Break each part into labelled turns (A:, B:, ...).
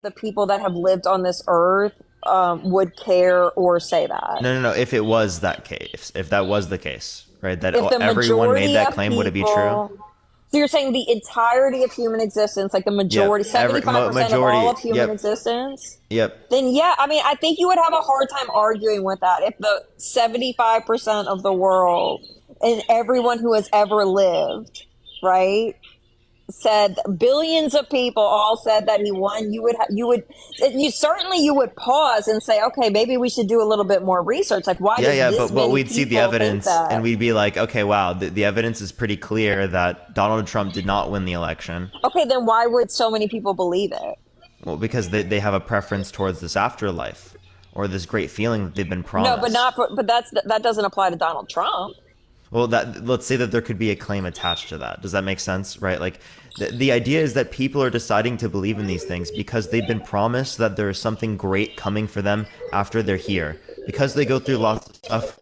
A: the people that have lived on this earth would care or say that.
B: No. If it was that case, if that was the case, right, that
A: If the
B: everyone made
A: majority
B: that
A: of
B: claim, would it be true?
A: people, so you're saying the entirety of human existence, like the majority,
B: Yep.
A: 75% of all
B: Majority.
A: of human
B: Yep.
A: existence,
B: Yep.
A: then yeah, I mean, I think you would have a hard time arguing with that if the 75% of the world and everyone who has ever lived, right, said billions of people all said that he won, you certainly you would pause and say, okay, maybe we should do a little bit more research. Like, why
B: Yeah,
A: does
B: yeah,
A: this
B: but
A: many
B: we'd see the
A: people think
B: evidence and
A: that?
B: we'd be like, okay, wow, the evidence is pretty clear that Donald Trump did not win the election.
A: Okay, then why would so many people believe it?
B: Well, because they have a preference towards this afterlife or this great feeling that they've been
A: No, but
B: promised.
A: not. But that doesn't apply to Donald Trump.
B: Well, that let's say that there could be a claim attached to that. Does that make sense? Right? Like the idea is that people are deciding to believe in these things because they've been promised that there is something great coming for them after they're here. Because they go through lots of stuff,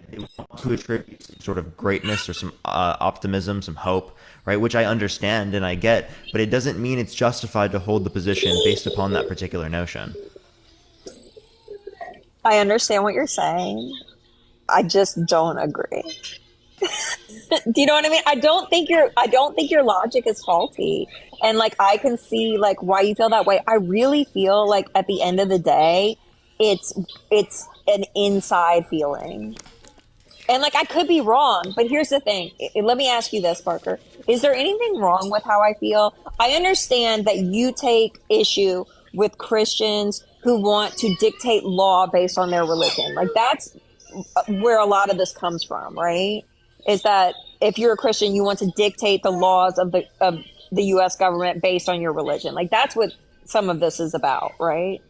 B: they want to attribute some sort of greatness or some optimism, some hope, right? Which I understand and I get, but it doesn't mean it's justified to hold the position based upon that particular notion.
A: I understand what you're saying. I just don't agree. Do you know what I mean? I don't think your logic is faulty. And like I can see like why you feel that way. I really feel like at the end of the day, it's it's an inside feeling. And like I could be wrong, but here's the thing. Let me ask you this, Parker. Is there anything wrong with how I feel? I understand that you take issue with Christians who want to dictate law based on their religion. Like that's where a lot of this comes from, right? Is that if you're a Christian, you want to dictate the laws of the U.S. government based on your religion. Like that's what some of this is about, right?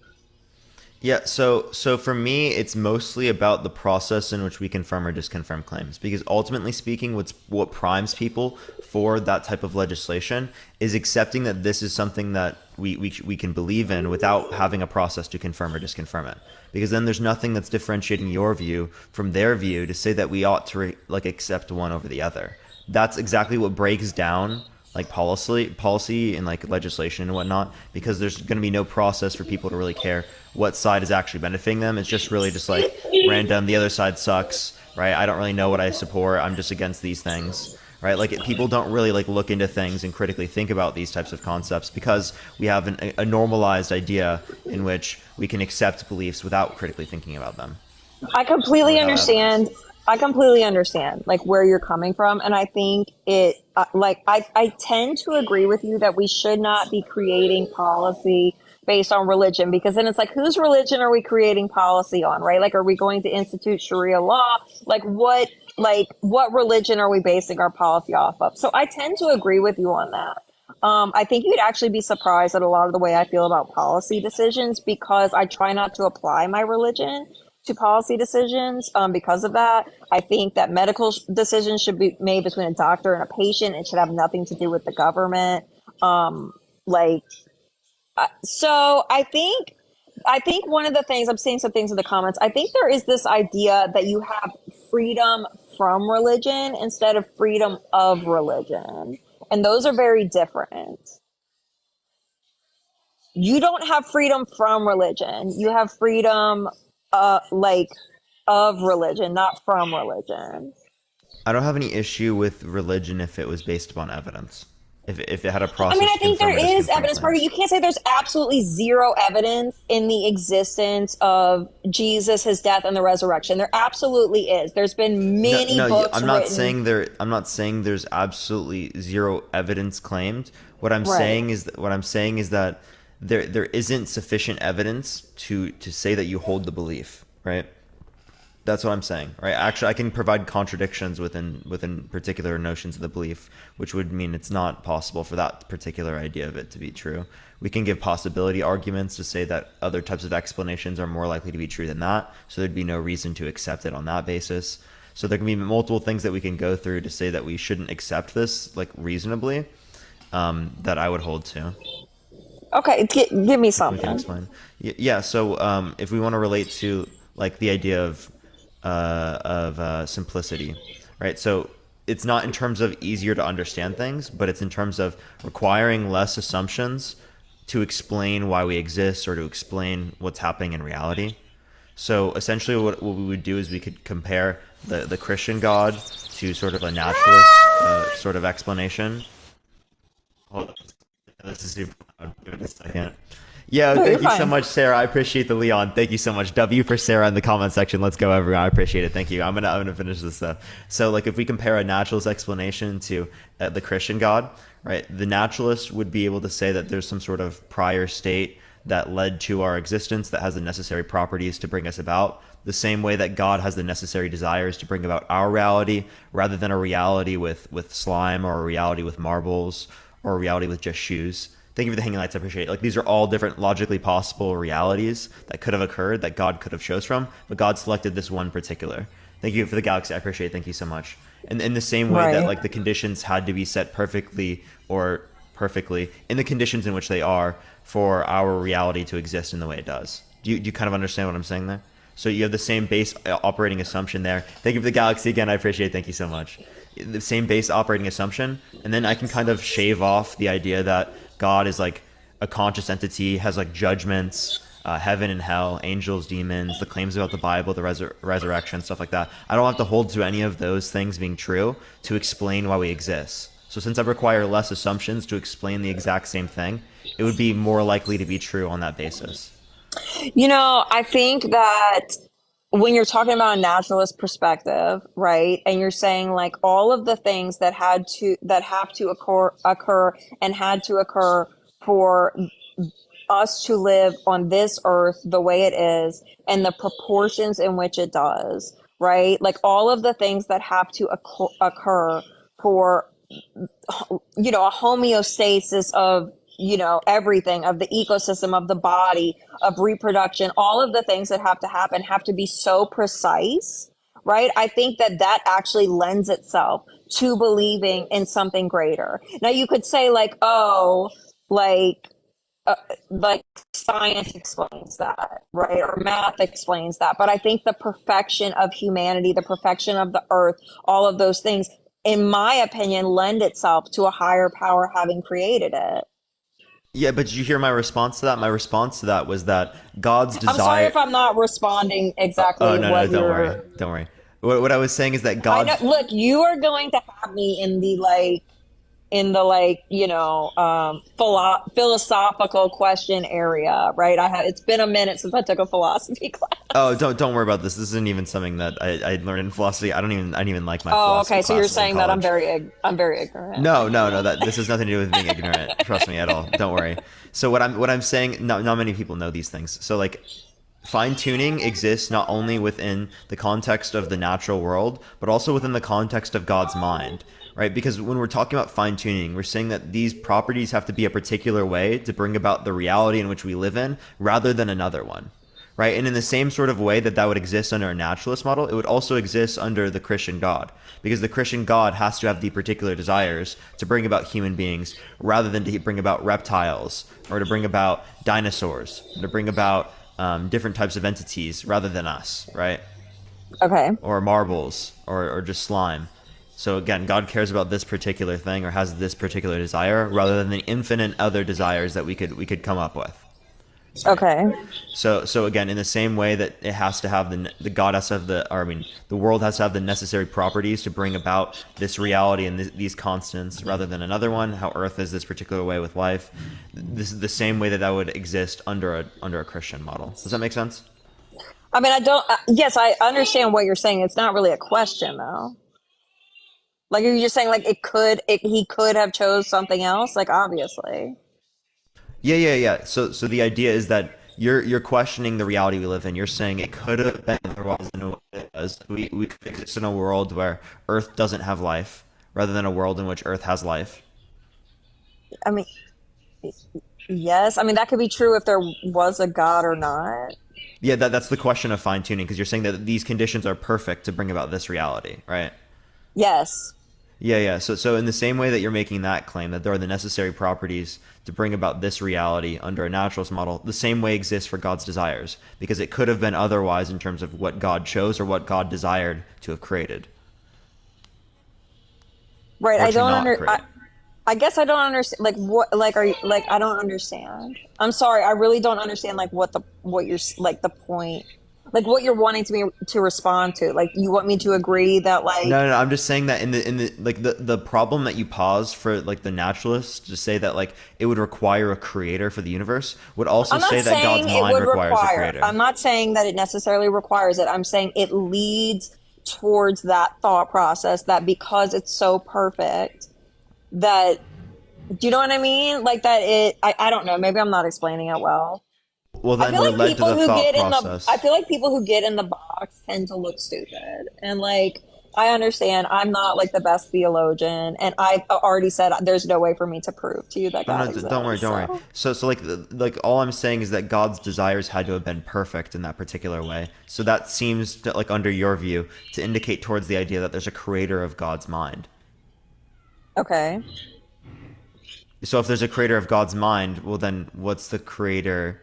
B: Yeah, so for me, it's mostly about the process in which we confirm or disconfirm claims. Because ultimately speaking, what primes people for that type of legislation is accepting that this is something that we can believe in without having a process to confirm or disconfirm it. Because then there's nothing that's differentiating your view from their view to say that we ought to like accept one over the other. That's exactly what breaks down like policy and like legislation and whatnot, because there's going to be no process for people to really care what side is actually benefiting them. It's just really just like random, the other side sucks, right? I don't really know what I support, I'm just against these things, right? Like people don't really like look into things and critically think about these types of concepts because we have a normalized idea in which we can accept beliefs without critically thinking about them
A: I
B: or
A: completely
B: without
A: understand.
B: evidence.
A: I completely understand like where you're coming from, and I think I tend to agree with you that we should not be creating policy based on religion because then it's like whose religion are we creating policy on, right? Like are we going to institute Sharia law? Like what religion are we basing our policy off of? So I tend to agree with you on that. I think you'd actually be surprised at a lot of the way I feel about policy decisions because I try not to apply my religion to policy decisions. Because of that, I think that medical decisions should be made between a doctor and a patient. It should have nothing to do with the government. Like, so I think one of the things I'm seeing some things in the comments. I think there is this idea that you have freedom from religion instead of freedom of religion, and those are very different. You don't have freedom from religion. You have freedom, like of religion, not from religion.
B: I don't have any issue with religion if it was based upon evidence. If it had a
A: I mean,
B: process
A: I
B: to
A: think there
B: confirm or
A: is
B: disconfirm
A: evidence for it.
B: claims.
A: You can't say there's absolutely zero evidence in the existence of Jesus, his death, and the resurrection. There absolutely is. There's been
B: No,
A: many
B: no,
A: books
B: I'm not
A: written.
B: saying there. I'm not saying there's absolutely zero evidence claimed.
A: Right.
B: What I'm saying is that there isn't sufficient evidence to say that you hold the belief, right? That's what I'm saying, right? Actually, I can provide contradictions within particular notions of the belief, which would mean it's not possible for that particular idea of it to be true. We can give possibility arguments to say that other types of explanations are more likely to be true than that, so there'd be no reason to accept it on that basis. So there can be multiple things that we can go through to say that we shouldn't accept this like reasonably, that I would hold to.
A: Okay, give me
B: If we can
A: something.
B: explain. Yeah. So if we want to relate to like the idea of simplicity, right? So it's not in terms of easier to understand things, but it's in terms of requiring less assumptions to explain why we exist or to explain what's happening in reality. So essentially, what we would do is we could compare the Christian God to sort of a naturalist sort of explanation. Hold on. This is super loud. Give it a second. Yeah,
A: No, you're
B: thank you so
A: fine.
B: much, Sarah. I appreciate the Leon. Thank you so much. W for Sarah in the comment section. Let's go, everyone. I appreciate it. Thank you. I'm gonna finish this stuff. So, like, if we compare a naturalist explanation to the Christian God, right? The naturalist would be able to say that there's some sort of prior state that led to our existence that has the necessary properties to bring us about. The same way that God has the necessary desires to bring about our reality, rather than a reality with slime or a reality with marbles or a reality with just shoes. Thank you for the hanging lights. I appreciate it. Like, these are all different logically possible realities that could have occurred that God could have chose from, but God selected this one particular. Thank you for the galaxy. I appreciate it. Thank you so much. And in the same way that,
A: Right.
B: like, the conditions had to be set perfectly in the conditions in which they are for our reality to exist in the way it does. Do you kind of understand what I'm saying there? So you have the same base operating assumption there. Thank you for the galaxy again. I appreciate it. Thank you so much. The same base operating assumption, and then I can kind of shave off the idea that God is like a conscious entity, has like judgments, heaven and hell, angels, demons, the claims about the Bible, the resurrection, stuff like that. I don't have to hold to any of those things being true to explain why we exist. So since I require less assumptions to explain the exact same thing, it would be more likely to be true on that basis.
A: I think that when you're talking about a naturalist perspective, right, and you're saying like all of the things that have to occur and had to occur for us to live on this earth the way it is and the proportions in which it does, right? Like all of the things that have to occur for a homeostasis of everything, of the ecosystem, of the body, of reproduction, all of the things that have to be so precise, right? I think that that actually lends itself to believing in something greater. Now you could say like, oh, like like science explains that, right? Or math explains that. But I think the perfection of humanity, the perfection of the earth, all of those things, in my opinion, lend itself to a higher power having created it.
B: Yeah, but did you hear my response to that? My response to that was that God's
A: I'm sorry
B: desire.
A: if I'm not responding
B: Oh
A: exactly
B: no, no,
A: what
B: don't worry,
A: you're.
B: don't worry. What I was saying is that
A: I know.
B: God's.
A: Look, you are going to have me in the philosophical question area, right? It's been a minute since I took a philosophy
B: Oh,
A: class.
B: don't worry about this. This isn't even something that I learned in philosophy. I didn't even like my
A: Oh,
B: philosophy
A: okay. So you're
B: classes in
A: saying that
B: college.
A: I'm very ignorant.
B: No, no, no. That this has nothing to do with being ignorant. Trust me at all. Don't worry. So what I'm saying, not many people know these things. So like fine tuning exists not only within the context of the natural world, but also within the context of God's mind, right? Because when we're talking about fine tuning, we're saying that these properties have to be a particular way to bring about the reality in which we live in rather than another one, right? And in the same sort of way that that would exist under a naturalist model, it would also exist under the Christian God, because the Christian God has to have the particular desires to bring about human beings rather than to bring about reptiles or to bring about dinosaurs, or to bring about different types of entities rather than us, right?
A: Okay.
B: Or marbles or just slime. So again, God cares about this particular thing or has this particular desire rather than the infinite other desires that we could come up with. Right.
A: Okay.
B: So again, in the same way that it has to have the God has to have the, or I mean, the world has to have the necessary properties to bring about this reality and these constants, rather than another one. How Earth is this particular way with life. This is the same way that that would exist under a Christian model. Does that make sense?
A: I mean, I don't. Yes, I understand what you're saying. It's not really a question, though. Like, are you just saying like he could have chose something else? Like, obviously.
B: Yeah, yeah, yeah. So the idea is that you're questioning the reality we live in. You're saying it could have been otherwise than what it was. We could exist in a world where Earth doesn't have life, rather than a world in which Earth has life.
A: I mean, yes. I mean, that could be true if there was a God or not.
B: Yeah, that's the question of fine tuning, because you're saying that these conditions are perfect to bring about this reality, right?
A: Yes.
B: Yeah, yeah. So in the same way that you're making that claim that there are the necessary properties to bring about this reality under a naturalist model, the same way exists for God's desires, because it could have been otherwise in terms of what God chose or what God desired to have created
A: Right.
B: or
A: I
B: to
A: don't
B: not
A: under.
B: create.
A: I guess I don't understand. Like what? Like are you like? I don't understand. I'm sorry. I really don't understand. Like what you're like the point. Like what you're wanting to me to respond to. Like you want me to agree that like
B: No, I'm just saying that in the like the problem that you pause for like the naturalists to say that like it would require a creator for the universe would also
A: I'm not
B: say that God's
A: saying it
B: mind
A: would
B: requires a
A: require.
B: creator.
A: I'm not saying that it necessarily requires it. I'm saying it leads towards that thought process that because it's so perfect that do you know what I mean? Like that I don't know, maybe I'm not explaining it well.
B: Well,
A: I
B: then
A: feel
B: we're
A: like
B: led to
A: people
B: the
A: who
B: thought
A: get in the I
B: process.
A: feel like people who get in the box tend to look stupid. And like I understand I'm not like the best theologian and I've already said there's no way for me to prove to you that
B: No,
A: God
B: no, don't worry,
A: exists.
B: don't worry.
A: So
B: So like, like all I'm saying is that God's desires had to have been perfect in that particular way. So that seems to, like under your view to indicate towards the idea that there's a creator of God's mind.
A: okay.
B: So if there's a creator of God's mind, well then what's the creator?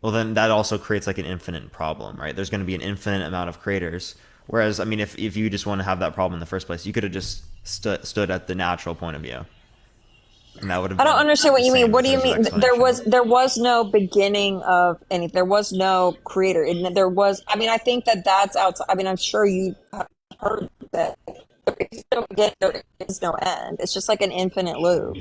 B: Well then that also creates like an infinite problem, right? There's going to be an infinite amount of creators. Whereas I mean, if you just want to have that problem in the first place, you could have just stood at the natural point of view, and that would have
A: I don't
B: been
A: understand what
B: the
A: you mean.
B: same in
A: What do you
B: terms of
A: mean? There
B: explanation.
A: was no beginning of any. There was no creator. And there was. I mean, I think that that's outside. I mean, I'm sure you have heard that there is no beginning, there is no end. It's just like an infinite loop,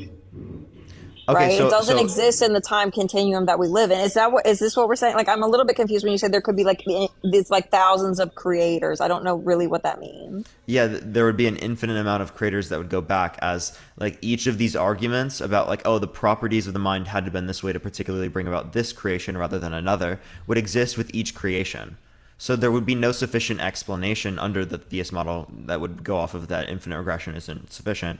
B: Okay,
A: right? It
B: so
A: doesn't
B: so
A: exist in the time continuum that we live in. Is that what? Is this what we're saying? Like, I'm a little bit confused when you said there could be like these like thousands of creators. I don't know really what that means.
B: yeah, there would be an infinite amount of creators that would go back as like each of these arguments about like, oh, the properties of the mind had to have been this way to particularly bring about this creation rather than another would exist with each creation. So there would be no sufficient explanation under the theist model that would go off of that infinite regression isn't sufficient.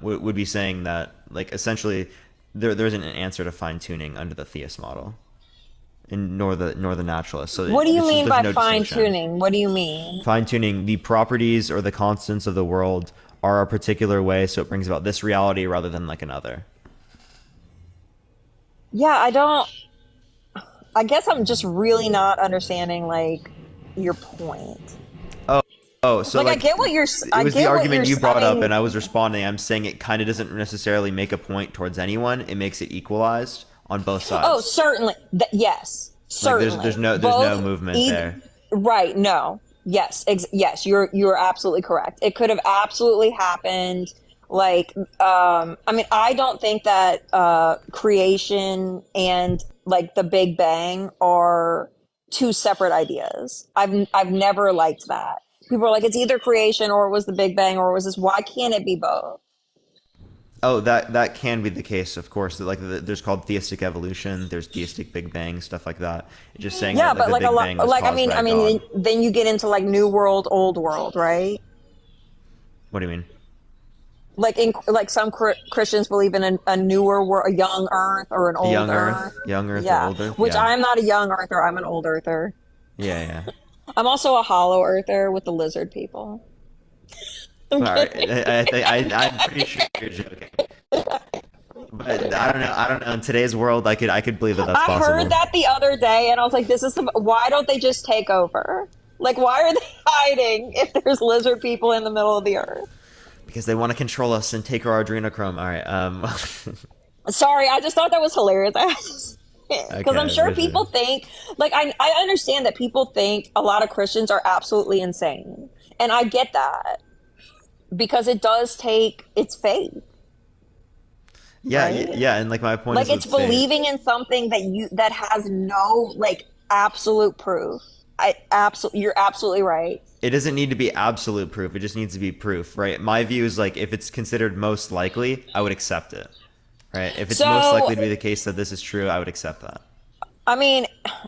B: Would be saying that like essentially there isn't an answer to fine tuning under the theist model, and nor the naturalist. So
A: What do you
B: it's just
A: mean
B: there's
A: by
B: no
A: fine
B: distinction.
A: tuning? What do you mean?
B: Fine tuning the properties or the constants of the world are a particular way, so it brings about this reality rather than like another.
A: Yeah, I don't. I guess I'm just really not understanding like your point.
B: Oh, oh, so
A: Like
B: like it
A: I
B: was the
A: get what you're
B: argument you brought up,
A: saying.
B: and I was responding. I'm saying it kind of doesn't necessarily make a point towards anyone. It makes it equalized on both
A: Oh,
B: sides.
A: certainly. Yes,
B: Like there's
A: certainly.
B: no
A: Both
B: movement
A: either
B: there.
A: right, no. Yes, yes, you're absolutely correct. It could have absolutely happened like I mean, I don't think that creation and like the Big Bang are two separate ideas. I've never liked that. People are like it's either creation or it was the Big Bang or it was this. Why can't it be both?
B: Oh, that can be the case, of course. Like there's called theistic evolution, there's theistic Big Bang, stuff like that. It's just saying
A: Yeah,
B: that like
A: but
B: the
A: like a
B: Big
A: lot
B: Bang was
A: like
B: caused by
A: I
B: a
A: mean
B: god.
A: then you get into like new world, old world, right?
B: What do you mean?
A: Like in like some Christians believe in a newer world, a young Earth or an
B: A
A: old Earth.
B: young Earth or
A: Yeah,
B: old Earth?
A: which
B: Yeah,
A: I'm not a young Earther. I'm an old Earther.
B: yeah, yeah.
A: I'm also a hollow Earther with the lizard people. I'm
B: All right,
A: kidding.
B: I'm pretty sure you're joking, but I don't know. In today's world, I could believe that that's
A: I heard
B: possible
A: that the other day, and I was like, "This is why don't they just take over? Like, why are they hiding if there's lizard people in the middle of the Earth?"
B: because they want to control us and take our adrenochrome. All right,
A: Sorry, I just thought that was hilarious. Because I'm
B: okay,
A: sure
B: for sure.
A: people think, like, I understand that people think a lot of Christians are absolutely insane. And I get that because it does take, it's faith,
B: Yeah,
A: right?
B: yeah, and like my point
A: Like,
B: is
A: it's
B: with faith.
A: believing in something that has no, like, absolute proof. You're absolutely right.
B: It doesn't need to be absolute proof. It just needs to be proof, right? My view is like if it's considered most likely, I would accept it, right? If it's most
A: So,
B: likely to be the case that this is true, I would accept that.
A: I mean,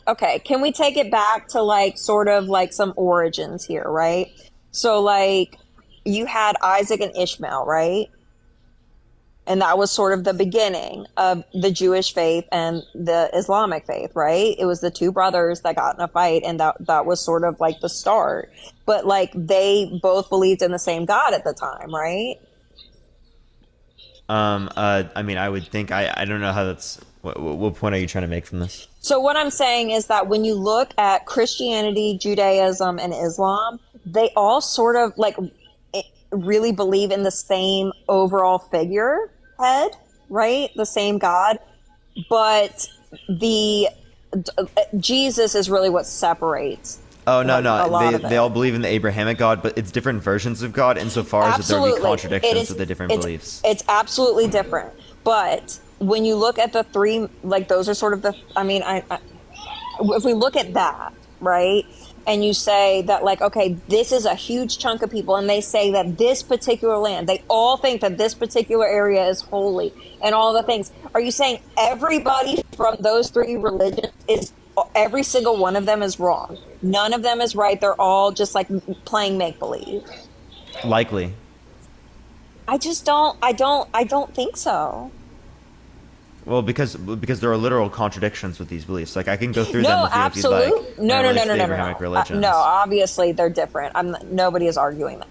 A: okay, can we take it back to like sort of like some origins here, right? So, like, you had Isaac and Ishmael, right? And that was sort of the beginning of the Jewish faith and the Islamic faith, right? It was the two brothers that got in a fight, and that was sort of like the start. But like they both believed in the same God at the time, right?
B: I mean, I would think I don't know how that's. What point are you trying to make from this?
A: So what I'm saying is that when you look at Christianity, Judaism, and Islam, they all sort of like really believe in the same overall figurehead, right? The same God, but the Jesus is really what separates
B: Oh no,
A: like
B: no,
A: a lot of
B: they all
A: it.
B: believe in the Abrahamic God, but it's different versions of God insofar as that there would be
A: Absolutely. It
B: contradictions
A: is
B: with the different
A: it's
B: beliefs.
A: it's absolutely different. But when you look at the three, like those are sort of the, I mean, I if we look at that, right? And you say that, like, okay, this is a huge chunk of people, and they say that this particular land, they all think that this particular area is holy and all the things. Are you saying everybody from those three religions is, every single one of them is wrong? None of them is right. They're all just like playing make believe.
B: Likely.
A: I don't think so.
B: Well, because there are literal contradictions with these beliefs. Like I can go through them
A: No,
B: with you if you'd like,
A: absolute.
B: when
A: No,
B: it
A: no, no,
B: relates to
A: no,
B: the
A: no, no,
B: Abrahamic
A: no. No,
B: religions.
A: obviously they're different. Nobody is arguing that.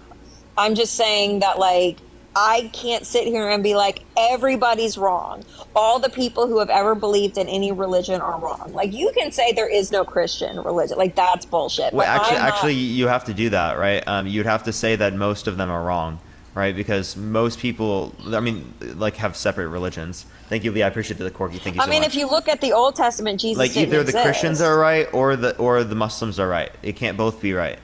A: I'm just saying that, like, I can't sit here and be like, everybody's wrong. All the people who have ever believed in any religion are wrong. Like, you can say there is no Christian religion. Like, that's bullshit.
B: Well,
A: But
B: actually,
A: I'm not.
B: actually, you have to do that, right? You'd have to say that most of them are wrong, right? Because most people, I mean, like have separate religions. Thank you, Lee. I appreciate the Corky. Thank you
A: I
B: so
A: mean, if
B: much.
A: you look at the Old Testament, Jesus
B: Like
A: didn't
B: either the Christians
A: exist.
B: are right or the Muslims are right. It can't both be right.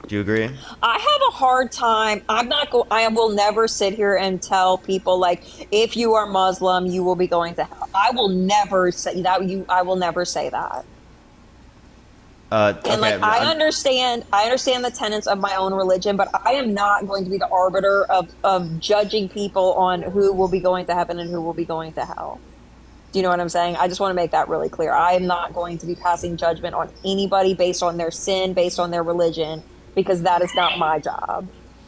B: Do you agree?
A: I have a hard time. I'm not go. I will never sit here and tell people, like, if you are Muslim, you will be going to hell. I will never say that. I will never say that. And
B: Okay.
A: like, I understand the tenets of my own religion, but I am not going to be the arbiter of judging people on who will be going to heaven and who will be going to hell. Do you know what I'm saying? I just want to make that really clear. I am not going to be passing judgment on anybody based on their sin, based on their religion, because that is not my job.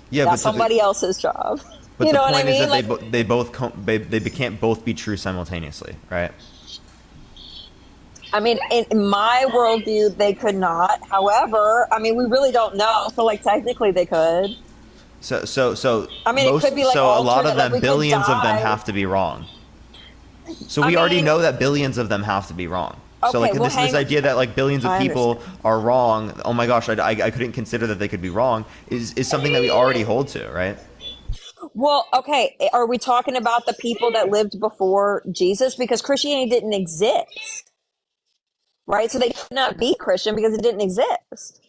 B: Yeah,
A: That's somebody else's job.
B: but
A: You
B: the
A: know what I
B: point is
A: mean?
B: that
A: Like,
B: they can't both be true simultaneously, right?
A: I mean, in my worldview, they could not. However, I mean, we really don't know. So, like, technically, they could.
B: So
A: I mean, it could
B: most
A: be like
B: so a lot of
A: alternate. Like,
B: them,
A: we could
B: billions of them
A: die.
B: have to be wrong. So
A: I
B: we already
A: mean,
B: know that billions of them have to be wrong. So like
A: okay. Well,
B: this
A: hang.
B: idea that like billions of
A: I
B: people
A: understand.
B: are wrong. Oh my gosh, I couldn't consider that they could be wrong. Is something that we already hold to, right?
A: Well, okay. Are we talking about the people that lived before Jesus? Because Christianity didn't exist, right? So they could not be Christian because it didn't exist.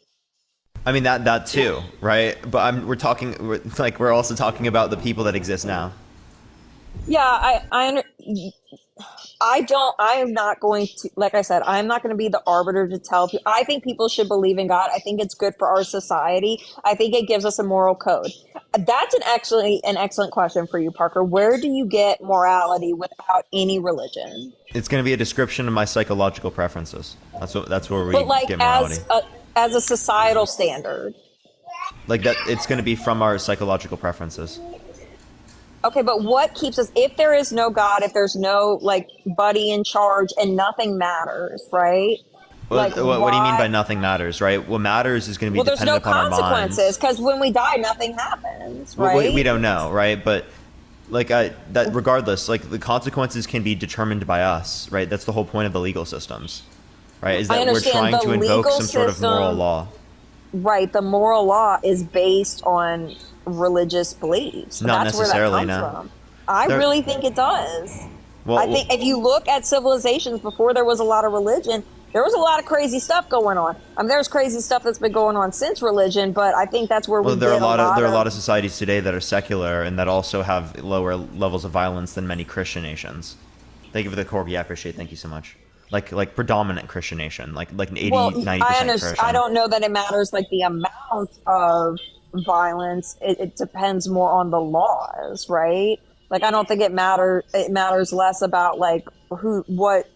B: I mean that too, right? But we're also talking about the people that exist now.
A: Yeah, I don't, I am not going to, like I said, I'm not going to be the arbiter to tell people. I think people should believe in God. I think it's good for our society. I think it gives us a moral code. That's actually an excellent question for you, Parker. Where do you get morality without any religion?
B: It's going to be a description of my psychological preferences. That's where we
A: But like
B: get morality.
A: as a societal standard.
B: Like that, it's going to be from our psychological preferences.
A: Okay, but what keeps us, if there is no God, if there's no like buddy in charge and nothing matters, right? Like,
B: What do you mean by
A: why?
B: nothing matters, right? What matters is going to be
A: Well, there's
B: dependent
A: no
B: upon our
A: consequences
B: minds.
A: because when we die, nothing happens,
B: We
A: right?
B: don't know, right? But like that, regardless, like the consequences can be determined by us, right? That's the whole point of the legal systems, right? Is
A: I
B: that we're
A: understand
B: trying
A: the
B: to invoke
A: legal
B: some sort of moral
A: system,
B: law.
A: right? The moral law is based on religious beliefs.
B: Not
A: That's where that
B: necessarily,
A: comes
B: no.
A: from. I
B: There,
A: really think it does. I
B: well,
A: think if you look at civilizations before there was a lot of religion, there was a lot of crazy stuff going on. I mean, there's crazy stuff that's been going on since religion, but I think that's where
B: well,
A: we get a lot
B: there are a lot
A: of.
B: of societies today that are secular and that also have lower levels of violence than many Christian nations. Thank you for the Corby. I appreciate it. Thank you so much. Like predominant Christian nation, like an
A: Well,
B: 80, ninety
A: I
B: percent
A: understand. I
B: Christian.
A: don't know that it matters like the amount of violence. It depends more on the laws, right? Like, I don't think it matter. It matters less about like what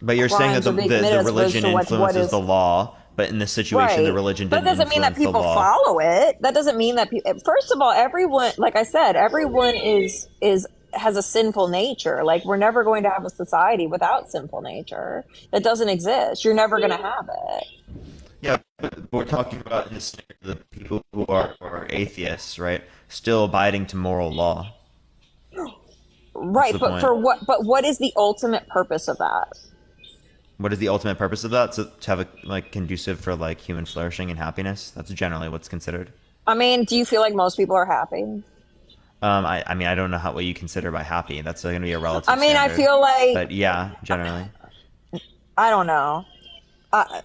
B: But you're saying that
A: crimes are being committed
B: the
A: as opposed
B: religion
A: to like what
B: influences
A: is
B: the law, but in this situation, the
A: right.
B: religion
A: But it
B: didn't
A: doesn't mean that
B: influence the
A: people
B: law.
A: follow it. That doesn't mean that people. First of all, everyone, like I said, everyone is has a sinful nature. Like, we're never going to have a society without sinful nature. That doesn't exist. You're never going to have it.
B: Yeah, but we're talking about this, the people who are atheists, right? Still abiding to moral law. That's
A: Right,
B: the
A: but
B: point.
A: for what? But what is the ultimate purpose of that?
B: What is the ultimate purpose of that? To have a like conducive for like human flourishing and happiness. That's generally what's considered.
A: I mean, do you feel like most people are happy?
B: I mean, I don't know what you consider by happy. That's going to be a
A: I
B: relative
A: mean, I
B: standard.
A: feel like,
B: But yeah, generally.
A: I don't know. I,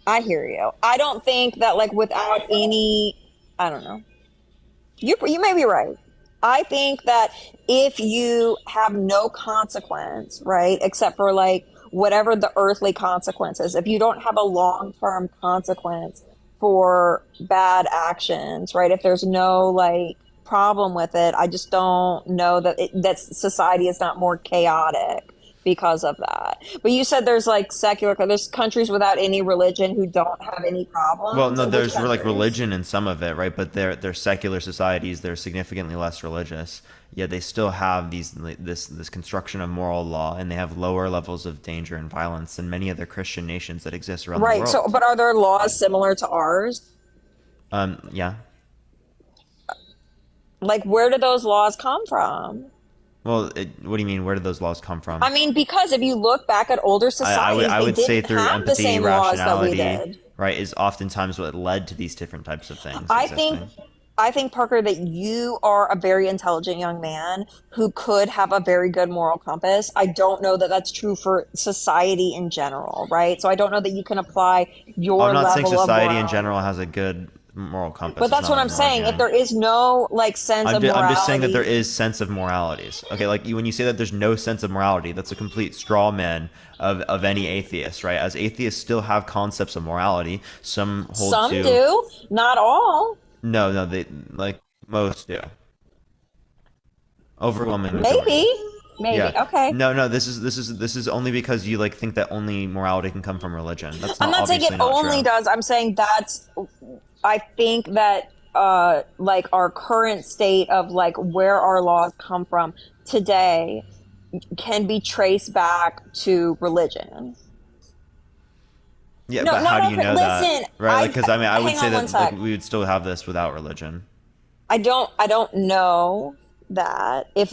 A: I hear you. I don't think that like without any, I don't know. You may be right. I think that if you have no consequence, right, except for like whatever the earthly consequences, if you don't have a long-term consequence for bad actions, right, if there's no like problem with it, I just don't know that that society is not more chaotic because of that. But you said there's like there's countries without any religion who don't have any
B: Well,
A: problems.
B: no,
A: Which
B: there's like
A: countries?
B: religion in some of it, right? But they're secular societies. They're significantly less religious. Yet they still have this construction of moral law, and they have lower levels of danger and violence than many other Christian nations that exist around the
A: Right. So,
B: world.
A: but are there laws similar to ours?
B: Yeah.
A: Like, where do those laws come from?
B: Well, what do you mean? Where did those laws come from?
A: I mean, because if you look back at older societies,
B: I
A: they
B: would say
A: didn't
B: through
A: have the
B: empathy,
A: same laws that we
B: rationality,
A: did.
B: right, is oftentimes what led to these different types of things
A: I think,
B: existing.
A: I think, Parker, that you are a very intelligent young man who could have a very good moral compass. I don't know that that's true for society in general, right? So I don't know that you can apply
B: I'm
A: your
B: not saying
A: level of
B: society in
A: morality.
B: general has a good moral
A: But
B: compass. It's
A: that's
B: not
A: what
B: what
A: I'm
B: I'm
A: saying. If
B: arguing.
A: there is no like sense of
B: I'm just saying that there
A: morality.
B: is sense of moralities. Okay, like when you say that there's no sense of morality, that's a complete straw man of any atheist, right? As atheists still have concepts of morality. Some hold
A: Some
B: to
A: do, not all.
B: no, they like most do. Overwhelming majority.
A: Maybe, maybe.
B: Yeah.
A: Okay.
B: No, this is only because you like think that only morality can come from religion. That's
A: I'm
B: not
A: not saying it
B: obviously not
A: only
B: true.
A: does. I'm saying I think that like our current state of like where our laws come from today can be traced back to religion.
B: Yeah,
A: No,
B: but how
A: not
B: do
A: all.
B: you know that?
A: Listen,
B: Right? Like cuz I mean I would
A: hang
B: say
A: on one
B: that like
A: sec.
B: we would still have this without religion.
A: I don't know that if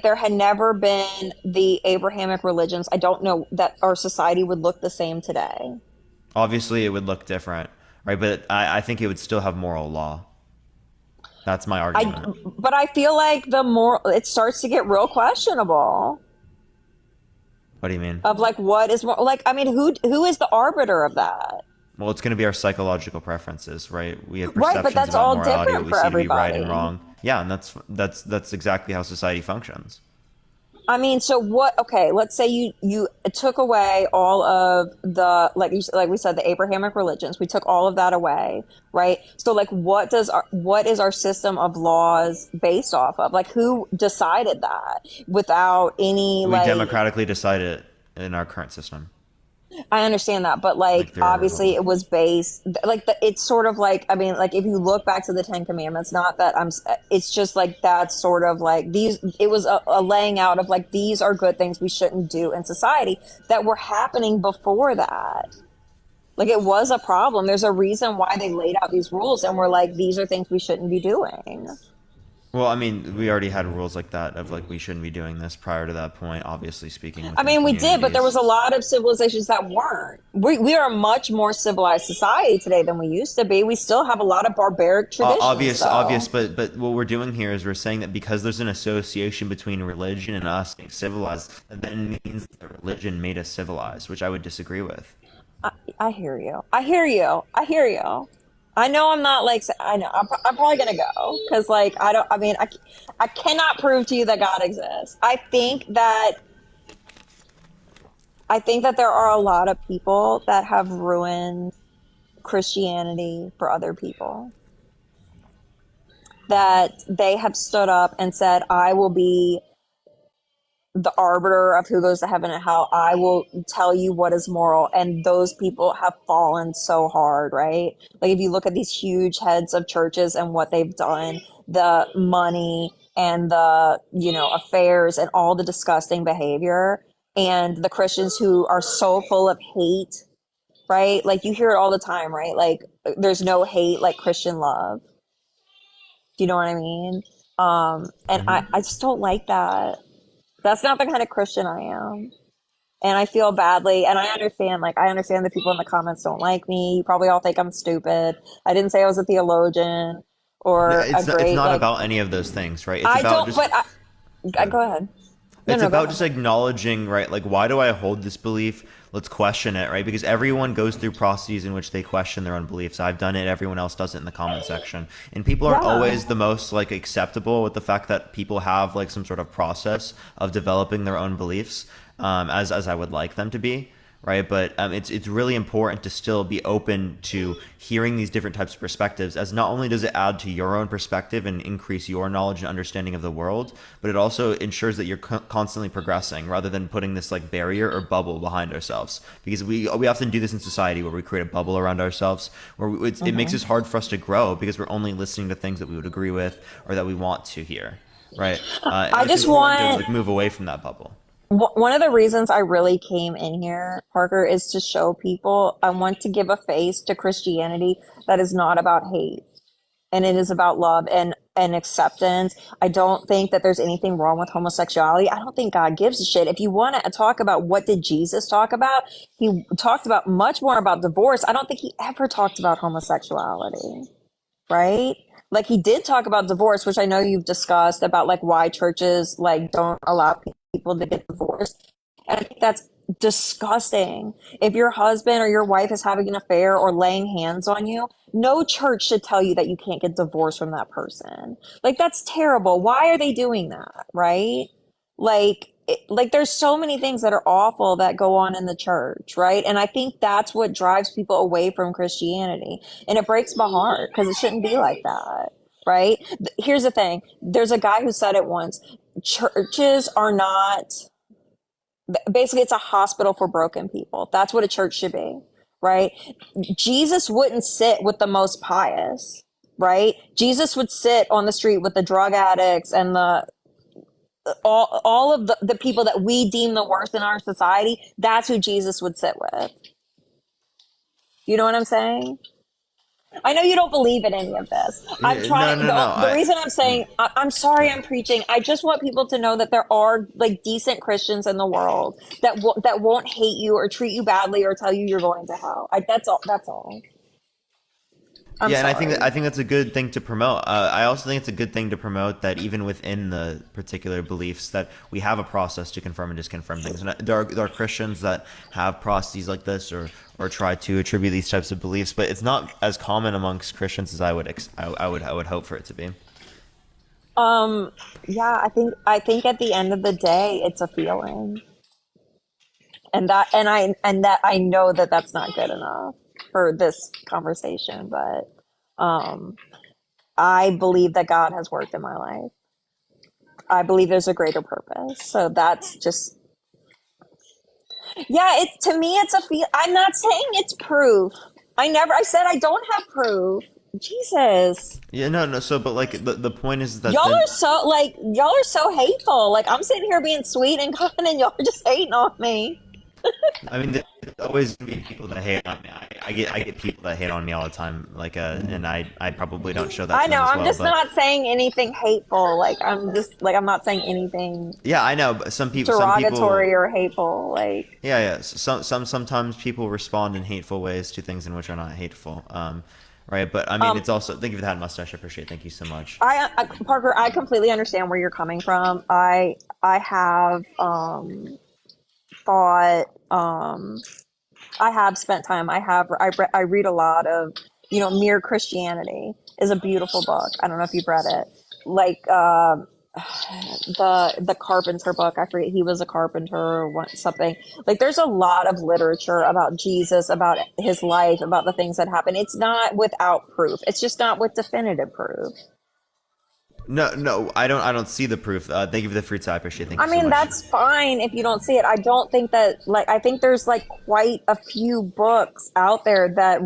A: there had never been the Abrahamic religions, I don't know that our society would look the same today.
B: Obviously, it would look different, right? But I think it would still have moral law. That's my
A: I
B: argument.
A: but I feel like the more it starts to get real questionable
B: What do you mean?
A: of like what is more like I mean who is the arbiter of that?
B: Well, it's going to be our psychological preferences, right? We have
A: Right, but
B: perceptions
A: that's
B: about
A: all
B: morality, what
A: different
B: we
A: for
B: see to be right and
A: everybody.
B: wrong. Yeah, and that's exactly how society functions.
A: I mean, so what? Okay, let's say you took away all of the like we said the Abrahamic religions. We took all of that away, right? So like, what is our system of laws based off of? Like, who decided that without any
B: We
A: like
B: democratically decide it in our current system,
A: I understand that, but
B: like
A: like
B: through a
A: obviously it
B: republic.
A: was based like it's sort of like I mean like if you look back to the Ten Commandments, not that it's just like that's sort of like these. It was a laying out of like these are good things we shouldn't do in society that were happening before that. Like it was a problem. There's a reason why they laid out these rules and were like these are things we shouldn't be doing.
B: Well, I mean, we already had rules like that of like we shouldn't be doing this prior to that point. Obviously, speaking
A: I
B: within
A: mean, we did, but there was
B: communities.
A: a lot of civilizations that weren't. We are a much more civilized society today than we used to be. We still have a lot of barbaric traditions,
B: Obvious,
A: though.
B: but what we're doing here is we're saying that because there's an association between religion and us being civilized, that then means that religion made us civilized, which I would disagree with.
A: I hear you. I hear you. I hear you. I know I'm not like I know I'm probably gonna go because like I don't. I mean I cannot prove to you that God exists. I think that there are a lot of people that have ruined Christianity for other people. That they have stood up and said, I will be the arbiter of who goes to heaven and hell. I will tell you what is moral. And those people have fallen so hard, right? Like if you look at these huge heads of churches and what they've done, the money and the, affairs and all the disgusting behavior and the Christians who are so full of hate, right? Like you hear it all the time, right? Like there's no hate like Christian love. Do you know what I mean? And
B: Hmm.
A: I just don't like that. That's not the kind of Christian I am. And I feel badly. And I understand that people in the comments don't like me. You probably all think I'm stupid. I didn't say I was a theologian. or a
B: It's
A: great
B: not
A: like
B: about any of those things, right? It's
A: I
B: about
A: don't
B: just
A: but I go ahead. No,
B: it's
A: no, go
B: about
A: ahead.
B: just acknowledging, right? Like, why do I hold this belief? Let's question it, right? Because everyone goes through processes in which they question their own beliefs. I've done it. Everyone else does it in the comment section. And people aren't
A: Yeah.
B: always the most like acceptable with the fact that people have like some sort of process of developing their own beliefs, as I would like them to be, right? But it's really important to still be open to hearing these different types of perspectives, as not only does it add to your own perspective and increase your knowledge and understanding of the world, but it also ensures that you're constantly progressing rather than putting this like barrier or bubble behind ourselves. Because we often do this in society where we create a bubble around ourselves where it makes it
A: Hmm.
B: hard for us to grow because we're only listening to things that we would agree with or that we want to hear, right? And
A: I
B: it's
A: just
B: important to
A: want
B: like move away from that bubble.
A: one of the reasons I really came in here, Parker, is to show people I want to give a face to Christianity that is not about hate, and it is about love and acceptance. I don't think that there's anything wrong with homosexuality. I don't think God gives a shit. If you want to talk about what did Jesus talk about, he talked about much more about divorce. I don't think he ever talked about homosexuality, right? Like he did talk about divorce, which I know you've discussed about like why churches like don't allow people to get divorced. And I think that's disgusting. If your husband or your wife is having an affair or laying hands on you, no church should tell you that you can't get divorced from that person. Like that's terrible. Why are they doing that? Right? Like there's so many things that are awful that go on in the church, right? And I think that's what drives people away from Christianity. And it breaks my heart because it shouldn't be like that, right? Here's the thing. There's a guy who said it once. Churches are not basically it's a hospital for broken people. That's what a church should be, right? Jesus wouldn't sit with the most pious, right? Jesus would sit on the street with the drug addicts and the all of the people that we deem the worst in our society. That's who Jesus would sit with. You know what I'm saying? I know you don't believe in any of this. I'm
B: No,
A: trying.
B: no, no.
A: The reason I'm
B: Mm,
A: saying I'm sorry
B: good.
A: I'm preaching. I just want people to know that there are like decent Christians in the world that won't hate you or treat you badly or tell you you're going to hell. That's all. That's all. I'm
B: Yeah, and
A: sorry.
B: I think that's a good thing to promote. I also think it's a good thing to promote that even within the particular beliefs that we have a process to confirm and disconfirm things. And there are Christians that have processes like this or try to attribute these types of beliefs, but it's not as common amongst Christians as I would hope for it to be.
A: Um. Yeah. I think at the end of the day, it's a feeling, and that I know that that's not good enough for this conversation, but um, I believe that God has worked in my life. I believe there's a greater purpose. So that's just, yeah, it to me it's a feel. I'm not saying it's proof. I said I don't have proof. Jesus.
B: Yeah, no, no. So, but like the point is that
A: Y'all
B: then
A: are so like y'all are so hateful. Like I'm sitting here being sweet and kind and y'all are just hating on me.
B: I mean, there's always gonna be people that hate on me. I get people that hate on me all the time. Like, and I probably don't show that
A: I
B: to them
A: know,
B: as
A: I'm
B: well.
A: just
B: But
A: not saying anything hateful. Like I'm just like I'm not saying anything
B: yeah, I know. But some
A: derogatory
B: people,
A: or hateful. Like
B: yeah, yeah. Sometimes people respond in hateful ways to things in which are not hateful. Right. But I mean,
A: um
B: it's also thank you for that mustache. I appreciate it. Thank you so much.
A: Parker, I completely understand where you're coming from. I have thought I have spent time. I read a lot of Mere Christianity is a beautiful book. I don't know if you've read it. Like the carpenter book. I forget he was a carpenter or something. Like there's a lot of literature about Jesus, about his life, about the things that happened. It's not without proof. It's just not with definitive proof.
B: No, no, I don't see the proof. Thank you for the fruits. I appreciate it. Thank
A: I
B: you so
A: mean,
B: much.
A: that's fine if you don't see it. I don't think that, like, I think there's like quite a few books out there that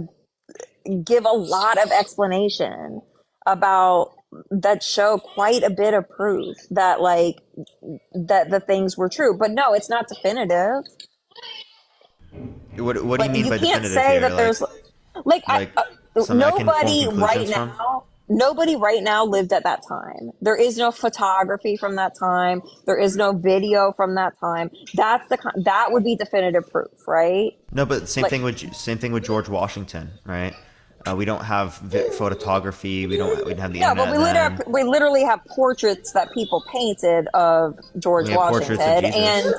A: give a lot of explanation about that show quite a bit of proof that, like, that the things were true. But no, it's not definitive.
B: What do you
A: Like,
B: mean
A: you
B: by
A: can't
B: definitive
A: say
B: here?
A: that there's, like,
B: Like something I can form conclusions from?
A: nobody right now lived at that time. There is no photography from that time. There is no video from that time. That would be definitive proof, right?
B: No, but
A: Like,
B: same thing with George Washington, right? We don't have photography. We didn't have the
A: No, but
B: internet then.
A: we literally have portraits that people painted of George
B: We have portraits of
A: Washington,
B: Jesus.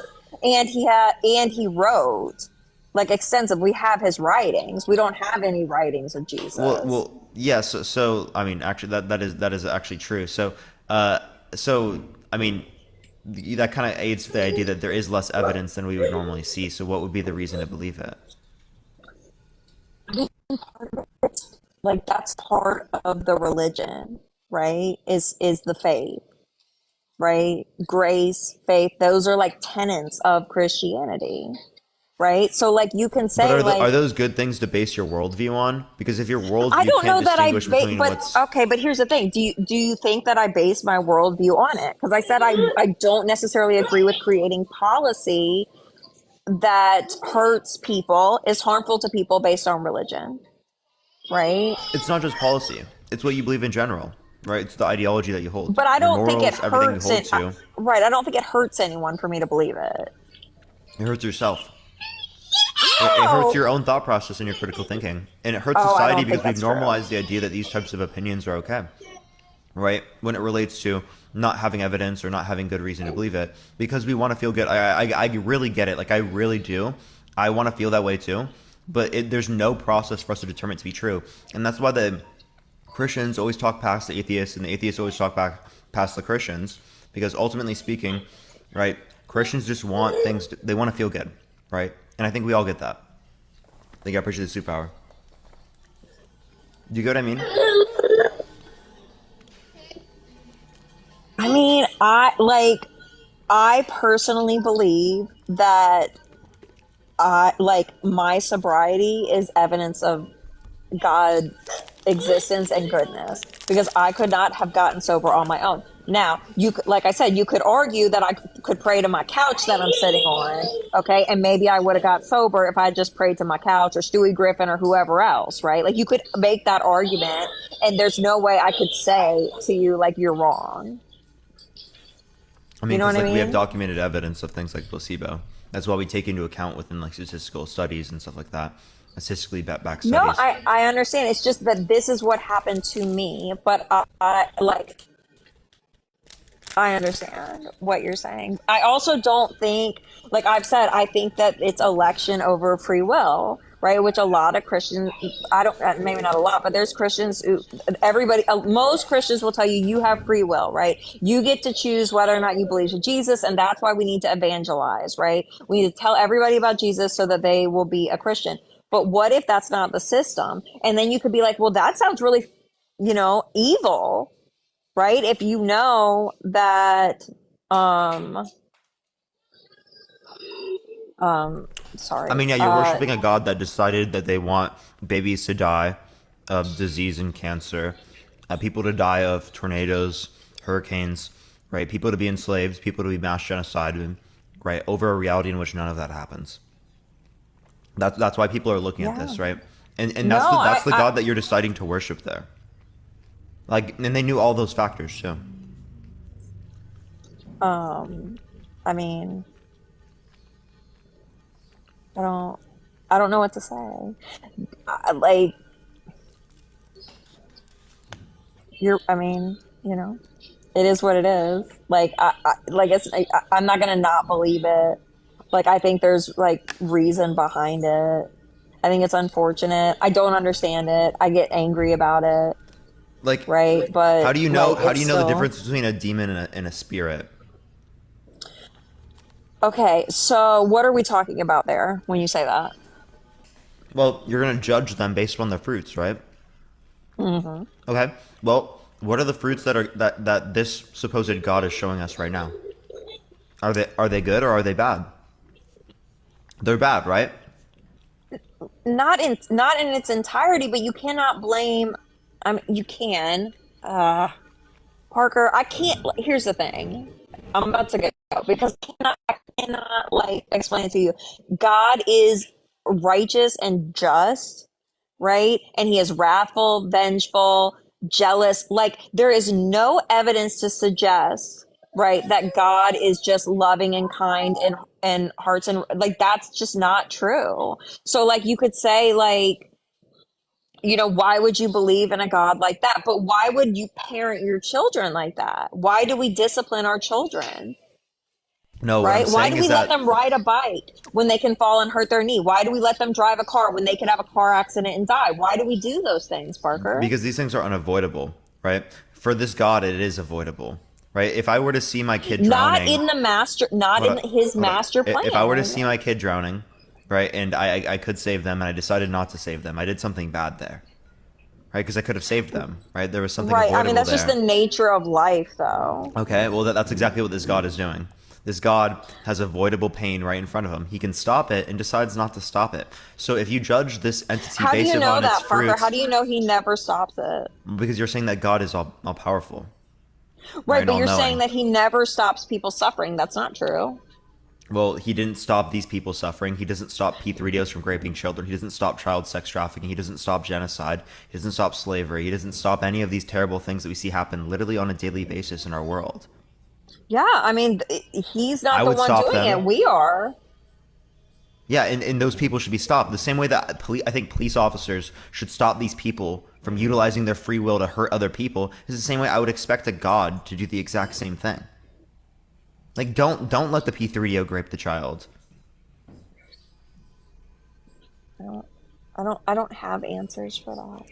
A: and he wrote like extensive. We have his writings. We don't have any writings of Jesus.
B: Yeah. So I mean, actually, that is actually true. Uh, so I mean, that kind of aids the idea that there is less evidence than we would normally see. So what would be the reason to believe it?
A: Like that's part of the religion, right? Is the faith, right? Grace, faith. Those are like tenets of Christianity, right? So like you can
B: But
A: say
B: are
A: like
B: those good things to base your worldview on? Because if your
A: I
B: worldview
A: don't
B: can't
A: know that
B: distinguish between
A: but
B: what's
A: okay, but here's the thing. Do you think that I base my worldview on it? Because I said I don't necessarily agree with creating policy that hurts people, is harmful to people based on religion, right?
B: it's not just policy. It's what you believe in general, right? It's the ideology that you hold,
A: But I
B: your
A: don't think it
B: morals, everything you
A: hurts
B: hold
A: it.
B: to.
A: Right? I don't think it hurts anyone for me to believe it.
B: It hurts yourself. It hurts
A: Oh,
B: your own thought process and your critical thinking, and it hurts
A: oh, I
B: society
A: don't think
B: because we've
A: that's true.
B: normalized the idea that these types of opinions are okay, right? When it relates to not having evidence or not having good reason to believe it, because we want to feel good. I really get it. Like I really do. I want to feel that way too. But there's no process for us to determine it to be true, and that's why the Christians always talk past the atheists, and the atheists always talk back past the Christians, because ultimately speaking, right? Christians just want things. They want to feel good, right? And I think we all get that. They got appreciate the superpower. Do you get what I mean?
A: I mean, I personally believe that I like my sobriety is evidence of God's existence and goodness because I could not have gotten sober on my own. Now, like I said, you could argue that I could pray to my couch that I'm sitting on, okay, and maybe I would have got sober if I just prayed to my couch or Stewie Griffin or whoever else, right? Like you could make that argument, and there's no way I could say to you like you're wrong.
B: I
A: You
B: mean,
A: know
B: because
A: what I
B: like we have
A: mean?
B: documented evidence of things like placebo. That's why we take into account within like statistical studies and stuff like that, statistically backed
A: No,
B: studies.
A: I understand. It's just that this is what happened to me, but I like I understand what you're saying. I also don't think, like I've said, I think that it's election over free will, right? Which a lot of Christians, I don't, maybe not a lot, but there's Christians who, everybody, most Christians will tell you you have free will, right? You get to choose whether or not you believe in Jesus, and that's why we need to evangelize, right? We need to tell everybody about Jesus so that they will be a Christian. But what if that's not the system? And then you could be like, well, that sounds really, evil, right? If you know that, um,
B: I
A: sorry,
B: mean, yeah, you're worshiping a god that decided that they want babies to die of disease and cancer, people to die of tornadoes, hurricanes, right? People to be enslaved, people to be mass genocide, right? Over a reality in which none of that happens. That's why people are looking at
A: yeah,
B: this, right? And
A: no,
B: that's the god that you're deciding to worship there. Like, and they knew all those factors too.
A: I mean, I don't, I don't know what to say. Like, I mean, it is what it is. Like, I'm not gonna not believe it. Like, I think there's like reason behind it. I think it's unfortunate. I don't understand it. I get angry about it,
B: Like,
A: right? But like,
B: how do
A: it's
B: you know the
A: still
B: difference between a demon and a spirit?
A: okay. So, what are we talking about there when you say that?
B: Well, you're gonna judge them based on the fruits, right? Okay. Well, what are the fruits that this supposed God is showing us right now? Are they good or are they bad? They're bad, right?
A: Not in its entirety, but you cannot blame. I mean, you can, uh, Parker. I can't. Here's the thing. I'm about to go because I cannot like explain it to you. God is righteous and just, right? And He is wrathful, vengeful, jealous. Like there is no evidence to suggest, right, that God is just loving and kind and hearts and like that's just not true. So like you could say like why would you believe in a God like that? But why would you parent your children like that? Why do we discipline our children?
B: No, what I'm
A: Right? Why
B: saying
A: do
B: is
A: we let
B: that
A: them ride a bike when they can fall and hurt their knee? Why do we let them drive a car when they could have a car accident and die? Why do we do those things, Parker?
B: because these things are unavoidable, right? For this God, it is avoidable, right? If I were to see my kid
A: Not
B: drowning,
A: in the master, not
B: hold
A: in
B: up,
A: his
B: hold up.
A: master
B: If I were to
A: plan.
B: see my kid drowning, right, and I could save them, and I decided not to save them, I did something bad there, right? Because I could have saved them, right? There was something
A: Right. I mean,
B: avoidable
A: that's just the
B: there.
A: nature of life, though.
B: Okay, well, that's exactly what this God is doing. This God has avoidable pain right in front of him. He can stop it and decides not to stop it. So if you judge this entity
A: How do
B: based
A: you know
B: upon its
A: that, Parker? How
B: fruits,
A: do you know he never stops it?
B: because you're saying that God is all powerful, right,
A: Right,
B: and
A: but
B: all
A: you're saying
B: knowing.
A: that he never stops people suffering. That's not true.
B: Well, he didn't stop these people suffering. He doesn't stop P3Os from raping children. He doesn't stop child sex trafficking. He doesn't stop genocide. He doesn't stop slavery. He doesn't stop any of these terrible things that we see happen literally on a daily basis in our world.
A: Yeah, I mean, he's
B: I
A: not the
B: would
A: one
B: stop
A: doing
B: them.
A: it. We are.
B: Yeah, and those people should be stopped. The same way that I think police officers should stop these people from utilizing their free will to hurt other people is the same way I would expect a god to do the exact same thing. Like, don't let the P3O grape the child.
A: I don't, I don't have answers for that.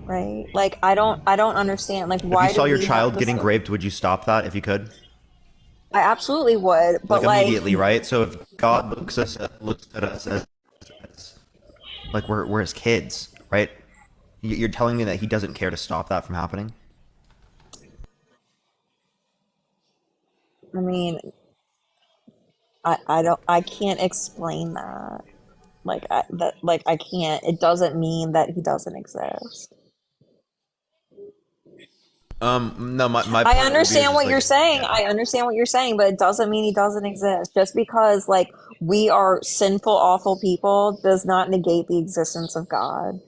A: Right? Like, I don't understand. Like,
B: If you
A: why do
B: saw your
A: we have
B: child
A: this?
B: getting raped, would you stop that if you could?
A: I absolutely would,
B: Like
A: but like,
B: immediately, right? So if God looks at us as like we're his kids, right? You're telling me that he doesn't care to stop that from happening?
A: I mean, I don't, I can't explain that. Like I can't. It doesn't mean that he doesn't exist.
B: No, my
A: I
B: point of view is
A: understand
B: just
A: what you're
B: like,
A: saying.
B: yeah.
A: I understand what you're saying, but it doesn't mean he doesn't exist. Just because like we are sinful, awful people does not negate the existence of God.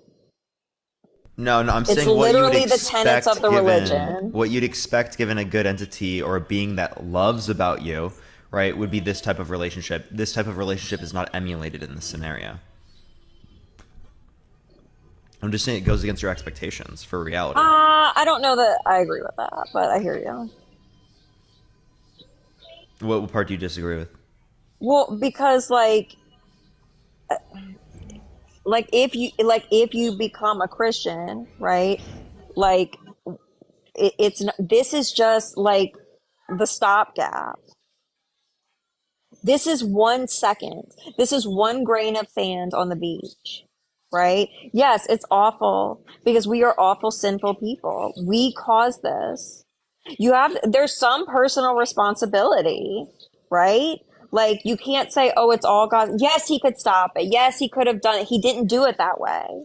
B: No, no, I'm
A: It's
B: saying what you would
A: literally the tenets of
B: expect
A: the
B: given
A: religion.
B: a good entity or a being that loves about you, right? Would be this type of relationship. This type of relationship is not emulated in this scenario. I'm just saying it goes against your expectations for reality.
A: I don't know that I agree with that, but I hear you.
B: What part do you disagree with?
A: Well, because like if you become a Christian, right? Like this is just like the stopgap. This is 1 second. This is one grain of sand on the beach, right? Yes, it's awful because we are awful, sinful people. We cause this. There's some personal responsibility, right? Like you can't say, oh, it's all God. Yes, he could stop it. Yes, he could have done it. He didn't do it that way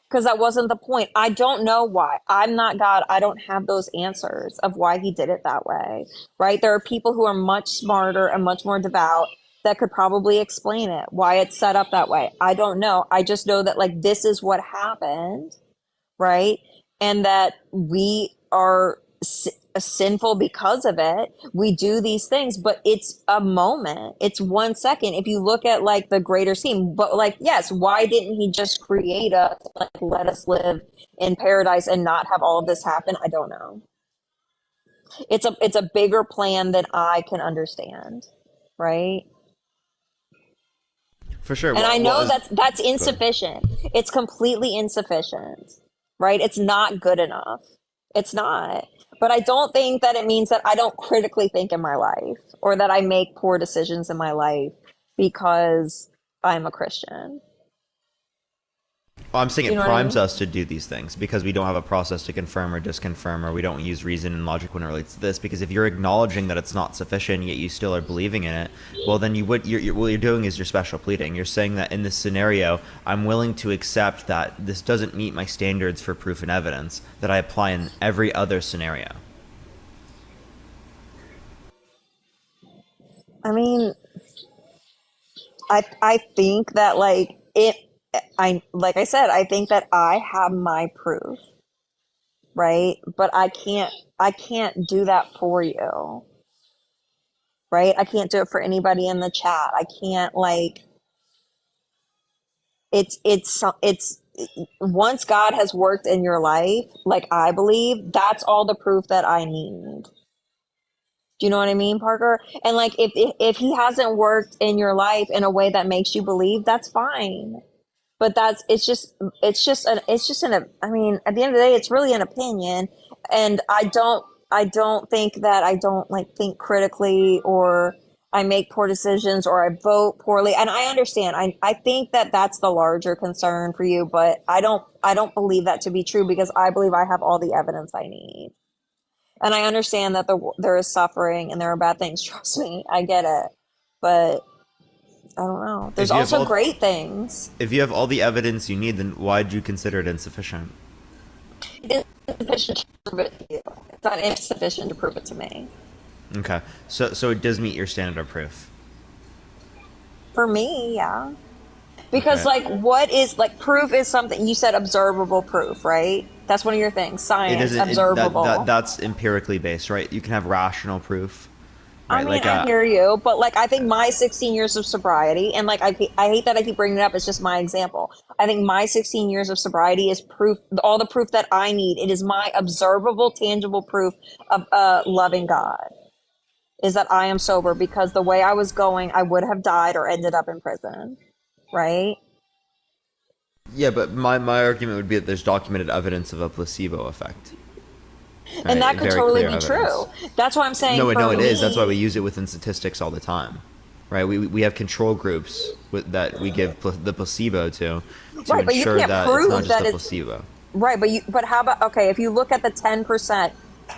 A: because that wasn't the point. I don't know why. I'm not God. I don't have those answers of why he did it that way, right? There are people who are much smarter and much more devout that could probably explain it, why it's set up that way. I don't know. I just know that like this is what happened, right? And that we are sinful because of it. We do these things, but it's a moment. It's 1 second. If you look at like the greater scheme, but like, yes, why didn't he just create us, like let us live in paradise and not have all of this happen? I don't know. It's a bigger plan than I can understand, right?
B: For sure.
A: And I
B: What
A: know
B: is
A: that's
B: go ahead.
A: insufficient. It's completely insufficient, right? It's not good enough. It's not. But I don't think that it means that I don't critically think in my life or that I make poor decisions in my life because I'm a Christian.
B: Well, I'm saying
A: Do you
B: it
A: know what I
B: primes
A: mean?
B: us to do these things because we don't have a process to confirm or disconfirm, or we don't use reason and logic when it relates to this. Because if you're acknowledging that it's not sufficient, yet you still are believing in it, well, then what you're doing is you're special pleading. You're saying that in this scenario, I'm willing to accept that this doesn't meet my standards for proof and evidence that I apply in every other scenario.
A: I mean, I think that like I said, I think that I have my proof, right? But I can't do that for you, right? I can't do it for anybody in the chat. I can't like it's once God has worked in your life, like I believe, that's all the proof that I need. Do you know what I mean, Parker? And like if he hasn't worked in your life in a way that makes you believe, that's fine. But that's it's just an I mean, at the end of the day, it's really an opinion, and I don't think that I don't like think critically, or I make poor decisions, or I vote poorly. And I understand. I think that that's the larger concern for you, but I don't believe that to be true, because I believe I have all the evidence I need. And I understand that there is suffering and there are bad things. Trust me, I get it. But I don't know. There's
B: If you have
A: also
B: all
A: great things.
B: if you have all the evidence you need, then why do you consider it insufficient?
A: It is sufficient to prove it to you. It's not insufficient to prove it to me.
B: Okay, so it does meet your standard of proof.
A: For me, yeah. Because
B: Okay,
A: like what is like proof is something you said, observable proof, right? That's one of your things.
B: it
A: Science,
B: isn't
A: observable.
B: that's empirically based, right? You can have rational proof,
A: I
B: right?
A: mean,
B: Like
A: I hear you, but like I think my 16 years of sobriety, and like I hate that I keep bringing it up. It's just my example. I think my 16 years of sobriety is proof, all the proof that I need. It is my observable, tangible proof of loving God. Is that I am sober, because the way I was going, I would have died or ended up in prison, right?
B: yeah, but my argument would be that there's documented evidence of a placebo effect,
A: And
B: right?
A: that could
B: Very
A: totally
B: clear
A: be
B: evidence.
A: true. That's why I'm saying
B: No,
A: for
B: no, it is. That's why we
A: me,
B: use it within statistics all the time, right? We have control groups that we give the placebo to
A: right, but you
B: ensure
A: can't
B: that it's not
A: prove
B: just
A: that
B: a
A: it's
B: placebo.
A: right. But how about, okay, if you look at the 10%,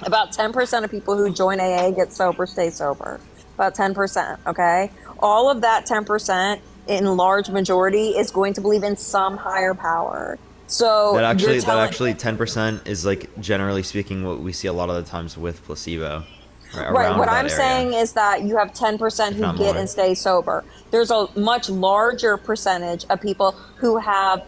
A: about 10% of people who join AA get sober, stay sober. About 10%, okay? All of that 10% in large majority is going to believe in some higher power. So you're
B: That
A: telling,
B: actually 10% is like generally speaking what we see a lot of the times with placebo, right
A: right,
B: around
A: what
B: that
A: I'm
B: area,
A: saying is that you have 10%
B: if
A: who
B: not
A: get
B: more.
A: and stay sober. There's a much larger percentage of people who have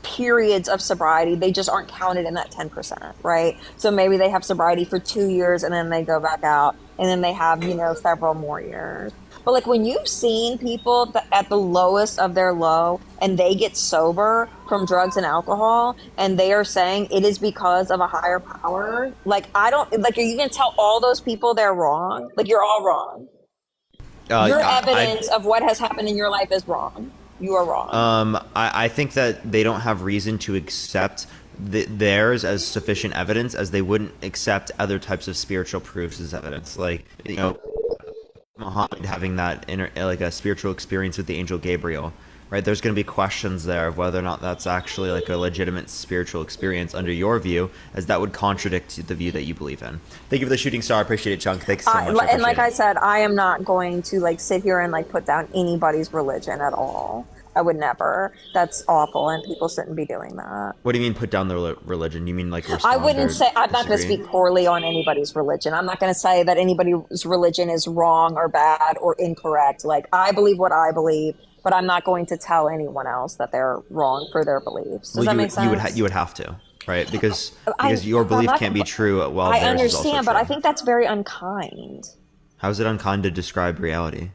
A: periods of sobriety. They just aren't counted in that 10%, right? So maybe they have sobriety for 2 years and then they go back out, and then they have, several more years. But like when you've seen people at the lowest of their low and they get sober from drugs and alcohol, and they are saying it is because of a higher power, like I don't, like, are you going to tell all those people they're wrong? Like, you're all wrong. Your
B: I
A: evidence of what has happened in your life is wrong. You are wrong.
B: I think that they don't have reason to accept theirs as sufficient evidence as they wouldn't accept other types of spiritual proofs as evidence. Like, Muhammad having that inner, like a spiritual experience with the angel Gabriel, right? There's going to be questions there of whether or not that's actually like a legitimate spiritual experience under your view, as that would contradict the view that you believe in. Thank you for the shooting star. I appreciate it, Chunk. Thanks so much. I
A: And
B: appreciate
A: like I
B: it.
A: said, I am not going to like sit here and like put down anybody's religion at all. I would never. That's awful, and people shouldn't be doing that.
B: What do you mean put down the religion? You mean like
A: I
B: respond
A: wouldn't
B: or
A: say, I'm not going to
B: disagree?
A: speak poorly on anybody's religion. I'm not going to say that anybody's religion is wrong or bad or incorrect. Like, I believe what I believe, but I'm not going to tell anyone else that they're wrong for their beliefs. Does
B: Well,
A: that make sense?
B: you would have to, right?
A: I,
B: Because your
A: I'm
B: belief
A: not,
B: can't be true while
A: I
B: theirs is also
A: understand, but I
B: true.
A: think that's very unkind.
B: How is it unkind to describe reality?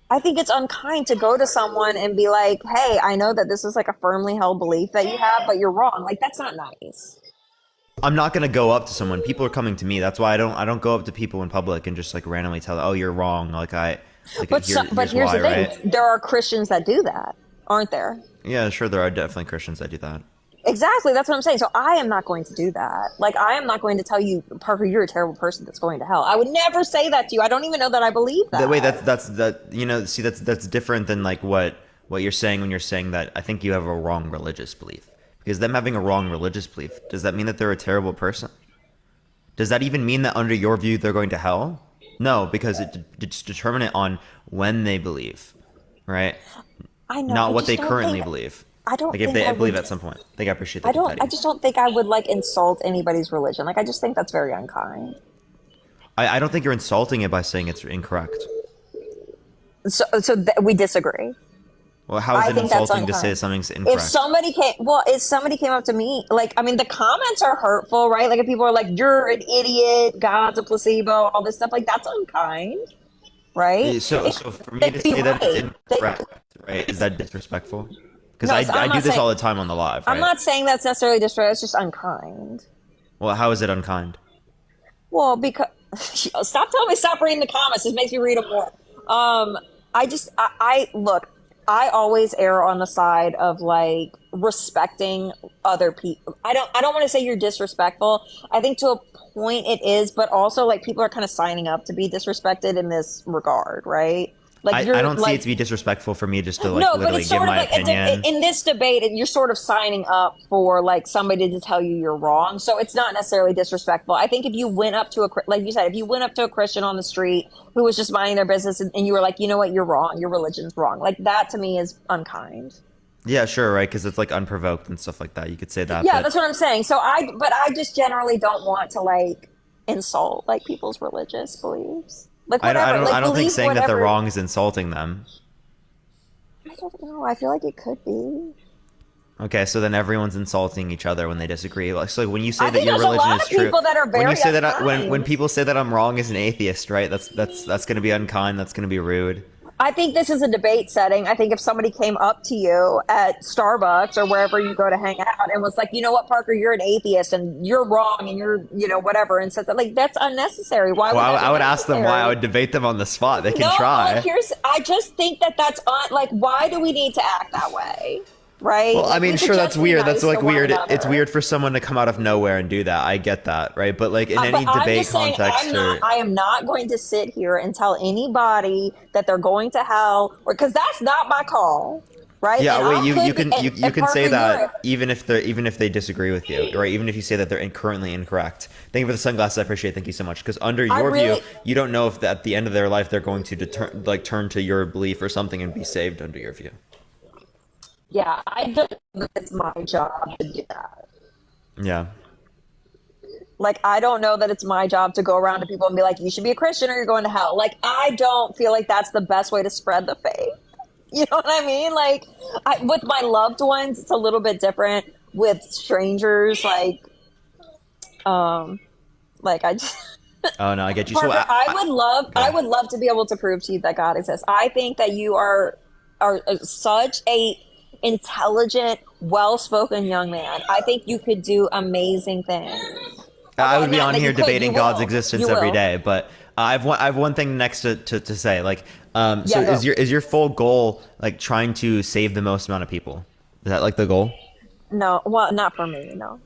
A: I think it's unkind to go to someone and be like, hey, I know that this is like a firmly held belief that you have, but you're wrong. Like, that's not nice.
B: I'm not gonna go up to someone. People are coming to me. That's why I don't go up to people in public and just like randomly tell them, oh, you're wrong.
A: But
B: Here's
A: here's
B: why,
A: the thing,
B: right?
A: there are Christians that do that, aren't there?
B: Yeah, sure. There are definitely Christians that do that.
A: Exactly. That's what I'm saying. So I am not going to do that. Like, I am not going to tell you, Parker, you're a terrible person that's going to hell. I would never say that to you. I don't even know that I believe
B: That way,
A: that.
B: see, that's different than like what you're saying when you're saying that. I think you have a wrong religious belief, because them having a wrong religious belief, does that mean that they're a terrible person? Does that even mean that under your view they're going to hell? No, because it's determinant on when they believe, right?
A: I know.
B: Not
A: I
B: what
A: just
B: they
A: don't
B: currently
A: think,
B: believe.
A: I don't
B: Like if
A: think
B: they
A: I
B: believe
A: would,
B: at some point. I think I appreciate the
A: I don't, I
B: confetti.
A: just don't think I would like insult anybody's religion. Like, I just think that's very unkind.
B: I don't think you're insulting it by saying it's incorrect.
A: So we disagree.
B: Well, how is
A: I
B: it
A: think that's
B: insulting to say
A: unkind.
B: something's
A: If
B: incorrect?
A: somebody came up to me, like, I mean, the comments are hurtful, right? Like, if people are like, you're an idiot, God's a placebo, all this stuff, like, that's unkind, right?
B: So
A: It,
B: so for me
A: they
B: to
A: could be
B: say that it's
A: right.
B: incorrect, right? Is that disrespectful? Because
A: No, so
B: I
A: I'm
B: do
A: not
B: this
A: saying
B: all the time on the live,
A: I'm
B: right?
A: not saying that's necessarily disrespectful. It's just unkind.
B: Well, how is it unkind?
A: Well, because stop telling me stop reading the comments. This makes me read them more. Um, I look. I always err on the side of like respecting other people. I don't want to say you're disrespectful. I think to a point it is, but also like people are kind of signing up to be disrespected in this regard, right? Like
B: I
A: you're
B: don't see it
A: like
B: to be disrespectful for me just to like
A: no, but
B: literally
A: it's
B: give
A: sort of
B: my
A: like
B: opinion.
A: in this debate, you're sort of signing up for like somebody to tell you you're wrong. So it's not necessarily disrespectful. I think if you went up to like you said, if you went up to a Christian on the street who was just minding their business and you were like, you know what, you're wrong, your religion's wrong, like that to me is unkind.
B: Yeah, sure, right? Because it's like unprovoked and stuff like that. You could say that,
A: Yeah,
B: but
A: that's what I'm saying. But I just generally don't want to like insult like people's religious beliefs. Like whatever,
B: I
A: like
B: don't think
A: believe
B: saying that they're
A: whatever.
B: wrong is insulting them.
A: I don't know. I feel like it could be.
B: Okay, so then everyone's insulting each other when they disagree. Like, so when you say
A: I
B: that
A: think
B: your
A: there's a
B: religion
A: lot
B: is
A: of
B: true,
A: people that are
B: when you
A: very
B: say that when
A: unkind.
B: people say that I'm wrong as an atheist, right? That's going to be unkind. That's going to be rude.
A: I think this is a debate setting. I think if somebody came up to you at Starbucks or wherever you go to hang out and was like, you know what, Parker, you're an atheist and you're wrong and you're, you know, whatever, and said that, like, that's unnecessary. Why would
B: Well,
A: that be
B: I would ask them why. I
A: necessary?
B: would debate them on the spot. They can
A: No, but like,
B: try.
A: I just think that that's like, why do we need to act that way? Right?
B: Well, I
A: Like,
B: mean,
A: we could
B: sure, that's
A: just be
B: weird. That's
A: nice to
B: like
A: one
B: weird. It's
A: another.
B: weird for someone to come out of nowhere and do that. I get that, right? But like in
A: But
B: any
A: I'm
B: debate
A: just saying,
B: context, or
A: I am not going to sit here and tell anybody that they're going to hell, or because that's not my call, right?
B: yeah,
A: And
B: wait,
A: I could be,
B: you
A: and
B: can say
A: Parker, you're
B: that even if they disagree with you, right? Even if you say that they're currently incorrect. Thank you for the sunglasses. I appreciate it. Thank you so much. Because under
A: I
B: your view,
A: really,
B: you don't know if at the end of their life they're going to turn to your belief or something and be saved under your view.
A: yeah, I don't know that it's my job to do that.
B: Yeah.
A: Like, I don't know that it's my job to go around to people and be like, you should be a Christian or you're going to hell. Like, I don't feel like that's the best way to spread the faith. You know what I mean? Like, with my loved ones, it's a little bit different. With strangers, um, like I just,
B: Oh no, I get you. So
A: Parker,
B: go
A: I
B: ahead.
A: would love to be able to prove to you that God exists. I think that you are such a intelligent, well-spoken young man. I think you could do amazing things.
B: I
A: Well,
B: would be
A: not
B: on
A: that you
B: here
A: could,
B: debating God's
A: you
B: existence every
A: will.
B: day, but I have one thing next to say. Like, so
A: Yeah, go.
B: is your full goal like trying to save the most amount of people? Is that like the goal?
A: No, well, not for me. No.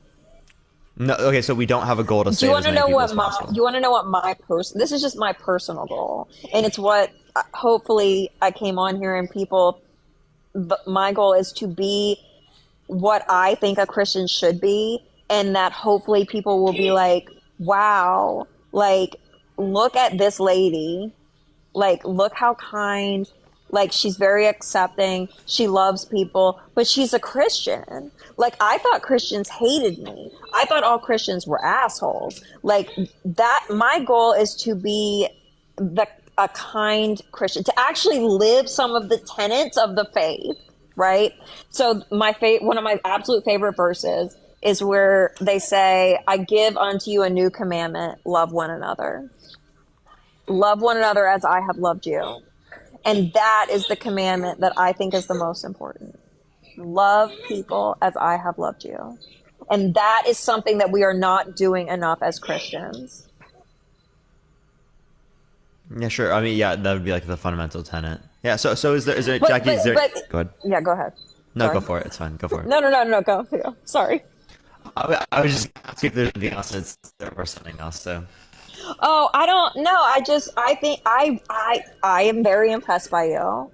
B: No. Okay, so we don't have a goal to
A: Do you
B: save
A: want
B: as
A: to
B: many
A: know
B: people
A: what
B: as
A: my?
B: possible.
A: You want to know what my This is just my personal goal, and it's what hopefully I came on here and people. My goal is to be what I think a Christian should be, and that hopefully people will be like, wow, like, look at this lady. Like, look how kind. Like, she's very accepting. She loves people, but she's a Christian. Like, I thought Christians hated me. I thought all Christians were assholes. Like, that, my goal is to be a kind Christian, to actually live some of the tenets of the faith, right? So one of my absolute favorite verses is where they say, I give unto you a new commandment, love one another. Love one another as I have loved you. And that is the commandment that I think is the most important. Love people as I have loved you. And that is something that we are not doing enough as Christians.
B: Yeah, sure. I mean, yeah, that would be like the fundamental tenet. Yeah. So is there
A: But
B: Jackie? Is there?
A: but
B: Go ahead.
A: yeah, go ahead.
B: No, go
A: Sorry.
B: for it. It's fine. Go for it.
A: No, go. Sorry.
B: I was just asking if there's anything else or something else. So
A: Oh, I don't know. I think I am very impressed by you.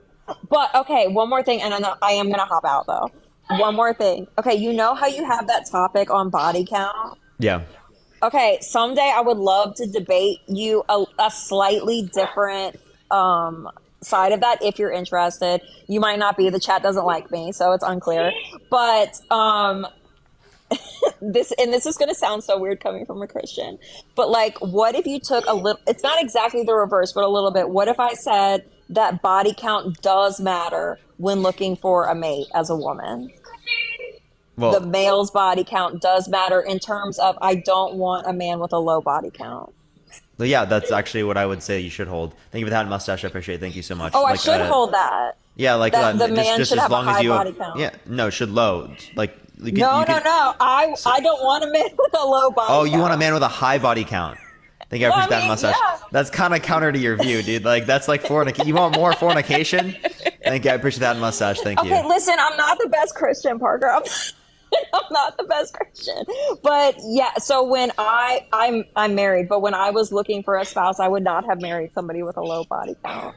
A: But okay, one more thing, and I am gonna hop out though. One more thing. Okay, you know how you have that topic on body count?
B: yeah.
A: Okay, someday I would love to debate you a slightly different side of that if you're interested. You might not be. The chat doesn't like me, so it's unclear. But this is going to sound so weird coming from a Christian, but like, what if you took a little? It's not exactly the reverse, but a little bit. What if I said that body count does matter when looking for a mate as a woman? The
B: Well,
A: male's body count does matter in terms of I don't want a man with a low body count.
B: yeah, that's actually what I would say you should hold. Thank you for that mustache. I appreciate it. Thank you so much.
A: Oh, I
B: Like,
A: should hold that.
B: Yeah, like
A: That the
B: just
A: man should
B: as
A: have a
B: long as
A: high
B: you
A: body count.
B: yeah, no, should low. Like
A: No,
B: you
A: no,
B: could
A: no.
B: so,
A: I don't want a man with a low
B: oh,
A: body
B: you want a
A: count.
B: man with a high body count. Thank you, I
A: Well, I
B: appreciate that
A: mean,
B: mustache.
A: yeah.
B: That's kind of counter to your view, dude. Like that's like fornication. You want more fornication? Thank you, I appreciate that mustache. Thank you.
A: Okay, listen, I'm not the best Christian, Parker. I'm not the best Christian. But yeah, so when I'm married, but when I was looking for a spouse, I would not have married somebody with a low body count.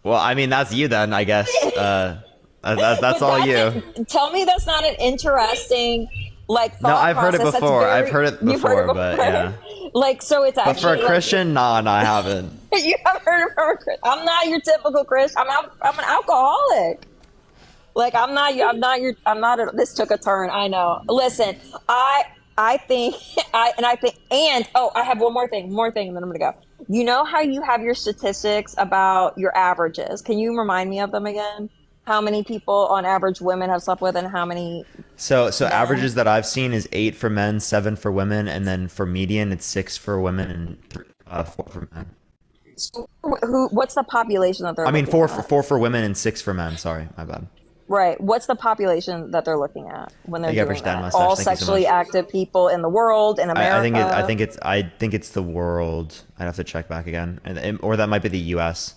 B: Well, I mean that's you then, I guess. That's
A: But
B: all you.
A: tell me that's not an interesting like
B: No,
A: thought
B: I've heard it
A: process. That's
B: before. I've
A: very
B: heard it
A: you've heard
B: before,
A: it
B: but
A: before.
B: yeah.
A: Like so it's
B: But for a
A: actually like
B: Christian, nah, no, I haven't.
A: you have heard it from a Christian. I'm not your typical Christian. I'm an alcoholic. Like I'm not this took a turn. I know. Listen, I think and oh, I have one more thing, and then I'm gonna go. You know how you have your statistics about your averages? Can you remind me of them again? How many people on average women have slept with, and how many
B: So
A: men?
B: averages that I've seen is 8 for men, 7 for women, and then for median it's 6 for women and 4 for men.
A: So who? What's the population that they're
B: I mean
A: looking at?
B: 4 for women and 6 for men. Sorry, my bad.
A: Right. What's the population that they're looking at when they're
B: Thank you, I
A: doing
B: appreciate that
A: that?
B: mustache.
A: All
B: Thank you so
A: sexually
B: much.
A: active people in the world, in America.
B: I think it's the world. I'd have to check back again, or that might be the U.S.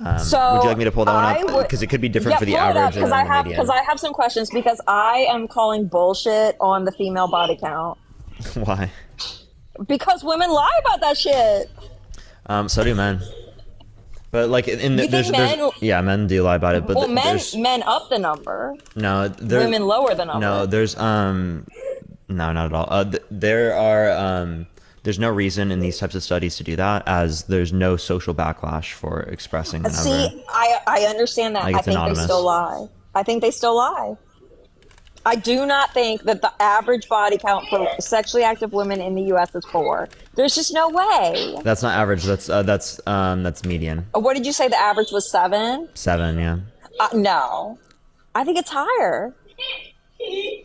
B: Would you
A: So
B: like me to pull that one
A: I
B: up?
A: would,
B: Because it could be different
A: yeah,
B: for the
A: pull it up
B: average and then the
A: because
B: median.
A: I have some questions because I am calling bullshit on the female body count
B: Why?
A: because women lie about that shit.
B: So do men. But like in the,
A: You think
B: there's
A: men?
B: yeah, men do lie about it, but
A: Well,
B: there's
A: men up the number,
B: no
A: women lower the
B: no
A: number.
B: there's no, not at all. There are there's no reason in these types of studies to do that, as there's no social backlash for expressing the number.
A: See, I understand that.
B: Like
A: I
B: it's
A: think they still
B: anonymous.
A: lie. I think they still lie. I do not think that the average body count for sexually active women in the U.S. is 4. There's just no way.
B: That's not average. That's median.
A: What did you say? The average was 7?
B: 7, yeah.
A: No, I think it's higher.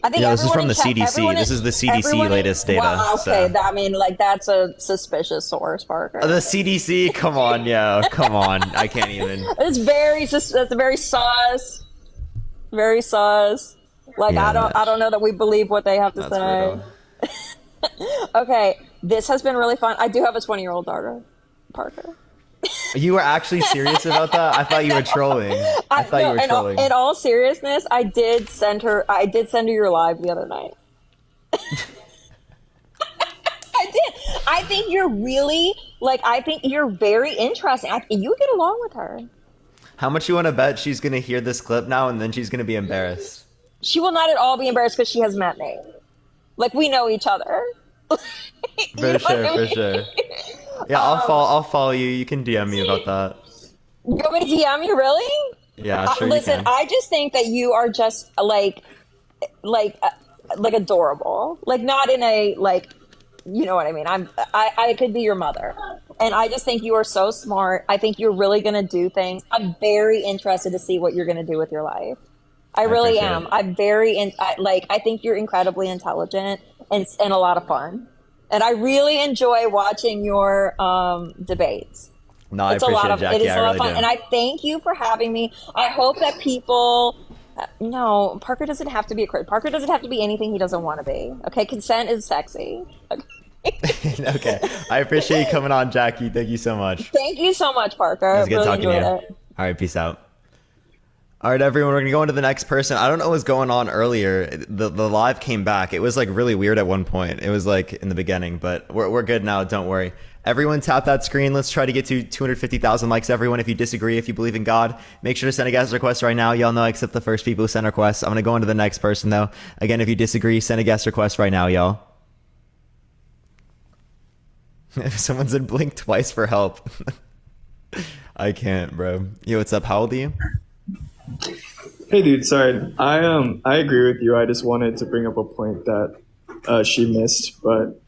A: I think
B: Yeah, this is
A: everyone
B: from
A: in
B: the
A: chat,
B: CDC. This is the CDC latest data.
A: Wow, okay,
B: So.
A: I mean, like that's a suspicious source, Parker.
B: The CDC, come on, yeah, come on. I can't even.
A: That's very sus, very sus. Like
B: Yeah,
A: I don't know that we believe what they have to
B: that's
A: say.
B: brutal.
A: Okay, this has been really fun. I do have a 20-year-old daughter, Parker.
B: You were actually serious about that? I thought you were trolling. I thought you were trolling.
A: In all seriousness, I did send her your live the other night. I did. I think you're really I think you're very interesting. You get along with her.
B: How much you want to bet she's gonna hear this clip now and then she's gonna be embarrassed?
A: She will not at all be embarrassed because she has met me. Like we know each other.
B: For sure, for sure. Yeah, I'll follow you. You can DM me about that.
A: You want me to DM you, really?
B: Yeah, sure
A: Listen,
B: you can.
A: I just think that you are just like adorable. Like not in a you know what I mean. I could be your mother. And I just think you are so smart. I think you're really going to do things. I'm very interested to see what you're going to do with your life. I really
B: appreciate
A: am.
B: it.
A: I'm very I think you're incredibly intelligent and a lot of fun. And I really enjoy watching your debates.
B: No, I
A: It's a
B: appreciate
A: lot
B: it,
A: of
B: Jackie.
A: it is
B: I
A: a lot
B: really
A: of fun,
B: do.
A: and I thank you for having me. I hope that people. No, Parker doesn't have to be a Christian. Parker doesn't have to be anything he doesn't want to be. Okay, consent is sexy. Okay.
B: Okay, I appreciate you coming on, Jackie. Thank you so much.
A: Thank you so much, Parker.
B: It was good
A: Really
B: talking to you.
A: enjoyed it.
B: All right, peace out. All right, everyone, we're gonna go into the next person. I don't know what was going on earlier. The live came back. It was like really weird at one point. It was like in the beginning, but we're good now. Don't worry. Everyone, tap that screen. Let's try to get to 250,000 likes. Everyone, if you disagree, if you believe in God, make sure to send a guest request right now. Y'all know I accept the first people who send requests. I'm gonna go into the next person though. Again, if you disagree, send a guest request right now, y'all. If someone said blink twice for help. I can't, bro. Yo, what's up? How old are you?
C: Hey, dude. Sorry, I agree with you. I just wanted to bring up a point that she missed, but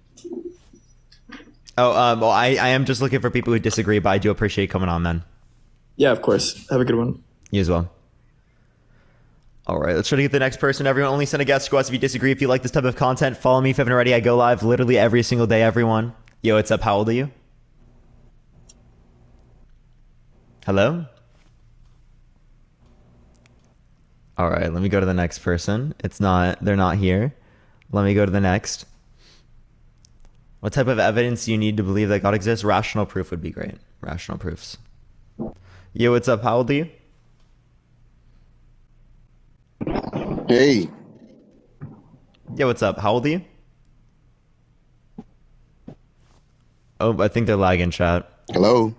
B: Oh, well, I am just looking for people who disagree, but I do appreciate you coming on, man.
C: yeah, of course. Have a good one.
B: You as well. All right, let's try to get the next person. Everyone, only send a guest request if you disagree. If you like this type of content, follow me if you haven't already. I go live literally every single day, everyone. Yo, what's up? How old are you? Hello? All right, let me go to the next person. They're not here. Let me go to the next. What type of evidence do you need to believe that God exists? Rational proof would be great. Rational proofs. Yo, what's up? How old are you?
D: Hey,
B: Yo, what's up? How old are you? Oh, I think they're lagging, chat.
D: hello.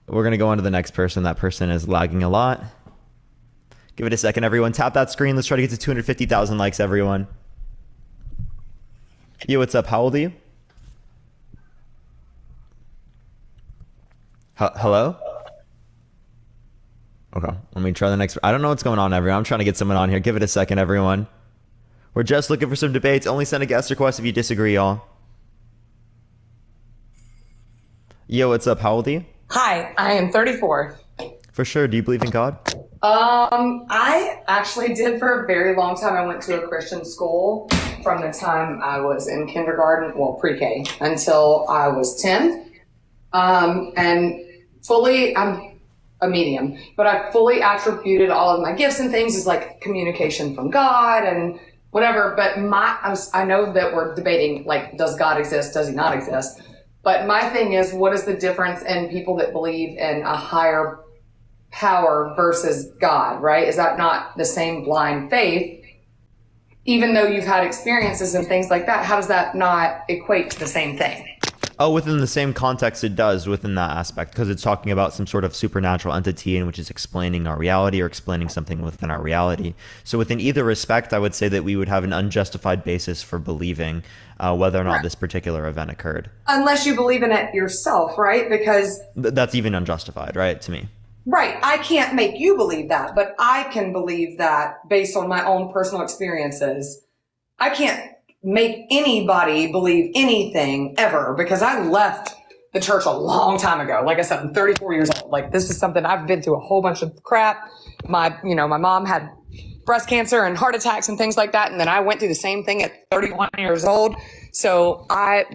B: We're going to go on to the next person. That person is lagging a lot. Give it a second, everyone. Tap that screen. Let's try to get to 250,000 likes, everyone. Yo, what's up? How old are you? Hello? Okay, let me try the next. I don't know what's going on, everyone. I'm trying to get someone on here. Give it a second, everyone. We're just looking for some debates. Only send a guest request if you disagree, y'all. Yo, what's up? How old are you?
E: Hi, I am 34.
B: For sure. Do you believe in God?
E: I actually did for a very long time. I went to a Christian school from the time I was in kindergarten, well, pre-K, until I was 10. And fully, I'm a medium, but I fully attributed all of my gifts and things as like communication from God and whatever. But I know that we're debating, like, does God exist? Does he not exist? But my thing is, what is the difference in people that believe in a higher power versus God, right? Is that not the same blind faith? Even though you've had experiences and things like that, how does that not equate to the same thing?
B: Oh, within the same context, it does within that aspect, because it's talking about some sort of supernatural entity in which is explaining our reality or explaining something within our reality. So within either respect, I would say that we would have an unjustified basis for believing whether or not this particular event occurred.
E: Unless you believe in it yourself, right? Because
B: That's even unjustified, right, to me.
E: right, I can't make you believe that, but I can believe that based on my own personal experiences. I can't make anybody believe anything ever because I left the church a long time ago. Like I said, I'm 34 years old. Like, this is something I've been through a whole bunch of crap. My mom had breast cancer and heart attacks and things like that. And then I went through the same thing at 31 years old. So I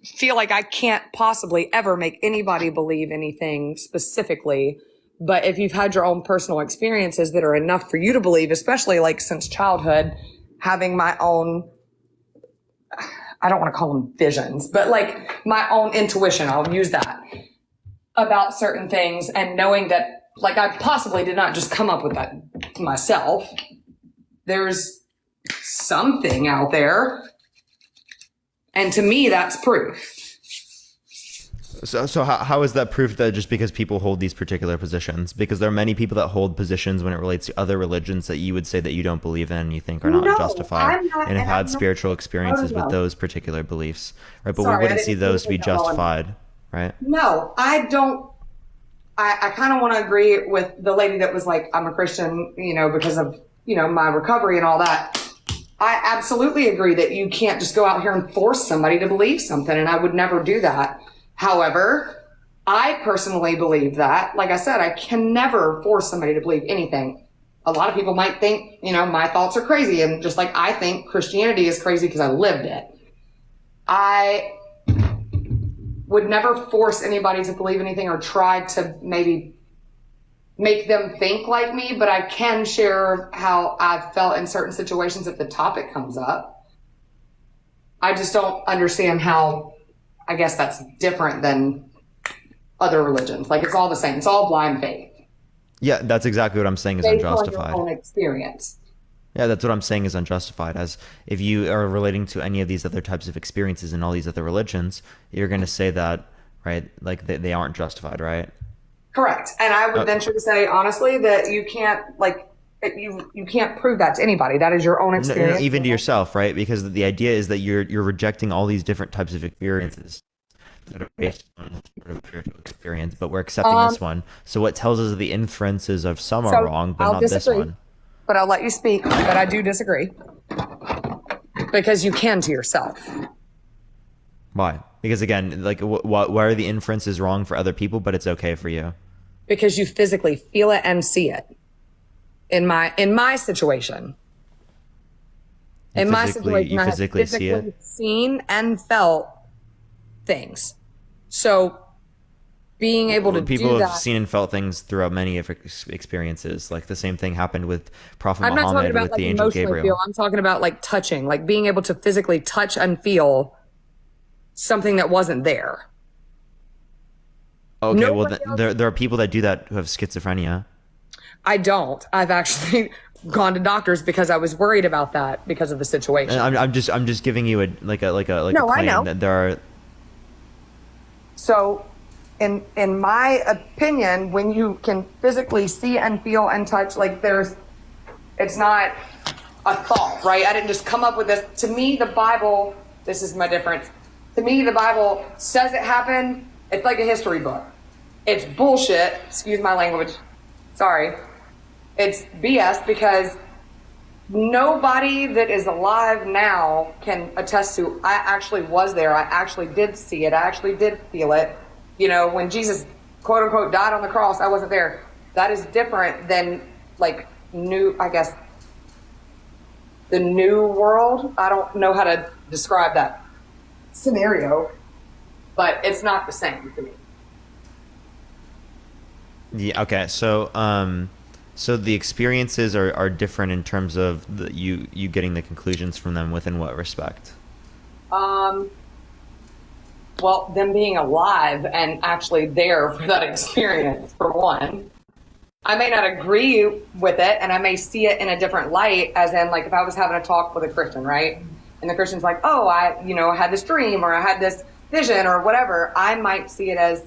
E: feel like I can't possibly ever make anybody believe anything specifically. But if you've had your own personal experiences that are enough for you to believe, especially like since childhood, having my own, I don't want to call them visions, but like my own intuition, I'll use that, about certain things, and knowing that like I possibly did not just come up with that myself. There's something out there. And to me, that's proof.
B: So how is that proof that just because people hold these particular positions? Because there are many people that hold positions when it relates to other religions that you would say that you don't believe in and you think are not justified, and have had spiritual experiences with those particular beliefs, right? But we wouldn't see those to be justified, right?
E: No, I don't. I kind of want to agree with the lady that was like, I'm a Christian, because of, my recovery and all that. I absolutely agree that you can't just go out here and force somebody to believe something, and I would never do that. However, I personally believe that, like I said, I can never force somebody to believe anything. A lot of people might think, my thoughts are crazy. And just like I think Christianity is crazy because I lived it. I would never force anybody to believe anything or try to maybe make them think like me, but I can share how I've felt in certain situations if the topic comes up. I just don't understand how, I guess that's different than other religions. Like, it's all the same. It's all blind faith.
B: Yeah, that's exactly what I'm saying is
E: Based
B: unjustified.
E: on your own experience.
B: Yeah, that's what I'm saying is unjustified. As if you are relating to any of these other types of experiences in all these other religions, you're going to say that, right? Like they aren't justified, right?
E: Correct. And I would venture to say, honestly, that you can't, you can't prove that to anybody. That is your own experience.
B: No, even to yourself, right? Because the idea is that you're rejecting all these different types of experiences that are based on sort of spiritual experience, but we're accepting this one. So what tells us that the inferences of some are wrong, but not this one?
E: But I'll let you speak. But I do disagree because you can to yourself.
B: Why? Because again, like, why are the inferences wrong for other people, but it's okay for you?
E: Because you physically feel it and see it. In my situation.
B: You physically see it?
E: Seen and felt things. So being able to
B: People
E: do
B: have
E: that.
B: seen and felt things throughout many of experiences. Like the same thing happened with Prophet
E: I'm not talking
B: Muhammad
E: about
B: with
E: like
B: the angel
E: emotionally
B: Gabriel.
E: feel. I'm talking about like touching, like being able to physically touch and feel something that wasn't there.
B: Okay, well,
E: Nobody else.
B: there are people that do that who have schizophrenia.
E: I don't. I've actually gone to doctors because I was worried about that because of the situation.
B: And I'm just giving you a
E: No, I
B: claim
E: know.
B: that there are.
E: So, in my opinion, when you can physically see and feel and touch, like it's not a thought, right? I didn't just come up with this. To me, the Bible, this is my difference. To me, the Bible says it happened. It's like a history book. It's bullshit. Excuse my language. Sorry. It's BS because nobody that is alive now can attest to, I actually was there. I actually did see it. I actually did feel it. You know, when Jesus, quote unquote, died on the cross, I wasn't there. That is different than like I guess, the new world. I don't know how to describe that scenario, but it's not the same to me.
B: Yeah. Okay. So the experiences are different in terms of you getting the conclusions from them. Within what respect?
E: Well, them being alive and actually there for that experience, for one. I may not agree with it, and I may see it in a different light, as in, like, if I was having a talk with a Christian, right? And the Christian's like, oh, I had this dream, or I had this vision, or whatever. I might see it as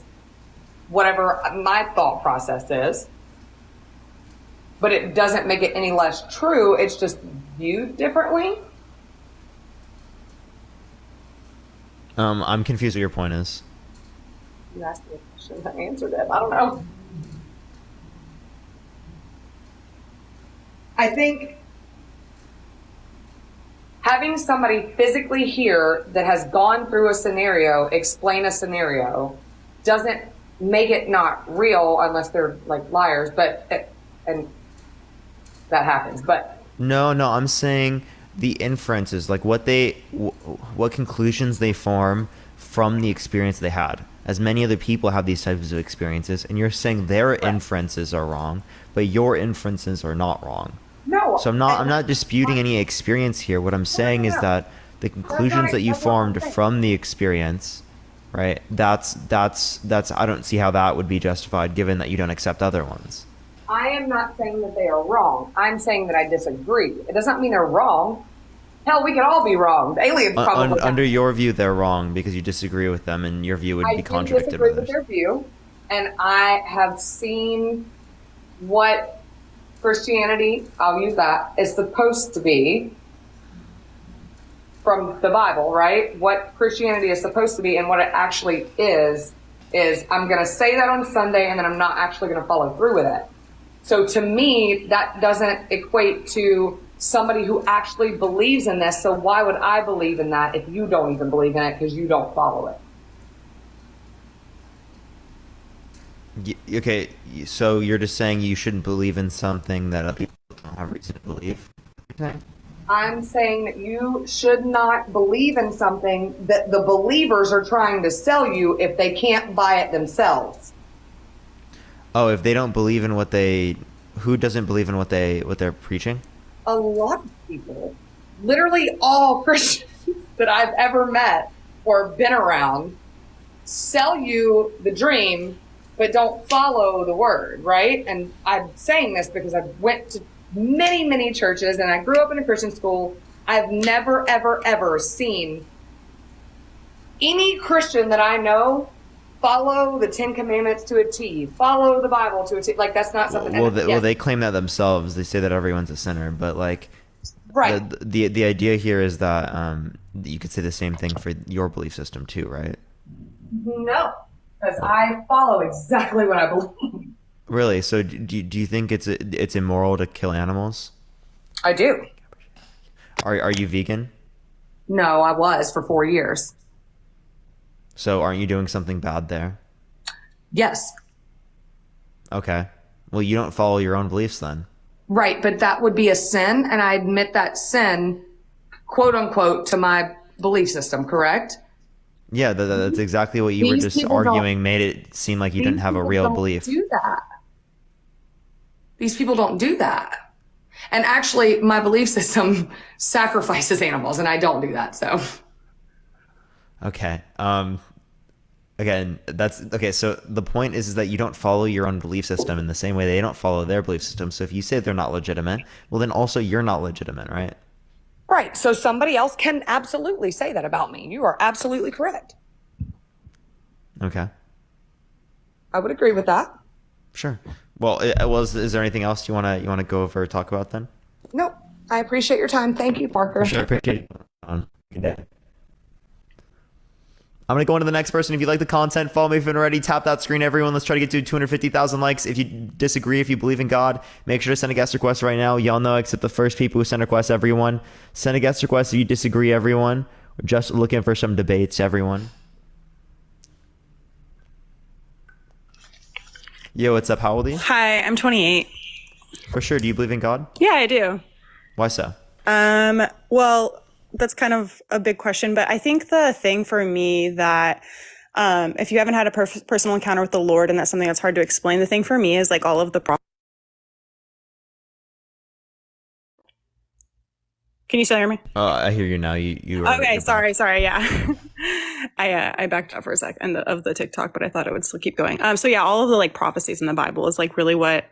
E: whatever my thought process is. But it doesn't make it any less true. It's just viewed differently.
B: I'm confused what your point is.
E: You asked me a question, I answered it. I don't know. I think having somebody physically here that has gone through a scenario, explain a scenario, doesn't make it not real unless they're like liars. And that happens. But
B: No, I'm saying the inferences, like what conclusions they form from the experience they had. As many other people have these types of experiences, and you're saying their inferences are wrong, but your inferences are not wrong.
E: no.
B: So I'm not disputing any experience here. What I'm saying is that the conclusions that you formed from the experience, right? That's I don't see how that would be justified given that you don't accept other ones.
E: I am not saying that they are wrong. I'm saying that I disagree. It does not mean they're wrong. Hell, we could all be wrong. The aliens probably
B: Under your view, they're wrong because you disagree with them, and your view would be contradicted by
E: disagree with their view, and I have seen what Christianity, I'll use that, is supposed to be from the Bible, right? What Christianity is supposed to be and what it actually is I'm going to say that on Sunday and then I'm not actually going to follow through with it. So to me, that doesn't equate to somebody who actually believes in this. So why would I believe in that if you don't even believe in it because you don't follow it?
B: Okay, so you're just saying you shouldn't believe in something that other people don't have reason to believe?
E: I'm saying that you should not believe in something that the believers are trying to sell you if they can't buy it themselves.
B: Oh, if they don't believe in who doesn't believe in what they're preaching?
E: A lot of people, literally all Christians that I've ever met or been around, sell you the dream but don't follow the word, right? And I'm saying this because I went to many, many churches and I grew up in a Christian school. I've never, ever, ever seen any Christian that I know follow the 10 Commandments to a T, follow the Bible to a T. Like, that's not something.
B: Well, they claim that themselves. They say that everyone's a sinner, but like,
E: right.
B: The idea here is that you could say the same thing for your belief system too, right?
E: No, because I follow exactly what I believe.
B: Really? So do you think it's immoral to kill animals?
E: I do.
B: Are you vegan?
E: No, I was for 4 years.
B: So aren't you doing something bad there?
E: Yes.
B: Okay. Well, you don't follow your own beliefs then.
E: Right, but that would be a sin, and I admit that sin, quote unquote, to my belief system, correct?
B: Yeah, that's exactly what you were
E: These
B: just
E: people don't.
B: arguing, made it seem like you
E: These
B: didn't have a
E: people
B: real
E: don't
B: belief.
E: do that. These people don't do that. And actually, my belief system sacrifices animals, and I don't do that. So,
B: Okay. Again, that's okay. So the point is that you don't follow your own belief system in the same way they don't follow their belief system. So if you say they're not legitimate, well, then also you're not legitimate, right?
E: right. So somebody else can absolutely say that about me. You are absolutely correct.
B: Okay.
E: I would agree with that.
B: Sure. Well, is there anything else you wanna go over or talk about then?
E: Nope. I appreciate your time. Thank you, Parker.
B: Sure. Appreciate it. Good day. I'm going to go on to the next person. If you like the content, follow me if you haven't already. Tap that screen, everyone. Let's try to get to 250,000 likes. If you disagree, if you believe in God, make sure to send a guest request right now. Y'all know, except the first people who send requests, everyone. Send a guest request if you disagree, everyone. We're just looking for some debates, everyone. Yo, what's up? How old are you?
F: Hi, I'm 28.
B: For sure. Do you believe in God?
F: Yeah, I do.
B: Why so?
F: Well, that's kind of a big question, but I think the thing for me that if you haven't had a personal encounter with the Lord, and that's something that's hard to explain, the thing for me is like all of the Can you still hear me?
B: I hear you now. You were,
F: Okay,
B: you're
F: sorry, yeah. I backed up for a second of the TikTok, but I thought it would still keep going. So yeah, all of the like prophecies in the Bible is like really what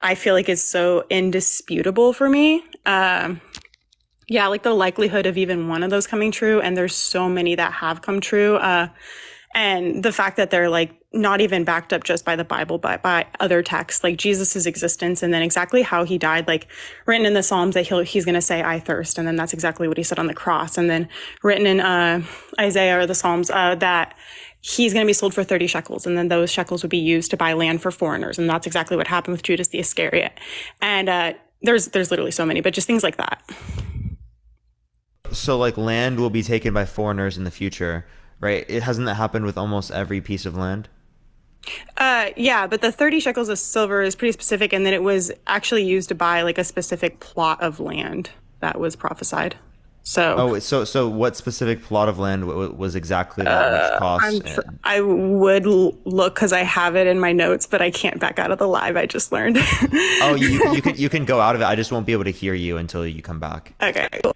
F: I feel like is so indisputable for me. Yeah, like the likelihood of even one of those coming true, and there's so many that have come true. And the fact that they're like not even backed up just by the Bible, but by other texts, like Jesus's existence, and then exactly how he died, like written in the Psalms that he's going to say, "I thirst," and then that's exactly what he said on the cross, and then written in Isaiah or the Psalms that he's going to be sold for 30 shekels, and then those shekels would be used to buy land for foreigners, and that's exactly what happened with Judas the Iscariot. And there's literally so many, but just things like that.
B: So like land will be taken by foreigners in the future, right? It hasn't that happened with almost every piece of land?
F: Yeah, but the 30 shekels of silver is pretty specific, and then it was actually used to buy like a specific plot of land that was prophesied. So,
B: so what specific plot of land was exactly that much cost?
F: I would look because I have it in my notes, but I can't back out of the live. I just learned.
B: Oh, you can go out of it. I just won't be able to hear you until you come back.
F: Okay, cool.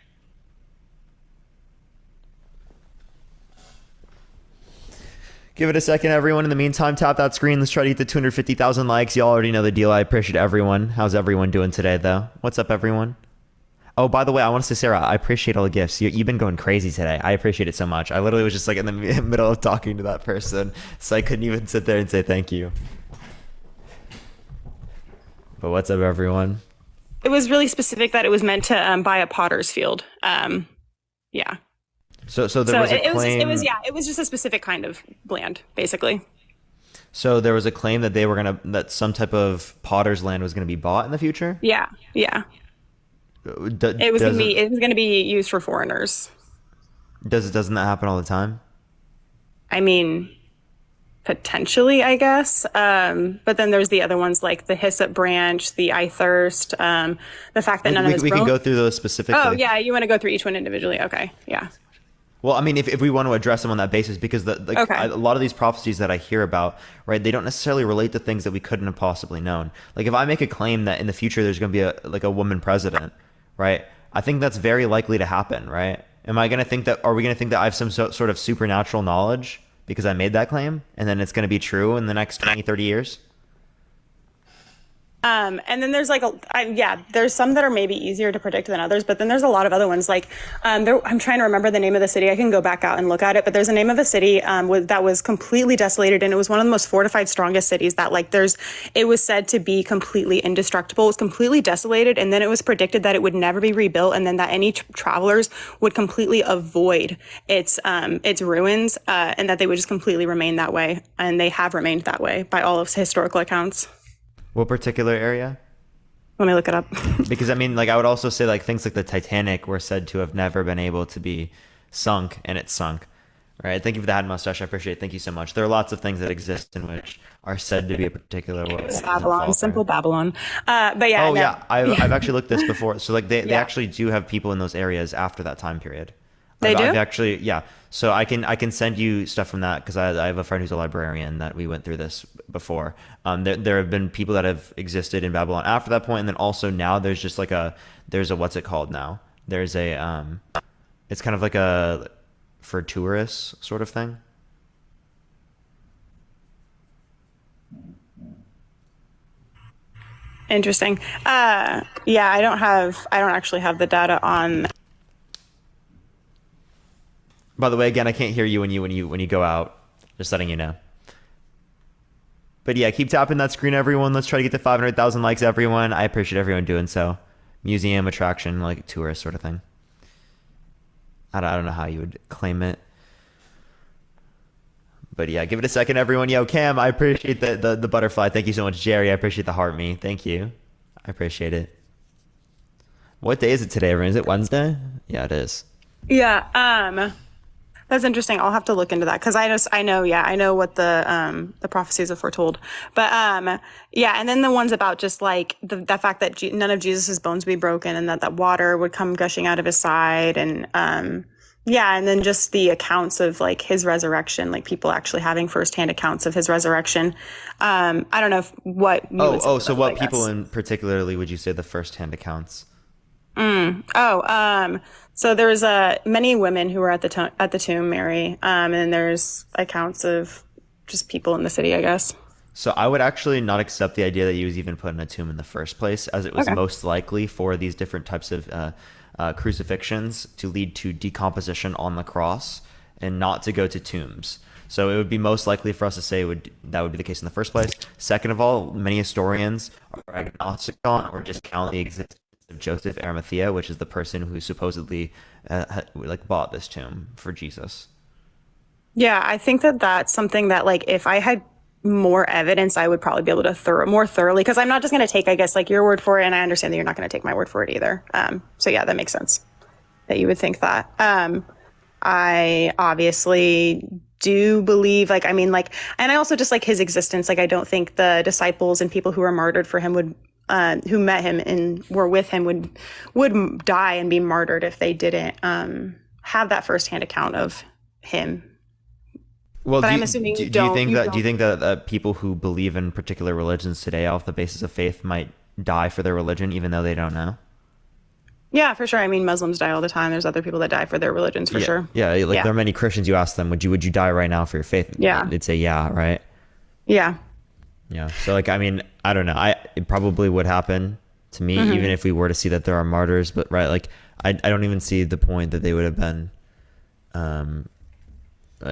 B: Give it a second, everyone. In the meantime, tap that screen. Let's try to get to 250,000 likes. You all already know the deal. I appreciate everyone. How's everyone doing today, though? What's up, everyone? Oh, by the way, I want to say, Sarah, I appreciate all the gifts. You've been going crazy today. I appreciate it so much. I literally was just like in the middle of talking to that person, so I couldn't even sit there and say thank you. But what's up, everyone?
F: It was really specific that it was meant to buy a potter's field. Yeah.
B: So there was a claim.
F: It was just a specific kind of land, basically.
B: So there was a claim that that some type of potter's land was gonna be bought in the future.
F: Yeah. It was gonna be used for foreigners.
B: Doesn't that happen all the time?
F: I mean, potentially, I guess. But then there's the other ones like the hyssop branch, the I thirst, the fact that none of
B: we can go through those specifically.
F: Oh yeah, you want to go through each one individually? Okay, yeah.
B: Well, I mean, if we want to address them on that basis, because a lot of these prophecies that I hear about, right, they don't necessarily relate to things that we couldn't have possibly known. Like if I make a claim that in the future there's going to be a woman president, right? I think that's very likely to happen, right? Are we going to think that I have some sort of supernatural knowledge because I made that claim and then it's going to be true in the next 20, 30 years?
F: And then there's there's some that are maybe easier to predict than others, but then there's a lot of other ones. Like, I'm trying to remember the name of the city. I can go back out and look at it, but there's a name of a city, that was completely desolated. And it was one of the most fortified, strongest cities that it was said to be completely indestructible. It was completely desolated. And then it was predicted that it would never be rebuilt. And then that any travelers would completely avoid its ruins, and that they would just completely remain that way. And they have remained that way by all of historical accounts.
B: What particular area?
F: Let me look it up.
B: Because I mean, like I would also say like things like the Titanic were said to have never been able to be sunk, and it sunk. Right? Thank you for the hat mustache. I appreciate it. Thank you so much. There are lots of things that exist in which are said to be a particular way.
F: Babylon, simple Babylon. But yeah.
B: Oh yeah, I've actually looked this before. So like they actually do have people in those areas after that time period.
F: They do?
B: I've actually, yeah. So I can send you stuff from that because I have a friend who's a librarian that we went through this before. There have been people that have existed in Babylon after that point, and then also now there's just like there's a what's it called now? There's a it's kind of like a for tourists sort of thing.
F: Interesting. Yeah, I don't actually have the data on.
B: By the way, again, I can't hear you when you go out. Just letting you know. But yeah, keep tapping that screen, everyone. Let's try to get to 500,000 likes, everyone. I appreciate everyone doing so. Museum attraction, like tourist sort of thing. I don't know how you would claim it. But yeah, give it a second, everyone. Yo, Cam, I appreciate the butterfly. Thank you so much, Jerry. I appreciate the heart me. Thank you. I appreciate it. What day is it today, everyone? Is it Wednesday? Yeah, it is.
F: Yeah, that's interesting. I'll have to look into that because I know what the prophecies have foretold. But yeah, and then the ones about just like the fact that none of Jesus's bones would be broken and that water would come gushing out of his side, and yeah, and then just the accounts of like his resurrection, like people actually having firsthand accounts of his resurrection. I don't know what.
B: So what people in particularly would you say the firsthand accounts?
F: So there's many women who were at the tomb, Mary, and there's accounts of just people in the city, I guess.
B: So I would actually not accept the idea that he was even put in a tomb in the first place, as it was most likely for these different types of crucifixions to lead to decomposition on the cross and not to go to tombs. So it would be most likely for us to say that would be the case in the first place. Second of all, many historians are agnostic on or discount the existence of Joseph Arimathea, which is the person who supposedly bought this tomb for Jesus. Yeah,
F: I think that's something that like if I had more evidence, I would probably be able to more thoroughly, because I'm not just going to take, I guess, like your word for it, and I understand that you're not going to take my word for it either. So yeah, that makes sense that you would think that. I obviously do believe, like, I mean, like, and I also just like his existence. Like, I don't think the disciples and people who were martyred for him who met him and were with him would die and be martyred if they didn't have that firsthand account of him.
B: Well, I'm assuming do you think that people who believe in particular religions today off the basis of faith might die for their religion even though they don't know?
F: Yeah, for sure. I mean, Muslims die all the time. There's other people that die for their religions, for sure.
B: Yeah, there are many Christians. You ask them, would you die right now for your faith?
F: Yeah,
B: they'd say yeah, right?
F: Yeah.
B: Yeah. So like, I mean, I don't know. It probably would happen to me, even if we were to see that there are martyrs. But right, like, I don't even see the point that they would have been.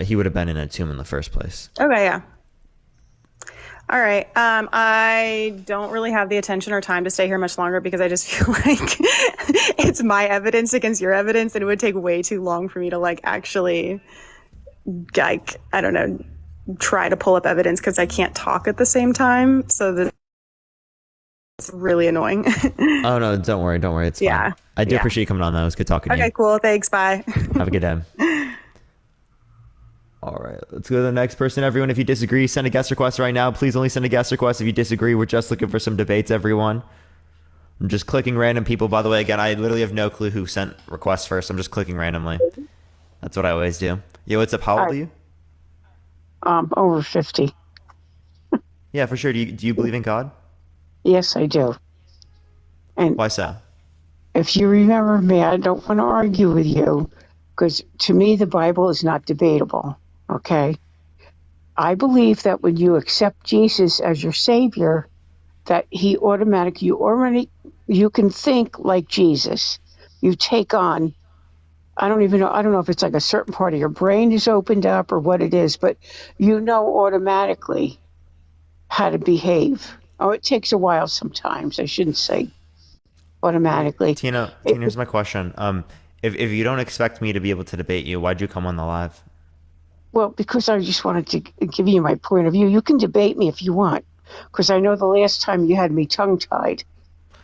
B: He would have been in a tomb in the first place.
F: Okay. Yeah. All right. I don't really have the attention or time to stay here much longer because I just feel like it's my evidence against your evidence, and it would take way too long for me to like actually, like, I don't know, try to pull up evidence because I can't talk at the same time. So it's really annoying.
B: Oh no, don't worry. It's fine. I do appreciate you coming on though. It was good talking to you.
F: Okay, cool. Thanks. Bye.
B: Have a good day. All right, let's go to the next person. Everyone, if you disagree, send a guest request right now. Please only send a guest request if you disagree. We're just looking for some debates, everyone. I'm just clicking random people. By the way, again, I literally have no clue who sent requests first. I'm just clicking randomly. That's what I always do. Yo, what's up? How old are you?
G: Over 50.
B: Yeah, for sure. Do you believe in God?
G: Yes, I do. And
B: why so?
G: If you remember me, I don't want to argue with you, because to me, the Bible is not debatable. Okay? I believe that when you accept Jesus as your Savior, that you can think like Jesus. You take on, I don't know if it's like a certain part of your brain is opened up or what it is, but you know automatically how to behave. Oh, it takes a while sometimes. I shouldn't say automatically.
B: Tina, here's my question. If you don't expect me to be able to debate you, why'd you come on the live?
G: Well, because I just wanted to give you my point of view. You can debate me if you want, because I know the last time you had me tongue-tied.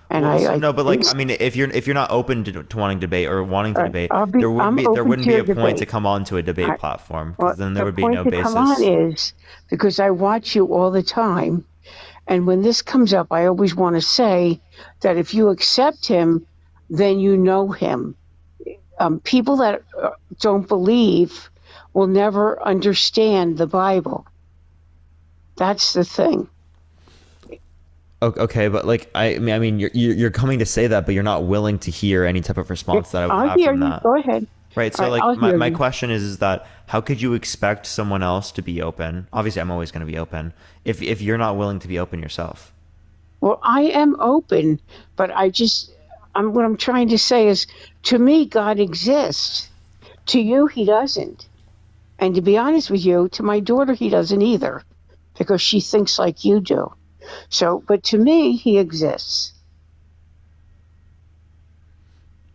G: And
B: if you're not open to wanting to debate or wanting to debate, there wouldn't be a point to come on to a debate platform, because then there would be no basis. The point to come on is because I watch you all the time, and when this comes up, I always want to say that if you accept him, then you know him.
G: people that don't believe will never understand the Bible. That's the thing.
B: Okay, but like I mean, you're coming to say that, but you're not willing to hear any type of response that I would
G: I'll
B: have
G: hear
B: from
G: you.
B: that.
G: Go ahead.
B: Right.
G: All
B: So
G: right, I'll
B: like
G: hear
B: my
G: you.
B: question is that how could you expect someone else to be open? Obviously, I'm always going to be open if you're not willing to be open yourself.
G: Well, I am open, but what I'm trying to say is, to me, God exists. To you, he doesn't. And to be honest with you, to my daughter, he doesn't either, because she thinks like you do. So, but to me, he exists.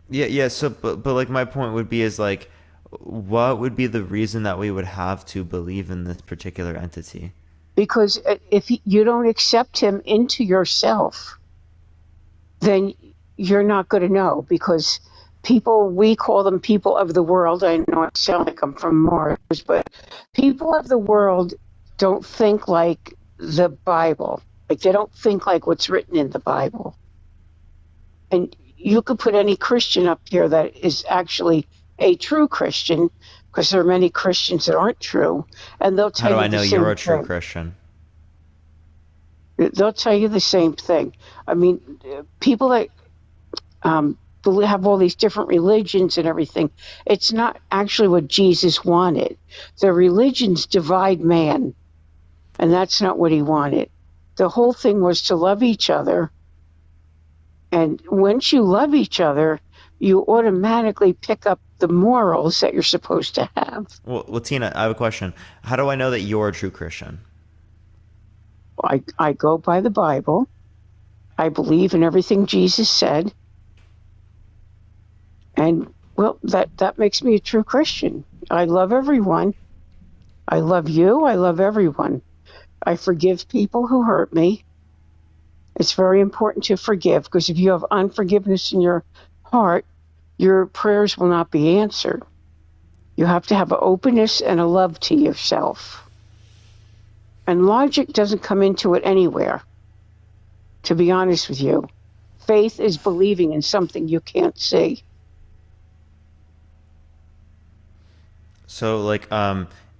B: Yeah. So, but like my point would be is like, what would be the reason that we would have to believe in this particular entity?
G: Because if you don't accept him into yourself, then you're not going to know. Because we call them people of the world. I know I sound like I'm from Mars, but people of the world don't think like the Bible. Like, they don't think like what's written in the Bible. And you could put any Christian up here that is actually a true Christian, because there are many Christians that aren't true, and they'll
B: How
G: tell
B: do
G: you
B: I
G: the
B: know
G: same
B: you're a true
G: thing.
B: Christian?
G: They'll tell you the same thing. I mean, people that have all these different religions and everything, it's not actually what Jesus wanted. The religions divide man, and that's not what he wanted. The whole thing was to love each other. And once you love each other, you automatically pick up the morals that you're supposed to have.
B: Well, Tina, I have a question. How do I know that you're a true Christian?
G: I go by the Bible. I believe in everything Jesus said. And, well, that makes me a true Christian. I love everyone. I love you. I love everyone. I forgive people who hurt me. It's very important to forgive, because if you have unforgiveness in your heart, your prayers will not be answered. You have to have an openness and a love to yourself. And logic doesn't come into it anywhere, to be honest with you. Faith is believing in something you can't see.
B: So like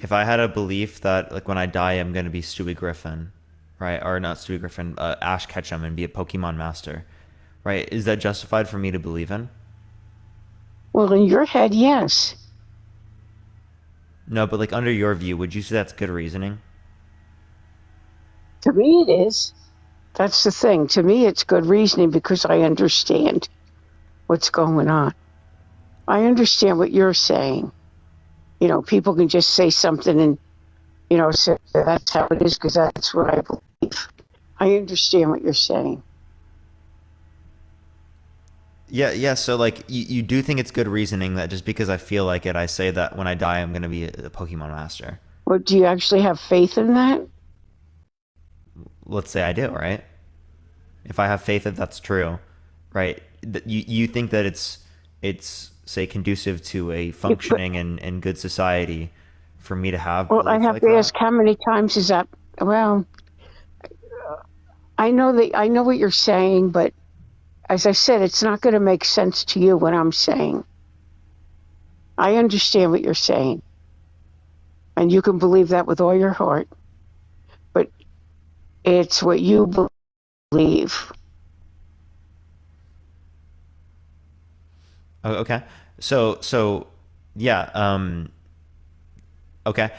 B: if I had a belief that like when I die I'm gonna be Stewie Griffin, right? Or not Stewie Griffin, Ash Ketchum and be a Pokemon master, right? Is that justified for me to believe in?
G: Well, in your head, yes.
B: No, but like under your view, would you say that's good reasoning?
G: To me, it is. That's the thing. To me, it's good reasoning, because I understand what's going on. I understand what you're saying. You know, people can just say something and, say that's how it is because that's what I believe. I understand what you're saying.
B: Yeah. So like you do think it's good reasoning that just because I feel like it, I say that when I die I'm gonna be a Pokemon master.
G: Well, do you actually have faith in that?
B: Let's say I do, right? If I have faith that that's true, right? You think that it's say conducive to a functioning and good society for me to have
G: Well, I
B: belief
G: have
B: like
G: to
B: that?
G: ask, how many times is that? Well, I know what you're saying, but as I said, it's not going to make sense to you what I'm saying. I understand what you're saying, and you can believe that with all your heart, but it's what you believe.
B: Oh, okay. So yeah, okay.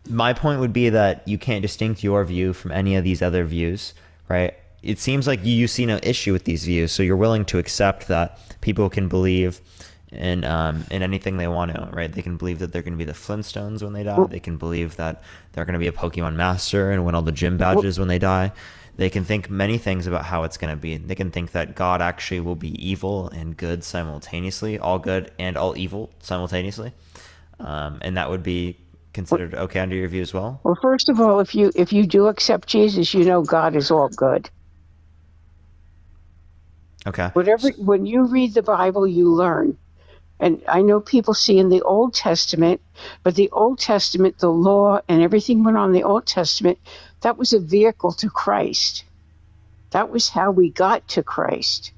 B: My point would be that you can't distinct your view from any of these other views, right? It seems like you see no issue with these views, so you're willing to accept that people can believe in anything they want to, right? They can believe that they're going to be the Flintstones when they die. They can believe that they're going to be a Pokemon master and win all the gym badges when they die. They can think many things about how it's going to be. They can think that God actually will be evil and good simultaneously, all good and all evil simultaneously, and that would be considered okay under your view as well.
G: Well, first of all, if you do accept Jesus, you know God is all good.
B: Okay.
G: When you read the Bible, you learn. And I know people see in the Old Testament, but the Old Testament, the law and everything went on in the Old Testament, that was a vehicle to Christ. That was how we got to Christ.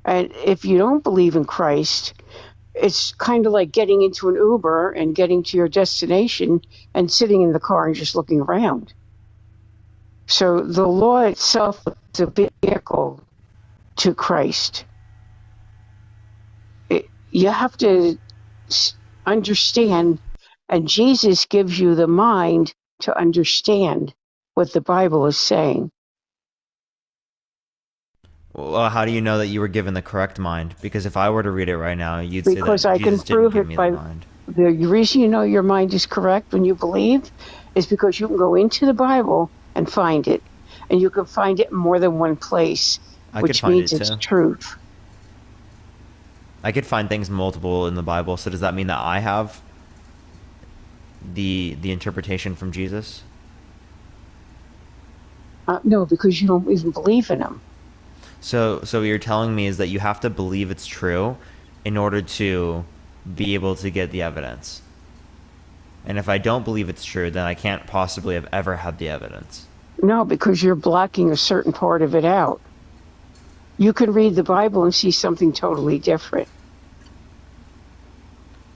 G: And if you don't believe in Christ, It's kind of like getting into an Uber and getting to your destination and sitting in the car and just looking around. So the law itself is a vehicle to Christ. You have to understand, and Jesus gives you the mind to understand what the Bible is saying.
B: Well, how do you know that you were given the correct mind? Because if I were to read it right now, you'd say
G: Because
B: that
G: I
B: Jesus
G: can
B: didn't
G: prove
B: give
G: it
B: me
G: by
B: the mind.
G: the reason you know your mind is correct when you believe is because you can go into the Bible and find it. And you can find it in more than one place,
B: I could
G: which
B: find
G: means
B: it
G: it's
B: too.
G: truth.
B: I could find things multiple in the Bible. So does that mean that I have the interpretation from Jesus?
G: No, because you don't even believe in him.
B: So what you're telling me is that you have to believe it's true in order to be able to get the evidence. And if I don't believe it's true, then I can't possibly have ever had the evidence.
G: No, because you're blocking a certain part of it out. You can read the Bible and see something totally different.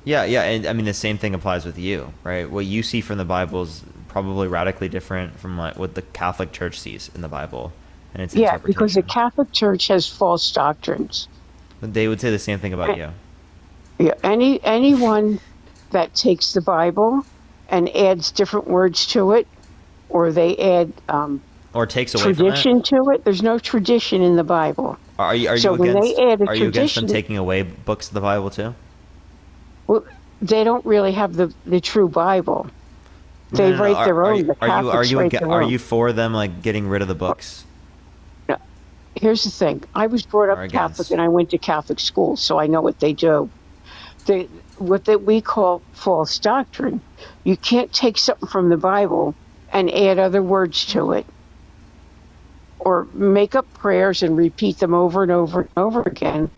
B: Yeah, and I mean the same thing applies with you, right? What you see from the Bible is probably radically different from like what the Catholic Church sees in the Bible and its
G: Yeah, because the
B: interpretation.
G: Catholic Church has false doctrines.
B: They would say the same thing about you.
G: Yeah, anyone that takes the Bible and adds different words to it, or they add
B: Or takes away from it.
G: tradition to it. There's no tradition in the Bible.
B: Are you
G: So when
B: against
G: they add a
B: are you against them
G: tradition,
B: taking away books of the Bible too?
G: well, they don't really have the true Bible. They
B: No.
G: write their own. The
B: Are
G: Catholics write their
B: are
G: own.
B: you for them like getting rid of the books?
G: No. Here's the thing. I was brought
B: Or
G: up
B: against?
G: Catholic and I went to Catholic school, so I know what they do. What we call false doctrine. You can't take something from the Bible and add other words to it, or make up prayers and repeat them over and over and over again.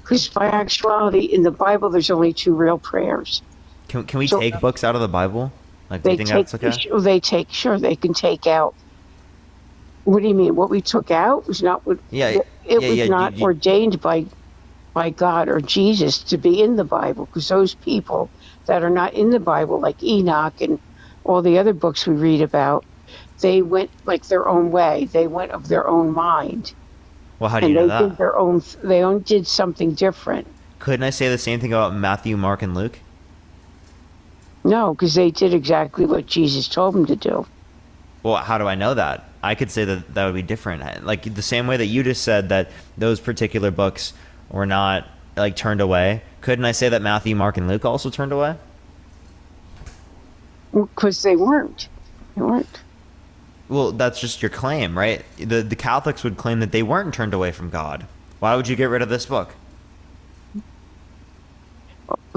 G: Because by actuality, in the Bible, there's only two real prayers.
B: Can we
G: So
B: take books out of the Bible? Like, do you think that's okay?
G: Sure, they can take out. What do you mean? What we took out was not what.
B: Yeah,
G: It was not
B: you-
G: ordained by God or Jesus to be in the Bible, because those people that are not in the Bible, like Enoch and all the other books we read about, they went like their own way. They went of their own mind,
B: Well, how do
G: and
B: you know
G: they did
B: that?
G: their own. Did something different.
B: Couldn't I say the same thing about Matthew, Mark, and Luke?
G: No, because they did exactly what Jesus told them to do.
B: Well, how do I know that? I could say that that would be different. Like the same way that you just said that those particular books were not like turned away. Couldn't I say that Matthew, Mark, and Luke also turned away?
G: Because they weren't. They weren't.
B: Well, that's just your claim, right? The Catholics would claim that they weren't turned away from God. Why would you get rid of this book?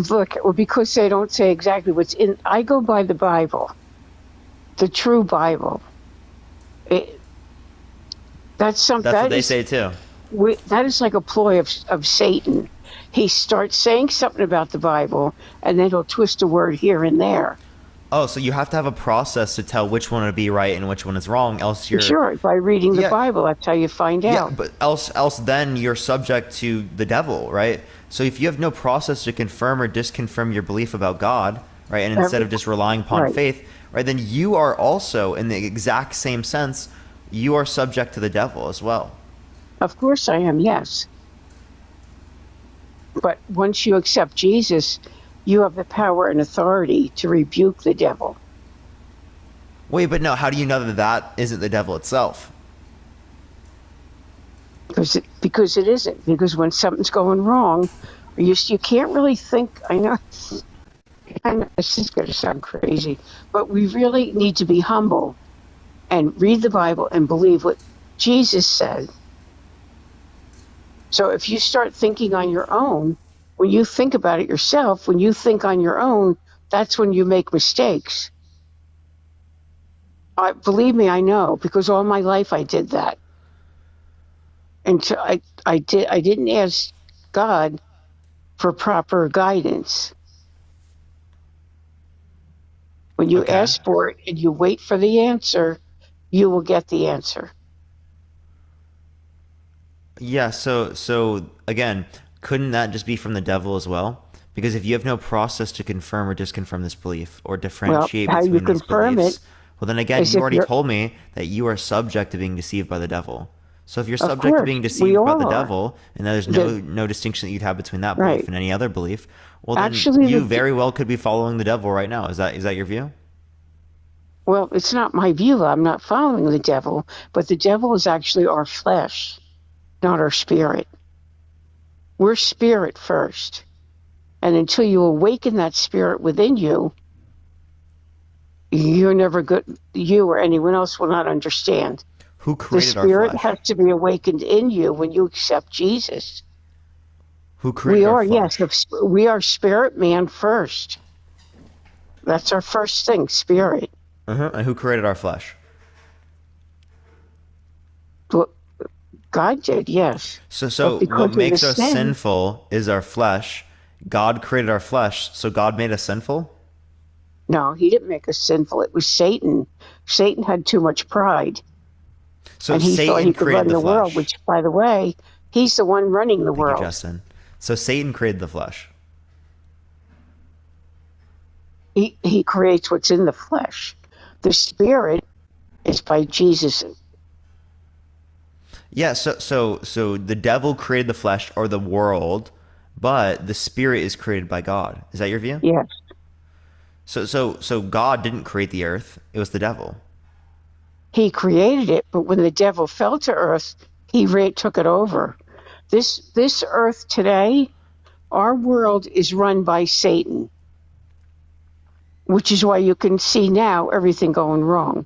G: Look, well, because they don't say exactly what's in. I go by the Bible, the true Bible. That's something.
B: That's what they say too.
G: That is like a ploy of Satan. He starts saying something about the Bible, and then he'll twist a word here and there.
B: Oh, so you have to have a process to tell which one would be right and which one is wrong, else you're
G: Sure, by reading the
B: Yeah.
G: Bible, that's how you find
B: yeah,
G: out.
B: but else then you're subject to the devil, right? So if you have no process to confirm or disconfirm your belief about God, right, and instead of just relying upon
G: Right.
B: faith, right, then you are also, in the exact same sense, you are subject to the devil as well.
G: Of course I am, yes. But once you accept Jesus, you have the power and authority to rebuke the devil.
B: Wait, but no, how do you know that that isn't the devil itself?
G: Because it isn't. Because when something's going wrong, you can't really think. I know this is going to sound crazy, but we really need to be humble and read the Bible and believe what Jesus said. So if you start thinking on your own, when you think about it yourself, when you think on your own, that's when you make mistakes. Believe me, I know, because all my life I did that. And so I didn't ask God for proper guidance. When you
B: Okay.
G: ask for it and you wait for the answer, you will get the answer.
B: Yeah, so again, couldn't that just be from the devil as well? Because if you have no process to confirm or disconfirm this belief or
G: Well,
B: differentiate
G: how you
B: between these
G: confirm
B: beliefs,
G: it
B: well, then again,
G: is
B: you
G: if
B: already
G: you're,
B: told me that you are subject to being deceived by the devil. So if you're
G: of
B: subject to
G: course,
B: being
G: we
B: deceived by the
G: all are.
B: devil, and there's
G: The,
B: no distinction that you'd have between that belief
G: right.
B: and any other belief, well, then
G: Actually,
B: you very well could be following the devil right now. Is that your view?
G: well, it's not my view. I'm not following the devil, but the devil is actually our flesh, not our spirit. We're spirit first. And until you awaken that spirit within you, you're never good. You or anyone else will not understand.
B: Who
G: The
B: created our
G: spirit
B: flesh?
G: has to be awakened in you when you accept Jesus.
B: Who
G: We
B: created our
G: are, yes,
B: flesh?
G: we are spirit man first. That's our first thing, spirit.
B: And who created our flesh?
G: Well, God did, yes. But
B: So what
G: because of the
B: makes us
G: sin,
B: sinful is our flesh. God created our flesh, so God made us sinful?
G: no, he didn't make us sinful. It was Satan. Satan had too much pride,
B: So
G: and he thought
B: Satan
G: he could
B: created
G: run
B: the
G: the world,
B: flesh.
G: which, by the way, he's the one running the
B: Thank you,
G: world.
B: Justin. So Satan created the flesh.
G: He creates what's in the flesh. The spirit is by Jesus.
B: Yeah, so the devil created the flesh or the world, but the spirit is created by God. Is that your view?
G: Yes,
B: So God didn't create the earth. It was the devil.
G: he created it, but when the devil fell to earth, he took it over. This earth today, our world is run by Satan, which is why you can see now everything going wrong.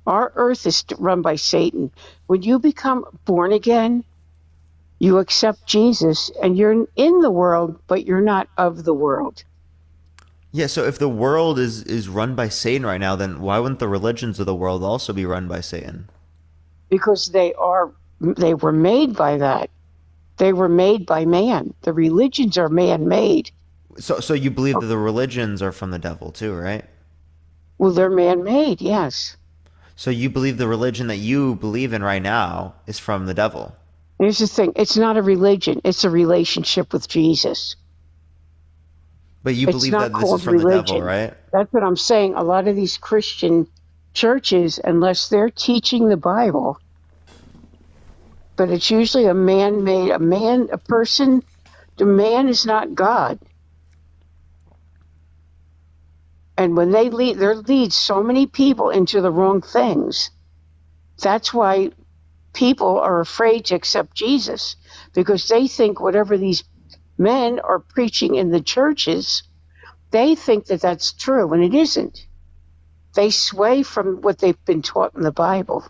G: Our earth is run by Satan. When you become born again, you accept Jesus and you're in the world, but you're not of the world.
B: Yeah, so if the world is run by Satan right now, then why wouldn't the religions of the world also be run by Satan?
G: Because they were made by that. They were made by man. The religions are man-made.
B: So you believe that the religions are from the devil too, right?
G: Well, they're man-made, yes.
B: So you believe the religion that you believe in right now is from the devil.
G: Here's the thing. It's not a religion. It's a relationship with Jesus.
B: But you
G: It's
B: believe
G: not
B: that this is
G: called
B: from the devil,
G: religion.
B: right?
G: That's what I'm saying. A lot of these Christian churches, unless they're teaching the Bible, but it's usually a man-made, a person, the man is not God. And when they lead so many people into the wrong things, that's why people are afraid to accept Jesus, because they think whatever these men are preaching in the churches, they think that that's true, and it isn't. They sway from what they've been taught in the Bible.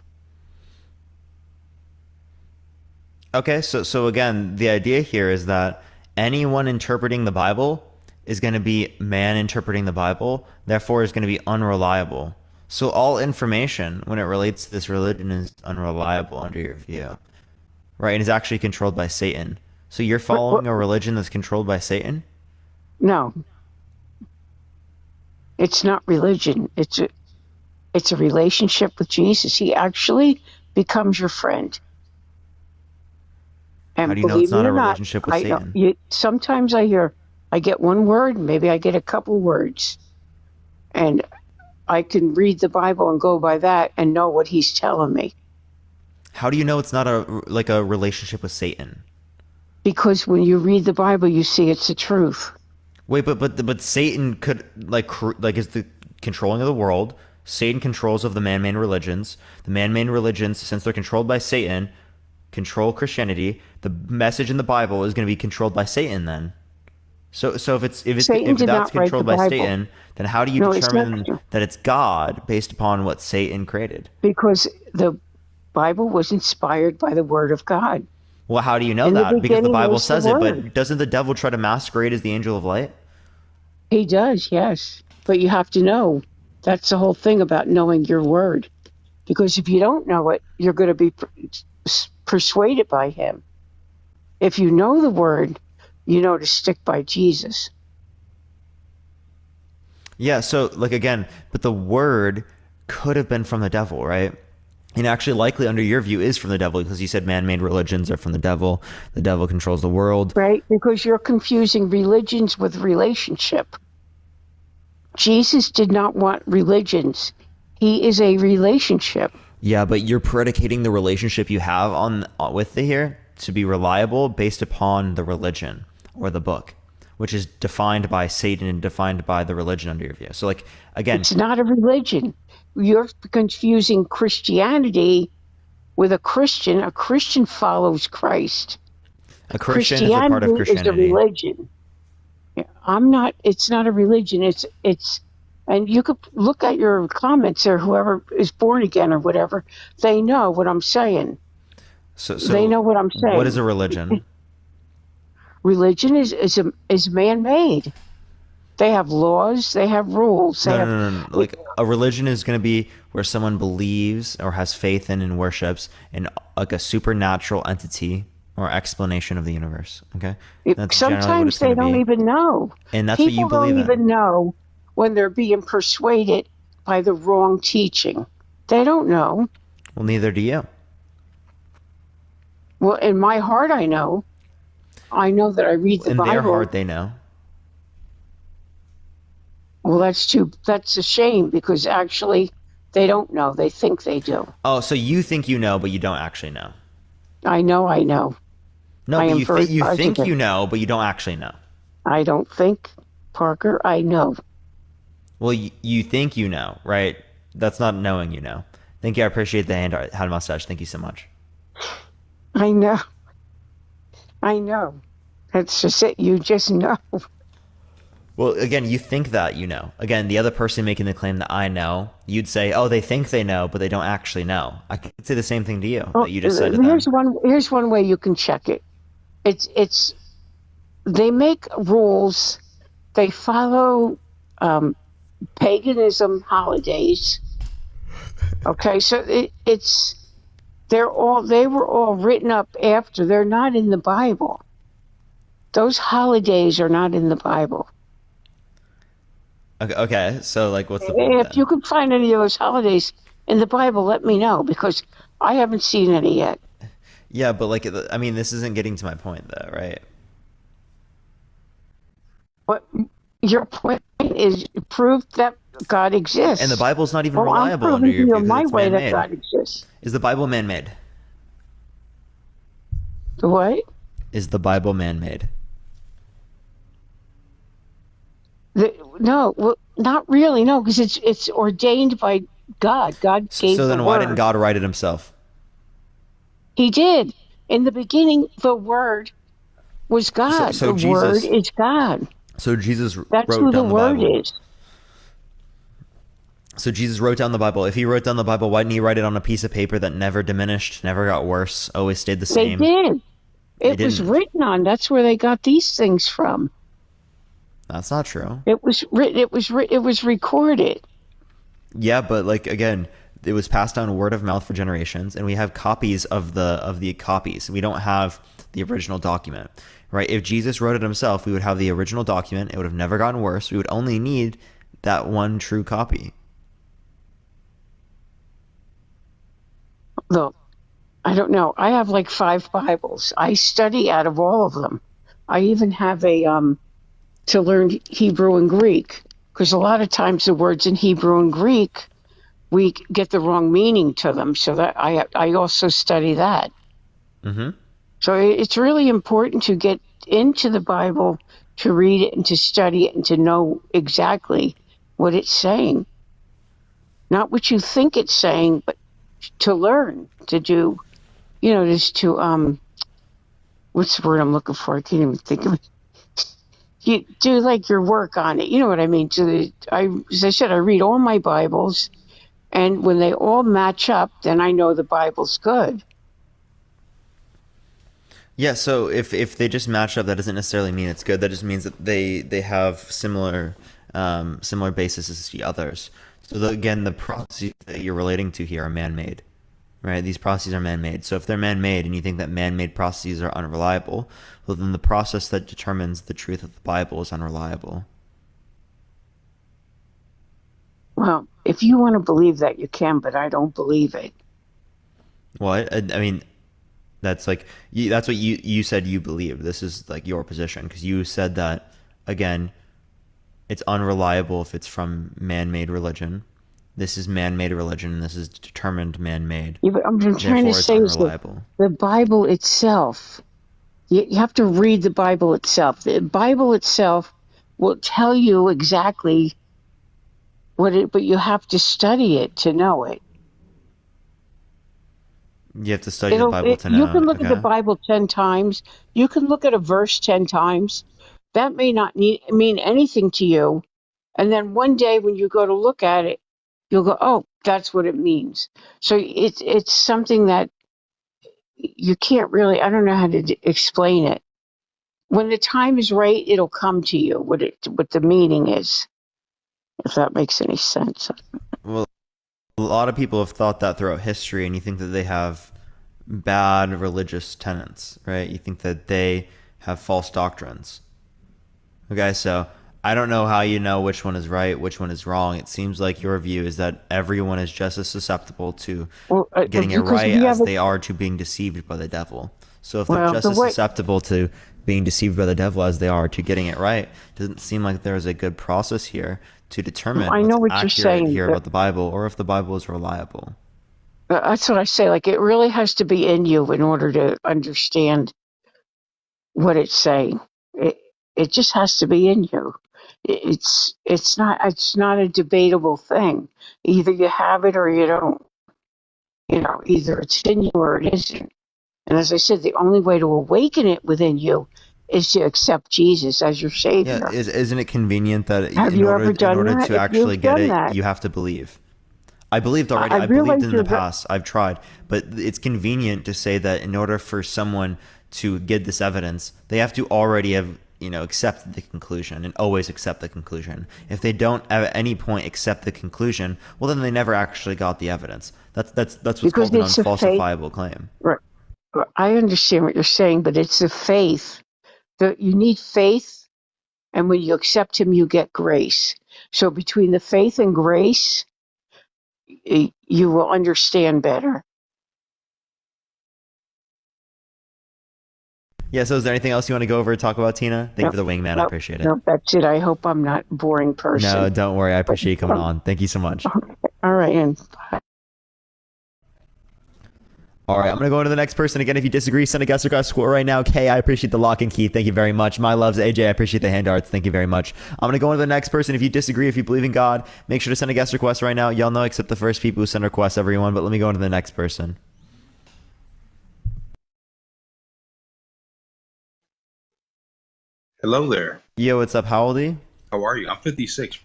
B: Okay, so again, the idea here is that anyone interpreting the Bible is going to be man interpreting the Bible, therefore is going to be unreliable. So all information when it relates to this religion is unreliable under your view, right? And is actually controlled by Satan. So you're following a religion that's controlled by Satan?
G: No, it's not religion. It's a relationship with Jesus. He actually becomes your friend. And
B: How do you know
G: believe
B: it's not
G: me
B: a
G: or not,
B: relationship with Satan?
G: Sometimes I get one word, maybe I get a couple words, and I can read the Bible and go by that and know what he's telling me.
B: How do you know it's not a relationship with Satan?
G: Because when you read the Bible, you see it's the truth.
B: Wait, but Satan could is the controlling of the world. Satan controls of the man-made religions. The man-made religions, since they're controlled by Satan, control Christianity. The message in the Bible is going to be controlled by Satan then. So if that's controlled by Satan, then how do you determine that it's God based upon what Satan created?
G: Because the Bible was inspired by the Word of God.
B: Well, how do you know that? Because the Bible says it, but doesn't the devil try to masquerade as the angel of light?
G: He does, yes. But you have to know. That's the whole thing about knowing your word. Because if you don't know it, you're going to be persuaded by him. If you know the word, you know to stick by Jesus.
B: Yeah, so again, but the word could have been from the devil, right? And actually, likely under your view, is from the devil, because you said man-made religions are from the devil. The devil controls the world.
G: Right? Because you're confusing religions with relationship. Jesus did not want religions. He is a relationship.
B: Yeah, but you're predicating the relationship you have with the here to be reliable based upon the religion or the book, which is defined by Satan and defined by the religion under your view. So, like, again,
G: It's not a religion. You're confusing Christianity with a Christian. A Christian follows Christ.
B: a Christian is a part of Christianity.
G: Is a religion. Yeah, it's not a religion. It's and you could look at your comments or whoever is born again or whatever, they know what I'm saying.
B: So
G: they know what I'm saying.
B: What is a religion?
G: Religion is man-made. They have laws, they have rules.
B: No. Like, a religion is going to be where someone believes or has faith in and worships in, like, a supernatural entity or explanation of the universe. Okay,
G: Sometimes they don't even know,
B: and that's what you believe in.
G: People don't even know when they're being persuaded by the wrong teaching. They don't know.
B: Well, neither do you.
G: Well, in my heart, I know. I know that I read the Bible.
B: In their heart, they know.
G: Well, that's a shame, because actually they don't know. They think they do.
B: Oh, so you think you know, but you don't actually know.
G: I know.
B: No, but you think you know, but you don't actually know.
G: I don't think, Parker. I know.
B: Well, you think you know, right? That's not knowing you know. Thank you. I appreciate the hand mustache. Thank you so much.
G: I know. That's just it. You just know.
B: Well, again, you think that you know. Again, the other person making the claim that I know, you'd say, oh, they think they know, but they don't actually know. I could say the same thing to you that you just said to them.
G: Here's one way you can check it. It's they make rules. They follow paganism holidays. Okay, so they were all written up after. They're not in the Bible. Those holidays are not in the Bible.
B: Okay, so, like, what's the point
G: If you could find any of those holidays in the Bible, let me know, because I haven't seen any yet.
B: Yeah, but, like, I mean, this isn't getting to my point, though, right?
G: But your point is proof that God exists.
B: And the Bible's not even reliable under your view.
G: My way that God exists.
B: Is the Bible man-made?
G: What?
B: Is the Bible man-made?
G: No, well, not really. No, because it's ordained by God. God gave.
B: So then, why didn't God write it himself?
G: He did. In the beginning, the Word was God.
B: So
G: the
B: Jesus,
G: Word is God.
B: So Jesus
G: That's
B: wrote
G: who
B: down
G: the Word
B: Bible.
G: is.
B: So Jesus wrote down the Bible. If he wrote down the Bible, why didn't he write it on a piece of paper that never diminished, never got worse, always stayed the same?
G: They did. It was written on. That's where they got these things from.
B: That's not true.
G: It was written. It was recorded.
B: Yeah, but, like, again, it was passed down word of mouth for generations, and we have copies of the copies. We don't have the original document, right? If Jesus wrote it himself, we would have the original document. It would have never gotten worse. We would only need that one true copy.
G: Look, I don't know. I have like 5 Bibles. I study out of all of them. I even have to learn Hebrew and Greek, because a lot of times the words in Hebrew and Greek, we get the wrong meaning to them. So that I also study that.
B: Mm-hmm.
G: So it's really important to get into the Bible, to read it and to study it and to know exactly what it's saying. Not what you think it's saying, but to learn, to do, just to, what's the word I'm looking for? I can't even think of it. You do, like, your work on it. You know what I mean? As I said, I read all my Bibles, and when they all match up, then I know the Bible's good.
B: Yeah, so if they just match up, that doesn't necessarily mean it's good. That just means that they have similar bases as the others. So again, the processes that you're relating to here are man-made, right? These processes are man-made. So if they're man-made and you think that man-made processes are unreliable, well, then the process that determines the truth of the Bible is unreliable.
G: Well, if you want to believe that, you can, but I don't believe it.
B: What? I mean, that's like that's what you said you believe. This is like your position because you said that again. It's unreliable if it's from man-made religion. This is man-made religion, and this is determined man-made.
G: Yeah, but I'm trying to
B: Therefore, it's
G: say is that
B: unreliable.
G: the Bible itself, you have to read the Bible itself. The Bible itself will tell you exactly but you have to study it to know it.
B: You have to study the Bible to
G: You can
B: know.
G: look at the
B: Okay.
G: Bible 10 times. You can look at a verse 10 times. That may not mean anything to you. And then one day when you go to look at it, you'll go, oh, that's what it means. So it's something that you can't really, I don't know how to explain it. When the time is right, it'll come to you what the meaning is, if that makes any sense.
B: Well, a lot of people have thought that throughout history, and you think that they have bad religious tenets, right? You think that they have false doctrines. Okay, so I don't know how you know which one is right, which one is wrong. It seems like your view is that everyone is just as susceptible to
G: Well,
B: getting it
G: because
B: right
G: we
B: as
G: have
B: they are to being deceived by the devil. So if they're
G: well,
B: just
G: the
B: as
G: way,
B: susceptible to being deceived by the devil as they are to getting it right, doesn't seem like there's a good process here to determine
G: I
B: what's
G: know what you're
B: accurate
G: saying.
B: here about the Bible or if the Bible is reliable.
G: That's what I say. Like, it really has to be in you in order to understand what it's saying. It just has to be in you. It's not a debatable thing. Either you have it or you don't. Either it's in you or it isn't. And as I said, the only way to awaken it within you is to accept Jesus as your
B: Yeah,
G: Savior.
B: isn't it convenient that
G: Have
B: in
G: you
B: order
G: ever
B: in
G: done
B: order
G: that?
B: to
G: If
B: actually
G: you've
B: get
G: done
B: it,
G: that,
B: you have to believe? I believed already.
G: I
B: I believed
G: realize
B: in the
G: you're.
B: past. I've tried, but it's convenient to say that in order for someone to get this evidence, they have to already have accepted the conclusion and always accept the conclusion. If they don't at any point accept the conclusion, well, then they never actually got the evidence. That's what's
G: Because
B: called an
G: it's a faith.
B: unfalsifiable claim.
G: Right. I understand what you're saying, but it's the faith. You need faith, and when you accept Him, you get grace. So between the faith and grace, you will understand better.
B: Yeah. So, is there anything else you want to go over and talk about, Tina? Thank you
G: No,
B: for the wingman. I
G: no,
B: appreciate it.
G: no, that's it. I hope I'm not a boring
B: No,
G: person.
B: don't worry. I
G: But
B: appreciate you coming on. Thank you so much.
G: all right, and
B: All right, I'm going to go into the next person. Again, if you disagree, send a guest request score right now. Kay, I appreciate the lock and key. Thank you very much. My loves, AJ, I appreciate the hand arts. Thank you very much. I'm going to go into the next person. If you disagree, if you believe in God, make sure to send a guest request right now. Y'all know I accept the first people who send requests, everyone. But let me go into the next person.
H: Hello there.
B: Yo, what's up? How old are you?
H: How are you? I'm 56.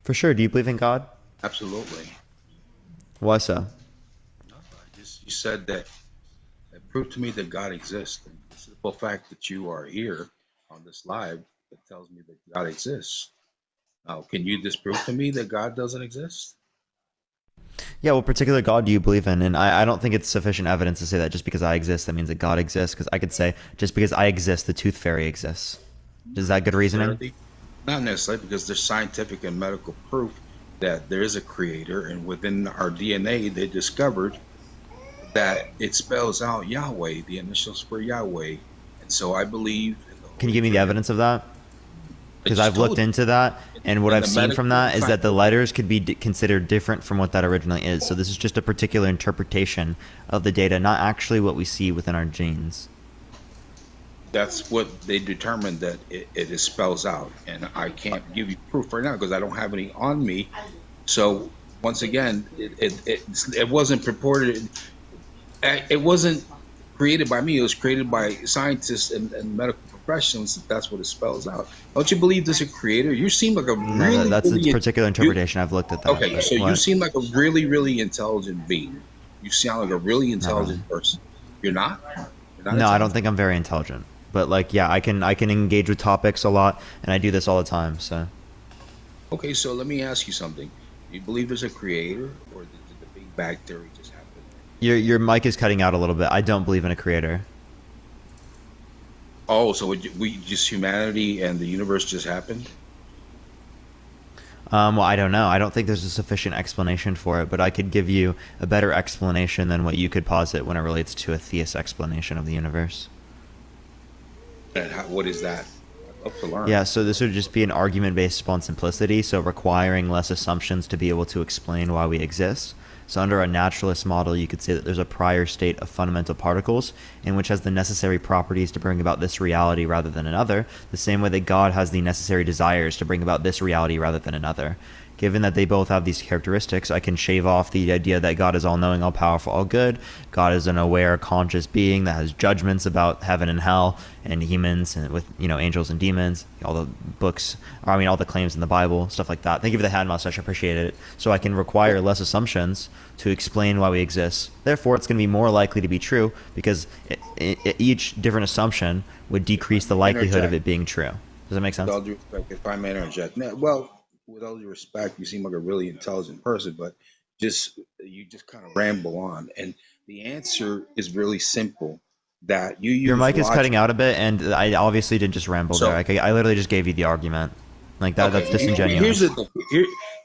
B: For sure. Do you believe in God?
H: Absolutely.
B: Why so?
H: No, you said that prove to me that God exists. And the simple fact that you are here on this live, that tells me that God exists. Now, can you disprove to me that God doesn't exist?
B: Yeah, what particular God do you believe in? And I don't think it's sufficient evidence to say that just because I exist, that means that God exists. Because I could say, just because I exist, the tooth fairy exists. Is that good reasoning?
H: Necessarily? Not necessarily, because there's scientific and medical proof that there is a creator, and within our DNA, they discovered that it spells out Yahweh, the initials for Yahweh. And so I believe in the
B: Can you
H: Holy
B: give me the
H: Trinity.
B: evidence of that?
H: I
B: Because
H: just
B: I've looked
H: told you.
B: into that, and what
H: In
B: I've
H: the
B: seen from
H: medical
B: that is that the
H: science.
B: letters could be considered different from what that originally is. So this is just a particular interpretation of the data, not actually what we see within our genes.
H: That's what they determined that it spells out. And I can't give you proof right now because I don't have any on me. So once again, it wasn't purported. It wasn't created by me. It was created by scientists and medical professionals. That's what it spells out. Don't you believe there's a creator? You seem like a
B: No,
H: really,
B: that's a
H: really
B: particular interpretation. I've looked at that.
H: okay.
B: But
H: So you
B: what?
H: seem like a really, really intelligent being. You sound like a really
B: Not really.
H: intelligent person. You're not. You're not
B: No, I don't
H: intelligent?
B: think I'm very intelligent. But like, yeah, I can engage with topics a lot, and I do this all the time. So
H: Okay, so let me ask you something. Do you believe there's a creator, or did the Big Bang theory just happen?
B: your mic is cutting out a little bit. I don't believe in a creator.
H: Oh, so we just humanity and the universe just happened?
B: Well, I don't know. I don't think there's a sufficient explanation for it, but I could give you a better explanation than what you could posit when it relates to a theist explanation of the universe.
H: And what is that? I'd love to learn.
B: Yeah, so this would just be an argument based upon simplicity, so requiring less assumptions to be able to explain why we exist. So under a naturalist model, you could say that there's a prior state of fundamental particles in which has the necessary properties to bring about this reality rather than another, the same way that God has the necessary desires to bring about this reality rather than another. Given that they both have these characteristics, I can shave off the idea that God is all-knowing, all-powerful, all-good. God is an aware, conscious being that has judgments about heaven and hell and humans, and with angels and demons, all the books, all the claims in the Bible, stuff like that. Thank you for the hand mustache, I appreciate it. So I can require less assumptions to explain why we exist. Therefore, it's going to be more likely to be true because each different assumption would decrease the likelihood of it being true. Does that make sense?
H: With all due respect, if I may interject. Now, well, with all due respect, you seem like a really intelligent person, but you just kind of ramble on. And the answer is really simple. That you use
B: your mic is
H: logic.
B: cutting out a bit, and I obviously didn't just ramble there. I literally just gave you the argument. Like that.
H: Okay,
B: That's disingenuous.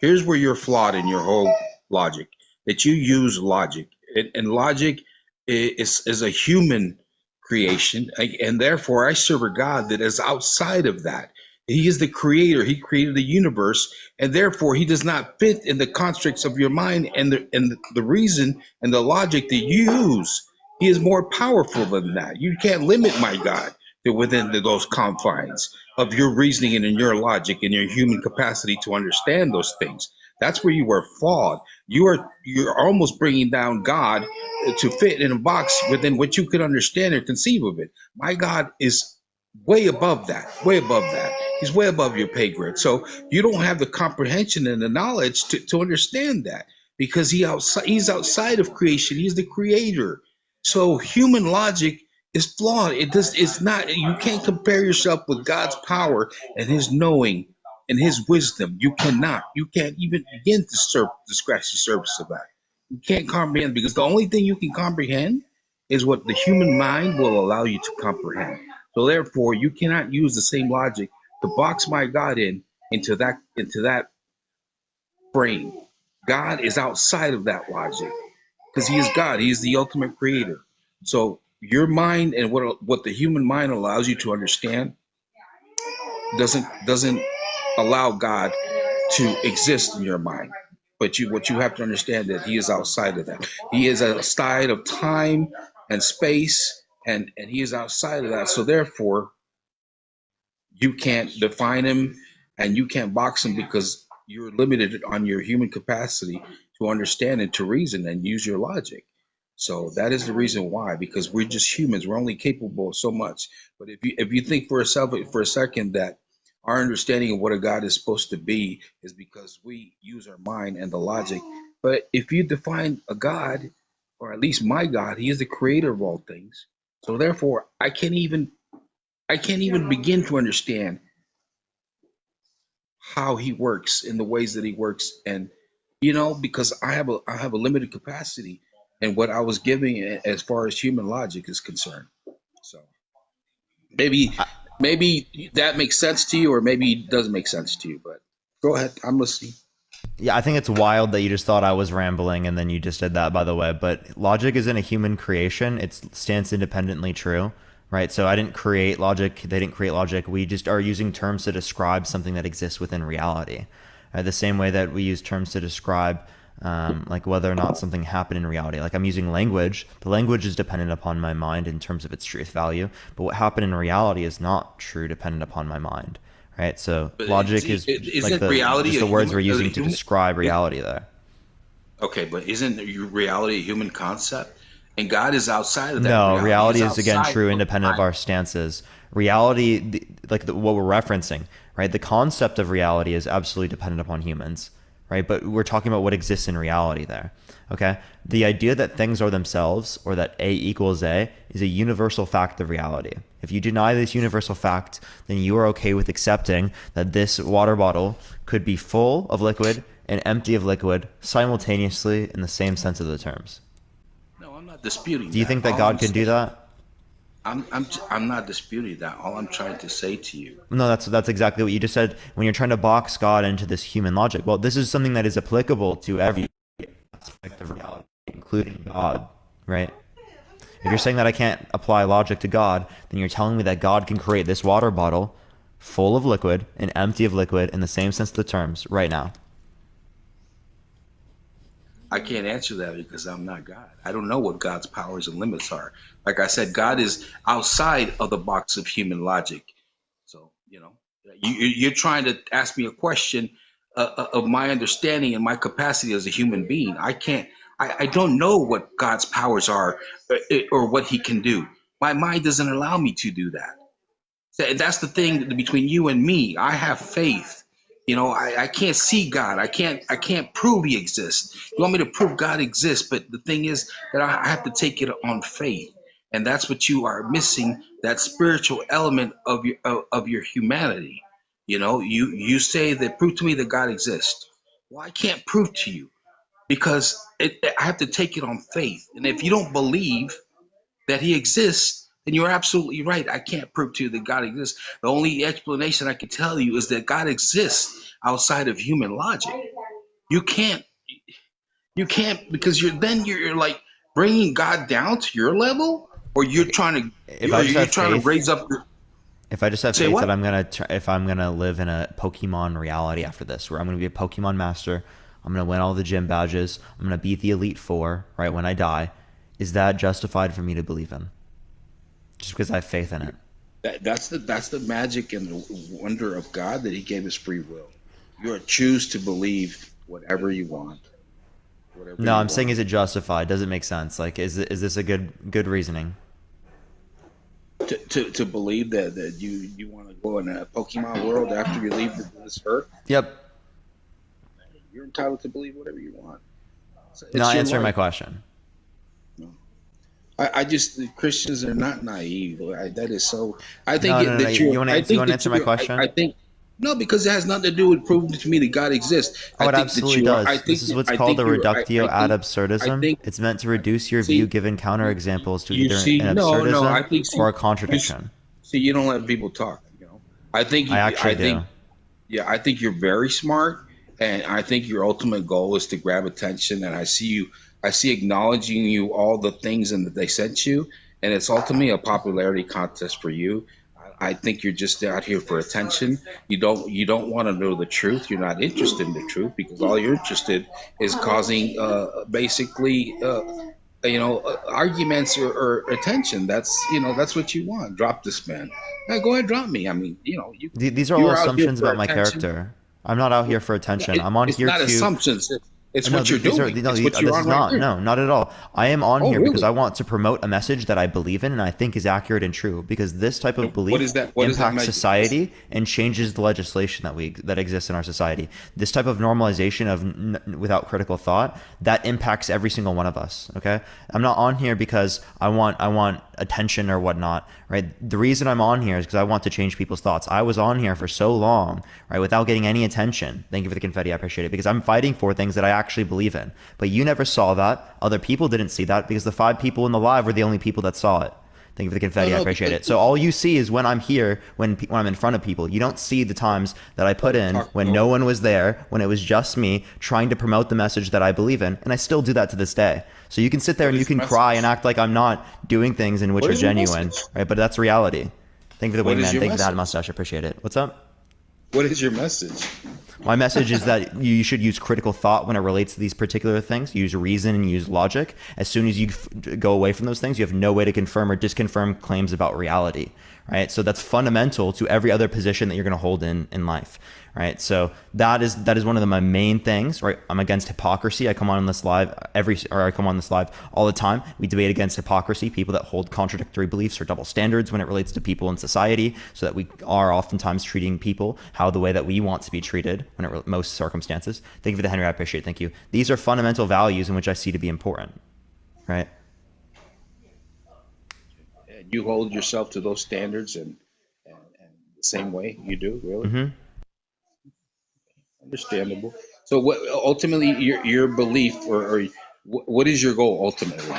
H: Here's where you're flawed in your whole logic. That you use logic, and logic is a human creation, and therefore I serve a God that is outside of that. He is the creator. He created the universe, and therefore he does not fit in the constructs of your mind and the reason and the logic that you use. He is more powerful than that. You can't limit my God to within those confines of your reasoning and in your logic and your human capacity to understand those things. That's where you are flawed. You're almost bringing down God to fit in a box within what you could understand or conceive of it. My God is way above that, way above that. He's way above your pay grade. So you don't have the comprehension and the knowledge to understand that because he's outside of creation. He's the creator. So human logic is flawed. It's not, you can't compare yourself with God's power and his knowing and his wisdom. You can't even begin to scratch the surface of that. You can't comprehend because the only thing you can comprehend is what the human mind will allow you to comprehend. So therefore, you cannot use the same logic to box my God into that frame. God is outside of that logic because he is God. He is the ultimate creator. So your mind and what the human mind allows you to understand doesn't allow God to exist in your mind. But what you have to understand that he is outside of that. He is outside of time and space, and he is outside of that. So therefore, you can't define him and you can't box him because you're limited on your human capacity to understand and to reason and use your logic. So that is the reason why, because we're just humans. We're only capable of so much. But if you think for a second that our understanding of what a God is supposed to be is because we use our mind and the logic. But if you define a God, or at least my God, he is the creator of all things. So therefore, I can't even begin to understand how he works in the ways that he works. And, because I have a limited capacity in what I was giving as far as human logic is concerned. So maybe that makes sense to you, or maybe it doesn't make sense to you, but go ahead. I'm listening.
B: Yeah, I think it's wild that you just thought I was rambling and then you just did that, by the way. But logic isn't a human creation. It stands independently true, right? So I didn't create logic. They didn't create logic. We just are using terms to describe something that exists within reality. The same way that we use terms to describe like whether or not something happened in reality. Like I'm using language. The language is dependent upon my mind in terms of its truth value. But what happened in reality is not true dependent upon my mind. Right, so but logic is like the words we're using to describe reality there.
H: Okay, but isn't reality a human concept? And God is outside of that.
B: No, reality is again true, independent of our stances. Reality, what we're referencing, right? The concept of reality is absolutely dependent upon humans, right? But we're talking about what exists in reality there. Okay, the idea that things are themselves, or that A equals A, is a universal fact of reality. If you deny this universal fact, then you are okay with accepting that this water bottle could be full of liquid and empty of liquid simultaneously in the same sense of the terms.
H: No, I'm not disputing.
B: Do you think that God can do that?
H: I'm not disputing that. All I'm trying to say to you.
B: No, that's exactly what you just said. When you're trying to box God into this human logic, well, this is something that is applicable to every aspect of reality, including God, right? If you're saying that I can't apply logic to God, then you're telling me that God can create this water bottle full of liquid and empty of liquid in the same sense of the terms right now.
H: I can't answer that because I'm not God. I don't know what God's powers and limits are. Like I said, God is outside of the box of human logic. So, you're trying to ask me a question of my understanding and my capacity as a human being. I don't know what God's powers are or what he can do. My mind doesn't allow me to do that. That's the thing between you and me. I have faith. I can't see God. I can't prove he exists. You want me to prove God exists, but the thing is that I have to take it on faith. And that's what you are missing, that spiritual element of your humanity. You say that prove to me that God exists. Well, I can't prove to you because I have to take it on faith. And if you don't believe that he exists, then you're absolutely right. I can't prove to you that God exists. The only explanation I can tell you is that God exists outside of human logic. You can't, because you're like bringing God down to your level, or you're trying
B: If
H: to,
B: I
H: or
B: just
H: you're
B: have
H: trying to
B: faith,
H: raise up.
B: if I just have
H: Say
B: faith that
H: what?
B: if I'm gonna live in a Pokemon reality after this, where I'm gonna be a Pokemon master, I'm gonna win all the gym badges, I'm gonna beat the Elite Four, right when I die, is that justified for me to believe in? Just because I have faith in it.
H: That's the magic and the wonder of God, that he gave us free will. You choose to believe whatever you want, whatever
B: No,
H: you
B: I'm saying,
H: want.
B: is it justified? Does it make sense? Like, is this a good reasoning?
H: To believe that you want to go in a Pokemon world after you leave this earth.
B: Yep.
H: You're entitled to believe whatever you want. It's
B: Not
H: your
B: answering my
H: life.
B: question.
H: No. I just, the Christians are not naive. That is so. I think
B: No, no, no, no.
H: that you're. I
B: You
H: think
B: want to
H: that
B: answer my
H: you're. I
B: question?
H: think no, because it has nothing to do with proving to me that God exists.
B: Oh,
H: I
B: it
H: think that
B: absolutely
H: you are. I
B: does. This
H: think
B: is
H: that.
B: what's
H: I
B: called
H: think
B: a
H: you're.
B: reductio ad
H: I
B: absurdum.
H: think.
B: It's meant to reduce your view,
H: See,
B: given counterexamples to
H: you
B: either
H: see.
B: an
H: No. I
B: absurdism
H: think.
B: or
H: See,
B: a contradiction.
H: you don't let people talk. I think.
B: I actually
H: I
B: do.
H: think. Yeah, I think you're very smart, and I think your ultimate goal is to grab attention. And I see you. I see acknowledging you all the things and that they sent you, and it's ultimately a popularity contest for you. I think you're just out here for attention. You don't want to know the truth. You're not interested in the truth because all you're interested is causing basically arguments or attention. That's what you want. Drop this man. Yeah, go ahead, drop me. I mean,
B: These are all
H: you're out here
B: assumptions
H: for
B: about my
H: attention.
B: character. I'm not out here for attention. I'm on
H: It's
B: here
H: not
B: to
H: assumptions. It's
B: No,
H: what you're
B: these are
H: doing.
B: no.
H: It's what you're
B: This is
H: on right
B: not.
H: here.
B: No, not at all. I am on
H: Oh,
B: here because
H: really?
B: I want to promote a message that I believe in and I think is accurate and true. Because this type of
H: What
B: belief
H: is that? What is that
B: impacts
H: message?
B: society and changes the legislation that exists in our society. This type of normalization of without critical thought that impacts every single one of us. Okay, I'm not on here because I want attention or whatnot. Right. The reason I'm on here is because I want to change people's thoughts. I was on here for so long, right, without getting any attention. Thank you for the confetti. I appreciate it because I'm fighting for things that I actually believe in. But you never saw that. Other people didn't see that because the 5 people in the live were the only people that saw it. Thank you for the confetti. I appreciate it. So all you see is when I'm here, when I'm in front of people. You don't see the times that I put in when no one was there, when it was just me trying to promote the message that I believe in, and I still do that to this day. So you can sit there and you can cry and act like I'm not doing things in which are genuine, right? But that's reality. Thank you for the wingman. Thank you for that mustache. I appreciate it. What's up?
H: What is your message?
B: My message is that you should use critical thought when it relates to these particular things. Use reason and use logic. As soon as you go away from those things, you have no way to confirm or disconfirm claims about reality, right? So that's fundamental to every other position that you're going to hold in life, right? So that is one of my main things, right? I'm against hypocrisy. I come on this live all the time. We debate against hypocrisy, people that hold contradictory beliefs or double standards when it relates to people in society, so that we are oftentimes treating people how the way that we want to be treated when most circumstances. Thank you for the Henry. I appreciate it. Thank you. These are fundamental values in which I see to be important, right?
H: And you hold yourself to those standards and the same way you do, really?
B: Mm-hmm.
H: Understandable. So what ultimately your belief or what is your goal ultimately?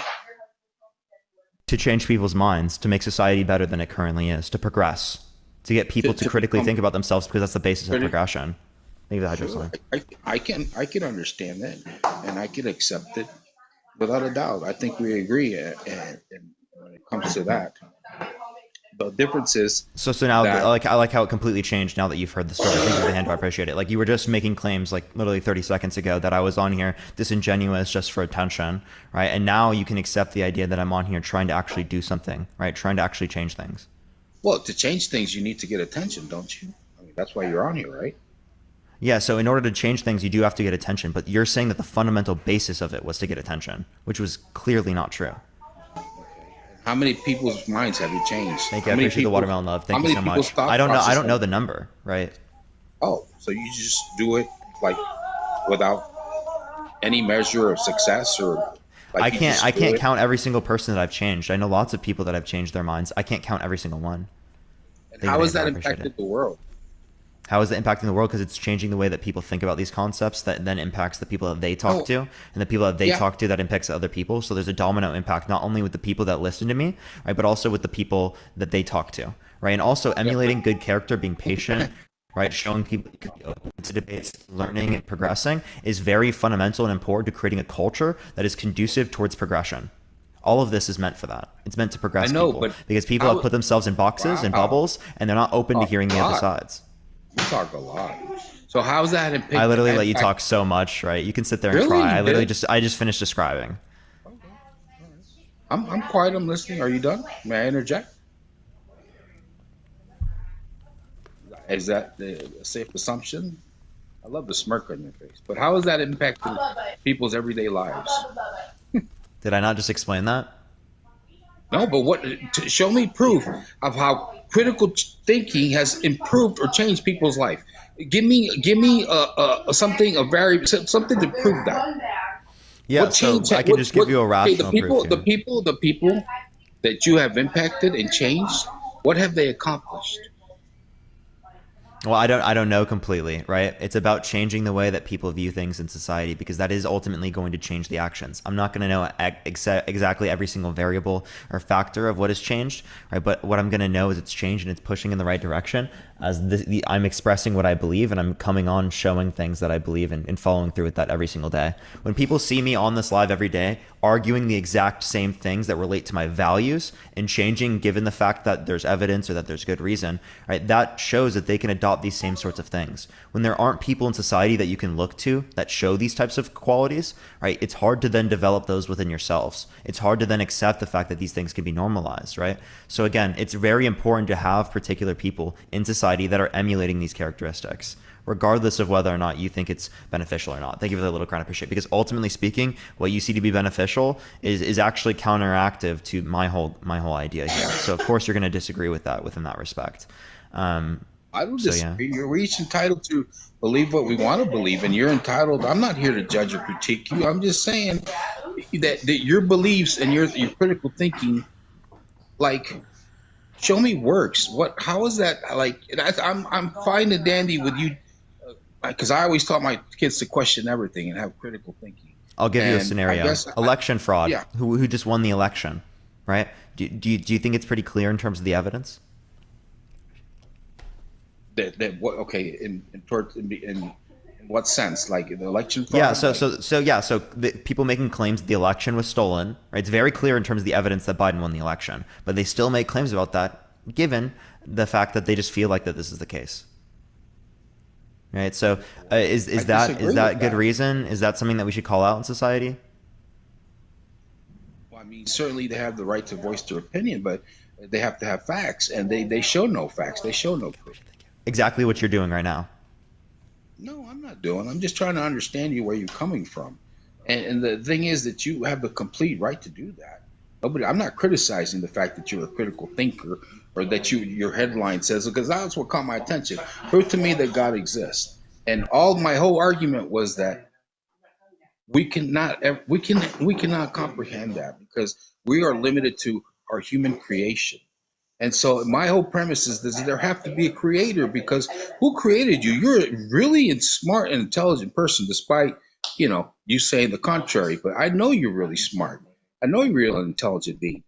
B: to change people's minds, to make society better than it currently is, to progress, to get people to critically think about themselves, because that's the basis of progression. Maybe the hydro's line.
H: I can understand that, and I can accept it without a doubt. I think we agree, and when it comes to that, the difference is.
B: So now, I like how it completely changed now that you've heard the story. Thank you for the hand. I appreciate it. Like, you were just making claims like literally 30 seconds ago that I was on here disingenuous just for attention, right? And now you can accept the idea that I'm on here trying to actually do something, right? Trying to actually change things.
H: Well, to change things, you need to get attention, don't you? I mean, that's why you're on here, right?
B: Yeah, so in order to change things, you do have to get attention. But you're saying that the fundamental basis of it was to get attention, which was clearly not true.
H: How many people's minds have you changed?
B: Thank you. I appreciate the watermelon love. Thank you so much. I don't know the number, right?
H: Oh, so you just do it like without any measure of success, or like
B: I can't count every single person that I've changed. I know lots of people that have changed their minds. I can't count every single one.
H: And how has that impacted the world?
B: How is it impacting the world? Because it's changing the way that people think about these concepts that then impacts the people that they talk to, and the people that they talk to that impacts other people. So there's a domino impact, not only with the people that listen to me, right, but also with the people that they talk to, right? And also emulating good character, being patient, right, showing people you can be open to debates, learning and progressing is very fundamental and important to creating a culture that is conducive towards progression. All of this is meant for that. It's meant to progress people, because people have put themselves in boxes and bubbles, and they're not open to hearing the other sides.
H: You talk a lot. So how's that impacting?
B: I literally let you talk so much, right? You can sit there and cry. I just finished describing.
H: Okay. I'm quiet. I'm listening. Are you done? May I interject? Is that a safe assumption? I love the smirk on your face. But how is that impacting people's everyday lives?
B: Did I not just explain that?
H: No, but show me proof of how critical thinking has improved or changed people's life. Give me something to prove that.
B: Yeah, I can just give you a rational proof.
H: The people that you have impacted and changed, what have they accomplished?
B: Well, I don't know completely, right? It's about changing the way that people view things in society, because that is ultimately going to change the actions. I'm not going to know exactly every single variable or factor of what has changed, right? But what I'm going to know is it's changed and it's pushing in the right direction, as I'm expressing what I believe, and I'm coming on showing things that I believe in and following through with that every single day. When people see me on this live every day arguing the exact same things that relate to my values and changing given the fact that there's evidence or that there's good reason, right? That shows that they can adopt these same sorts of things. When there aren't people in society that you can look to that show these types of qualities, right? It's hard to then develop those within yourselves. It's hard to then accept the fact that these things can be normalized, right? So again, it's very important to have particular people in society that are emulating these characteristics, regardless of whether or not you think it's beneficial or not. Thank you for that little crown. I appreciate it. Because ultimately speaking, what you see to be beneficial is actually counteractive to my whole idea here. So of course you're going to disagree with that within that respect.
H: I don't disagree. You're each entitled to believe what we want to believe, and you're entitled. I'm not here to judge or critique you. I'm just saying that your beliefs and your critical thinking, like, show me works. How is that? Like, I'm fine and dandy with you, because I always taught my kids to question everything and have critical thinking.
B: I'll give you a scenario. Election fraud. Yeah. Who just won the election, right? Do you think it's pretty clear in terms of the evidence?
H: In what sense? Like the election fraud?
B: Yeah. So the people making claims that the election was stolen, right? It's very clear in terms of the evidence that Biden won the election, but they still make claims about that, given the fact that they just feel like that this is the case. Right. So is that good reason? Is that something that we should call out in society?
H: Well, I mean, certainly they have the right to voice their opinion, but they have to have facts, and they show no facts. They show no proof.
B: Exactly what you're doing right now.
H: No, I'm not doing. I'm just trying to understand you, where you're coming from. And the thing is that you have the complete right to do that. I'm not criticizing the fact that you're a critical thinker, or that your headline says, because that's what caught my attention. Prove to me that God exists. And my whole argument was that we cannot comprehend that, because we are limited to our human creation. And so my whole premise is that there have to be a creator, because who created you? You're a really smart and intelligent person, despite, you saying the contrary. But I know you're really smart. I know you're a real intelligent being.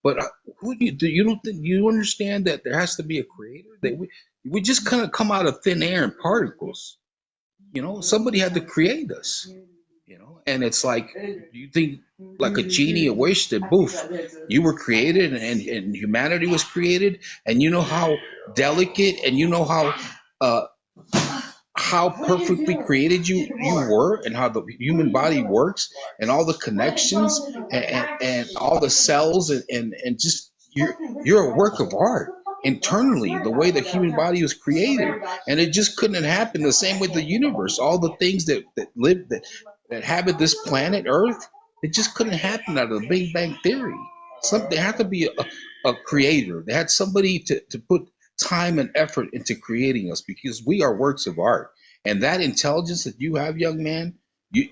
H: But who do you don't think you understand that there has to be a creator? That we just kind of come out of thin air and particles. Somebody had to create us. And it's like, you think like a genie, a wish that boof, you were created, and humanity was created, and you know how delicate, and you know uh, how perfectly created you were, and how the human body works, and all the connections, and all the cells, and just you're a work of art internally, the way the human body was created. And it just couldn't happen the same way the universe, all the things that live, that habit this planet Earth, it just couldn't happen out of the Big Bang Theory. There had to be a creator. They had somebody to put time and effort into creating us, because we are works of art. And that intelligence that you have, young man,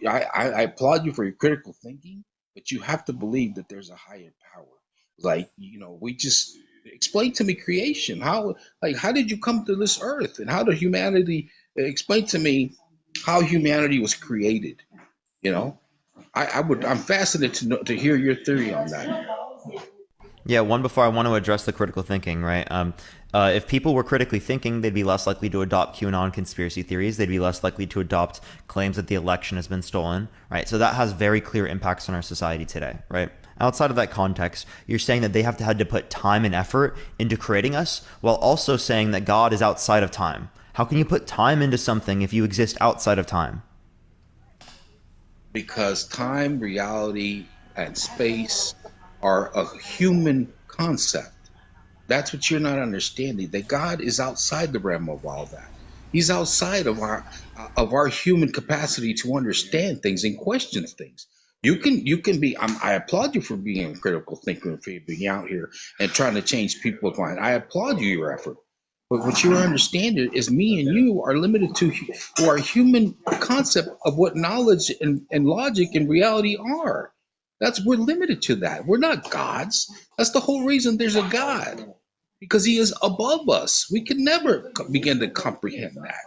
H: I applaud you for your critical thinking, but you have to believe that there's a higher power. Like, we just explain to me creation. How did you come to this earth, and how did humanity explain to me how humanity was created? I'm fascinated to hear your theory on that.
B: Yeah, one before I want to address the critical thinking, right? If people were critically thinking, they'd be less likely to adopt QAnon conspiracy theories. They'd be less likely to adopt claims that the election has been stolen, right? So that has very clear impacts on our society today, right? Outside of that context, you're saying that they had to put time and effort into creating us, while also saying that God is outside of time. How can you put time into something if you exist outside of time?
H: Because time, reality, and space are a human concept. That's what you're not understanding. That God is outside the realm of all that. He's outside of our human capacity to understand things and question things. You can be. I applaud you for being a critical thinker and for being out here and trying to change people's mind. I applaud you, your effort. But what you understand is me and you are limited to our human concept of what knowledge and logic and reality are. We're limited to that. We're not gods. That's the whole reason there's a God, because he is above us. We can never begin to comprehend that.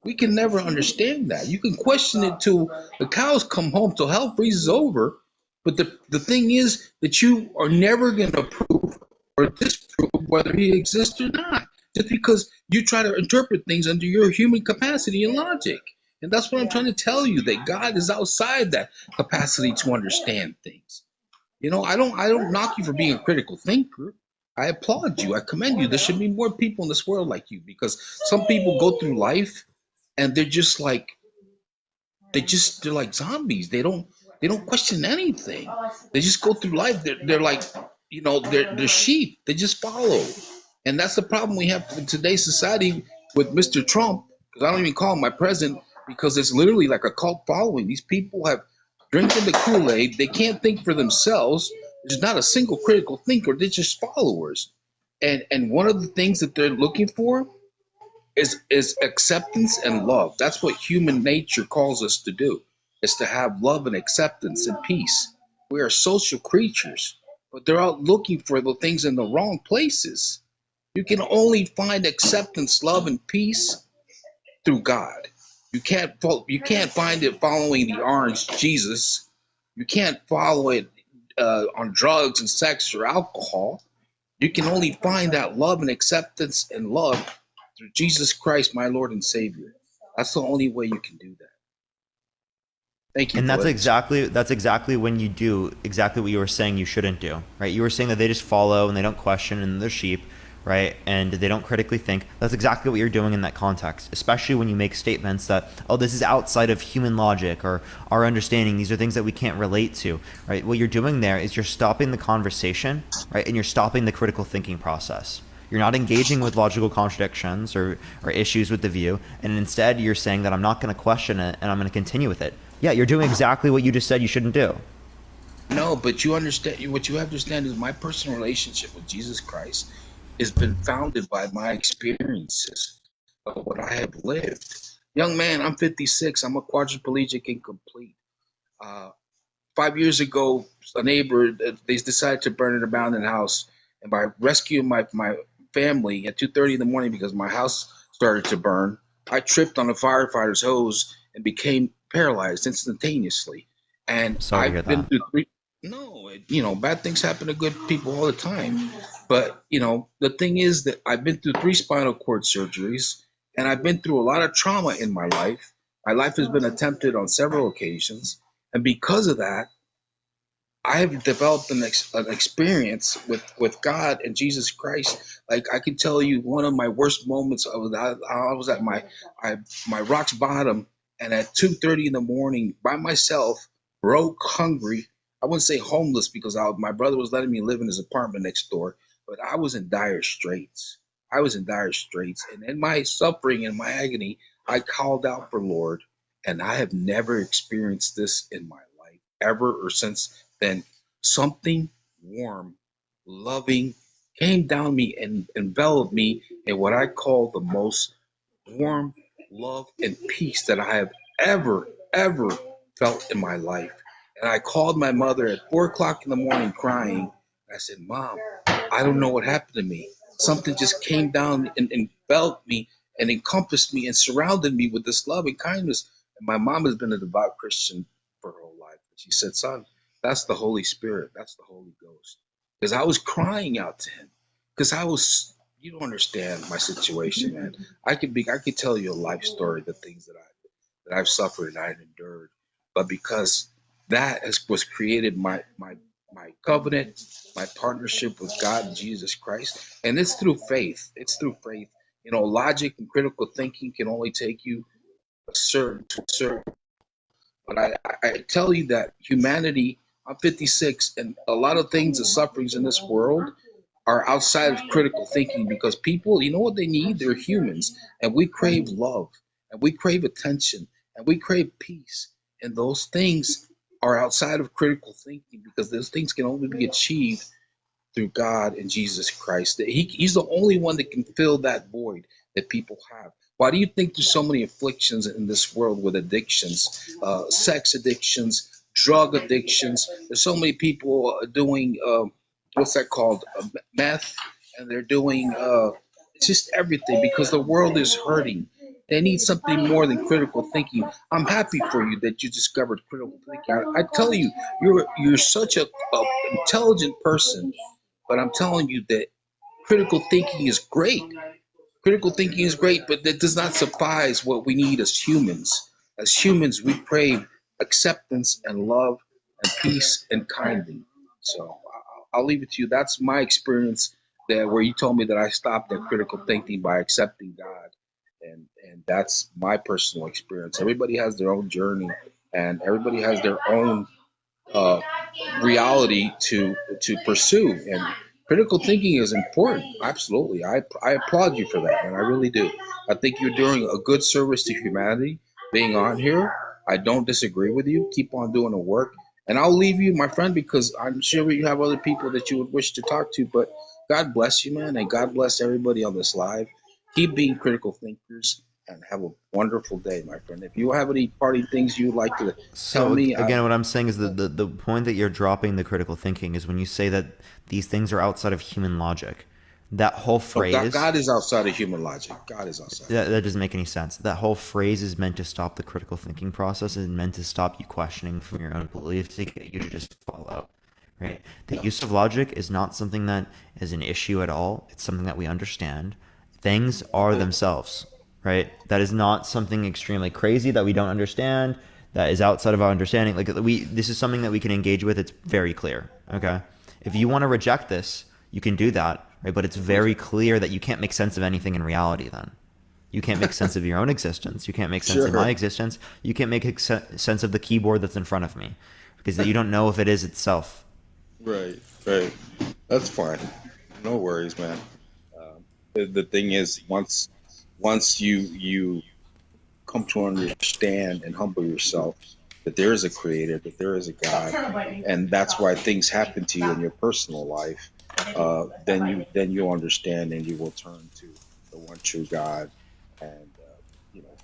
H: We can never understand that. You can question it till the cows come home, till hell freezes over. But the thing is that you are never going to prove or disprove whether he exists or not, just because you try to interpret things under your human capacity and logic. And that's what I'm trying to tell you, that God is outside that capacity to understand things. I don't knock you for being a critical thinker. I applaud you. I commend you. There should be more people in this world like you, because some people go through life and they're just like they're like zombies. They don't question anything. They just go through life. They're like, they're sheep. They just follow. And that's the problem we have in today's society with Mr. Trump, because I don't even call him my president, because it's literally like a cult following. These people have drinking the Kool-Aid. They can't think for themselves. There's not a single critical thinker. They're just followers. And one of the things that they're looking for is acceptance and love. That's what human nature calls us to do, is to have love and acceptance and peace. We are social creatures, but they're out looking for the things in the wrong places. You can only find acceptance, love, and peace through God. You can't find it following the orange Jesus. You can't follow it on drugs and sex or alcohol. You can only find that love and acceptance and love through Jesus Christ, my Lord and Savior. That's the only way you can do that. Thank you.
B: And that's exactly when you do exactly what you were saying you shouldn't do, right? You were saying that they just follow and they don't question and they're sheep, right? And they don't critically think. That's exactly what you're doing in that context, especially when you make statements that, oh, this is outside of human logic or our understanding. These are things that we can't relate to, right? What you're doing there is you're stopping the conversation, right? And you're stopping the critical thinking process. You're not engaging with logical contradictions or issues with the view. And instead, you're saying that I'm not going to question it and I'm going to continue with it. Yeah, you're doing exactly what you just said you shouldn't do.
H: No, but you understand. What you have to understand is my personal relationship with Jesus Christ has been founded by my experiences of what I have lived. Young man, I'm 56. I'm a quadriplegic incomplete. 5 years ago, a neighbor, they decided to burn an abandoned house. And by rescuing my family at 2:30 in the morning, because my house started to burn, I tripped on a firefighter's hose and became paralyzed instantaneously. And
B: Sorry to hear
H: I've been
B: that.
H: through No, bad things happen to good people all the time. But, the thing is that I've been through 3 spinal cord surgeries and I've been through a lot of trauma in my life. My life has been attempted on several occasions. And because of that, I have developed an experience with God and Jesus Christ. Like I can tell you, one of my worst moments I was at my rock's bottom, and at 2:30 in the morning by myself, broke, hungry. I wouldn't say homeless because my brother was letting me live in his apartment next door, but I was in dire straits. I was in dire straits, and in my suffering and my agony, I called out for Lord, and I have never experienced this in my life ever or since then. Something warm, loving came down me and enveloped me in what I call the most warm love and peace that I have ever felt in my life. And I called my mother at 4 o'clock in the morning crying. I said, Mom, I don't know what happened to me. Something just came down and enveloped me and encompassed me and surrounded me with this love and kindness. And my mom has been a devout Christian for her whole life. She said, son, that's the Holy Spirit. That's the Holy Ghost. Because I was crying out to him. Because you don't understand my situation, man. I could tell you a life story, the things that I've suffered and I've endured, but because was created my covenant, my partnership with God and Jesus Christ, and it's through faith. It's through faith. Logic and critical thinking can only take you to a certain. But I tell you that humanity. I'm 56, and a lot of things, the sufferings in this world are outside of critical thinking because people, you know what they need? They're humans, and we crave love, and we crave attention, and we crave peace. And those things are outside of critical thinking because those things can only be achieved through God and Jesus Christ. He's the only one that can fill that void that people have. Why do you think there's so many afflictions in this world with addictions, sex addictions, drug addictions? There's so many people doing what's that called, meth, and they're doing just everything because the world is hurting. They need something more than critical thinking. I'm happy for you that you discovered critical thinking. I tell you, you're such a intelligent person, but I'm telling you that critical thinking is great. Critical thinking is great, but that does not suffice what we need as humans. As humans, we crave acceptance and love and peace and kindness. So I'll leave it to you. That's my experience there, where you told me that I stopped at critical thinking by accepting God, and that's my personal experience. Everybody has their own journey, and everybody has their own uh, reality to pursue. And critical thinking is important. Absolutely, I applaud you for that, and I really do. I think you're doing a good service to humanity being on here. I don't disagree with you. Keep on doing the work, and I'll leave you, my friend, because I'm sure you have other people that you would wish to talk to. But God bless you, man, and God bless everybody on this live. Keep being critical thinkers. And have a wonderful day, my friend. If you have any party things you'd like to tell
B: So
H: me,
B: again, what I'm saying is that the point that you're dropping the critical thinking is when you say that these things are outside of human logic. That whole phrase,
H: God is outside of human logic. God is outside.
B: that doesn't make any sense. That whole phrase is meant to stop the critical thinking process, and meant to stop you questioning from your own beliefs to get you to just follow. Right? The use of logic is not something that is an issue at all. It's something that we understand. Things are themselves, right? That is not something extremely crazy that we don't understand, that is outside of our understanding. Like this is something that we can engage with. It's very clear. Okay. If you want to reject this, you can do that, right? But it's very clear that you can't make sense of anything in reality then. You can't make sense of your own existence. You can't make sense of my existence. You can't make sense of the keyboard that's in front of me because you don't know if it is itself.
H: Right, right. That's fine. No worries, man. The thing is, once you come to understand and humble yourself that there is a creator, that there is a God, and that's why things happen to you in your personal life, then you understand and you will turn to the one true God. And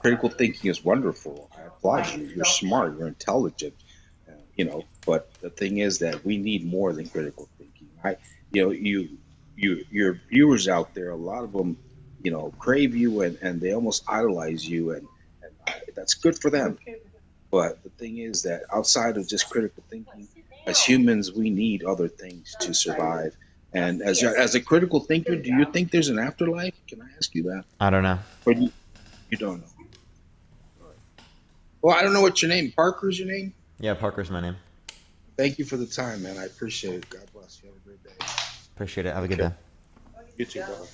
H: critical thinking is wonderful. I applaud you. You're smart. You're intelligent. But the thing is that we need more than critical thinking. Your viewers out there, a lot of them, crave you and they almost idolize you, and that's good for them. But the thing is that outside of just critical thinking, as humans, we need other things to survive. And as a critical thinker, do you think there's an afterlife? Can I ask you that?
B: I don't know.
H: Or you don't know? Well, I don't know what your name. Parker's your name?
B: Yeah, Parker's my name.
H: Thank you for the time, man. I appreciate it. God bless you. Have a great day.
B: Appreciate it. Have a good day.
H: You too, brother.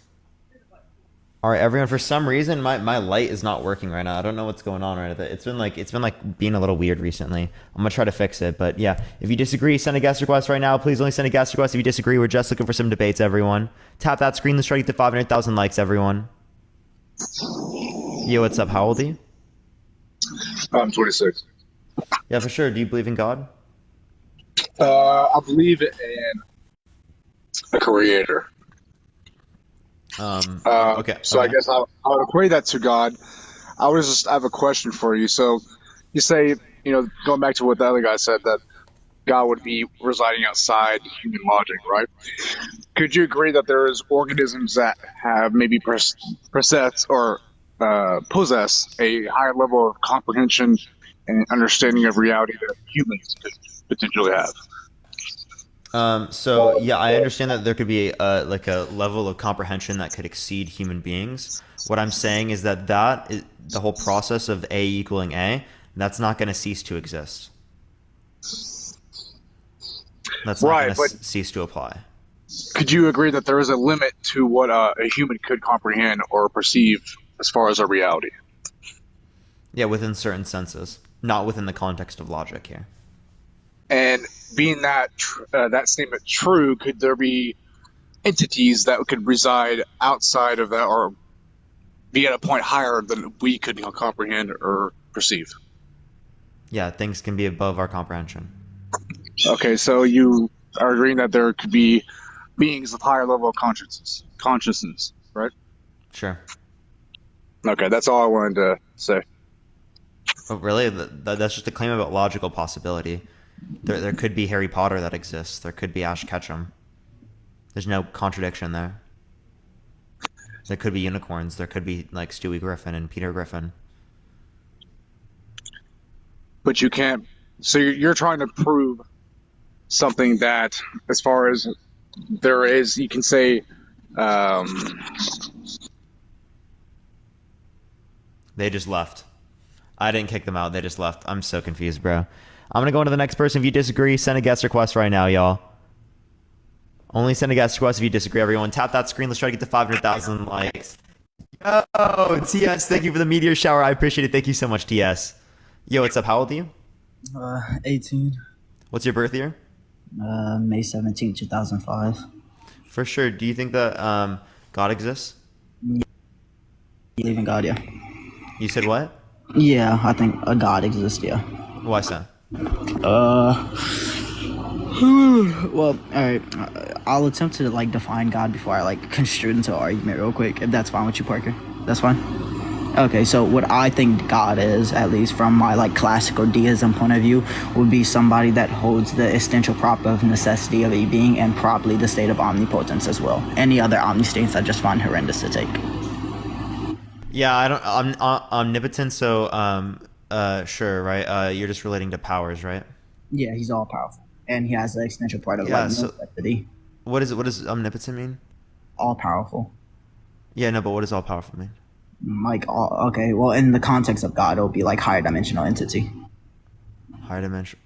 B: All right, everyone. For some reason, my light is not working right now. I don't know what's going on right now. It's been like being a little weird recently. I'm gonna try to fix it. But yeah, if you disagree, send a guest request right now. Please only send a guest request if you disagree. We're just looking for some debates, everyone. Tap that screen. Let's try to get to 500,000 likes, everyone. Yo, what's up? How old are you?
I: I'm 26.
B: Yeah, for sure. Do you believe in God?
I: I believe in a creator.
B: Okay.
I: So
B: okay.
I: I guess I would equate that to God. I have a question for you. So you say, going back to what the other guy said, that God would be residing outside human logic, right? Could you agree that there is organisms that have maybe possess a higher level of comprehension and understanding of reality that humans could potentially have?
B: So yeah, I understand that there could be like a level of comprehension that could exceed human beings. What I'm saying is that the whole process of A equaling A, that's not going to cease to exist. That's not going to cease to apply.
I: Could you agree that there is a limit to what a human could comprehend or perceive as far as a reality?
B: Yeah, within certain senses, not within the context of logic here.
I: And being that statement true, could there be entities that could reside outside of that or be at a point higher than we could comprehend or perceive?
B: Yeah, things can be above our comprehension.
I: Okay, so you are agreeing that there could be beings of higher level of consciousness, right?
B: Sure.
I: Okay, that's all I wanted to say.
B: Oh, really? That's just a claim about logical possibility. There could be Harry Potter that exists. There could be Ash Ketchum. There's no contradiction there. There could be unicorns. There could be like Stewie Griffin and Peter Griffin.
I: But you can't. So you're trying to prove something that, as far as there is, you can say.
B: They just left. I didn't kick them out. They just left. I'm so confused, bro. I'm going to go on to the next person. If you disagree, send a guest request right now, y'all. Only send a guest request if you disagree, everyone. Tap that screen. Let's try to get to 500,000 likes. Yo, TS, thank you for the meteor shower. I appreciate it. Thank you so much, TS. Yo, what's up? How old are you?
J: 18.
B: What's your birth year?
J: May 17, 2005.
B: For sure. Do you think that God exists?
J: Yeah. Believe in God, yeah.
B: You said what?
J: Yeah, I think a God exists, yeah.
B: Why so?
J: Well, alright. I'll attempt to define God before I construe it into an argument real quick, if that's fine with you, Parker. That's fine? Okay, so what I think God is, at least from my classical deism point of view, would be somebody that holds the essential prop of necessity of a being and probably the state of omnipotence as well. Any other omnistates I just find horrendous to take.
B: Yeah, I'm omnipotent, so sure, right? You're just relating to powers, right?
J: Yeah, he's all powerful, and he has the essential part of necessity.
B: What does omnipotent mean?
J: All powerful.
B: Yeah, no, but what does all powerful mean?
J: Okay, well, in the context of God, it'll be higher dimensional entity.
B: Higher dimension.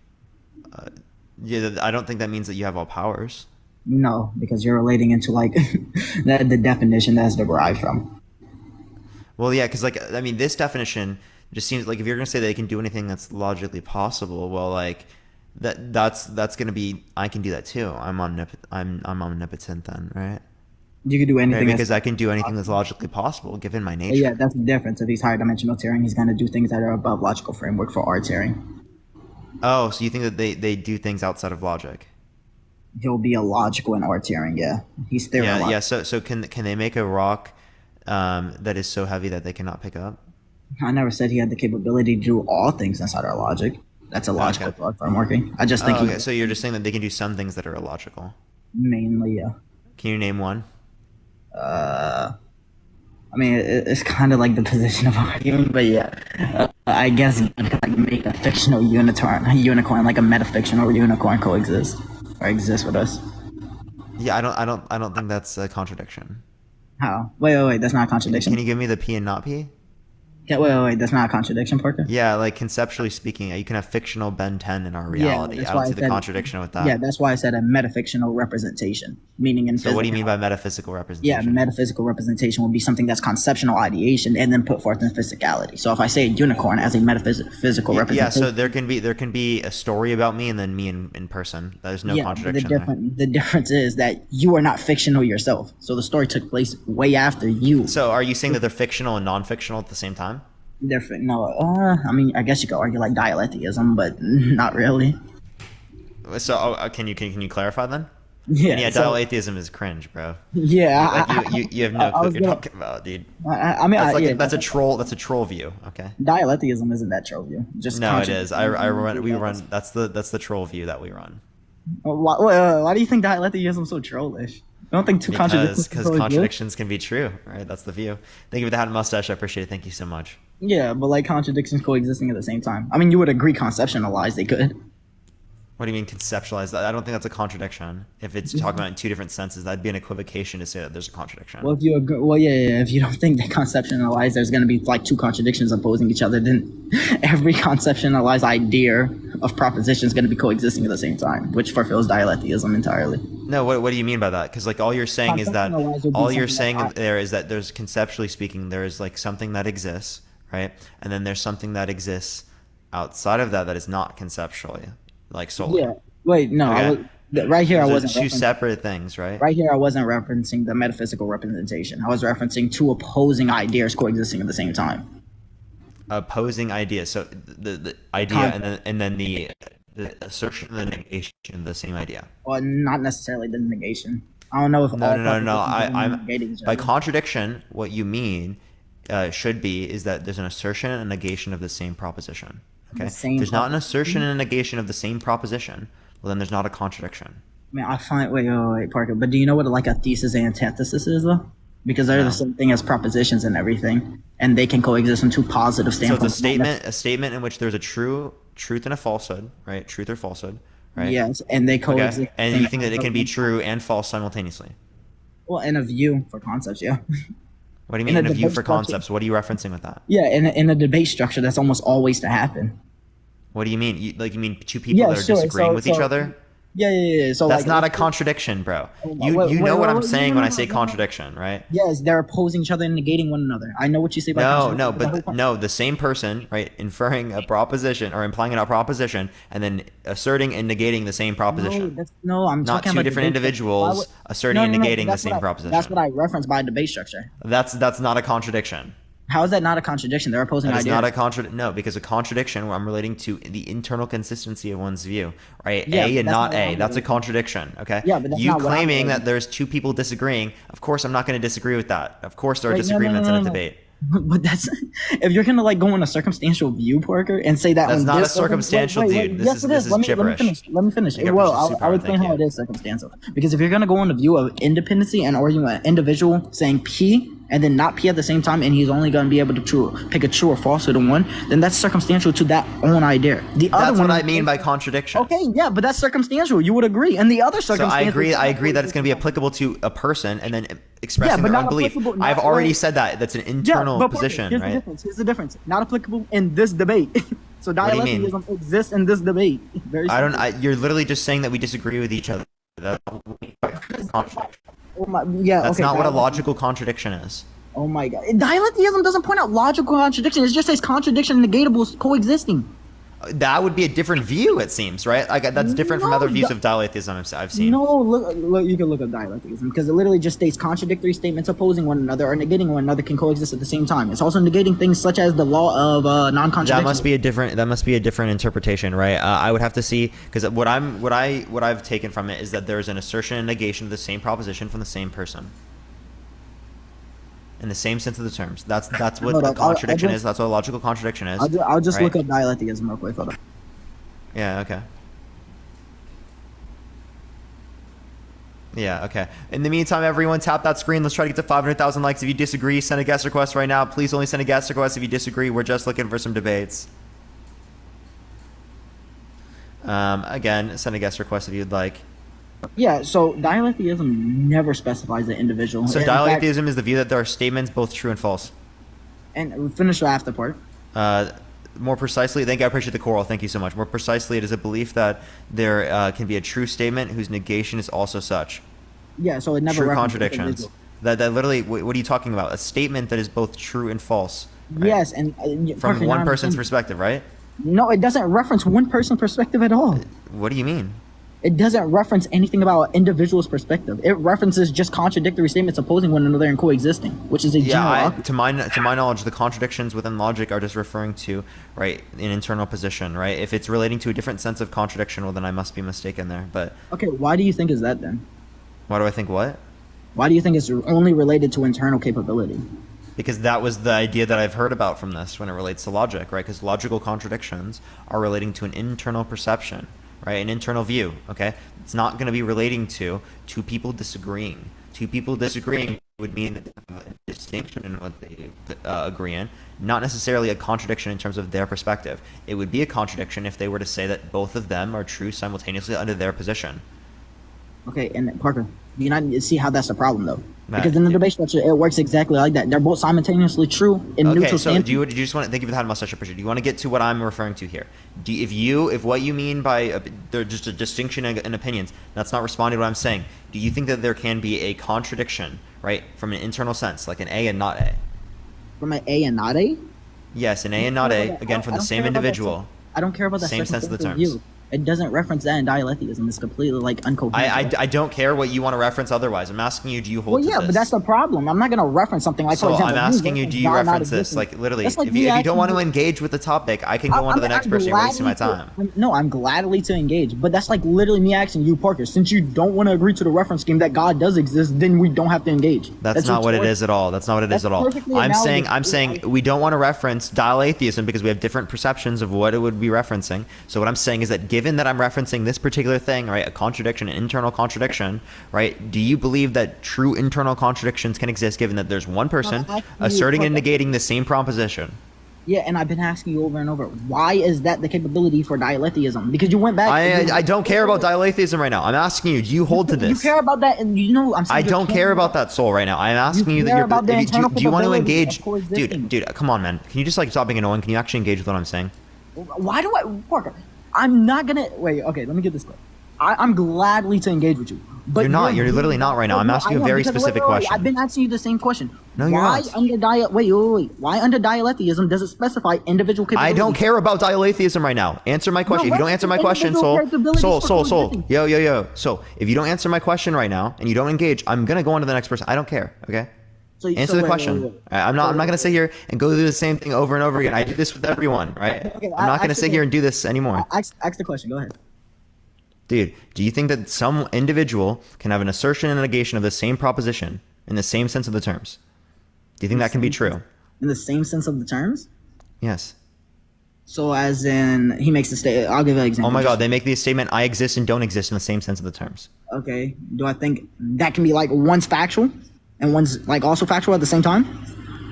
B: Yeah, I don't think that means that you have all powers.
J: No, because you're relating into the definition that's derived from.
B: Well, yeah, because this definition just seems like if you're gonna say that they can do anything that's logically possible, well, that's gonna be I can do that too. I'm omnipotent then, right?
J: You can do anything
B: because I can do anything that's logically possible given my nature.
J: Yeah, that's the difference. If he's higher dimensional tearing, he's gonna do things that are above logical framework for our tearing.
B: Oh, so you think that they do things outside of logic?
J: He'll be illogical in our tearing. Yeah, he's theoretical.
B: Yeah. So can they make a rock that is so heavy that they cannot pick up?
J: I never said he had the capability to do all things inside our logic. That's illogical frameworking. I just think.
B: Okay, so you're just saying that they can do some things that are illogical.
J: Mainly, yeah.
B: Can you name one?
J: I mean, it's kind of like the position of arguing, but yeah, I guess you could like make a fictional unicorn, like a metafictional unicorn, coexist or exist with us.
B: Yeah, I don't think that's a contradiction.
J: How? Wait. That's not a contradiction.
B: Can you give me the P and not P?
J: Yeah, wait. That's not a contradiction, Parker.
B: Yeah, like conceptually speaking, you can have fictional Ben 10 in our reality.
J: that's
B: I
J: why
B: don't
J: I
B: see the
J: said-
B: contradiction with that.
J: Yeah, that's why I said a metafictional representation, meaning in.
B: So what do you mean by metaphysical
J: Yeah,
B: representation?
J: metaphysical representation would be something that's conceptual ideation and then put forth in physicality. So if I say a unicorn as a metaphysical
B: Yeah,
J: representation,
B: so there can be a story about me and then me in person. There's no
J: but
B: contradiction there.
J: the difference is that you are not fictional yourself. So the story took place way after you.
B: So are you saying that they're fictional and non-fictional at the same time?
J: No, I mean, I guess you could argue like dialecticism, but not really.
B: So can you clarify then?
J: Yeah,
B: And yeah,
J: so-
B: dialecticism is cringe, bro.
J: Yeah,
B: Like you have no clue what you're talking about, dude.
J: I mean,
B: That's a troll. That's a troll view. Okay.
J: dialecticism isn't that troll view. Just
B: No, it is. We run. That's the troll view that we run.
J: Why do you think dialecticism is so trollish? I don't think two contradictions.
B: Because contradictions can be true, right? That's the view. Thank you for the hat and mustache. I appreciate it. Thank you so much.
J: Yeah, but like contradictions coexisting at the same time. I mean, you would agree conceptualized they could.
B: What do you mean conceptualize that? I don't think that's a contradiction. If it's talking about in two different senses, that'd be an equivocation to say that there's a contradiction.
J: Well, if you agree, if you don't think that conceptualized there's going to be like two contradictions opposing each other, then every conceptualized idea of proposition is going to be coexisting at the same time, which fulfills dialecticism entirely.
B: No, what do you mean by that? Because like all you're saying is that
J: Conceptualize would be
B: all you're
J: something
B: saying
J: that
B: there is that there's conceptually speaking there is like something that exists, right? And then there's something that exists outside of that is not conceptually, like solely.
J: Yeah. Wait, no.
B: Okay.
J: Right here, I
B: Those are
J: wasn't
B: two
J: referencing-
B: separate things, right?
J: Right here, I wasn't referencing the metaphysical representation. I was referencing two opposing ideas coexisting at the same time.
B: Opposing ideas. So the idea and then the assertion and the negation of the same idea.
J: Well, not necessarily the negation. I don't know if
B: No. I'm
J: negating each
B: by
J: other.
B: contradiction. What you mean should be is that there's an assertion and a negation of the same proposition. Okay.
J: The same
B: There's not an assertion and a negation of the same proposition. Well, then there's not a contradiction.
J: I mean, I find wait, Parker. But do you know what like a thesis and antithesis is though? Because they're
B: No.
J: the same thing as propositions and everything, and they can coexist in two positive
B: So
J: standpoints.
B: it's a statement in which there's a truth and a falsehood, right? Truth or falsehood, right?
J: Yes, and they coexist.
B: Okay. And you think that it can be true and false simultaneously.
J: Well, in a view for concepts, yeah.
B: What do you mean
J: In
B: in
J: a
B: a view
J: debate
B: for
J: structure-
B: concepts? What are you referencing with that?
J: Yeah, in a debate structure, that's almost always to happen.
B: What do you mean? You mean two people
J: Yeah,
B: that are
J: sure.
B: disagreeing with each
J: So-
B: other?
J: Yeah. So
B: That's
J: like,
B: not a contradiction, bro. You
J: wait,
B: know what I'm
J: wait,
B: saying
J: no,
B: when I
J: no,
B: say
J: no.
B: contradiction, right?
J: Yes, they're opposing each other and negating one another. I know what you say by
B: The same person, right, inferring a proposition or implying a proposition and then asserting and negating the same proposition.
J: I'm
B: Not
J: talking
B: two
J: about
B: different
J: debate structure.
B: individuals asserting and negating the
J: that's
B: same
J: what
B: proposition.
J: That's what I referenced by debate structure.
B: That's not a contradiction.
J: How is that not a contradiction? They're opposing
B: That is
J: ideas.
B: not a contradiction. No, because a contradiction, I'm relating to the internal consistency of one's view, right?
J: Yeah,
B: A
J: but
B: and
J: that's
B: not
J: not what
B: A.
J: I'm
B: That's a
J: relating.
B: contradiction, okay?
J: Yeah, but that's
B: you
J: not what I'm
B: claiming
J: relating.
B: that there's two people disagreeing. Of course, I'm not going to disagree with that. Of course, there are
J: Wait, no,
B: disagreements in a
J: no.
B: debate.
J: But that's if you're gonna like go on a circumstantial view, Parker, and say that
B: That's
J: on
B: not
J: this
B: a circumstantial, dude. This
J: Yes,
B: is-
J: it
B: this is
J: Let me
B: gibberish.
J: finish. Let me finish.
B: You got
J: Well,
B: pursuit
J: I'll
B: superpower,
J: explain
B: thank
J: how
B: you.
J: it is circumstantial. Because if you're gonna go on the view of independency and arguing an individual saying P and then not P at the same time, and he's only gonna be able to pick a true or falsehood in one, then that's circumstantial to that own idea. The other
B: That's
J: one,
B: what I mean by contradiction.
J: Okay, yeah, but that's circumstantial. You would agree. And the other
B: So
J: circumstantial.
B: I agree that it's going to be applicable to a person and then expressing
J: but
B: their
J: not
B: own belief.
J: applicable-
B: I've
J: not-
B: already
J: wait.
B: said that. That's an internal
J: but Parker,
B: position,
J: here's
B: right?
J: The difference. Here's the difference. Not applicable in this debate. So
B: do you mean?
J: dialecticism exists in this debate. Very
B: I don't.
J: simple.
B: You're literally just saying that we disagree with each other. That's
J: Oh my, yeah,
B: That's
J: okay,
B: not what a
J: dialect-
B: logical contradiction is.
J: Oh my god. Dialecticism doesn't point out logical contradiction. It just says contradiction and negatables coexisting.
B: That would be a different view, it seems, right? Like that's different from
J: No,
B: other views of dialecticism I've seen.
J: No, look, you can look up dialecticism because it literally just states contradictory statements opposing one another or negating one another can coexist at the same time. It's also negating things such as the law of non-contradiction.
B: That must be a different interpretation, right? I would have to see because what I've taken from it is that there's an assertion and negation of the same proposition from the same person. In the same sense of the terms. That's what
J: Hold
B: a
J: up,
B: contradiction
J: I'll
B: is. That's what a logical contradiction is.
J: I'll just
B: right?
J: look up dialecticism real quick. Hold on.
B: Yeah, okay. Yeah, okay. In the meantime, everyone, tap that screen. Let's try to get to 500,000 likes. If you disagree, send a guest request right now. Please only send a guest request if you disagree. We're just looking for some debates. Again, send a guest request if you'd like.
J: Yeah, so dialetheism never specifies the individual.
B: So
J: In
B: dialetheism
J: fact,
B: is the view that there are statements both true and false.
J: and we finish the after part.
B: More precisely, thank you, I appreciate the choral. Thank you so much. More precisely, it is a belief that there can be a true statement whose negation is also such.
J: Yeah, so it never
B: True
J: references
B: contradictions.
J: individual.
B: That literally, what are you talking about? A statement that is both true and false. Right?
J: Yes, and
B: From
J: Parker,
B: one
J: now
B: person's
J: I'm-
B: perspective, right?
J: No, it doesn't reference one person's perspective at all.
B: What do you mean?
J: It doesn't reference anything about an individual's perspective. It references just contradictory statements opposing one another and coexisting, which is a general.
B: To my knowledge, the contradictions within logic are just referring to, right, an internal position, right? If it's relating to a different sense of contradiction, well, then I must be mistaken there. But
J: Okay, why do you think is that then?
B: why do I think what?
J: Why do you think it's only related to internal capability?
B: Because that was the idea that I've heard about from this when it relates to logic, right? Because logical contradictions are relating to an internal perception, right? An internal view, okay? It's not going to be relating to two people disagreeing. Two people disagreeing would mean that they have a distinction in what they agree in, not necessarily a contradiction in terms of their perspective. It would be a contradiction if they were to say that both of them are true simultaneously under their position.
J: Okay, and Parker, do you not see how that's a problem though?
B: Matt,
J: Because in the debate structure, it works exactly like that. They're both simultaneously true in
B: Okay,
J: neutral
B: so
J: stance.
B: do you just want to, thank you for the hand mustache, I appreciate it. Do you want to get to what I'm referring to here? If what you mean by there's just a distinction in opinions, that's not responding to what I'm saying. Do you think that there can be a contradiction, right, from an internal sense, like an A and not A?
J: From an A and not A?
B: Yes, an A and not A, again, from the same individual.
J: I don't care about that
B: Same
J: second
B: sense of the
J: point
B: terms.
J: view. It doesn't reference that in dialetheism. It's completely like uncoherent.
B: I don't care what you want to reference otherwise. I'm asking you, do you hold
J: Well,
B: to
J: yeah,
B: this?
J: but that's the problem. I'm not going to reference something like,
B: So
J: for example,
B: I'm asking you, do you
J: God not
B: reference this?
J: existing.
B: Like, literally,
J: That's like
B: if
J: me
B: you don't want to
J: asking
B: engage with the topic, I can go on to the next person. You're wasting my time.
J: I'm gladly to engage, but that's like literally me asking you, Parker, since you don't want to agree to the reference scheme that God does exist, then we don't have to engage.
B: That's not what it is at all. That's not what it is at all.
J: perfectly
B: I'm
J: analogous.
B: saying we don't want to reference dialetheism because we have different perceptions of what it would be referencing. So what I'm saying is that given that I'm referencing this particular thing, right, a contradiction, an internal contradiction, right, do you believe that true internal contradictions can exist given that there's one person asserting and negating the same proposition?
J: Yeah, and I've been asking you over and over, why is that the capability for dialetheism? Because you went back.
B: I don't care about dialetheism right now. I'm asking you, do you hold to this?
J: You care about that, and you know I'm saying
B: I don't care about that soul right now. I'm asking you that you're. Do you want to engage, dude? Come on, man. Can you just like stop being annoying? Can you actually engage with what I'm saying?
J: Why do I, Parker? I'm not gonna wait. Okay, let me get this clear. I'm gladly to engage with you, but
B: You're not. You're literally not right now. I'm asking you a very specific question.
J: I've been asking you the same question.
B: No, you're
J: why
B: not.
J: Under wait. Why under dialetheism does it specify individual capabilities?
B: I don't care about dialetheism right now. Answer my question. If you don't answer my question, Soul. Yo. So if you don't answer my question right now and you don't engage, I'm gonna go on to the next person. I don't care. Okay. Answer the question. I'm not gonna sit here and go through the same thing over and over again. I do this with everyone, right?
J: Okay,
B: I'm not gonna sit here and do this anymore.
J: Ask the question. Go ahead.
B: Dude, do you think that some individual can have an assertion and a negation of the same proposition in the same sense of the terms? Do you think that can be true?
J: In the same sense of the terms?
B: Yes.
J: So as in, he makes the statement. I'll give an example.
B: Oh my God, they make the statement, I exist and don't exist in the same sense of the terms.
J: Okay. Do I think that can be like one's factual and one's like also factual at the same time?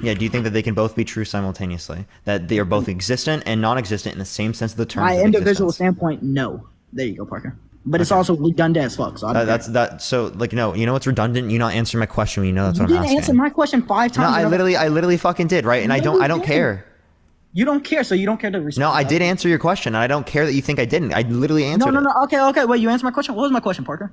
B: Yeah, do you think that they can both be true simultaneously? That they are both existent and non-existent in the same sense of the terms?
J: My
B: of
J: individual
B: existence?
J: standpoint, no. There you go, Parker. But it's also redundant as fuck. So I don't care.
B: So like no, you know what's redundant? You not answering my question when you know that's what I'm
J: You
B: asking.
J: didn't answer my question 5 times.
B: No, I literally fucking did, right? And I don't care.
J: You don't care, so you don't care to respond.
B: No, I did answer your question, and I don't care that you think I didn't. I literally answered it.
J: No. Okay. Wait, you answered my question. What was my question, Parker?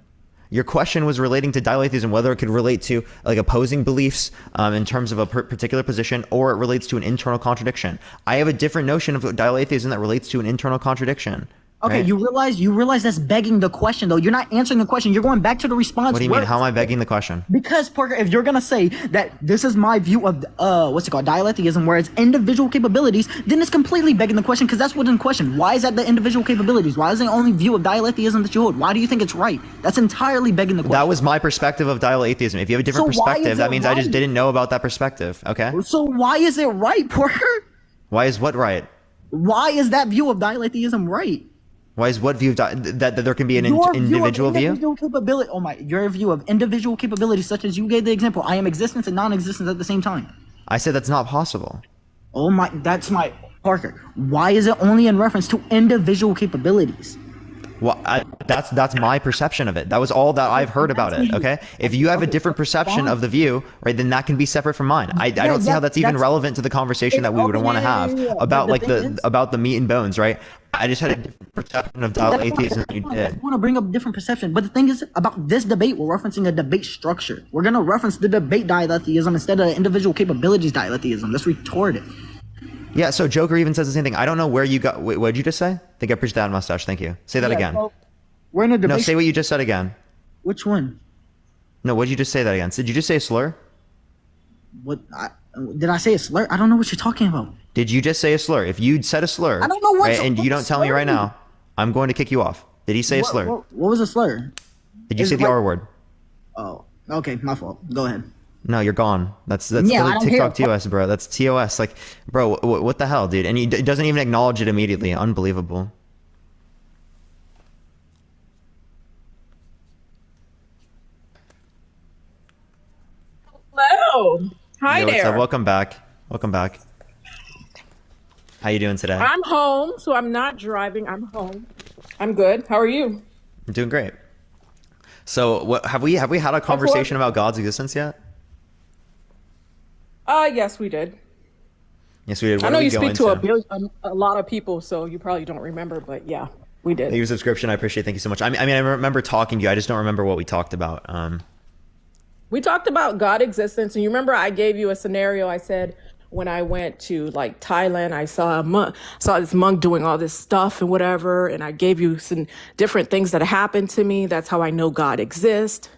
B: Your question was relating to dialetheism, whether it could relate to like opposing beliefs in terms of a particular position, or it relates to an internal contradiction. I have a different notion of dialetheism that relates to an internal contradiction.
J: Okay,
B: right?
J: You realize that's begging the question though. You're not answering the question. You're going back to the response.
B: What do you mean? How am I begging the question?
J: Because Parker, if you're gonna say that this is my view of dialetheism, where it's individual capabilities, then it's completely begging the question because that's what's in question. Why is that the individual capabilities? Why is it the only view of dialetheism that you hold? Why do you think it's right? That's entirely begging the question.
B: That was my perspective of dialetheism. If you have a different perspective, that means I just didn't know about that perspective. Okay.
J: So why is it right, Parker?
B: Why is what right?
J: Why is that view of dialetheism right?
B: Why is what view of that there can be an
J: Your
B: individual view?
J: Individual capability. Oh my! Your view of individual capabilities, such as you gave the example. I am existence and non-existence at the same time.
B: I said that's not possible.
J: Oh my! That's my Parker. Why is it only in reference to individual capabilities?
B: Well, that's my perception of it. That was all that I've heard about it. Okay, if you have a different perception of the view, right, then that can be separate from mine. I don't see how that's even relevant to the conversation that we would want to have about like about the meat and bones, right? I just had a different perception of dialectical atheism than you did.
J: I want to bring up a different perception, but the thing is about this debate, we're referencing a debate structure. We're gonna reference the debate dialetheism instead of individual capabilities dialetheism. That's retarded.
B: Yeah, so Joker even says the same thing. I don't know where you got. Wait, what did you just say? I think I preached that mustache. Thank you. Say that again.
J: So we're in a debate.
B: No, say what you just said again.
J: Which one?
B: No, what did you just say that again? Did you just say a slur?
J: What? Did I say a slur? I don't know what you're talking about.
B: Did you just say a slur? If you said a slur,
J: I don't know what.
B: right, and you don't tell me right now, I'm going to kick you off. Did he say a slur?
J: What was a slur?
B: Did you say the R word?
J: Oh, okay, my fault. Go ahead.
B: No, you're gone. That's TikTok TOS, bro. That's TOS. Like, bro, what the hell, dude? And he doesn't even acknowledge it immediately. Unbelievable.
K: Hello. Hi
B: Yo,
K: there.
B: what's up? Welcome back. Welcome back. How you doing today?
K: I'm home, so I'm not driving. I'm home. I'm good. How are you?
B: I'm doing great. So, what have we had a conversation about God's existence yet?
K: Yes, we did.
B: Yes, we did. What
K: I know
B: are we
K: you
B: going
K: speak to a lot of people, so you probably don't remember, but yeah, we did.
B: Thank you for subscription. I appreciate it. Thank you so much. I mean, I remember talking to you. I just don't remember what we talked about.
K: We talked about God existence, and you remember I gave you a scenario. I said when I went to like Thailand, I saw this monk doing all this stuff and whatever, and I gave you some different things that happened to me. That's how I know God exists.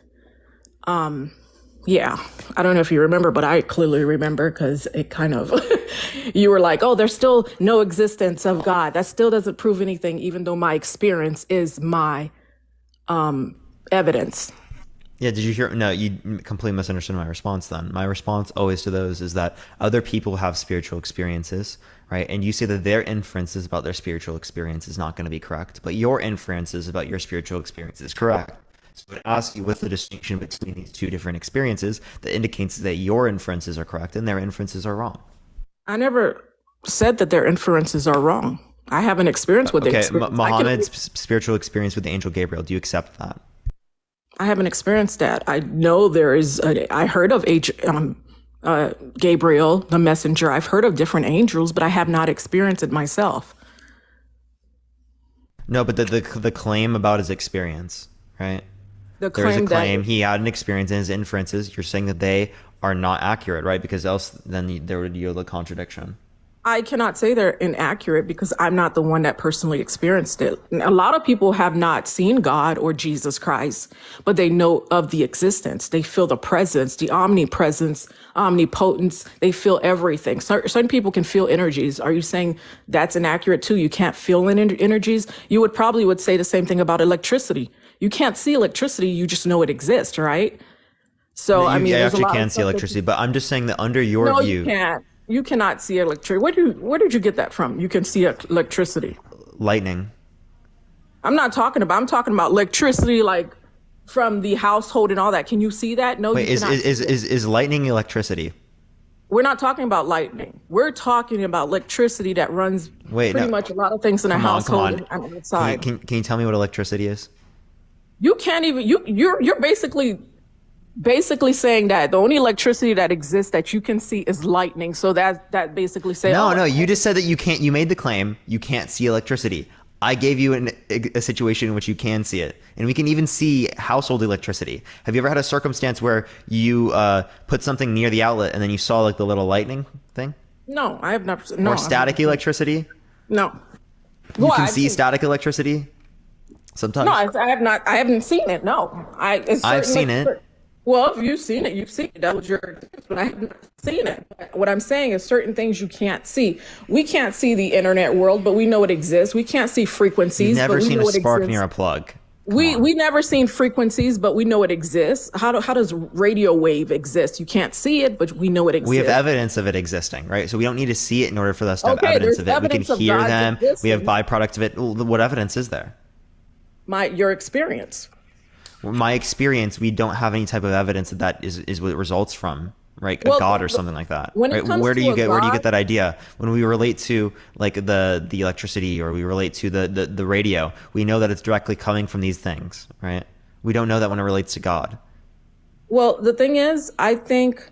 K: Yeah, I don't know if you remember, but I clearly remember because it kind of, you were like, oh, there's still no existence of God. That still doesn't prove anything, even though my experience is my evidence.
B: Yeah, did you hear? No, you completely misunderstood my response then. My response always to those is that other people have spiritual experiences, right? And you say that their inferences about their spiritual experience is not going to be correct, but your inferences about your spiritual experience is correct. So I would ask you, what's the distinction between these two different experiences that indicates that your inferences are correct and their inferences are wrong?
K: I never said that their inferences are wrong. I haven't experienced what they experienced.
B: Muhammad's spiritual experience with the angel Gabriel, do you accept that?
K: I haven't experienced that. I know there is. I heard of Gabriel, the messenger. I've heard of different angels, but I have not experienced it myself.
B: No, but the claim about his experience, right? There is a claim he had an experience in his inferences. You're saying that they are not accurate, right? Because else then there would yield a contradiction.
K: I cannot say they're inaccurate because I'm not the one that personally experienced it. A lot of people have not seen God or Jesus Christ, but they know of the existence. They feel the presence, the omnipresence, omnipotence. They feel everything. Certain people can feel energies. Are you saying that's inaccurate too? You can't feel energies? You would say the same thing about electricity. You can't see electricity. You just know it exists, right? So, I mean,
B: I actually can see electricity, but I'm just saying that under your view.
K: You can't. You cannot see electricity. Where did you get that from? You can see electricity.
B: Lightning.
K: I'm talking about electricity, like from the household and all that. Can you see that? No.
B: Wait, is lightning electricity?
K: We're not talking about lightning. We're talking about electricity that runs pretty much a lot of things in a household and outside.
B: Can you tell me what electricity is?
K: You can't even. You're basically saying that the only electricity that exists that you can see is lightning. So that basically says
B: no. You just said that you can't. You made the claim you can't see electricity. I gave you a situation in which you can see it, and we can even see household electricity. Have you ever had a circumstance where you put something near the outlet and then you saw like the little lightning thing?
K: No, I have not. No,
B: or static electricity?
K: No.
B: You can see static electricity sometimes.
K: No, I have not. I haven't seen it. No,
B: I've seen it.
K: Well, if you've seen it, you've seen it. That was your, but I haven't seen it. What I'm saying is certain things you can't see. We can't see the internet world, but we know it exists. We can't see frequencies.
B: You've never
K: but we
B: seen
K: know
B: a spark
K: exists.
B: near a plug.
K: We never seen frequencies, but we know it exists. How does radio wave exist? You can't see it, but we know it exists.
B: We have evidence of it existing, right? So we don't need to see it in order for us to have
K: Okay,
B: evidence
K: there's
B: of it. We can
K: evidence of
B: hear
K: God's
B: them. We have
K: existence.
B: byproducts of it. What evidence is there?
K: Your experience.
B: My experience, we don't have any type of evidence that is what it results from, right?
K: Well,
B: a god or something like that.
K: when it
B: Right?
K: comes
B: Where do
K: to
B: you
K: a
B: get
K: God-
B: that idea? When we relate to like the electricity, or we relate to the radio, we know that it's directly coming from these things, right? We don't know that when it relates to God.
K: Well, the thing is, I think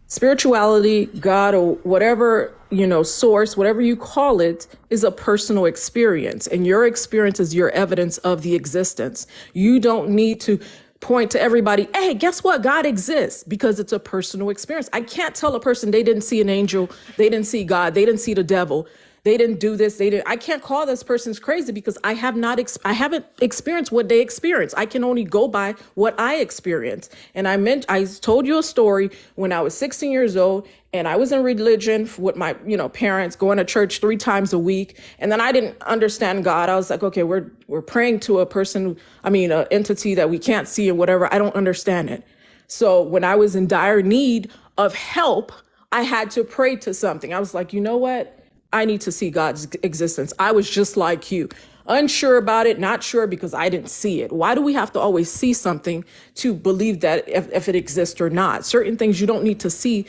K: spirituality, God, or whatever, source, whatever you call it, is a personal experience. And your experience is your evidence of the existence. You don't need to point to everybody, hey, guess what? God exists, because it's a personal experience. I can't tell a person they didn't see an angel, they didn't see God, they didn't see the devil, they didn't do this, I can't call this person's crazy because I haven't experienced what they experienced. I can only go by what I experienced. And I told you a story when I was 16 years old and I was in religion with my, parents, going to church 3 times a week. And then I didn't understand God. I was like, okay, we're praying to an entity that we can't see and whatever. I don't understand it. So when I was in dire need of help, I had to pray to something. I was like, you know what? I need to see God's existence. I was just like you, unsure about it, not sure because I didn't see it. Why do we have to always see something to believe that if it exists or not? Certain things you don't need to see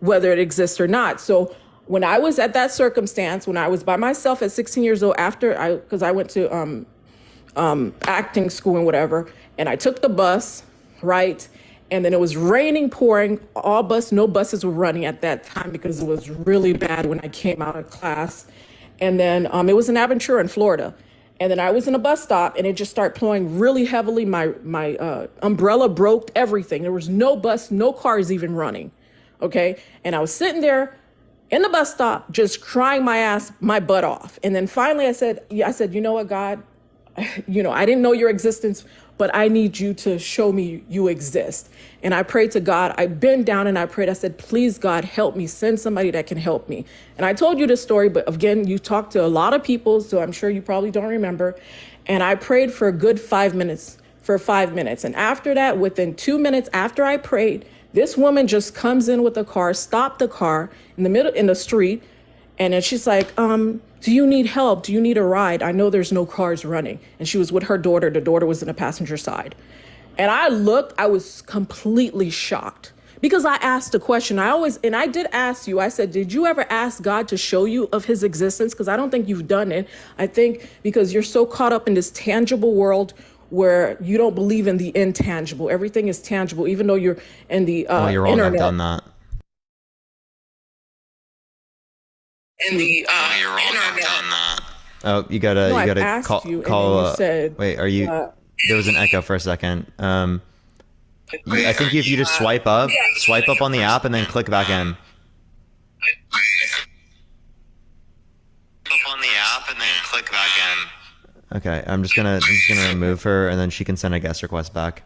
K: whether it exists or not. So when I was at that circumstance, when I was by myself at 16 years old, because I went to acting school and whatever, and I took the bus, right? And then it was raining, pouring, no buses were running at that time because it was really bad when I came out of class. And then it was in Aventura in Florida. And then I was in a bus stop and it just started pouring really heavily. My umbrella broke, everything. There was no bus, no cars even running. Okay. And I was sitting there in the bus stop, just crying my butt off. And then finally I said, you know what, God, I didn't know your existence, but I need you to show me you exist. And I prayed to God. I bent down and I prayed. I said, please, God, help me. Send somebody that can help me. And I told you this story, but again, you talked to a lot of people, so I'm sure you probably don't remember. And I prayed for a good 5 minutes, And after that, within 2 minutes after I prayed, this woman just comes in with a car, stopped the car in the street. And then she's like, do you need help? Do you need a ride? I know there's no cars running. And she was with her daughter. The daughter was in the passenger side. And I was completely shocked because I asked a question. I did ask you, I said, did you ever ask God to show you of his existence? Because I don't think you've done it. I think because you're so caught up in this tangible world where you don't believe in the intangible. Everything is tangible, even though you're in the
B: You're wrong.
K: internet.
B: I've done that.
K: You're wrong. I've done that.
B: Oh, you gotta
K: asked
B: call.
K: you, and
B: call
K: then you said,
B: wait, are you? There was an echo for a second. I think if you just swipe up on the app and then click back in. Okay, I'm just gonna remove her and then she can send a guest request back.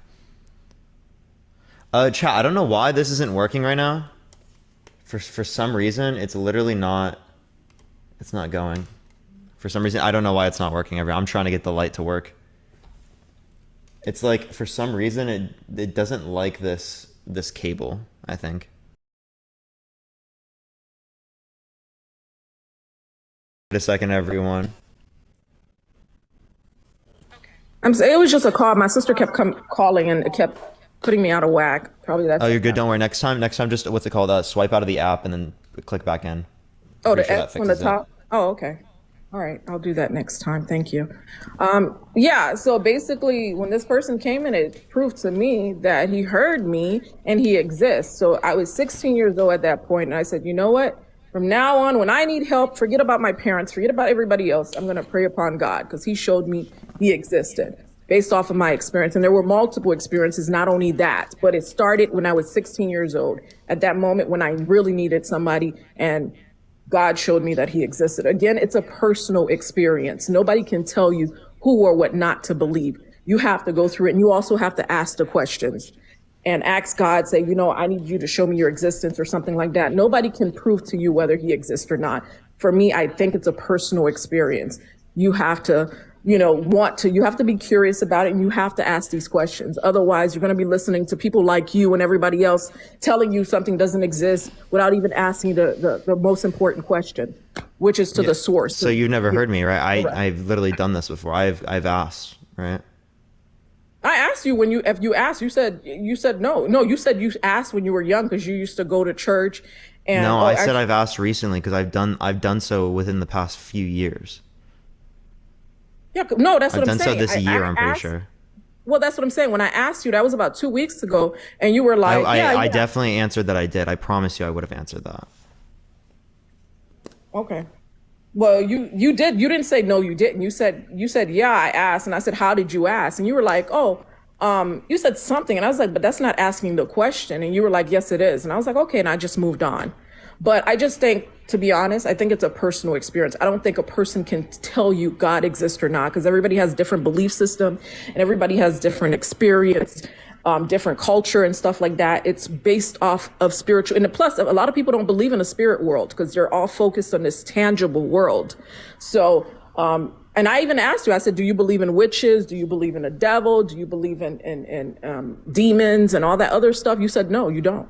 B: Chat, I don't know why this isn't working right now. For some reason, it's literally not. It's not going. For some reason, I don't know why it's not working. I'm trying to get the light to work. It's like, for some reason, it doesn't like this cable, I think. Wait a second, everyone.
K: It was just a call. My sister kept calling and it kept putting me out of whack. Probably that's.
B: Oh, you're good. Don't worry. Next time, just what's it called? Swipe out of the app and then click back in.
K: Oh, the X on the top. Oh, okay. All right, I'll do that next time. Thank you. Yeah. So basically, when this person came in, it proved to me that he heard me and he exists. So I was 16 years old at that point, and I said, you know what? From now on, when I need help, forget about my parents, forget about everybody else. I'm going to pray upon God because he showed me he existed based off of my experience. And there were multiple experiences, not only that, but it started when I was 16 years old, at that moment when I really needed somebody, and God showed me that he existed. Again, it's a personal experience. Nobody can tell you who or what not to believe. You have to go through it, and you also have to ask the questions and ask God, say, I need you to show me your existence or something like that. Nobody can prove to you whether he exists or not. For me, I think it's a personal experience. You have to you have to be curious about it, and you have to ask these questions. Otherwise, you're going to be listening to people like you and everybody else telling you something doesn't exist without even asking the most important question, which is to the source.
B: So you've never heard me, right? I've literally done this before. I've asked, right?
K: I asked you if you asked, you said no. No, you said you asked when you were young because you used to go to church. And
B: no, I said I've asked recently because I've done so within the past few years.
K: Yeah, no, that's what I'm saying.
B: I've done so this year, I'm pretty sure.
K: Well, that's what I'm saying. When I asked you, that was about 2 weeks ago, and you were like,
B: I definitely answered that I did. I promise you I would have answered that.
K: Okay. Well, you did. You didn't say no, you didn't. You said, yeah, I asked. And I said, how did you ask? And you were like, you said something. And I was like, but that's not asking the question. And you were like, yes, it is. And I was like, okay. And I just moved on. But I just think, to be honest, I think it's a personal experience. I don't think a person can tell you God exists or not, because everybody has different belief system and everybody has different experience, different culture and stuff like that. It's based off of spiritual. And plus, a lot of people don't believe in the spirit world because they're all focused on this tangible world. So, and I even asked you, I said, do you believe in witches? Do you believe in a devil? Do you believe in demons and all that other stuff? You said, no, you don't.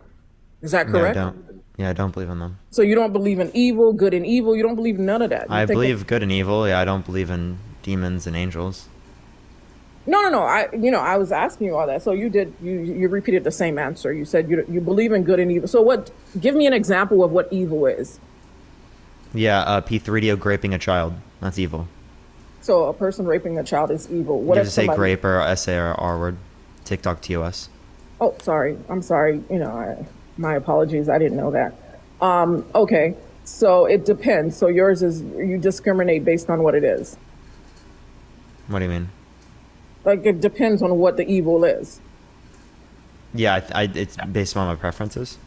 K: Is that correct?
B: No, I don't. Yeah, I don't believe in them.
K: So you don't believe in evil, good and evil? You don't believe in none of that?
B: I believe good and evil. Yeah, I don't believe in demons and angels.
K: No. I was asking you all that. So you repeated the same answer. You said you believe in good and evil. So give me an example of what evil is.
B: Yeah, P3DO graping a child. That's evil.
K: So a person raping a child is evil.
B: What you have to say grape or SA or R word. TikTok TOS.
K: Oh, sorry. I'm sorry. My apologies. I didn't know that. Okay. So it depends. So yours is, you discriminate based on what it is.
B: What do you mean?
K: Like, it depends on what the evil is.
B: Yeah, it's based on my preferences.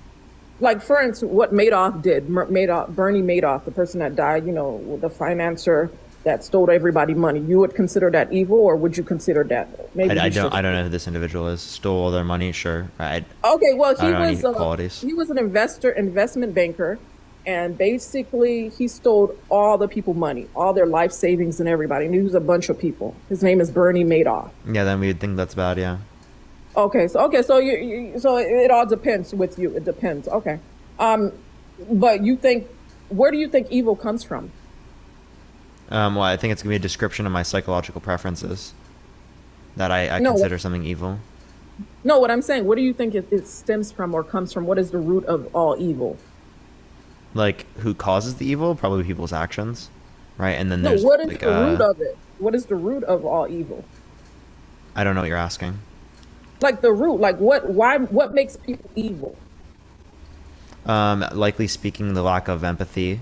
K: Like, for instance, what Bernie Madoff, the person that died, the financier that stole everybody money, you would consider that evil, or would you consider that? Maybe
B: I don't know who this individual is. Stole all their money, sure.
K: Okay, well, he was an investment banker, and basically he stole all the people money, all their life savings and everybody. And he was a bunch of people. His name is Bernie Madoff.
B: Yeah, then we would think that's bad, yeah.
K: Okay, so it all depends with you. It depends. Okay. But where do you think evil comes from?
B: Well, I think it's gonna be a description of my psychological preferences that I consider something evil.
K: No, what I'm saying, what do you think it stems from or comes from? What is the root of all evil?
B: Like, who causes the evil? Probably people's actions, right? And then there's
K: what is the root of it? What is the root of all evil?
B: I don't know what you're asking.
K: Like the root, like what makes people evil?
B: Likely speaking, the lack of empathy.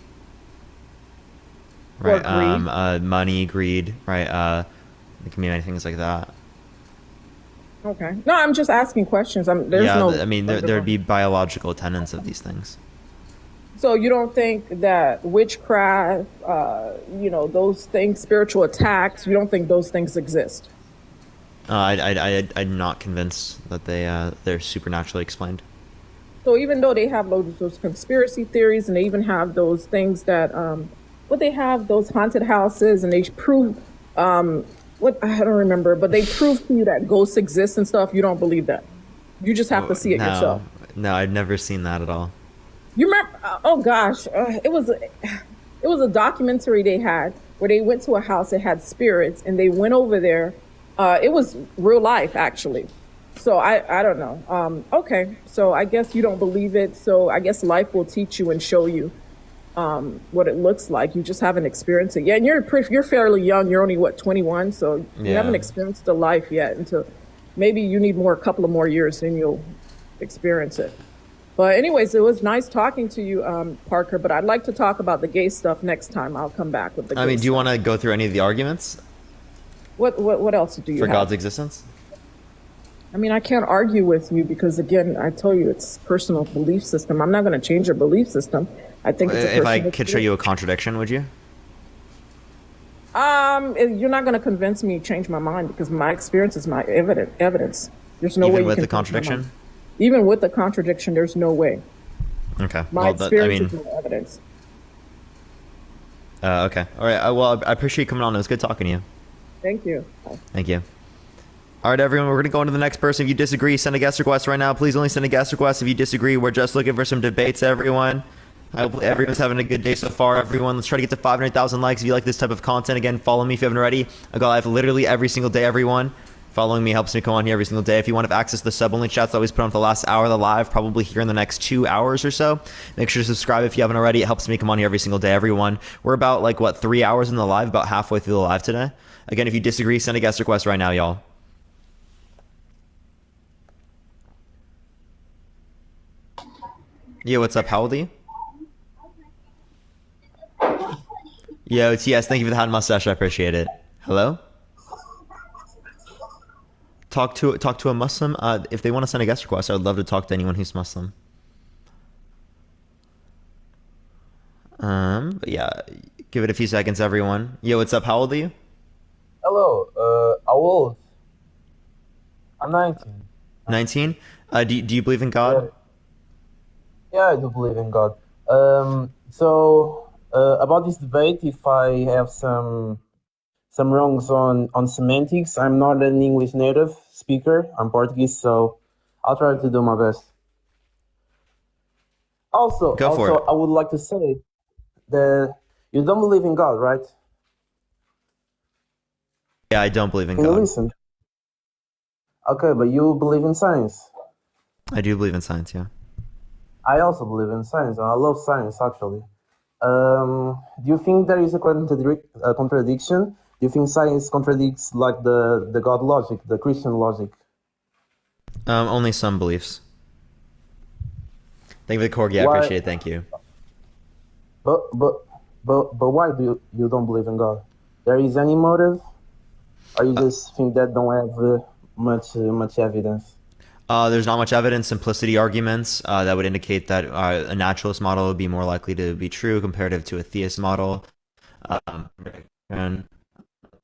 B: Right.
K: Greed.
B: Money, greed. Right. It can be many things like that.
K: Okay. No, I'm just asking questions.
B: There'd be biological tenets of these things.
K: So you don't think that witchcraft, those things, spiritual attacks, you don't think those things exist?
B: I'm not convinced that they're supernaturally explained.
K: So even though they have those conspiracy theories, and they even have those things that, they have those haunted houses, and they prove, I don't remember, but they prove to you that ghosts exist and stuff. You don't believe that. You just have to see it yourself.
B: No, I've never seen that at all.
K: You remember? Oh gosh, it was a documentary they had where they went to a house that had spirits, and they went over there. It was real life, actually. So I don't know. Okay, so I guess you don't believe it. So I guess life will teach you and show you what it looks like. You just haven't experienced it yet. And you're fairly young. You're only 21, so you haven't experienced the life yet. Until maybe you need a couple of more years, then you'll experience it. But anyways, it was nice talking to you, Parker. But I'd like to talk about the gay stuff next time. I'll come back with the.
B: Do you want to go through any of the arguments?
K: What else do you
B: for
K: have?
B: God's existence?
K: I mean, I can't argue with you because, again, I told you it's personal belief system. I'm not going to change your belief system. I think it's a
B: if I could show you a contradiction, would you?
K: You're not going to convince me to change my mind because my experience is my evidence. There's no way.
B: Even with the contradiction?
K: Even with the contradiction, there's no way.
B: Okay.
K: My experience is my evidence.
B: Okay. All right. Well, I appreciate you coming on. It was good talking to you.
K: Thank you.
B: Thank you. All right, everyone, we're going to go on to the next person. If you disagree, send a guest request right now. Please only send a guest request if you disagree. We're just looking for some debates, everyone. I hope everyone's having a good day so far, everyone. Let's try to get to 500,000 likes if you like this type of content. Again, follow me if you haven't already. I go live literally every single day, everyone. Following me helps me come on here every single day. If you want to have access to the sub-only chats I always put on for the last hour of the live, probably here in the next 2 hours or so, make sure to subscribe if you haven't already. It helps me come on here every single day, everyone. We're about, 3 hours in the live, about halfway through the live today. Again, if you disagree, send a guest request right now, y'all. Yo, what's up? How old are you? Yo, it's yes. Thank you for the hot mustache. I appreciate it. Hello? Talk to a Muslim. If they want to send a guest request, I would love to talk to anyone who's Muslim. But yeah, give it a few seconds, everyone. Yo, what's up? How old are you?
L: Hello, how old? I'm 19.
B: 19? Do you believe in God?
L: Yeah, I do believe in God. About this debate, if I have some wrongs on semantics, I'm not an English native speaker. I'm Portuguese, so I'll try to do my best. Also, I would like to say that you don't believe in God, right?
B: Yeah, I don't believe in
L: Can
B: God.
L: you listen? Okay, but you believe in science.
B: I do believe in science, yeah.
L: I also believe in science, and I love science, actually. Do you think there is a contradiction? Do you think science contradicts like the God logic, the Christian logic?
B: Only some beliefs. Thank you for the corgi. I
L: Why-
B: appreciate it. Thank you.
L: But why do you don't believe in God? There is any motive, or you just think that don't have much evidence?
B: There's not much evidence. Simplicity arguments that would indicate that a naturalist model would be more likely to be true comparative to a theist model, and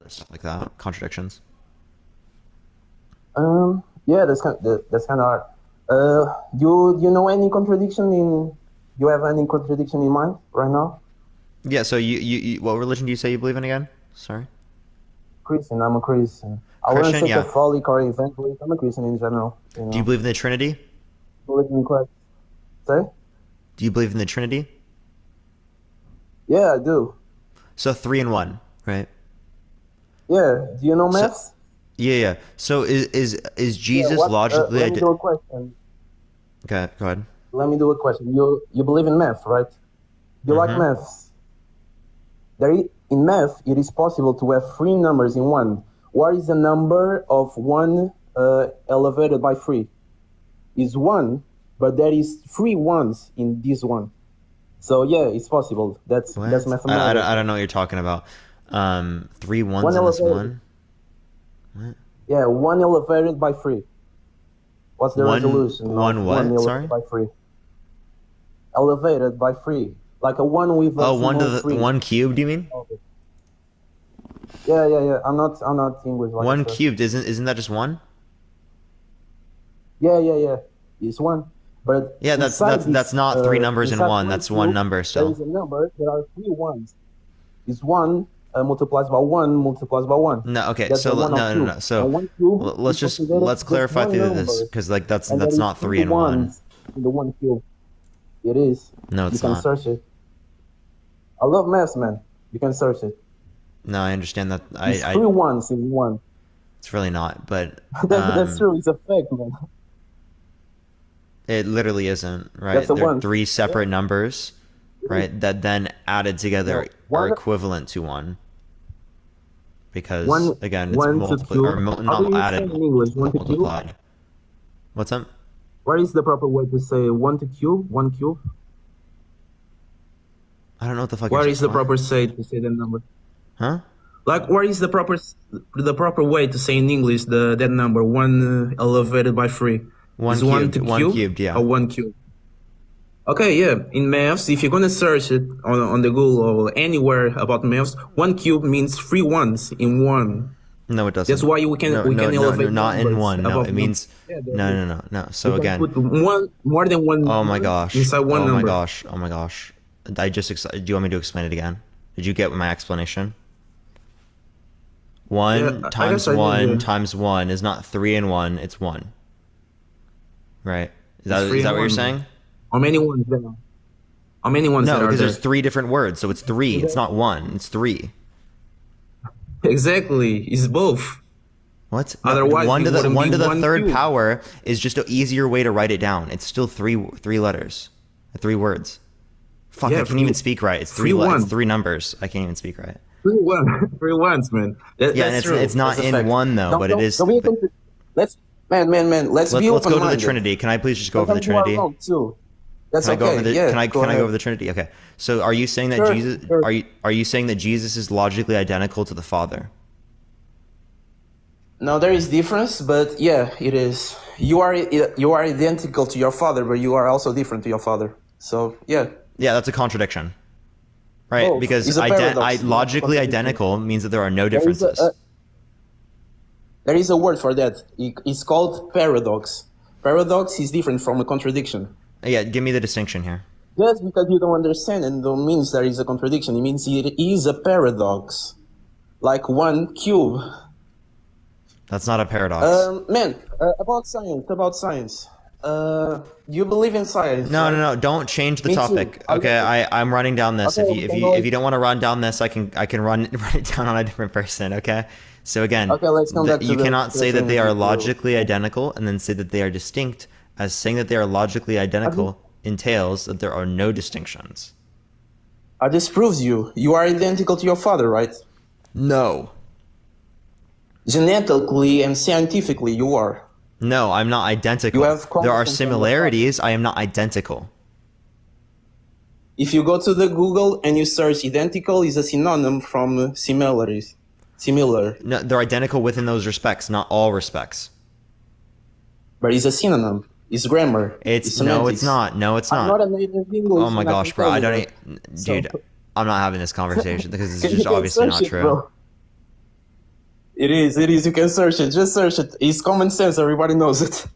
B: stuff like that. Contradictions.
L: Yeah, that's kind of hard. You know any contradiction in? You have any contradiction in mind right now?
B: Yeah. So you what religion do you say you believe in again? Sorry.
L: Christian. I'm a Christian. I wouldn't
B: Christian,
L: say
B: yeah.
L: Catholic or evangelist. I'm a Christian in general. You know?
B: Do you believe in the Trinity?
L: Believe in Christ? Say?
B: Do you believe in the Trinity?
L: Yeah, I do.
B: So 3 in 1, right?
L: Yeah. Do you know maths?
B: Yeah. So is Jesus
L: Yeah,
B: logically?
L: let me do a question.
B: Okay, go ahead.
L: Let me do a question. You believe in math, right? You like maths? In math, it is possible to have 3 numbers in one. What is the number of 1 elevated by 3? Is 1, but there is 3 ones in this one. So yeah, it's possible. That's mathematics.
B: I don't know what you're talking about. 3 ones in this one. What?
L: Yeah, 1 elevated by 3. What's the resolution?
B: One what?
L: Elevated
B: Sorry.
L: by 3. Elevated by 3, like a 1 with a
B: one to
L: small
B: the
L: 3.
B: 1 cubed. You mean?
L: Yeah. I'm not English. Like
B: 1 cubed isn't that just 1?
L: Yeah. It's 1. But
B: yeah, that's not 3 numbers in 1. That's 1 number still.
L: There is a number. There are 3 ones. It's 1 multiplies by 1 multiplies by 1.
B: No, okay.
L: That's
B: So no. So let's clarify through this because that's not 3 in 1.
L: In the 1 cube. It is.
B: No, it's
L: not. You
B: not.
L: can search it. I love maths, man. You can search it.
B: No, I understand that.
L: It's 3 ones in 1.
B: It's really not, but
L: that's true. It's a fact, man.
B: It literally isn't, right? They're 3 separate numbers, right? That then added together are equivalent to 1. Because again, it's multiplied or not added, multiplied. What's up?
L: What is the proper way to say 1 to cube? 1 cube?
B: I don't know what the fuck.
L: What is the proper say to say that number?
B: Huh?
L: Like, what is the proper way to say in English that number 1 elevated by 3?
B: 1 cubed. 1 cubed, yeah.
L: Or 1 cube. Okay, yeah. In maths, if you're gonna search it on the Google or anywhere about maths, 1 cube means 3 ones in 1.
B: No, it doesn't.
L: That's why we can elevate.
B: No, not in 1. No, it means no. So
L: you
B: again,
L: put more than 1.
B: Oh my gosh.
L: Inside 1 number.
B: Oh my gosh. Do you want me to explain it again? Did you get my explanation? One
L: I
B: times
L: guess I
B: one
L: did.
B: times one is not 3 and 1, it's 1. Right? Is
L: It's three
B: that
L: and
B: what you're
L: one.
B: saying?
L: How many ones there? How many ones
B: No,
L: that are
B: because there's
L: there?
B: 3 different words, so it's 3. It's not 1, it's 3.
L: Exactly. It's both.
B: What? No,
L: Otherwise, it wouldn't
B: one
L: be
B: to the
L: one
B: third
L: cube.
B: power is just an easier way to write it down. It's still three letters, 3 words. Fuck,
L: Yeah,
B: I can't even speak right. It's
L: three
B: it's
L: ones.
B: 3 numbers. I can't even speak right.
L: 3 ones, man.
B: Yeah, and
L: That's true.
B: it's not
L: That's a
B: in
L: fact.
B: 1 though, but it is.
L: Don't be
B: But
L: let's let's be
B: let's go to the
L: open-minded.
B: Trinity. Can I please just go over the
L: Sometimes you are
B: Trinity?
L: wrong too. That's
B: Can I go over
L: okay.
B: the
L: Yeah,
B: can I
L: go
B: can I
L: ahead.
B: go over the Trinity? Okay. So are you saying that
L: Sure,
B: Jesus
L: sure.
B: are you saying that Jesus is logically identical to the Father?
L: No, there is difference, but yeah, it is. You are identical to your father, but you are also different to your father. So yeah.
B: Yeah, that's a contradiction. Right?
L: Both.
B: Because
L: It's a paradox, not a
B: logically
L: contradiction.
B: identical means that there are no
L: There is
B: differences.
L: there is a word for that. It's called paradox. Paradox is different from a contradiction.
B: Yeah, give me the distinction here.
L: Just because you don't understand it don't means there is a contradiction. It means it is a paradox. Like 1 cube.
B: That's not a paradox.
L: About science. You believe in science?
B: No,
L: right?
B: no, no! Don't change the
L: Me too.
B: topic. Okay, I'm running down this.
L: Okay,
B: If you don't want to run down this, I can run it down on a different person. Okay. So again,
L: Okay, let's come back to
B: you
L: the-
B: cannot
L: to the
B: say that they are
L: Trinity.
B: logically identical and then say that they are distinct. As saying that they are logically identical entails that there are no distinctions.
L: I just proves you. You are identical to your father, right?
B: No.
L: Genetically and scientifically, you are.
B: No, I'm not identical.
L: You have
B: There are
L: chromosomes on your
B: similarities. I am not identical.
L: If you go to the Google and you search identical, is a synonym from similarities. Similar.
B: No, they're identical within those respects, not all respects.
L: But it's a synonym. It's grammar.
B: It's no,
L: semantics.
B: it's not. No, it's
L: I'm
B: not.
L: not a native English.
B: Oh my
L: and I
B: gosh,
L: can
B: bro!
L: tell
B: I
L: you
B: don't,
L: that.
B: dude. I'm not having this conversation because it's
L: You
B: just
L: can
B: obviously
L: search
B: not
L: it,
B: true.
L: bro. It is. You can search it. Just search it. It's common sense. Everybody knows it.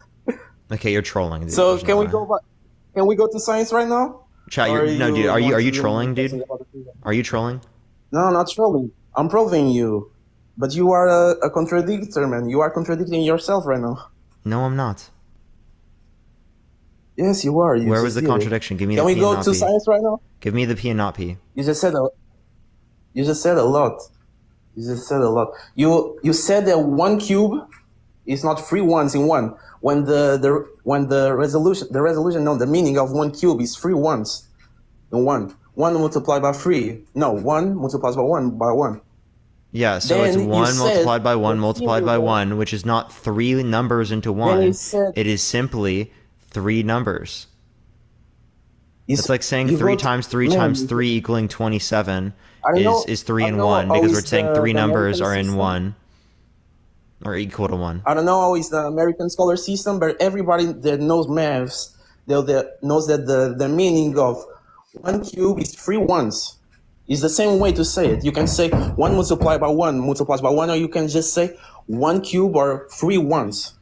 B: Okay, you're trolling. Dude.
L: So
B: There's
L: can
B: no
L: we
B: way.
L: go back? Can we go to science right now?
B: Chat,
L: Or
B: no, dude. Are
L: want
B: you
L: to
B: trolling,
L: discuss
B: dude?
L: about the freedom?
B: Are you trolling?
L: No, not trolling. I'm proving you. But you are a contradictor, man. You are contradicting yourself right now.
B: No, I'm not.
L: Yes, you are. You
B: Where
L: just
B: was the
L: did it.
B: contradiction? Give me
L: Can
B: the
L: we
B: P and
L: go
B: not
L: to
B: P.
L: science right now?
B: Give me the P and not P.
L: You just said a lot. You said that 1 cube is not 3 ones in 1. When the resolution, no, the meaning of 1 cube is 3 ones in 1. 1 multiplied by 3. No, 1 multiplies by 1 by 1.
B: Yeah, so
L: Then
B: it's
L: you
B: 1
L: said
B: multiplied by 1
L: the
B: multiplied by
L: similar-
B: 1, which is not 3 numbers into
L: Then
B: 1.
L: you said-
B: It is simply 3 numbers. It's like saying
L: you
B: 3
L: wrote-
B: times 3
L: man,
B: times 3 equaling 27
L: I don't know-
B: is 3
L: I
B: and
L: don't know
B: 1
L: how
B: because
L: is
B: we're saying
L: the-
B: 3
L: the
B: numbers
L: American
B: are in
L: system.
B: 1 or equal to 1.
L: I don't know how is the American scholar system, but everybody that knows maths, that knows that the meaning of 1 cube is 3 ones. It's the same way to say it. You can say 1 multiplied by 1 multiplies by 1, or you can just say 1 cube or 3 ones.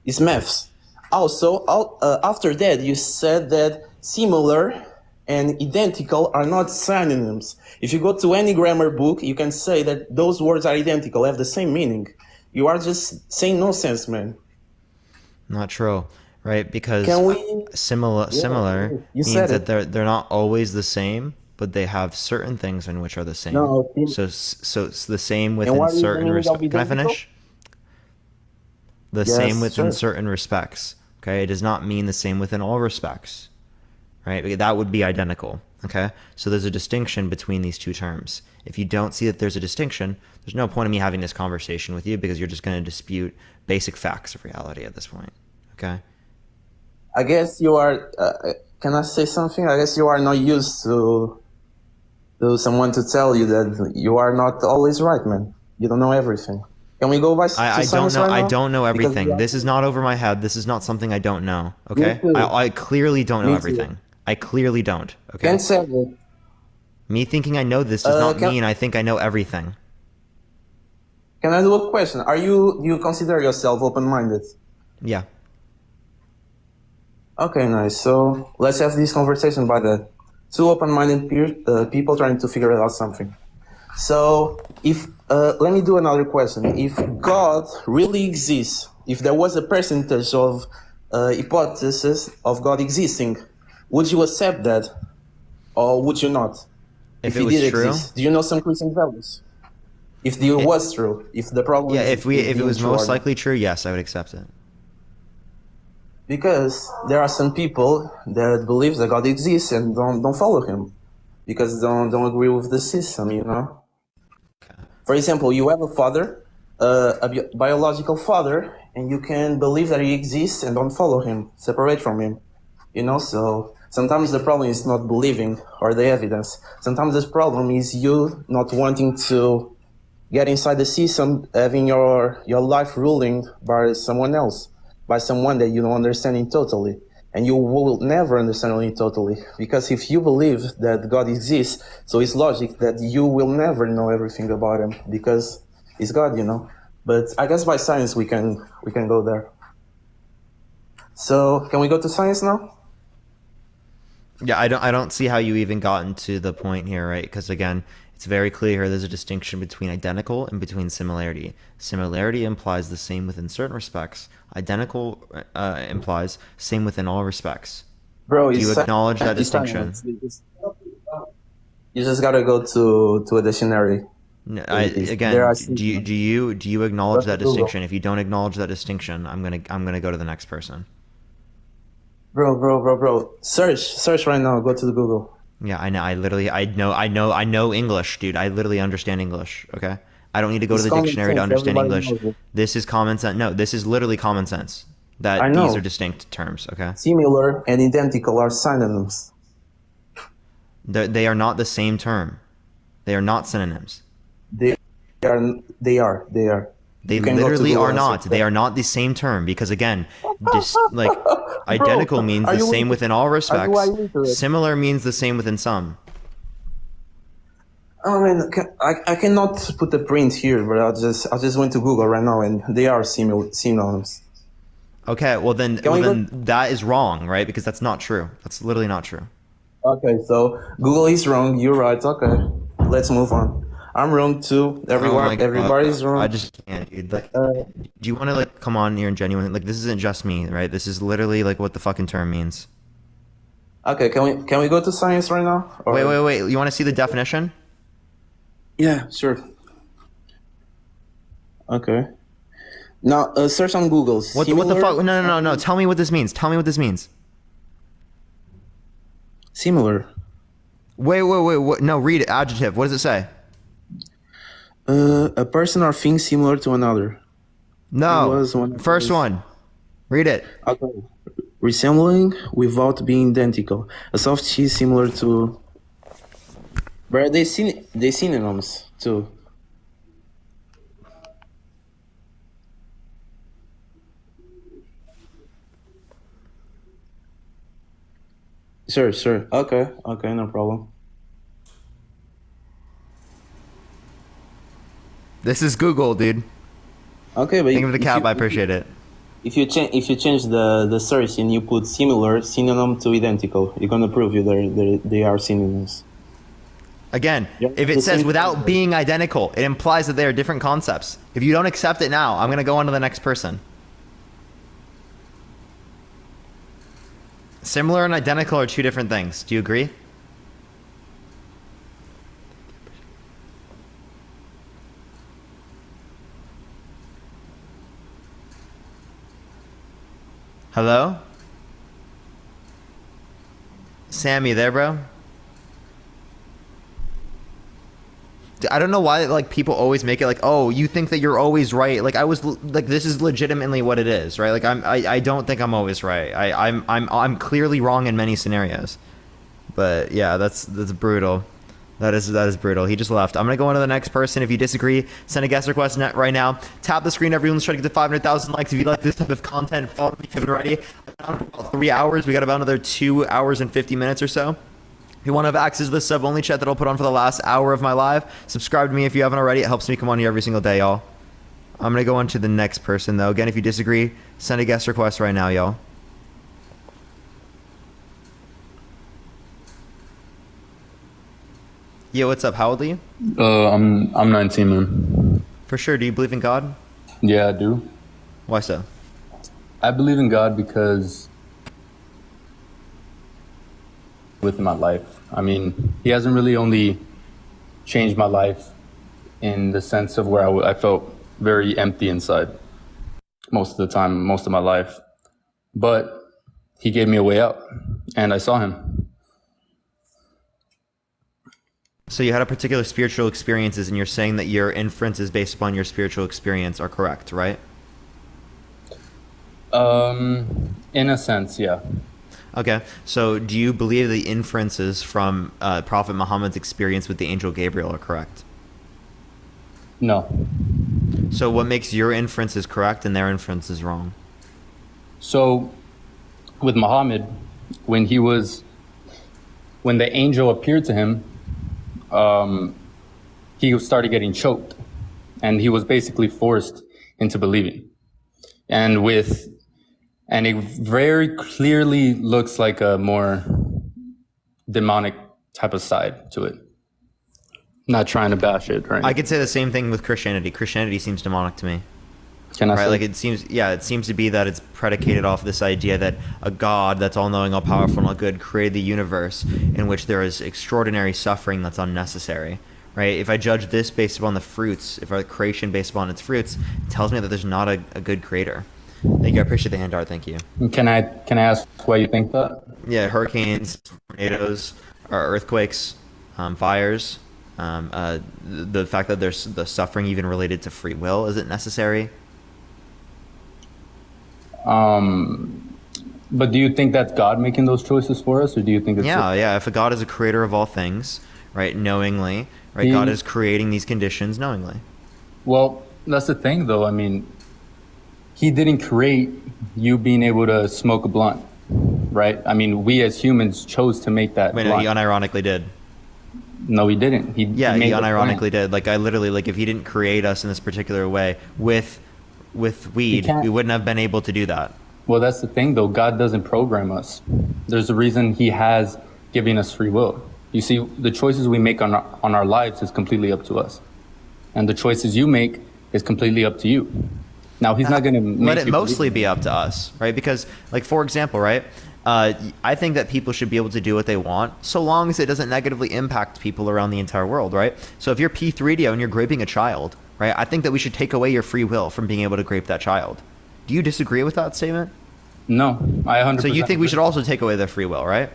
L: It's maths. Also, after that, you said that similar and identical are not synonyms. If you go to any grammar book, you can say that those words are identical, have the same meaning. You are just saying nonsense, man.
B: Not true, right? Because
L: Can we-
B: similar
L: you
B: means
L: said
B: that
L: it.
B: they're not always the same, but they have certain things in which are the same.
L: No,
B: so it's the same within
L: what is the
B: certain
L: meaning of
B: respects. Can I
L: identical?
B: finish? The
L: Yes,
B: same within
L: sure.
B: certain respects. Okay, it does not mean the same within all respects. Right? Because that would be identical. Okay, so there's a distinction between these two terms. If you don't see that there's a distinction, there's no point in me having this conversation with you because you're just going to dispute basic facts of reality at this point. Okay.
L: I guess you are. Can I say something? I guess you are not used to someone to tell you that you are not always right, man. You don't know everything. Can we go by?
B: I don't know. I don't know
L: Because
B: everything.
L: we are-
B: This is not over my head. This is not something I don't know. Okay.
L: Me too.
B: I clearly don't know
L: Me too.
B: everything. I clearly don't. Okay.
L: Can't say it.
B: Me thinking I know this does not
L: can-
B: mean I think I know everything.
L: Can I do a question? Do you consider yourself open-minded?
B: Yeah.
L: Okay, nice. So let's have this conversation by the two open-minded people trying to figure out something. So if let me do another question. If God really exists, if there was a percentage of hypothesis of God existing, would you accept that, or would you not?
B: If it
L: He
B: was
L: did
B: true,
L: exist, do you know some Christian values? If it was true, if the problem
B: yeah.
L: is
B: If it
L: being
B: was
L: true
B: most
L: or not.
B: likely true, yes, I would accept it.
L: Because there are some people that believe that God exists and don't follow him because don't agree with the system, you know. For example, you have a father, biological father, and you can believe that he exists and don't follow him, separate from him, you know. So sometimes the problem is not believing or the evidence. Sometimes the problem is you not wanting to get inside the system, having your life ruling by someone else, by someone that you don't understand it totally. And you will never understand it totally. Because if you believe that God exists, so it's logic that you will never know everything about him because it's God, you know. But I guess by science we can go there. So can we go to science now?
B: Yeah, I don't see how you even gotten to the point here, right? Because again, it's very clear there's a distinction between identical and between similarity. Similarity implies the same within certain respects. Identical implies same within all respects.
L: Bro,
B: Do you acknowledge that
L: it's
B: distinction?
L: science. You just gotta go to a dictionary.
B: No,
L: There are
B: do you acknowledge
L: Go to
B: that
L: Google.
B: distinction? If you don't acknowledge that distinction, I'm gonna go to the next person.
L: Bro. Search right now. Go to the Google.
B: Yeah, I know. I know English, dude. I literally understand English. Okay, I don't need to go to
L: It's
B: the
L: common
B: dictionary to
L: sense.
B: understand
L: Everybody
B: English.
L: knows it.
B: This is common sense. No, this is literally common sense.
L: I
B: That these are
L: know.
B: distinct terms. Okay,
L: Similar and identical are synonyms.
B: they are not the same term. They are not synonyms.
L: They are. They are. They are.
B: They
L: You can go to
B: literally
L: Google
B: are
L: and
B: not.
L: search
B: They
L: that.
B: are not the same term because again, like identical means
L: are
B: the
L: you
B: same
L: into-
B: within all
L: are
B: respects.
L: you into it?
B: Similar means the same within some.
L: I mean, I cannot put a print here, but I just went to Google right now, and they are synonyms.
B: Okay, well then
L: Can we go?
B: that is wrong, right? Because that's not true. That's literally not true.
L: Okay, so Google is wrong. You're right. Okay, let's move on. I'm wrong too.
B: Oh my God.
L: Everybody's wrong.
B: I just can't, dude. Like, do you want to like come on here and genuinely like this isn't just me, right? This is literally like what the fucking term means.
L: Okay, can we go to science right now? Or-
B: Wait. You want to see the definition?
L: Yeah, sure. Okay. Now search on Google.
B: What the fuck? No. Tell me what this means. Tell me what this means.
L: Similar.
B: Wait. What? No, read it. Adjective. What does it say?
L: A person or thing similar to another.
B: No. First one. Read it.
L: Okay. Resembling without being identical. A soft cheese similar to. But they synonyms too. Sure. Okay, no problem.
B: This is Google, dude.
L: Okay, but
B: Thank you for the cap. I appreciate it.
L: If you change the search and you put similar synonym to identical, you're gonna prove you they are synonyms.
B: Again, if it
L: the
B: says
L: same
B: without
L: thing.
B: being identical, it implies that they are different concepts. If you don't accept it now, I'm going to go on to the next person. Similar and identical are two different things. Do you agree? Hello? Sam, you there, bro? I don't know why like people always make it like, oh, you think that you're always right. Like like this is legitimately what it is, right? Like I don't think I'm always right. I'm clearly wrong in many scenarios. But yeah, that's brutal. That is brutal. He just left. I'm gonna go on to the next person. If you disagree, send a guest request right now. Tap the screen. Everyone's trying to get to 500,000 likes. If you like this type of content, follow me if you haven't already. About 3 hours. We got about another 2 hours and 50 minutes or so. If you want to have access to the sub-only chat that I'll put on for the last hour of my live, subscribe to me if you haven't already. It helps me come on here every single day, y'all. I'm going to go on to the next person, though. Again, if you disagree, send a guest request right now, y'all. Yeah, what's up? How old are you?
M: I'm 19, man.
B: For sure. Do you believe in God?
M: Yeah, I do.
B: Why so?
M: I believe in God because within my life, I mean, He hasn't really only changed my life in the sense of where I felt very empty inside most of the time, most of my life, but He gave me a way out, and I saw Him.
B: So you had a particular spiritual experiences, and you're saying that your inferences based upon your spiritual experience are correct, right?
M: In a sense, yeah.
B: Okay. So do you believe the inferences from Prophet Muhammad's experience with the angel Gabriel are correct?
M: No.
B: So what makes your inferences correct and their inferences wrong?
M: So with Muhammad, when the angel appeared to him, he started getting choked, and he was basically forced into believing. And it very clearly looks like a more demonic type of side to it. Not trying to bash it, right?
B: I could say the same thing with Christianity. Christianity seems demonic to me.
M: Can I say?
B: Like it seems to be that it's predicated off this idea that a God that's all-knowing, all-powerful, and all good created the universe in which there is extraordinary suffering that's unnecessary, right? If I judge this based upon the fruits, if our creation based upon its fruits, it tells me that there's not a good creator. Thank you. I appreciate the hand art. Thank you.
M: Can I ask why you think that?
B: Yeah, hurricanes, tornadoes, or earthquakes, fires. The fact that there's the suffering even related to free will, is it necessary?
M: But do you think that's God making those choices for us, or do you think it's
B: yeah? If a God is a creator of all things, right, knowingly, right, God is creating these conditions knowingly.
M: Well, that's the thing, though. I mean, He didn't create you being able to smoke a blunt, right? I mean, we as humans chose to make that.
B: Wait, no, He unironically did.
M: No, He didn't. He
B: unironically did. Like, I literally, like, if He didn't create us in this particular way with weed, we wouldn't have been able to do that.
M: Well, that's the thing, though. God doesn't program us. There's a reason He has given us free will. You see, the choices we make on our lives is completely up to us, and the choices you make is completely up to you. Now, He's not going to
B: let it mostly be up to us, right? Because, like, for example, right, I think that people should be able to do what they want so long as it doesn't negatively impact people around the entire world, right? So if you're P3DO and you're graping a child, right, I think that we should take away your free will from being able to grape that child. Do you disagree with that statement?
M: No, I 100%.
B: So you think we should also take away their free will, right?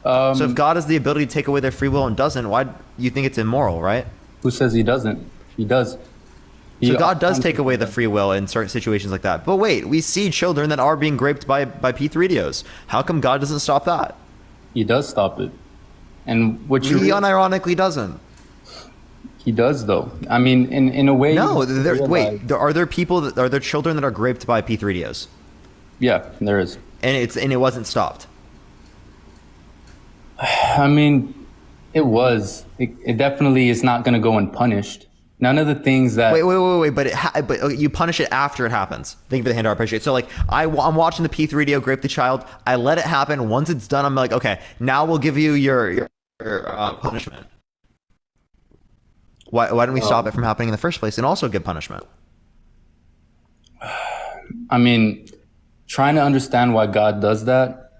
B: So if God has the ability to take away their free will and doesn't, why do you think it's immoral, right?
M: Who says He doesn't? He does.
B: So God does take away the free will in certain situations like that. But wait, we see children that are being graped by P3DOs. How come God doesn't stop that?
M: He does stop it. And
B: He unironically doesn't.
M: He does, though. I mean, in a way.
B: No, are there children that are graped by P3DOs?
M: Yeah, there is.
B: And it wasn't stopped.
M: I mean, it was. It definitely is not going to go unpunished. None of the things that.
B: Wait. But you punish it after it happens. Thank you for the hand. I appreciate it. So, like, I'm watching the P3DO grape the child. I let it happen. Once it's done, I'm like, okay, now we'll give you your punishment. Why don't we stop it from happening in the first place and also give punishment?
M: I mean, trying to understand why God does that,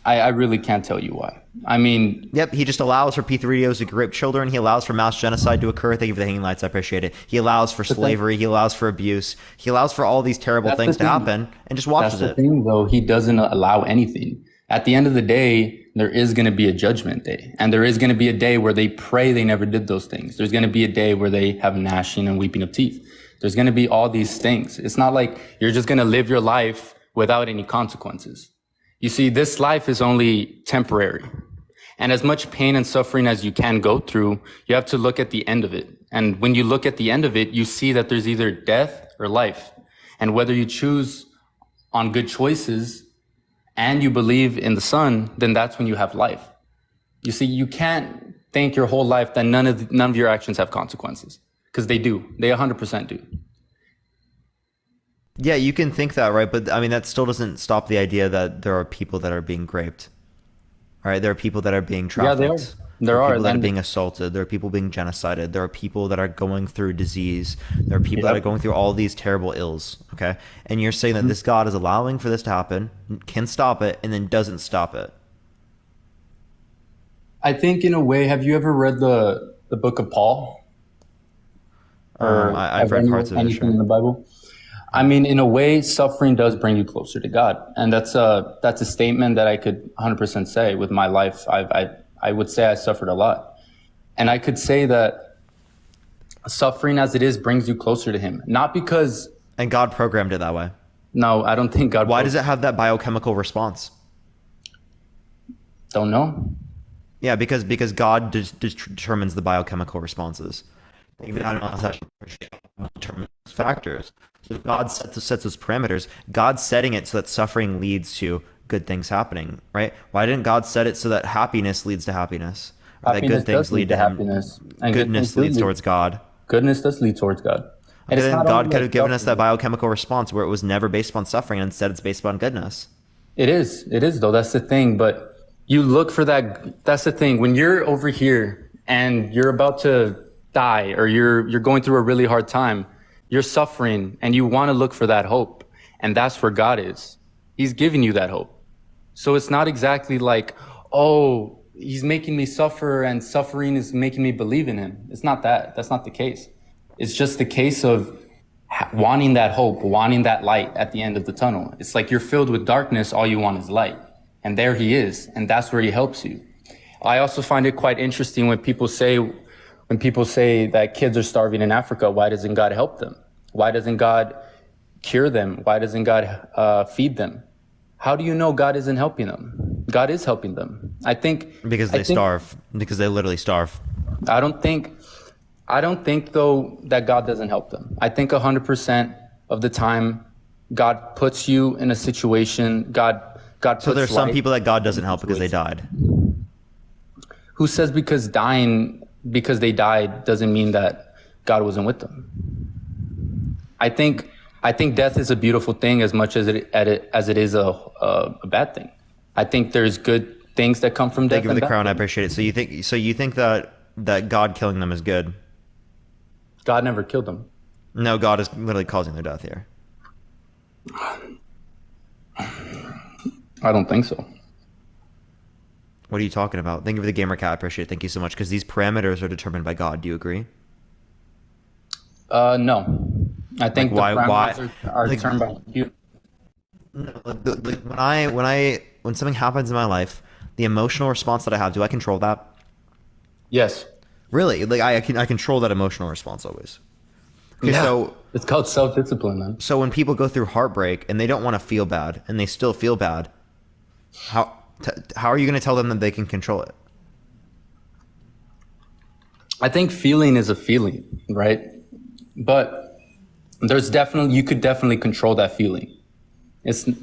M: I really can't tell you why. I mean...
B: Yep, He just allows for P3DOs to grape children. He allows for mass genocide to occur. Thank you for the hanging lights. I appreciate it. He allows for slavery. He allows for abuse. He allows for all these terrible things to happen and just watches it.
M: That's the thing, though. He doesn't allow anything. At the end of the day, there is going to be a judgment day. And there is going to be a day where they pray they never did those things. There's going to be a day where they have gnashing and weeping of teeth. There's going to be all these things. It's not like you're just going to live your life without any consequences. You see, this life is only temporary. And as much pain and suffering as you can go through, you have to look at the end of it. And when you look at the end of it, you see that there's either death or life. And whether you choose on good choices and you believe in the Son, then that's when you have life. You see, you can't think your whole life that none of your actions have consequences. Because they do. They 100% do.
B: Yeah, you can think that, right? But I mean, that still doesn't stop the idea that there are people that are being graped. Right? There are people that are being trafficked. There are people
M: and
B: that are being assaulted. There are people being genocided. There are people that are going through disease. There are people that are going through all these terrible ills. Okay, and you're saying that this God is allowing for this to happen, can stop it, and then doesn't stop it.
M: I think in a way, have you ever read the book of Paul?
B: I've read parts of it.
M: Anything in the Bible? I mean, in a way, suffering does bring you closer to God, and that's a statement that I could 100% say with my life. I would say I suffered a lot, and I could say that suffering as it is brings you closer to Him, not because.
B: And God programmed it that way.
M: No, I don't think God.
B: Why does it have that biochemical response?
M: Don't know.
B: Yeah, because God determines the biochemical responses. Even determines factors. So if God sets those parameters, God's setting it so that suffering leads to good things happening, right? Why didn't God set it so that happiness leads to happiness? Or that good things lead to
M: happiness.
B: And goodness leads towards God.
M: Goodness does lead towards God.
B: And then God could have given us that biochemical response where it was never based upon suffering, and instead it's based upon goodness.
M: It is though. That's the thing. But you look for that. That's the thing. When you're over here and you're about to die, or you're going through a really hard time, you're suffering, and you want to look for that hope. And that's where God is. He's giving you that hope. So it's not exactly like, oh, He's making me suffer and suffering is making me believe in Him. It's not that. That's not the case. It's just the case of wanting that hope, wanting that light at the end of the tunnel. It's like you're filled with darkness, all you want is light. And there He is, and that's where He helps you. I also find it quite interesting when people say that kids are starving in Africa, why doesn't God help them? Why doesn't God cure them? Why doesn't God feed them? How do you know God isn't helping them? God is helping them.
B: Because they starve. Because they literally starve.
M: I don't think though that God doesn't help them. I think 100% of the time God puts you in a situation. God puts.
B: So there's some people that God doesn't help because they died.
M: Who says because they died doesn't mean that God wasn't with them? I think death is a beautiful thing as much as it is a bad thing. I think there's good things that come from death.
B: Thank you for the crown. I appreciate it. So you think that God killing them is good?
M: God never killed them.
B: No, God is literally causing their death here.
M: I don't think so.
B: What are you talking about? Thank you for the gamer cat. I appreciate it. Thank you so much. Because these parameters are determined by God. Do you agree?
M: No. I think
B: why
M: are determined by you.
B: When something happens in my life, the emotional response that I have, do I control that?
M: Yes.
B: Really? Like I control that emotional response always. Okay,
M: yeah.
B: So
M: it's called self-discipline, man.
B: So when people go through heartbreak and they don't want to feel bad and they still feel bad, how are you going to tell them that they can control it?
M: I think feeling is a feeling, right? But you could definitely control that feeling.
B: So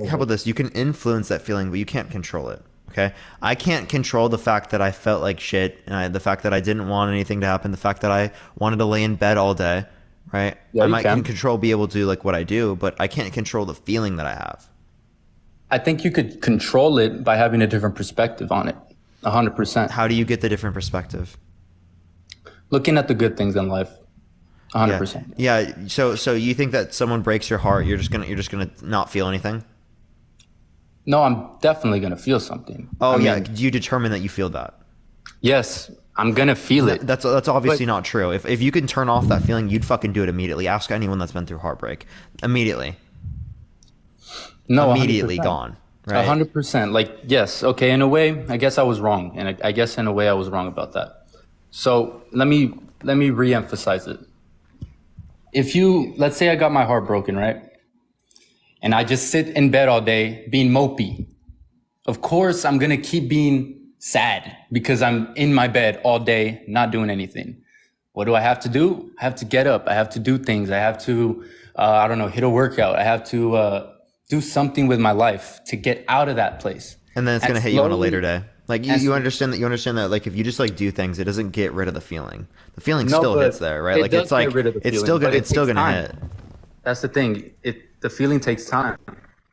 B: how about this? You can influence that feeling, but you can't control it. Okay, I can't control the fact that I felt like shit, and the fact that I didn't want anything to happen, the fact that I wanted to lay in bed all day, right?
M: Yeah,
B: I might be able to like what I do, but I can't control the feeling that I have.
M: I think you could control it by having a different perspective on it, 100%.
B: How do you get the different perspective?
M: Looking at the good things in life, 100%.
B: Yeah. So you think that someone breaks your heart, you're just gonna not feel anything?
M: No, I'm definitely going to feel something.
B: Oh, do you determine that you feel that?
M: Yes, I'm going to feel it.
B: That's obviously not true. If you can turn off that feeling, you'd fucking do it immediately. Ask anyone that's been through heartbreak. Immediately.
M: No,
B: immediately
M: 100%.
B: Gone. Right?
M: 100%. Like, yes. Okay, in a way, I guess I was wrong. And I guess in a way I was wrong about that. So let me re-emphasize it. Let's say I got my heart broken, right? And I just sit in bed all day being mopey. Of course, I'm going to keep being sad because I'm in my bed all day, not doing anything. What do I have to do? I have to get up. I have to do things. I have to, hit a workout. I have to do something with my life to get out of that place.
B: And then it's going to hit you on a later day. Like you understand that like if you just like do things, it doesn't get rid of the feeling. The feeling still hits there, right? Like it's still going to hit.
M: That's the thing. The feeling takes time.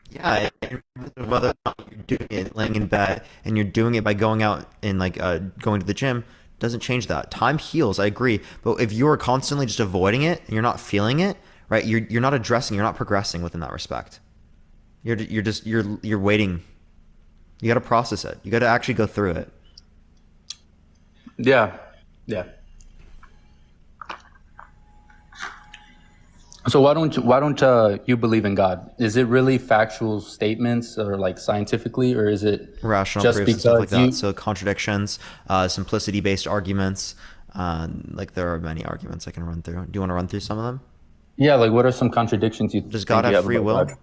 B: Yeah, and whether or not you're doing it laying in bed and you're doing it by going out and like going to the gym doesn't change that. Time heals, I agree. But if you're constantly just avoiding it and you're not feeling it, right? You're not addressing, you're not progressing within that respect. You're waiting. You got to process it. You got to actually go through it.
M: Yeah. Yeah. So why don't you believe in God? Is it really factual statements or like scientifically, or is it
B: Rational
M: just
B: proofs and stuff like
M: because you?
B: that. So contradictions, simplicity-based arguments. Like there are many arguments I can run through. Do you want to run through some of them?
M: Yeah, like what are some contradictions you
B: Does
M: think
B: God
M: you
B: have free
M: about
B: will?
M: God?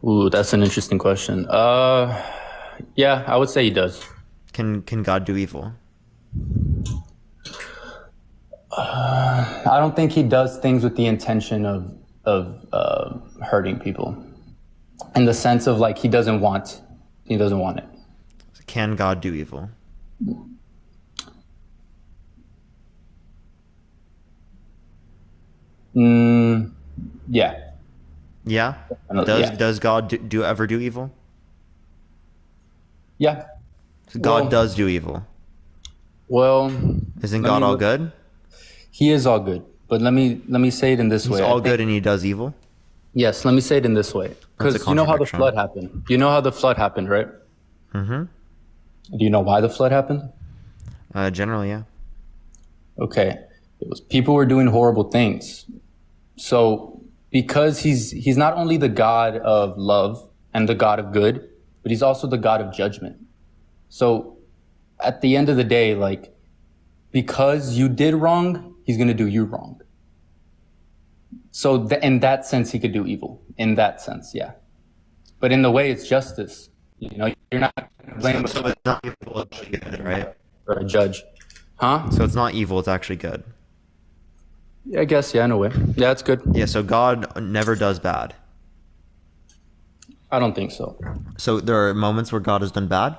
M: Ooh, that's an interesting question. Yeah, I would say he does.
B: Can God do evil?
M: I don't think he does things with the intention of hurting people, in the sense of like he doesn't want it.
B: Can God do evil?
M: Yeah.
B: Yeah.
M: Yeah.
B: Does God ever do evil?
M: Yeah.
B: So God
M: Well-
B: does do evil.
M: Well,
B: Isn't
M: let
B: God
M: me
B: all
M: look-
B: good?
M: He is all good, but let me say it in this
B: He's
M: way. I
B: all
M: think-
B: good and he does evil.
M: Yes, let me say it in this way,
B: That's a
M: because you know how the
B: contradiction.
M: flood happened. You know how the flood happened, right?
B: Mm-hmm.
M: Do you know why the flood happened?
B: Generally, yeah.
M: Okay, it was people were doing horrible things. So because he's not only the God of love and the God of good, but he's also the God of judgment. So at the end of the day, like, because you did wrong, he's going to do you wrong. So in that sense, he could do evil. In that sense, yeah. But in the way, it's justice. You know, you're not going to blame
B: So it's not evil, it's actually good, right?
M: or a judge. Huh?
B: So it's not evil, it's actually good.
M: Yeah, I guess, yeah, in a way. Yeah, it's good.
B: Yeah, so God never does bad.
M: I don't think so.
B: So there are moments where God has done bad?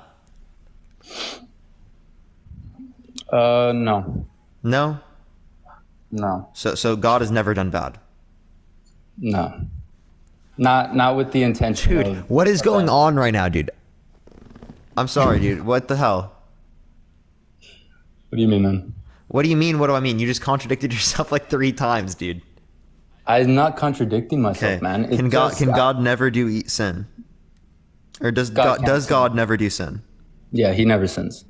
M: No.
B: No?
M: No.
B: So God has never done bad.
M: No. Not with the intention of...
B: What is going on right now, dude? I'm sorry, dude. What the hell?
M: What do you mean, man?
B: What do you mean? What do I mean? You just contradicted yourself like 3 times, dude.
M: I'm not contradicting myself,
B: Okay.
M: man.
B: Can God never do sin? Or does
M: God can't sin.
B: God never do sin?
M: Yeah, he never sins.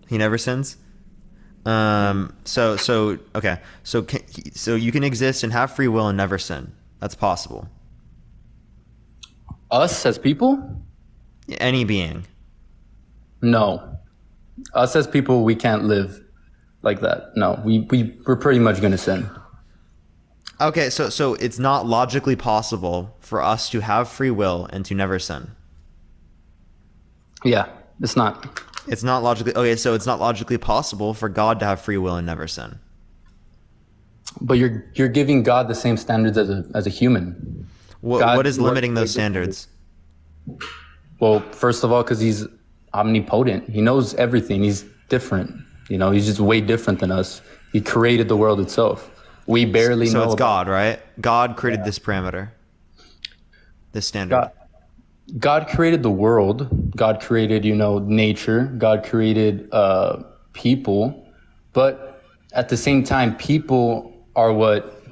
B: He never sins. Okay. So you can exist and have free will and never sin. That's possible.
M: Us as people?
B: Any being.
M: No. Us as people, we can't live like that. No, we're pretty much going to sin.
B: Okay, so it's not logically possible for us to have free will and to never sin.
M: Yeah, it's not.
B: It's not logically okay. So it's not logically possible for God to have free will and never sin.
M: But you're giving God the same standards as a human.
B: What is limiting those standards?
M: Well, first of all, because he's omnipotent. He knows everything. He's different. You know, he's just way different than us. He created the world itself. We barely know.
B: So it's God, right? God created this parameter, this standard.
M: God created the world. God created, nature. God created people. But at the same time, people are what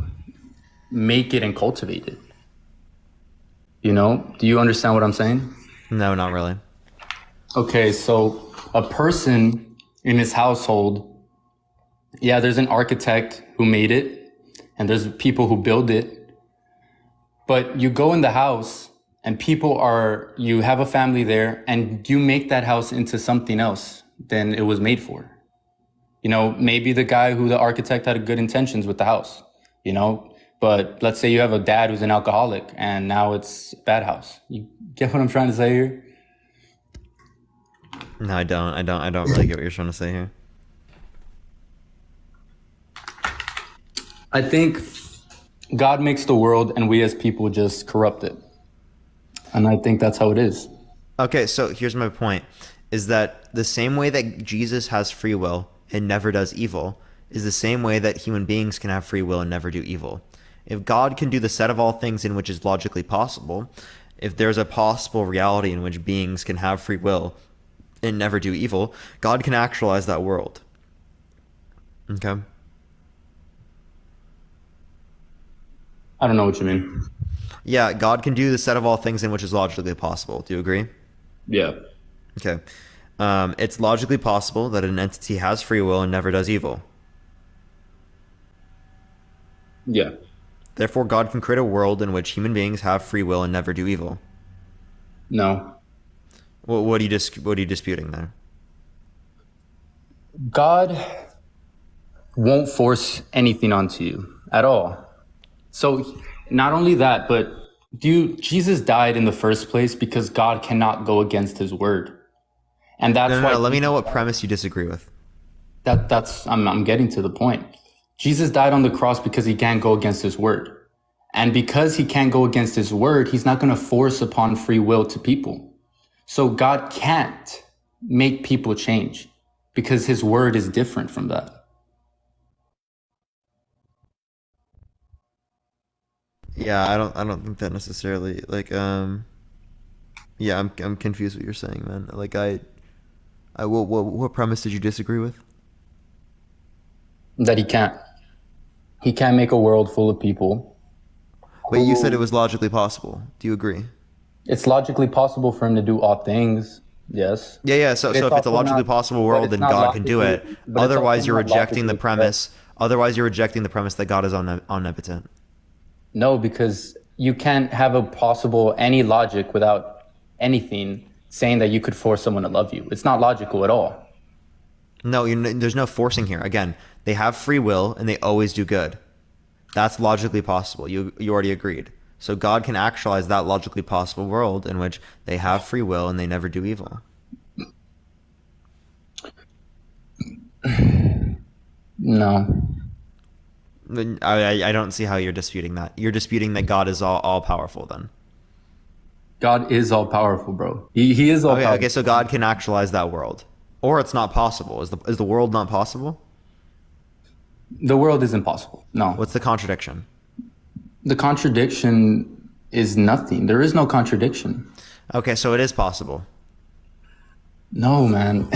M: make it and cultivate it. Do you understand what I'm saying?
B: No, not really.
M: Okay, so a person in his household, yeah, there's an architect who made it, and there's people who build it. But you go in the house, and you have a family there, and you make that house into something else than it was made for. Maybe the guy the architect had good intentions with the house, but let's say you have a dad who's an alcoholic, and now it's a bad house. You get what I'm trying to say here?
B: No, I don't. I don't really get what you're trying to say here.
M: I think God makes the world and we as people just corrupt it. And I think that's how it is.
B: Okay, so here's my point, is that the same way that Jesus has free will and never does evil is the same way that human beings can have free will and never do evil. If God can do the set of all things in which is logically possible, if there's a possible reality in which beings can have free will and never do evil, God can actualize that world. Okay?
M: I don't know what you mean.
B: Yeah, God can do the set of all things in which is logically possible. Do you agree?
M: Yeah.
B: Okay. It's logically possible that an entity has free will and never does evil.
M: Yeah.
B: Therefore, God can create a world in which human beings have free will and never do evil.
M: No.
B: What are you disputing there?
M: God won't force anything onto you at all. So not only that, but Jesus died in the first place because God cannot go against his word. And that's why.
B: Let me know what premise you disagree with.
M: I'm getting to the point. Jesus died on the cross because he can't go against his word. And because he can't go against his word, he's not going to force upon free will to people. So God can't make people change because his word is different from that.
B: Yeah, I don't think that necessarily, like, yeah, I'm confused what you're saying, man. Like, what premise did you disagree with?
M: That he can't make a world full of people.
B: But you said it was logically possible. Do you agree?
M: It's logically possible for him to do all things. Yes.
B: Yeah. So if it's a logically possible world, then God can do it. Otherwise, you're rejecting the premise. Otherwise, you're rejecting the premise that God is omnipotent.
M: No, because you can't have any logic without anything saying that you could force someone to love you. It's not logical at all.
B: No, there's no forcing here. Again, they have free will and they always do good. That's logically possible. You already agreed. So God can actualize that logically possible world in which they have free will and they never do evil.
M: No.
B: I don't see how you're disputing that. You're disputing that God is all powerful then.
M: God is all powerful, bro. He is all powerful.
B: Okay, so God can actualize that world. Or it's not possible. Is the world not possible?
M: The world is impossible. No.
B: What's the contradiction?
M: The contradiction is nothing. There is no contradiction.
B: Okay, so it is possible.
M: No, man.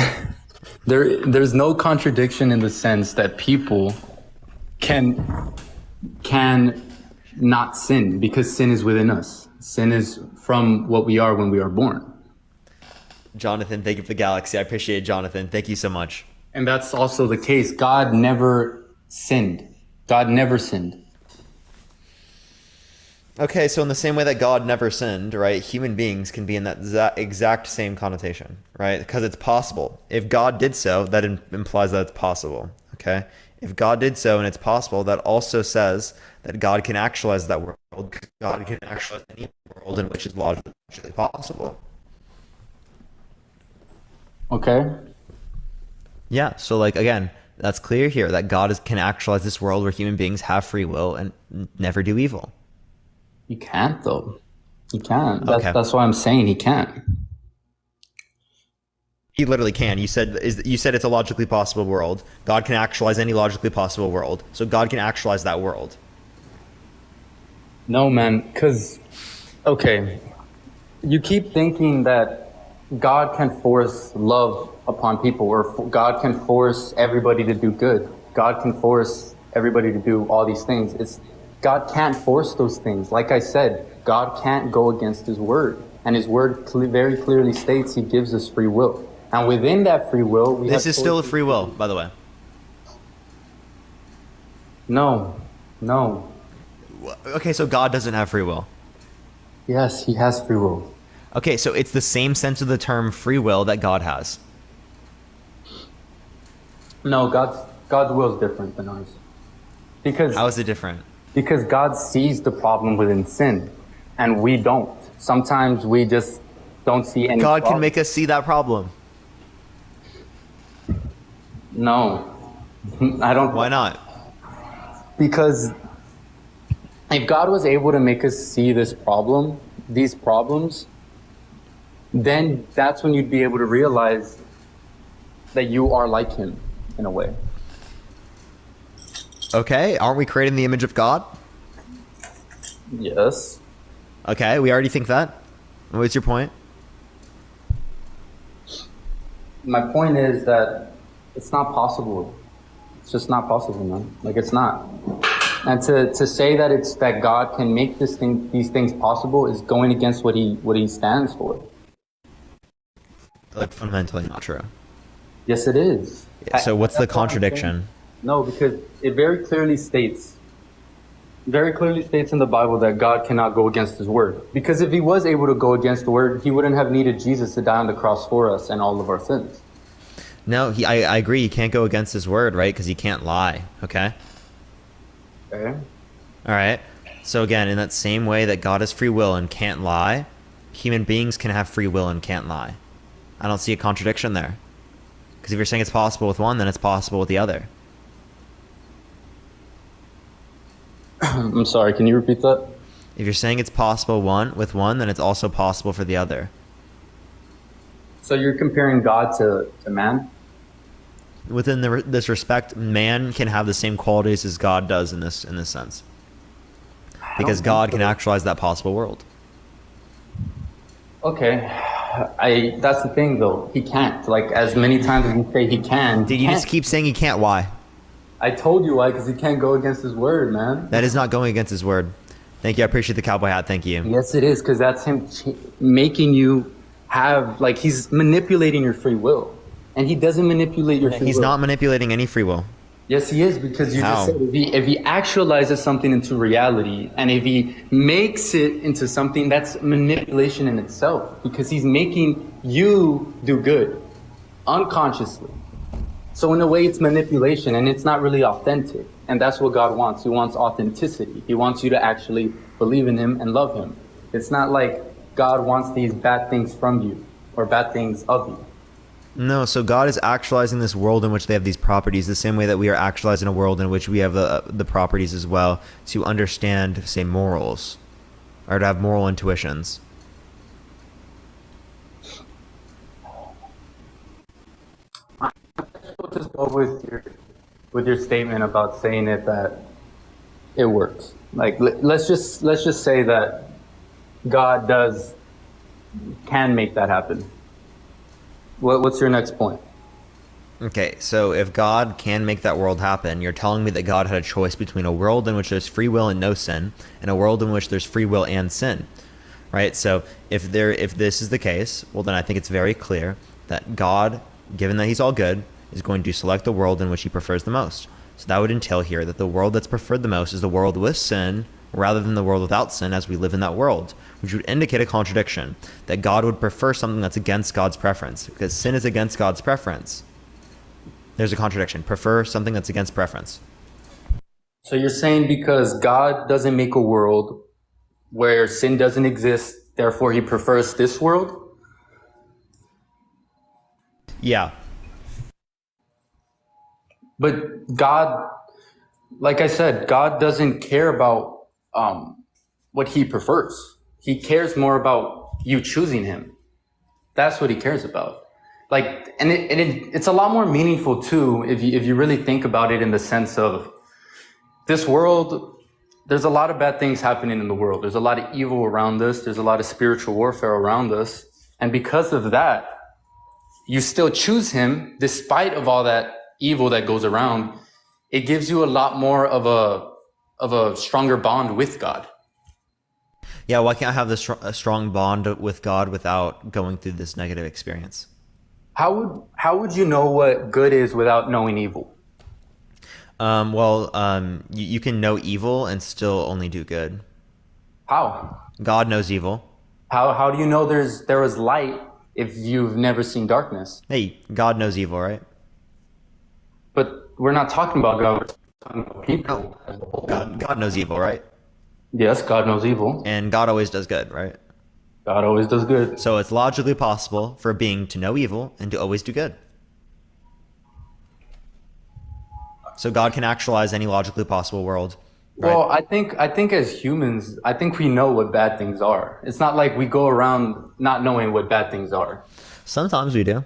M: There's no contradiction in the sense that people can not sin because sin is within us. Sin is from what we are when we are born.
B: Jonathan, thank you for the galaxy. I appreciate it, Jonathan. Thank you so much.
M: And that's also the case. God never sinned. God never sinned.
B: Okay, so in the same way that God never sinned, right, human beings can be in that exact same connotation, right? Because it's possible. If God did so, that implies that it's possible, okay? If God did so and it's possible, that also says that God can actualize that world. God can actualize any world in which is logically possible.
M: Okay.
B: Yeah, so like, again, that's clear here that God can actualize this world where human beings have free will and never do evil.
M: You can't, though. He can't.
B: Okay.
M: That's why I'm saying he can't.
B: He literally can. You said it's a logically possible world. God can actualize any logically possible world. So God can actualize that world.
M: No, man, because, okay, you keep thinking that God can force love upon people, or God can force everybody to do good. God can force everybody to do all these things. God can't force those things. Like I said, God can't go against his word. And his word very clearly states he gives us free will. And within that free will,
B: this is still a free will, by the way.
M: No.
B: Okay, so God doesn't have free will.
M: Yes, he has free will.
B: Okay, so it's the same sense of the term free will that God has.
M: No, God's will is different than ours. Because
B: how is it different?
M: Because God sees the problem within sin, and we don't. Sometimes we just don't see any
B: God
M: problem.
B: can make us see that problem.
M: No, I don't.
B: Why not?
M: Because if God was able to make us see these problems, then that's when you'd be able to realize that you are like him in a way.
B: Okay, aren't we creating the image of God?
M: Yes.
B: Okay, we already think that. What's your point?
M: My point is that it's not possible. It's just not possible, man. Like, it's not. And to say that it's that God can make these things possible is going against what he stands for.
B: Like, fundamentally not true.
M: Yes, it is.
B: Yeah, so what's the contradiction?
M: No, because it very clearly states in the Bible that God cannot go against his word. Because if he was able to go against the word, he wouldn't have needed Jesus to die on the cross for us and all of our sins.
B: No, I agree. He can't go against his word, right? Because he can't lie. Okay.
M: Okay.
B: All right. So again, in that same way that God has free will and can't lie, human beings can have free will and can't lie. I don't see a contradiction there. Because if you're saying it's possible with one, then it's possible with the other.
M: I'm sorry, can you repeat that?
B: If you're saying it's possible with one, then it's also possible for the other.
M: So you're comparing God to man?
B: Within this respect, man can have the same qualities as God does in this sense. Because God can actualize that possible world.
M: Okay. That's the thing, though. He can't. Like, as many times as you say he can.
B: Did you just keep saying he can't? Why?
M: I told you why, because he can't go against his word, man.
B: That is not going against his word. Thank you. I appreciate the cowboy hat. Thank you.
M: Yes, it is, because that's him making you have, like, he's manipulating your free will. And he doesn't manipulate your free will.
B: He's not manipulating any free will.
M: Yes, he is, because you just said if he actualizes something into reality, and if he makes it into something, that's manipulation in itself, because he's making you do good unconsciously. So in a way, it's manipulation, and it's not really authentic. And that's what God wants. He wants authenticity. He wants you to actually believe in him and love him. It's not like God wants these bad things from you or bad things of you.
B: No, so God is actualizing this world in which they have these properties the same way that we are actualizing a world in which we have the properties as well to understand, say, morals, or to have moral intuitions.
M: I'll just go with your statement about saying it that it works. Like, let's just say that God can make that happen. What's your next point?
B: Okay, so if God can make that world happen, you're telling me that God had a choice between a world in which there's free will and no sin, and a world in which there's free will and sin, right? So if this is the case, well, then I think it's very clear that God, given that he's all good, is going to select the world in which he prefers the most. So that would entail here that the world that's preferred the most is the world with sin, rather than the world without sin as we live in that world, which would indicate a contradiction, that God would prefer something that's against God's preference, because sin is against God's preference. There's a contradiction. Prefer something that's against preference.
M: So you're saying because God doesn't make a world where sin doesn't exist, therefore he prefers this world?
B: Yeah.
M: But God, like I said, God doesn't care about what he prefers. He cares more about you choosing him. That's what he cares about. Like, and it's a lot more meaningful too if you really think about it in the sense of this world. There's a lot of bad things happening in the world. There's a lot of evil around us. There's a lot of spiritual warfare around us, and because of that, you still choose him despite of all that evil that goes around. It gives you a lot more of a stronger bond with God.
B: Yeah, why can't I have a strong bond with God without going through this negative experience?
M: How would you know what good is without knowing evil?
B: You can know evil and still only do good.
M: How?
B: God knows evil.
M: How do you know there is light if you've never seen darkness?
B: Hey, God knows evil, right?
M: But we're not talking about God. We're talking about people.
B: God knows evil, right?
M: Yes, God knows evil.
B: And God always does good, right?
M: God always does good.
B: So it's logically possible for a being to know evil and to always do good. So God can actualize any logically possible world. Right?
M: Well, I think as humans, I think we know what bad things are. It's not like we go around not knowing what bad things are.
B: Sometimes we do.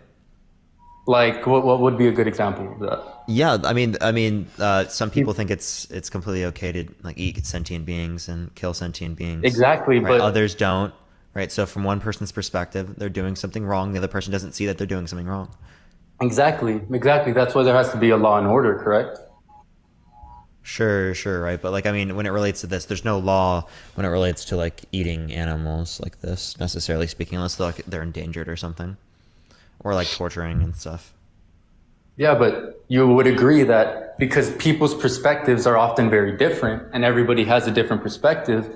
M: Like, what would be a good example of that?
B: Yeah, some people think it's completely okay to like eat sentient beings and kill sentient beings.
M: Exactly,
B: right?
M: but
B: Others don't. Right. So from one person's perspective, they're doing something wrong. The other person doesn't see that they're doing something wrong.
M: exactly. That's why there has to be a law and order, correct?
B: Sure, right. But like, when it relates to this, there's no law when it relates to like eating animals like this, necessarily speaking, unless they're endangered or something, or like torturing and stuff.
M: Yeah, but you would agree that because people's perspectives are often very different and everybody has a different perspective,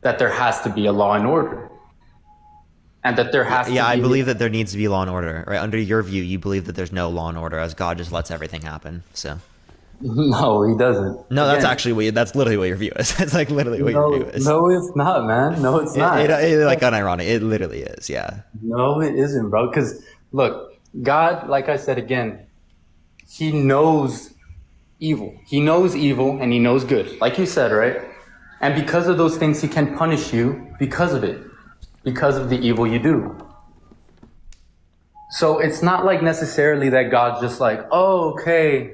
M: that there has to be a law and order. And that there has to be...
B: Yeah, I believe that there needs to be law and order, right? Under your view, you believe that there's no law and order as God just lets everything happen, so...
M: No, he doesn't.
B: No, that's actually that's literally what your view is. It's like literally what your view is.
M: No, it's not, man. No, it's not.
B: It like unironic. It literally is, yeah.
M: No, it isn't, bro. Because look, God, like I said again, he knows evil. He knows evil and he knows good, like you said, right? And because of those things, he can punish you because of it, because of the evil you do. So it's not like necessarily that God's just like, oh, okay,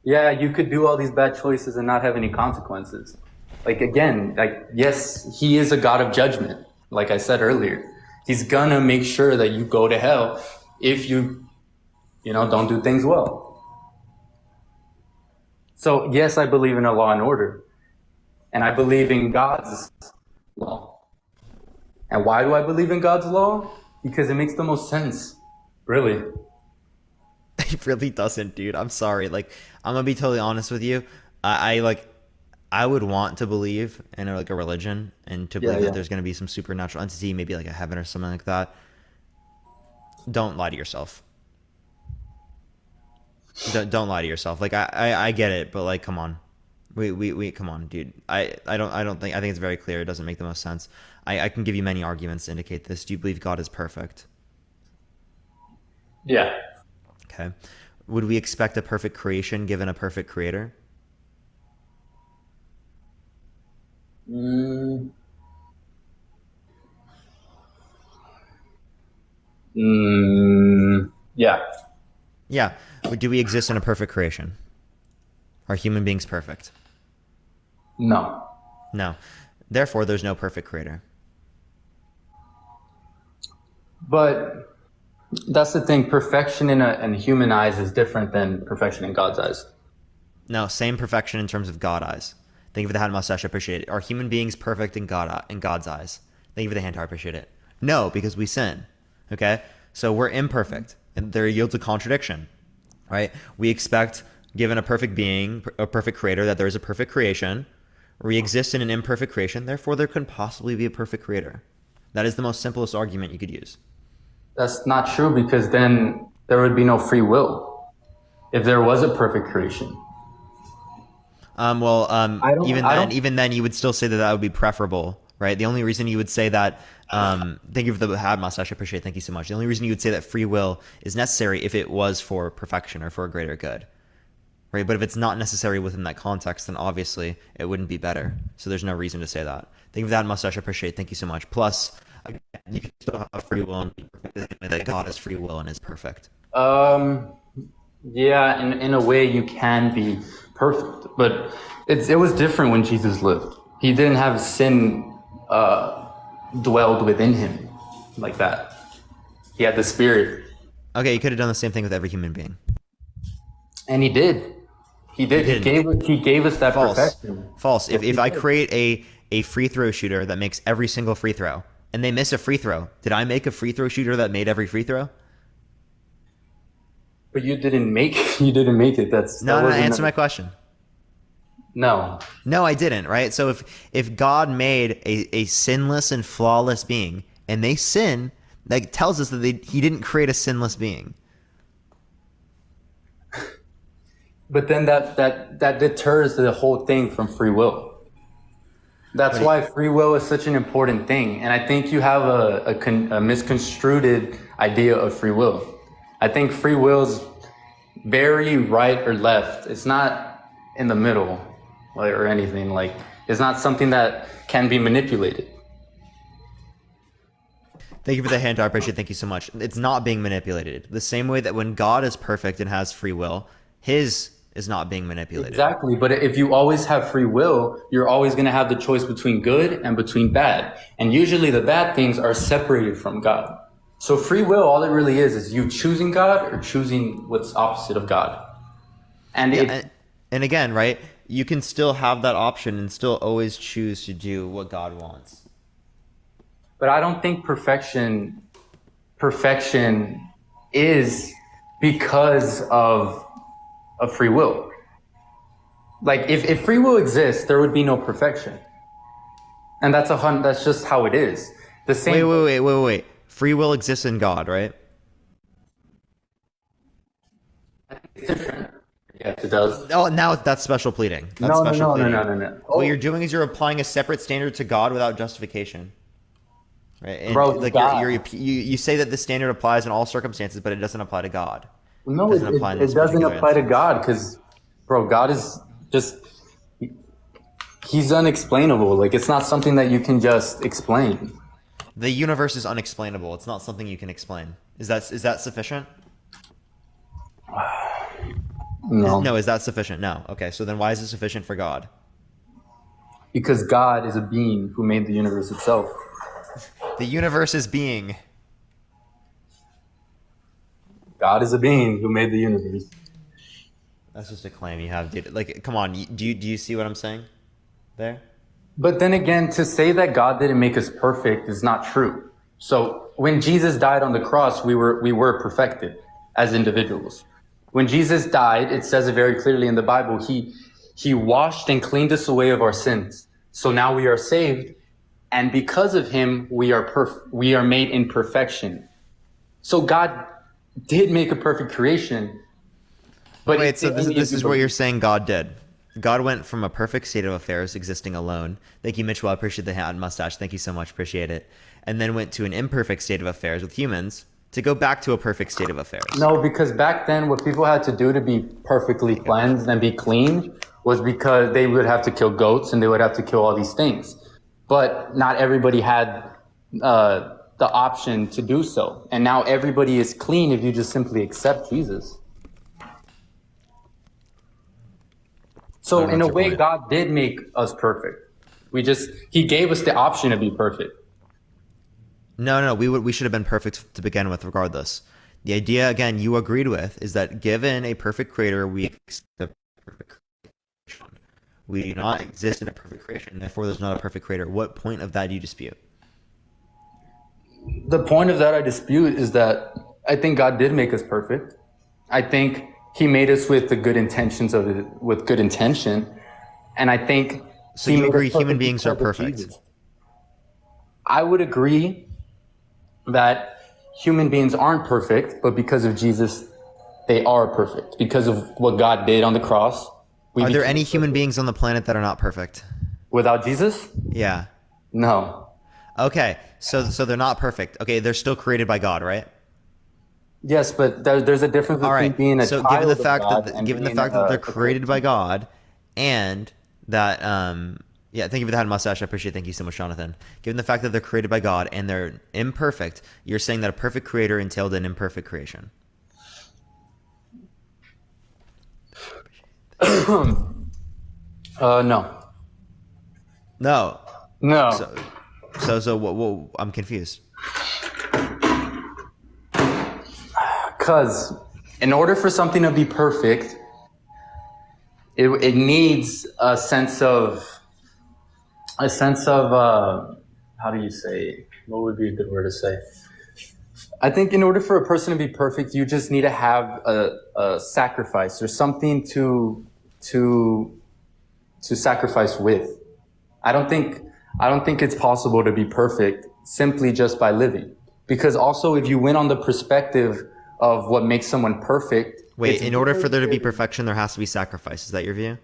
M: yeah, you could do all these bad choices and not have any consequences. Like, again, like, yes, he is a God of judgment. Like I said earlier, he's gonna make sure that you go to hell if you don't do things well. So yes, I believe in a law and order, and I believe in God's law. And why do I believe in God's law? Because it makes the most sense, really.
B: It really doesn't, dude. I'm sorry. Like, I'm gonna be totally honest with you. I would want to believe in a religion and to believe that there's gonna be some supernatural entity, maybe like a heaven or something like that. Don't lie to yourself. Don't lie to yourself. Like, I get it, but like, come on. We come on, dude. I think it's very clear. It doesn't make the most sense. I can give you many arguments to indicate this. Do you believe God is perfect?
M: Yeah.
B: Okay. Would we expect a perfect creation given a perfect creator?
M: Yeah.
B: Yeah. Do we exist in a perfect creation? Are human beings perfect?
M: No.
B: No. Therefore, there's no perfect creator.
M: But that's the thing. Perfection in human eyes is different than perfection in God's eyes.
B: No, same perfection in terms of God's eyes. Thank you for the hand mustache. I appreciate it. Are human beings perfect in God's eyes? Thank you for the hand. I appreciate it. No, because we sin. Okay, so we're imperfect, and there yields a contradiction, right? We expect, given a perfect being, a perfect creator, that there is a perfect creation. We exist in an imperfect creation. Therefore, there couldn't possibly be a perfect creator. That is the most simplest argument you could use.
M: That's not true, because then there would be no free will if there was a perfect creation.
B: Even then, you would still say that would be preferable, right? The only reason you would say that, thank you for the hat mustache, I appreciate it, thank you so much. The only reason you would say that free will is necessary if it was for perfection or for a greater good, right? But if it's not necessary within that context, then obviously it wouldn't be better. So there's no reason to say that. Thank you for that mustache, I appreciate it, thank you so much. Plus, again, you can still have free will and be perfect, that God has free will and is perfect.
M: Yeah, in a way you can be perfect, but it was different when Jesus lived. He didn't have sin dwelled within him like that. He had the Spirit.
B: Okay, you could have done the same thing with every human being.
M: And he did. He did. He gave us that perfection.
B: False. If I create a free throw shooter that makes every single free throw, and they miss a free throw, did I make a free throw shooter that made every free throw?
M: But you didn't make it.
B: No, answer my question.
M: No,
B: I didn't, right? So if God made a sinless and flawless being and they sin, that tells us that he didn't create a sinless being.
M: But then that deters the whole thing from free will. That's why free will is such an important thing. And I think you have a misconstrued idea of free will. I think free will is very right or left. It's not in the middle or anything. Like, it's not something that can be manipulated.
B: Thank you for the hand. I appreciate it. Thank you so much. It's not being manipulated. The same way that when God is perfect and has free will, his is not being manipulated.
M: Exactly. But if you always have free will, you're always going to have the choice between good and between bad. And usually the bad things are separated from God. So free will, all it really is you choosing God or choosing what's opposite of God. And
B: and again, right, you can still have that option and still always choose to do what God wants.
M: But I don't think perfection is because of free will. Like if free will exists, there would be no perfection. And that's just how it is. The same
B: Wait. Free will exists in God, right?
M: It's different. Yes, it does.
B: Oh, now that's special pleading. That's
M: No.
B: pleading. What you're doing is you're applying a separate standard to God without justification. Right? And
M: Bro,
B: like you say that the standard applies in all circumstances, but it doesn't apply to God.
M: No, it doesn't apply to God because, bro, God is just, he's unexplainable. Like, it's not something that you can just explain.
B: The universe is unexplainable. It's not something you can explain. Is that sufficient?
M: No.
B: Is that sufficient? No. Okay, so then why is it sufficient for God?
M: Because God is a being who made the universe itself.
B: The universe is being.
M: God is a being who made the universe.
B: That's just a claim you have, dude. Like, come on. Do you see what I'm saying there?
M: But then again, to say that God didn't make us perfect is not true. So when Jesus died on the cross, we were perfected as individuals. When Jesus died, it says it very clearly in the Bible, he washed and cleaned us away of our sins. So now we are saved, and because of him, we are made in perfection. So God did make a perfect creation. But
B: wait, so this is what you're saying God did. God went from a perfect state of affairs existing alone. Thank you, Mitchell. I appreciate the hat and mustache. Thank you so much. Appreciate it. And then went to an imperfect state of affairs with humans to go back to a perfect state of affairs.
M: No, because back then what people had to do to be perfectly cleansed and be clean was because they would have to kill goats and they would have to kill all these things. But not everybody had the option to do so. And now everybody is clean if you just simply accept Jesus. So in a way, God did make us perfect. He gave us the option to be perfect.
B: No, we should have been perfect to begin with, regardless. The idea, again, you agreed with, is that given a perfect creator, we accept perfect creation. We do not exist in a perfect creation, therefore there's not a perfect creator. What point of that do you dispute?
M: The point of that I dispute is that I think God did make us perfect. I think he made us with the good intentions with good intention. And I think
B: so you agree human beings are perfect? Jesus.
M: I would agree that human beings aren't perfect, but because of Jesus, they are perfect. Because of what God did on the cross.
B: Are there any human beings on the planet that are not perfect?
M: Without Jesus?
B: Yeah.
M: No.
B: Okay, so they're not perfect. Okay, they're still created by God, right?
M: Yes, but there's a difference between being a child
B: given the fact
M: of God
B: that
M: and
B: given the
M: being
B: fact that they're created by God, and that yeah, thank you for the hat and mustache. I appreciate it. Thank you so much, Jonathan. Given the fact that they're created by God and they're imperfect, you're saying that a perfect creator entailed an imperfect creation.
M: No.
B: So what I'm confused.
M: Because in order for something to be perfect, it needs a sense of how do you say, what would be a good word to say? I think in order for a person to be perfect, you just need to have a sacrifice or something to sacrifice with. I don't think it's possible to be perfect simply just by living. Because also if you went on the perspective of what makes someone perfect.
B: Wait, in order for there to be perfection, there has to be sacrifice. Is that your view?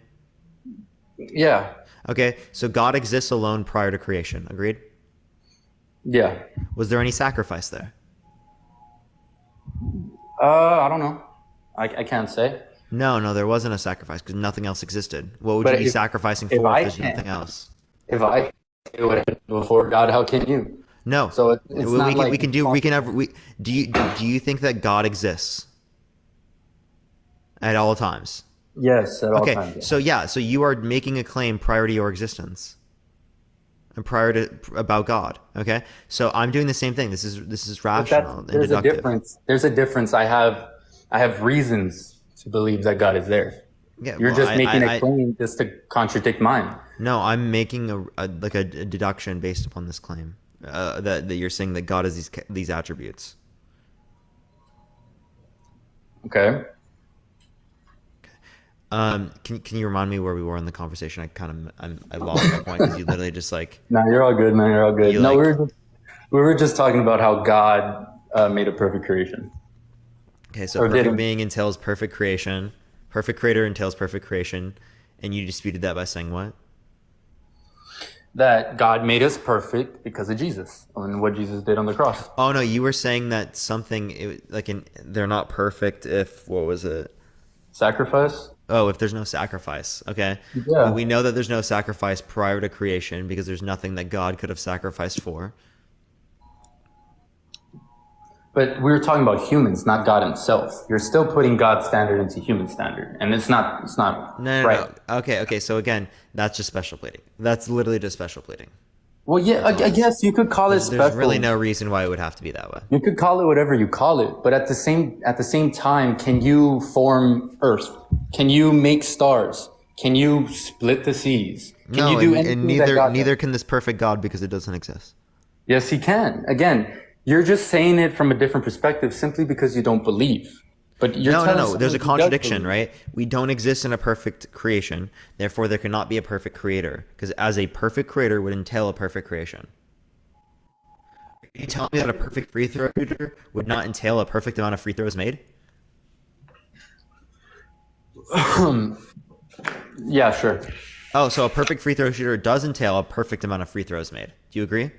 M: Yeah.
B: Okay, so God exists alone prior to creation. Agreed?
M: Yeah.
B: Was there any sacrifice there?
M: I don't know. I can't say.
B: No, there wasn't a sacrifice because nothing else existed. What would you be sacrificing for if there's nothing else?
M: If I do it before God, how can you?
B: No.
M: So it's not like
B: we can have do you think that God exists at all times?
M: Yes, at all
B: Okay.
M: times.
B: So you are making a claim prior to your existence and prior to about God. Okay. So I'm doing the same thing. This is rational and
M: There's
B: deductive.
M: a difference. There's a difference. I have reasons to believe that God is there.
B: Yeah,
M: You're
B: well,
M: just making a claim just to contradict mine.
B: No, I'm making a deduction based upon this claim that you're saying that God has these attributes.
M: Okay.
B: Can you remind me where we were in the conversation? I lost my point because you literally just like.
M: No, you're all good, man. You're all good. No, we were just talking about how God made a perfect creation.
B: Okay, so perfect being entails perfect creation. Perfect creator entails perfect creation, and you disputed that by saying what?
M: That God made us perfect because of Jesus and what Jesus did on the cross.
B: Oh no, you were saying that they're not perfect if what was it?
M: Sacrifice?
B: Oh, if there's no sacrifice. Okay.
M: Yeah.
B: We know that there's no sacrifice prior to creation because there's nothing that God could have sacrificed for.
M: But we were talking about humans, not God himself. You're still putting God's standard into human standard, and it's not
B: No,
M: right.
B: No. Okay. So again, that's just special pleading. That's literally just special pleading.
M: Well, yeah, I guess you could call it special.
B: There's really no reason why it would have to be that way.
M: You could call it whatever you call it, but at the same time, can you form Earth? Can you make stars? Can you split the seas? Can you do anything?
B: And neither can this perfect God because it doesn't exist.
M: Yes, he can. Again, you're just saying it from a different perspective simply because you don't believe. But you're
B: no. There's a contradiction, right? We don't exist in a perfect creation. Therefore, there cannot be a perfect creator. Because as a perfect creator would entail a perfect creation. Are you telling me that a perfect free throw shooter would not entail a perfect amount of free throws made?
M: Yeah, sure.
B: Oh, so a perfect free throw shooter does entail a perfect amount of free throws made. Do you agree?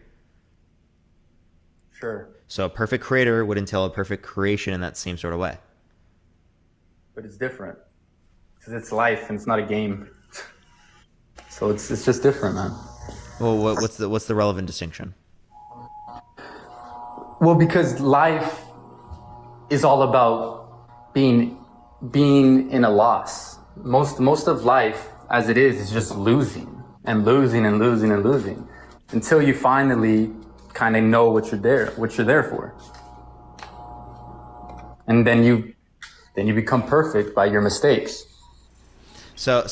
M: Sure.
B: So a perfect creator would entail a perfect creation in that same sort of way.
M: But it's different. Because it's life and it's not a game. So it's just different, man.
B: Well, what's the relevant distinction?
M: Well, because life is all about being in a loss. Most of life, as it is just losing and losing and losing and losing until you finally kind of know what you're there for, and then you become perfect by your mistakes.
B: So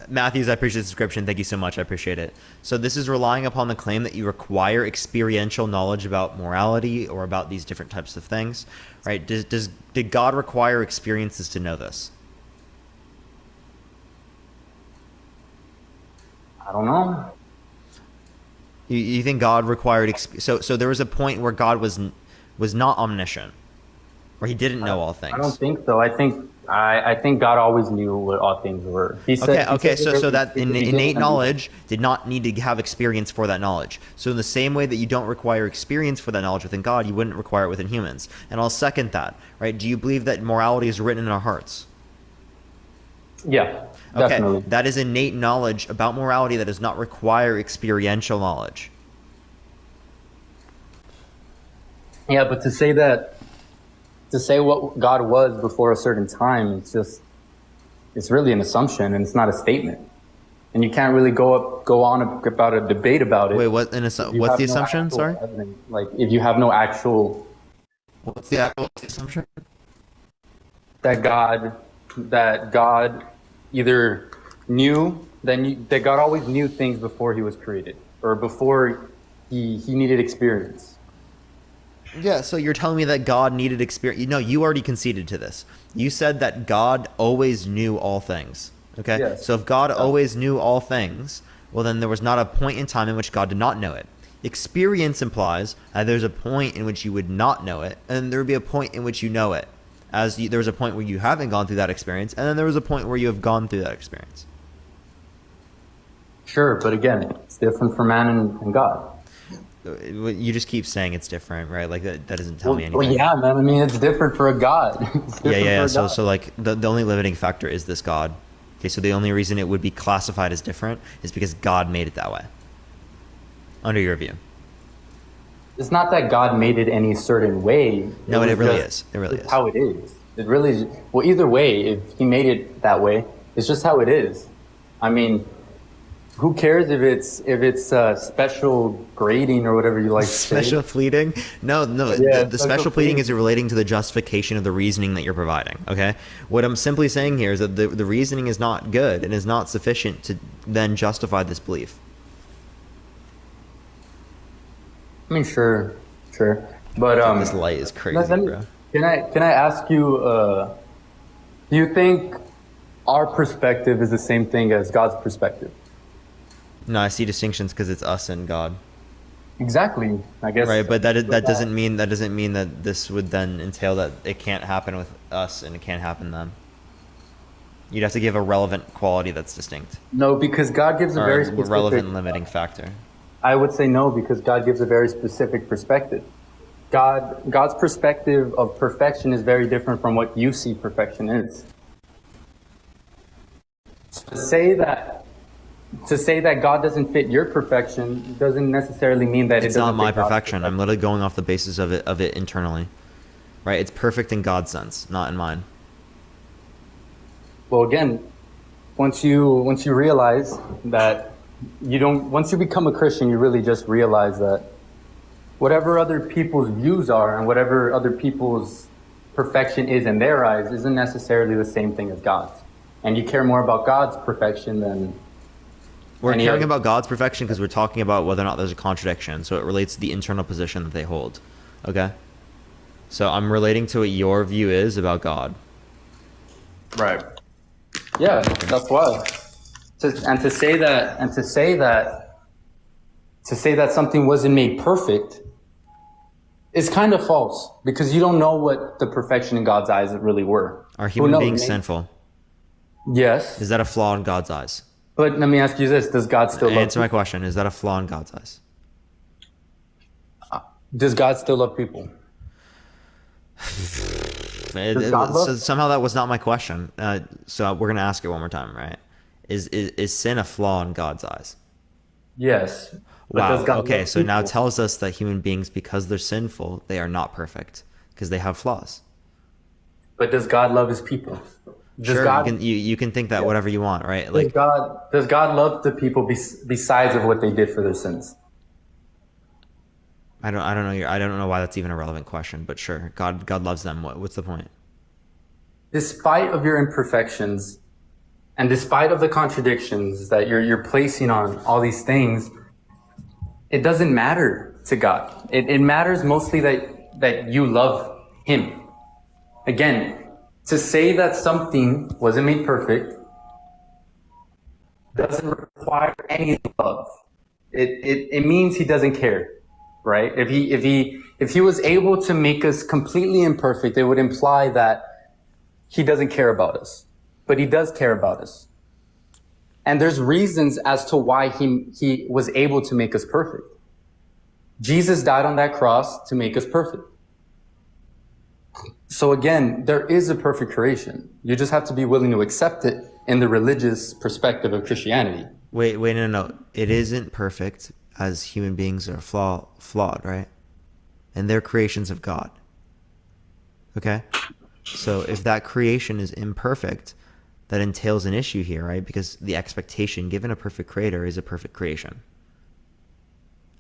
B: Matthews, I appreciate the description. Thank you so much. I appreciate it. So this is relying upon the claim that you require experiential knowledge about morality or about these different types of things, right? Did God require experiences to know this?
M: I don't know.
B: You think God required so there was a point where God was not omniscient, where he didn't know all things.
M: I don't think so. I think God always knew what all things were.
B: So that innate knowledge did not need to have experience for that knowledge. So in the same way that you don't require experience for that knowledge within God, you wouldn't require it within humans. And I'll second that, right? Do you believe that morality is written in our hearts?
M: Yeah, definitely.
B: Okay, that is innate knowledge about morality that does not require experiential knowledge.
M: Yeah, but to say what God was before a certain time, it's really an assumption and it's not a statement. And you can't really go on about a debate about it.
B: Wait, what's the assumption? Sorry?
M: Evidence. Like if you have no actual...
B: What's the actual assumption?
M: That God either knew, that God always knew things before he was created or before he needed experience.
B: Yeah, so you're telling me that God needed experience. No, you already conceded to this. You said that God always knew all things. Okay?
M: Yes.
B: So if God always knew all things, well, then there was not a point in time in which God did not know it. Experience implies that there's a point in which you would not know it, and there would be a point in which you know it. There was a point where you haven't gone through that experience, and then there was a point where you have gone through that experience.
M: Sure, but again, it's different for man and God.
B: You just keep saying it's different, right? Like that doesn't tell me anything.
M: Well, yeah, man. I mean, it's different for a God.
B: Yeah. So like the only limiting factor is this God. Okay, so the only reason it would be classified as different is because God made it that way. Under your view.
M: it's not that God made it any certain way.
B: No,
M: was
B: it really
M: just-
B: is. It really
M: it's
B: is.
M: how it is. It really, well, either way, if he made it that way, it's just how it is. I mean, who cares if it's special grading or whatever you like to say?
B: Special pleading? No.
M: Yeah,
B: The special pleading is relating to the justification of the reasoning that you're providing. Okay. What I'm simply saying here is that the reasoning is not good and is not sufficient to then justify this belief.
M: I mean, sure, but
B: This light is crazy,
M: let me-
B: bro.
M: Can I ask you? Do you think our perspective is the same thing as God's perspective?
B: No, I see distinctions because it's us and God.
M: Exactly. I guess.
B: Right, but that doesn't mean that this would then entail that it can't happen with us and it can't happen them. You'd have to give a relevant quality that's distinct.
M: No, because God gives a
B: Or
M: very
B: a
M: specific.
B: relevant limiting factor.
M: I would say no, because God gives a very specific perspective. God's perspective of perfection is very different from what you see perfection is. To say that God doesn't fit your perfection doesn't necessarily mean that
B: It's
M: it
B: not
M: doesn't
B: my
M: fit God's
B: perfection. I'm literally going off the basis of it internally. Right? It's perfect in God's sense, not in mine.
M: Well, again, once you realize that once you become a Christian, you really just realize that whatever other people's views are and whatever other people's perfection is in their eyes isn't necessarily the same thing as God's. And you care more about God's perfection than
B: We're
M: any
B: caring
M: other-
B: about God's perfection because we're talking about whether or not there's a contradiction. So it relates to the internal position that they hold. Okay? So I'm relating to what your view is about God.
M: Right. Yeah, that's why. To say that something wasn't made perfect is kind of false, because you don't know what the perfection in God's eyes really were.
B: Are
M: Who
B: human
M: knows?
B: beings sinful?
M: Yes.
B: Is that a flaw in God's eyes?
M: But let me ask you this: does God still love?
B: Answer my question. Is that a flaw in God's eyes?
M: Does God still love people?
B: So somehow that was not my question. So we're gonna ask it one more time, right? Is sin a flaw in God's eyes?
M: Yes. But
B: Wow.
M: does God
B: Okay.
M: love
B: So now
M: people?
B: tells us that human beings, because they're sinful, they are not perfect because they have flaws.
M: But does God love His people? Does
B: Sure,
M: God,
B: you can think that whatever you want, right?
M: does
B: Like,
M: God love the people besides of what they did for their sins?
B: I don't know why that's even a relevant question, but sure, God loves them. What's the point?
M: Despite of your imperfections, and despite of the contradictions that you're placing on all these things, it doesn't matter to God. It matters mostly that you love Him. Again, to say that something wasn't made perfect doesn't require any love. It means He doesn't care, right? If he was able to make us completely imperfect, it would imply that He doesn't care about us. But He does care about us. And there's reasons as to why he was able to make us perfect. Jesus died on that cross to make us perfect. So again, there is a perfect creation. You just have to be willing to accept it in the religious perspective of Christianity.
B: Wait, no. It isn't perfect, as human beings are flawed, right? And they're creations of God. Okay? So if that creation is imperfect, that entails an issue here, right? Because the expectation given a perfect creator is a perfect creation.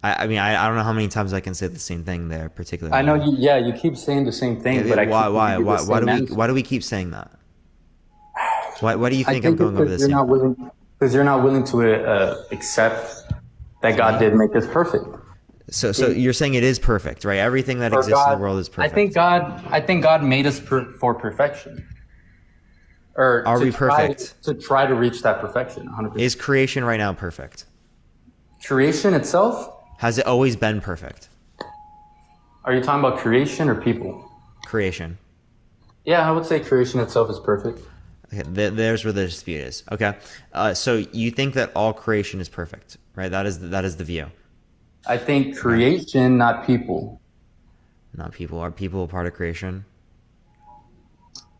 B: I mean, I don't know how many times I can say the same thing there, particularly.
M: I know you keep saying the same thing, but
B: why do we keep saying that? Why do you think I'm going over this?
M: Because you're not willing to accept that God did make us perfect.
B: So you're saying it is perfect, right? Everything that exists in the world is perfect.
M: I think God made us for perfection. Or
B: are we perfect?
M: To try to reach that perfection, 100%.
B: Is creation right now perfect?
M: Creation itself?
B: Has it always been perfect?
M: Are you talking about creation or people?
B: Creation.
M: Yeah, I would say creation itself is perfect.
B: Okay, there's where the dispute is. Okay, so you think that all creation is perfect, right? That is the view.
M: I think creation, not people.
B: Not people. Are people a part of creation?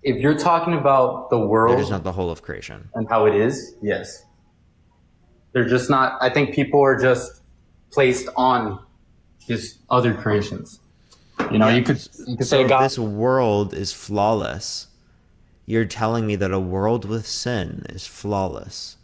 M: If you're talking about the world,
B: they're just not the whole of creation.
M: And how it is, yes. They're just not. I think people are just placed on his other creations. You know,
B: Yeah.
M: you could
B: So
M: say
B: if
M: God.
B: this world is flawless, you're telling me that a world with sin is flawless.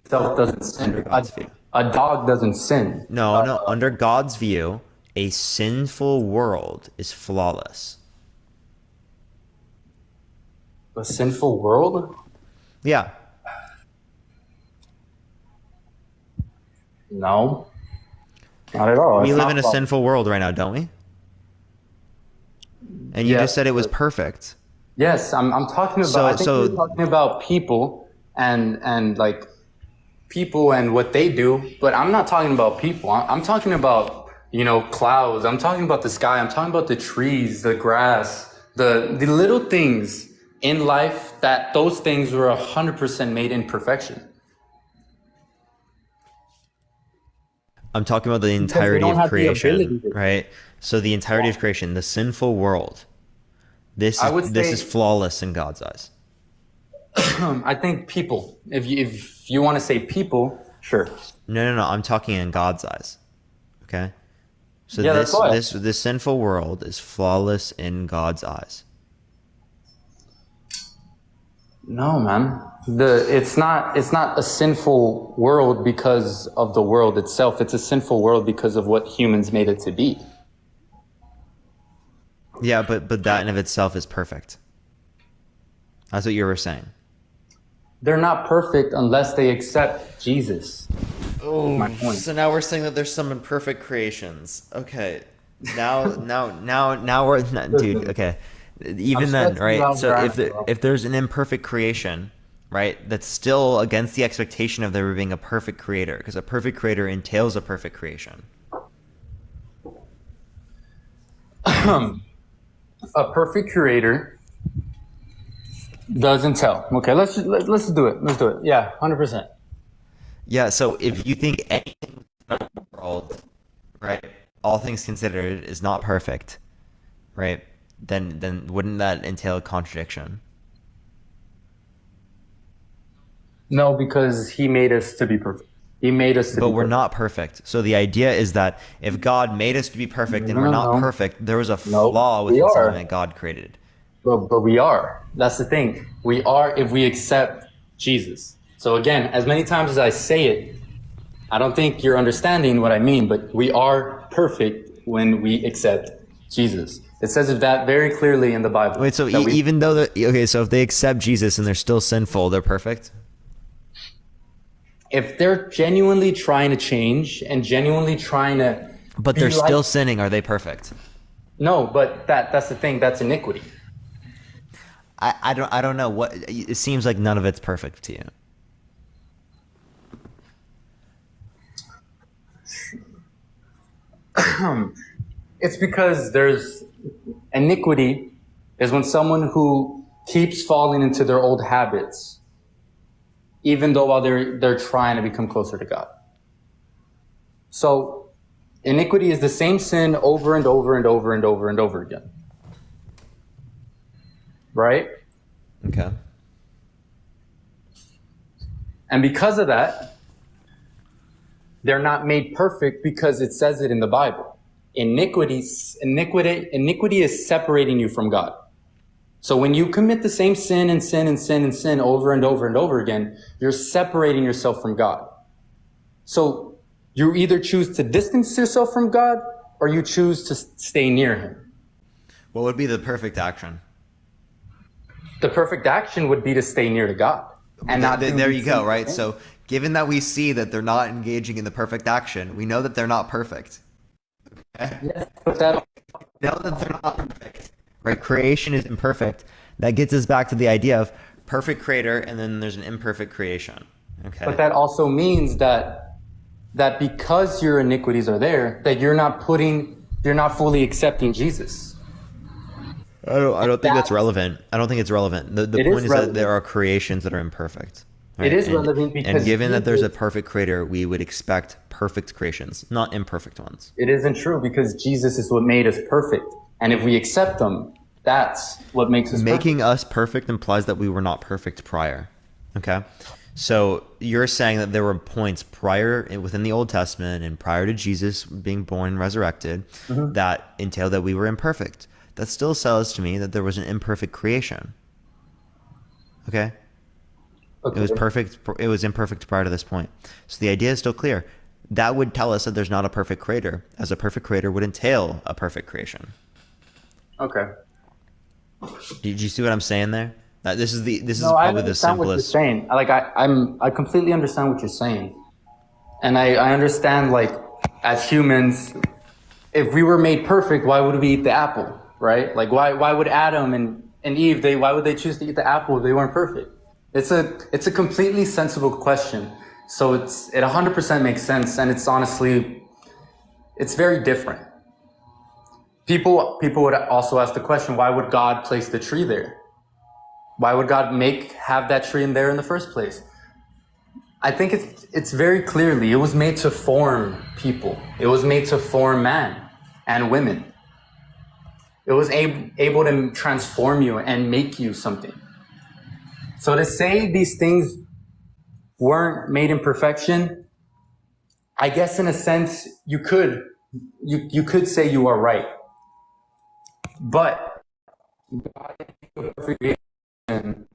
M: Self doesn't sin.
B: Under God's view.
M: A dog doesn't sin.
B: No. Under God's view, a sinful world is flawless.
M: A sinful world?
B: Yeah.
M: No, not at all.
B: We
M: It's
B: live
M: not
B: in a
M: flawless.
B: sinful world right now, don't we? And you
M: Yes,
B: just said it was
M: but-
B: perfect.
M: Yes, I'm talking about. I think
B: So-
M: you're talking about people and like people and what they do, but I'm not talking about people. I'm talking about, you know, clouds. I'm talking about the sky. I'm talking about the trees, the grass, the little things in life that those things were 100% made in perfection.
B: I'm talking about the
M: they
B: entirety
M: don't
B: of
M: have the
B: creation,
M: ability to.
B: right? So the entirety of creation, the sinful world, this
M: I would
B: is
M: say-
B: flawless in God's eyes.
M: I think people. If you want to say people, sure.
B: No. I'm talking in God's eyes. Okay. So
M: Yeah, that's why.
B: this sinful world is flawless in God's eyes.
M: No, man. It's not a sinful world because of the world itself. It's a sinful world because of what humans made it to be.
B: Yeah, but that in of itself is perfect. That's what you were saying.
M: They're not perfect unless they accept Jesus.
B: Oh,
M: my point.
B: So now we're saying that there's some imperfect creations. Okay. Now we're dude. Okay. Even
M: I'm
B: then,
M: stressing you
B: right?
M: out,
B: So
M: Brian, bro.
B: if there's an imperfect creation, right, that's still against the expectation of there being a perfect creator, because a perfect creator entails a perfect creation.
M: A perfect creator doesn't tell. Okay, let's do it. Let's do it. Yeah, 100%.
B: Yeah. So if you think anything in the world, right, all things considered, is not perfect, right, then wouldn't that entail a contradiction?
M: No, because he made us to be perfect. He made us to
B: But
M: be
B: we're
M: perfect.
B: not perfect. So the idea is that if God made us to be perfect and we're not
M: No.
B: perfect, there was a
M: No,
B: flaw
M: we
B: within
M: are.
B: something that God created.
M: But we are. That's the thing. We are if we accept Jesus. So again, as many times as I say it, I don't think you're understanding what I mean, but we are perfect when we accept Jesus. It says that very clearly in the Bible.
B: Wait, so
M: that we-
B: even though so if they accept Jesus and they're still sinful, they're perfect?
M: if they're genuinely trying to change and genuinely trying to
B: But
M: be
B: they're still
M: like-
B: sinning, are they perfect?
M: No, but that's the thing, that's iniquity.
B: I don't know what it seems like none of it's perfect to you.
M: It's because there's iniquity is when someone who keeps falling into their old habits, even though while they're trying to become closer to God. So iniquity is the same sin over and over and over and over and over again. Right?
B: Okay.
M: And because of that, they're not made perfect because it says it in the Bible. Iniquity is separating you from God. So when you commit the same sin and sin and sin and sin over and over and over again, you're separating yourself from God. So you either choose to distance yourself from God or you choose to stay near Him.
B: What would be the perfect action?
M: The perfect action would be to stay near to God. And not do
B: There
M: these
B: you go,
M: things.
B: right? So given that we see that they're not engaging in the perfect action, we know that they're not perfect.
M: Yes, but that
B: Know that they're not perfect. Right? Creation is imperfect. That gets us back to the idea of perfect creator and then there's an imperfect creation. Okay.
M: But that also means that because your iniquities are there, that you're not fully accepting Jesus.
B: I don't think that's relevant. I don't think it's relevant. The
M: It
B: point
M: is
B: is
M: relevant.
B: that there are creations that are imperfect.
M: It is
B: And-
M: relevant because
B: and given that there's a
M: Jesus-
B: perfect creator, we would expect perfect creations, not imperfect ones.
M: It isn't true because Jesus is what made us perfect. And if we accept Him, that's what makes us
B: Making us perfect implies that we were not perfect prior. Okay? So you're saying that there were points prior within the Old Testament and prior to Jesus being born and resurrected that entailed that we were imperfect. That still says to me that there was an imperfect creation. Okay? It was perfect. It was imperfect prior to this point. So the idea is still clear. That would tell us that there's not a perfect creator, as a perfect creator would entail a perfect creation.
M: Okay.
B: Did you see what I'm saying there? This is
M: No, I
B: probably the
M: understand what you're
B: simplest.
M: saying. I completely understand what you're saying, and I understand, like, as humans, if we were made perfect, why would we eat the apple, right? Like, why would Adam and Eve, why would they choose to eat the apple if they weren't perfect? It's a completely sensible question. So it 100% makes sense, and it's honestly, it's very different. People would also ask the question, why would God place the tree there? Why would God have that tree in there in the first place? I think it's very clearly, it was made to form people. It was made to form man and women. It was able to transform you and make you something. So to say these things weren't made in perfection, I guess in a sense you could say you are right. But God gave perfect creation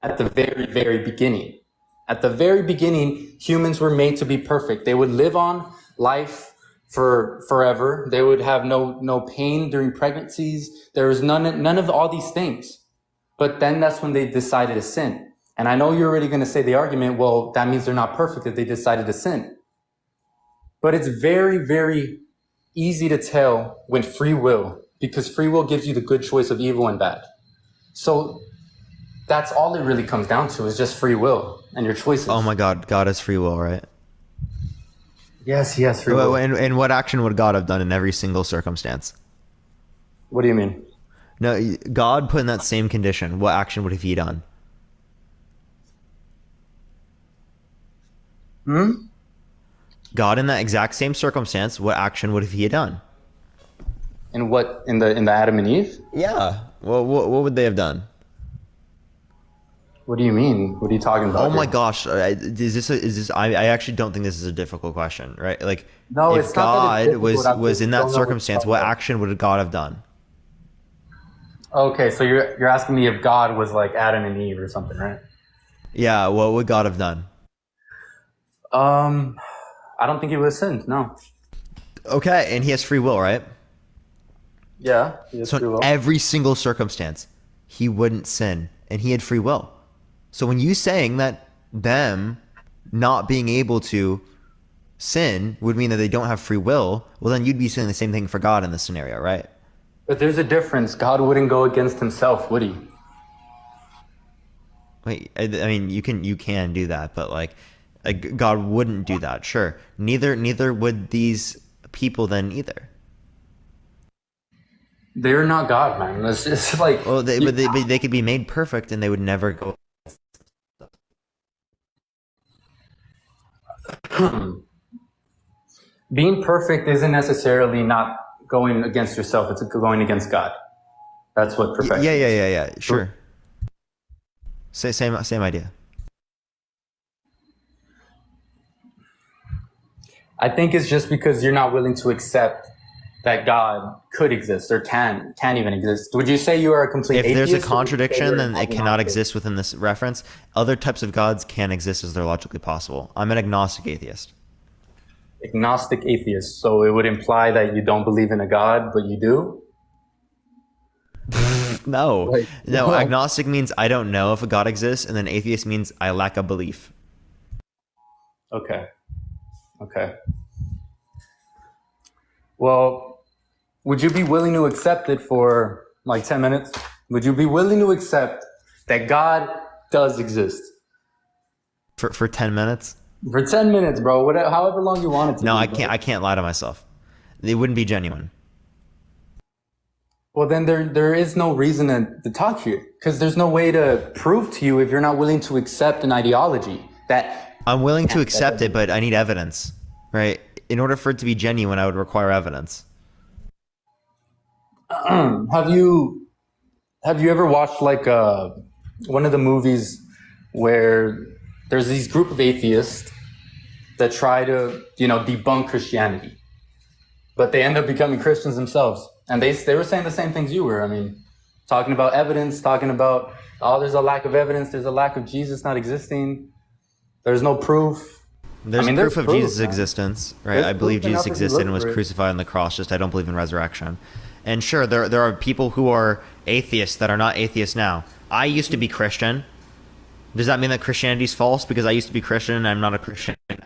M: at the very, very beginning. At the very beginning, humans were made to be perfect. They would live on life for forever. They would have no pain during pregnancies. There was none of all these things. But then that's when they decided to sin. And I know you're already going to say the argument, well, that means they're not perfect if they decided to sin. But it's very, very easy to tell when free will, because free will gives you the good choice of evil and bad. So that's all it really comes down to, is just free will and your choices.
B: Oh my God, God has free will, right?
M: Yes, he has free will.
B: And what action would God have done in every single circumstance?
M: What do you mean?
B: No, God put in that same condition. What action would have he done? God in that exact same circumstance, what action would have he done?
M: In what? In the Adam and Eve?
B: Yeah. Well, what would they have done?
M: What do you mean? What are you talking about?
B: Oh my gosh, is this? I actually don't think this is a difficult question, right? Like,
M: no,
B: if
M: it's not
B: God was in that circumstance, what action would God have done?
M: Okay, so you're asking me if God was like Adam and Eve or something, right?
B: Yeah. What would God have done?
M: I don't think he would have sinned. No.
B: Okay, and he has free will, right?
M: Yeah, he has
B: so
M: free will.
B: In every single circumstance, he wouldn't sin, and he had free will. So when you saying that them not being able to sin would mean that they don't have free will, well, then you'd be saying the same thing for God in this scenario, right?
M: But there's a difference. God wouldn't go against himself, would he?
B: Wait, I mean, you can do that, but like God wouldn't do that. Sure, neither would these people then either.
M: They're not God, man. It's just like,
B: well, they could be made perfect, and they would never go.
M: Being perfect isn't necessarily not going against yourself. It's going against God. That's what perfection is.
B: Yeah. Sure. Same idea.
M: I think it's just because you're not willing to accept that God could exist or can even exist. Would you say you are a complete atheist?
B: If there's a contradiction, then it cannot exist within this reference. Other types of gods can exist as they're logically possible. I'm an agnostic atheist.
M: Agnostic atheist. So it would imply that you don't believe in a God, but you do?
B: No. Agnostic means I don't know if a God exists, and then atheist means I lack a belief.
M: Okay. Well, would you be willing to accept it for like 10 minutes? Would you be willing to accept that God does exist?
B: For 10 minutes?
M: For 10 minutes, bro. However long you want it to.
B: No, I can't lie to myself. It wouldn't be genuine.
M: Well, then there is no reason to talk here, because there's no way to prove to you if you're not willing to accept an ideology that...
B: I'm willing to accept it, but I need evidence, right? In order for it to be genuine, I would require evidence.
M: Have you ever watched like one of the movies where there's these group of atheists that try to, debunk Christianity, but they end up becoming Christians themselves. And they were saying the same things you were. I mean, talking about evidence, talking about, there's a lack of evidence, there's a lack of Jesus not existing, there's no proof.
B: There's proof of Jesus'
M: man.
B: existence, right?
M: There's
B: I believe
M: proof enough
B: Jesus
M: if you
B: existed
M: look
B: and was
M: for it.
B: crucified on the cross, just I don't believe in resurrection. And sure, there are people who are atheists that are not atheists now. I used to be Christian. Does that mean that Christianity is false because I used to be Christian and I'm not a Christian? And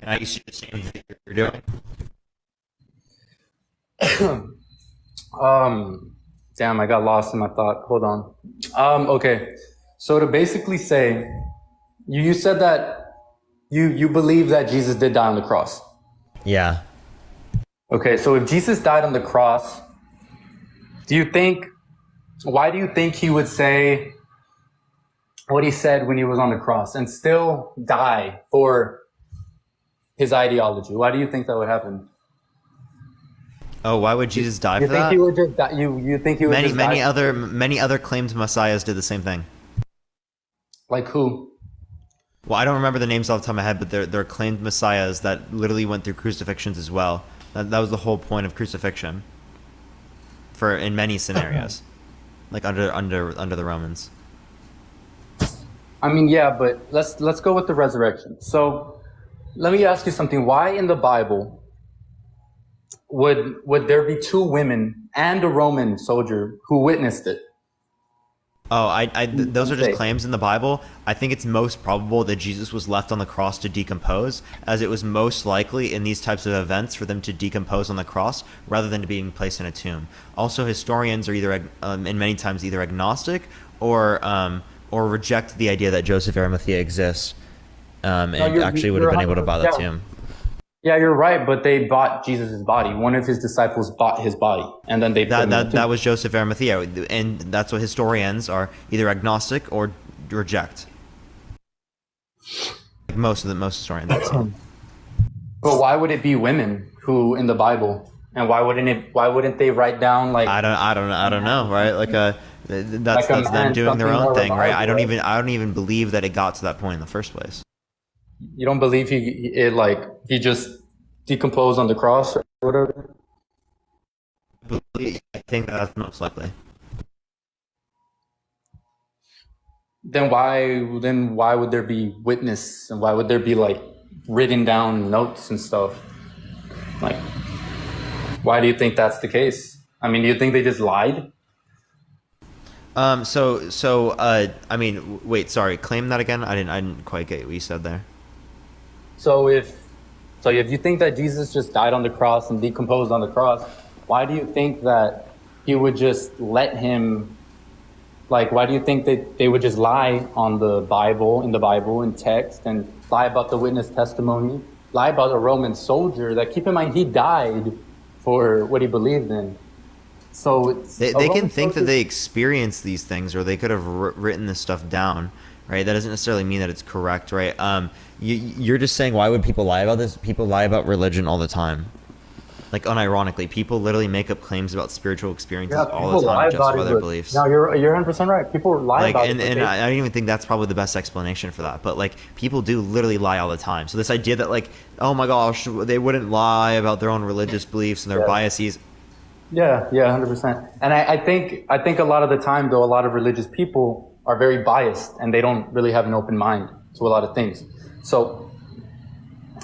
B: I used to do the same thing you're doing.
M: Damn, I got lost in my thought. Hold on. Okay. So to basically say, you said that you believe that Jesus did die on the cross.
B: Yeah.
M: Okay, so if Jesus died on the cross, why do you think he would say what he said when he was on the cross and still die for his ideology? Why do you think that would happen?
B: Oh, why would Jesus die for that?
M: You think he would just die? You think he would just die?
B: Many other claimed messiahs did the same thing.
M: Like who?
B: Well, I don't remember the names off the top of my head, but they're claimed messiahs that literally went through crucifixions as well. That was the whole point of crucifixion. In many scenarios, like under the Romans.
M: I mean, yeah, but let's go with the resurrection. So, let me ask you something. Why in the Bible would there be two women and a Roman soldier who witnessed it?
B: Oh, those are just claims in the Bible. I think it's most probable that Jesus was left on the cross to decompose, as it was most likely in these types of events for them to decompose on the cross rather than to being placed in a tomb. Also, historians are either, and many times, either agnostic or reject the idea that Joseph of Arimathea exists, and actually would have been able to buy the tomb.
M: Yeah, you're right, but they bought Jesus' body. One of his disciples bought his body, and then they
B: that was Joseph of Arimathea, and that's what historians are, either agnostic or reject. Most historians.
M: But why would it be women who in the Bible, and why wouldn't they write down like?
B: I don't know, right? That's them doing their own thing, right? I don't even believe that it got to that point in the first place.
M: You don't believe he just decomposed on the cross or whatever?
B: I think that's most likely.
M: Then why would there be witness, and why would there be like written down notes and stuff? Like, why do you think that's the case? I mean, do you think they just lied?
B: I mean, wait, sorry, claim that again. I didn't quite get what you said there.
M: So if you think that Jesus just died on the cross and decomposed on the cross, why do you think that he would just let him, like, why do you think that they would just lie on the Bible, in text, and lie about the witness testimony, lie about a Roman soldier that, keep in mind, he died for what he believed in. So
B: they can think that they experienced these things, or they could have written this stuff down, right? That doesn't necessarily mean that it's correct, right? You're just saying, why would people lie about this? People lie about religion all the time. Like, unironically, people literally make up claims about spiritual experiences all the time, justify their beliefs.
M: No, you're 100% right. People lie about it.
B: And I don't even think that's probably the best explanation for that. But, like, people do literally lie all the time. So this idea that, like, oh my gosh, they wouldn't lie about their own religious beliefs and their biases.
M: Yeah, 100%. And I think a lot of the time, though, a lot of religious people are very biased and they don't really have an open mind to a lot of things. So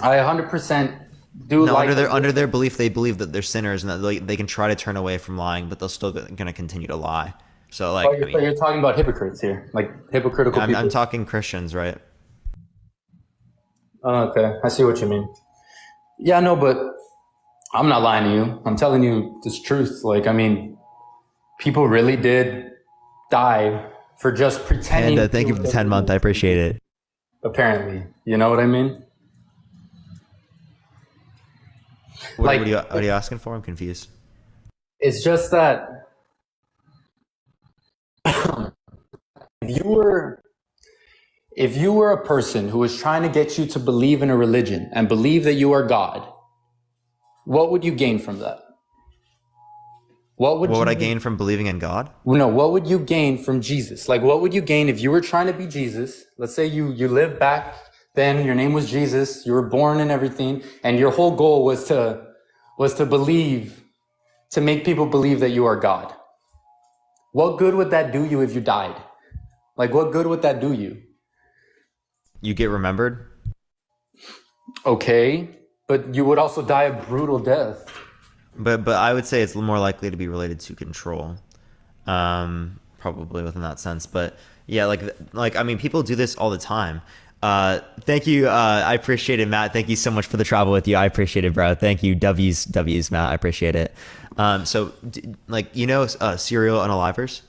M: I 100% do. No,
B: under their belief, they believe that they're sinners and that they can try to turn away from lying, but they're still going to continue to lie. So, like,
M: you're talking about hypocrites here, like hypocritical people.
B: I'm talking Christians, right?
M: Okay, I see what you mean. Yeah, no, but I'm not lying to you. I'm telling you this truth. Like, I mean, people really did die for just pretending.
B: And thank you for the 10-month. I appreciate it.
M: Apparently, you know what I mean?
B: What are you asking for? I'm confused.
M: It's just that if you were a person who was trying to get you to believe in a religion and believe that you are God, what would you gain from that? What would
B: I gain from believing in God?
M: No, what would you gain from Jesus? Like, what would you gain if you were trying to be Jesus? Let's say you lived back then, your name was Jesus, you were born and everything, and your whole goal was to believe, to make people believe that you are God. What good would that do you if you died? Like, what good would that do you?
B: You get remembered?
M: Okay, but you would also die a brutal death.
B: But I would say it's more likely to be related to control, probably within that sense. But yeah, like I mean, people do this all the time. Thank you. I appreciate it, Matt. Thank you so much for the travel with you. I appreciate it, bro. Thank you. W's, Matt. I appreciate it. So like, you know, serial unalivers?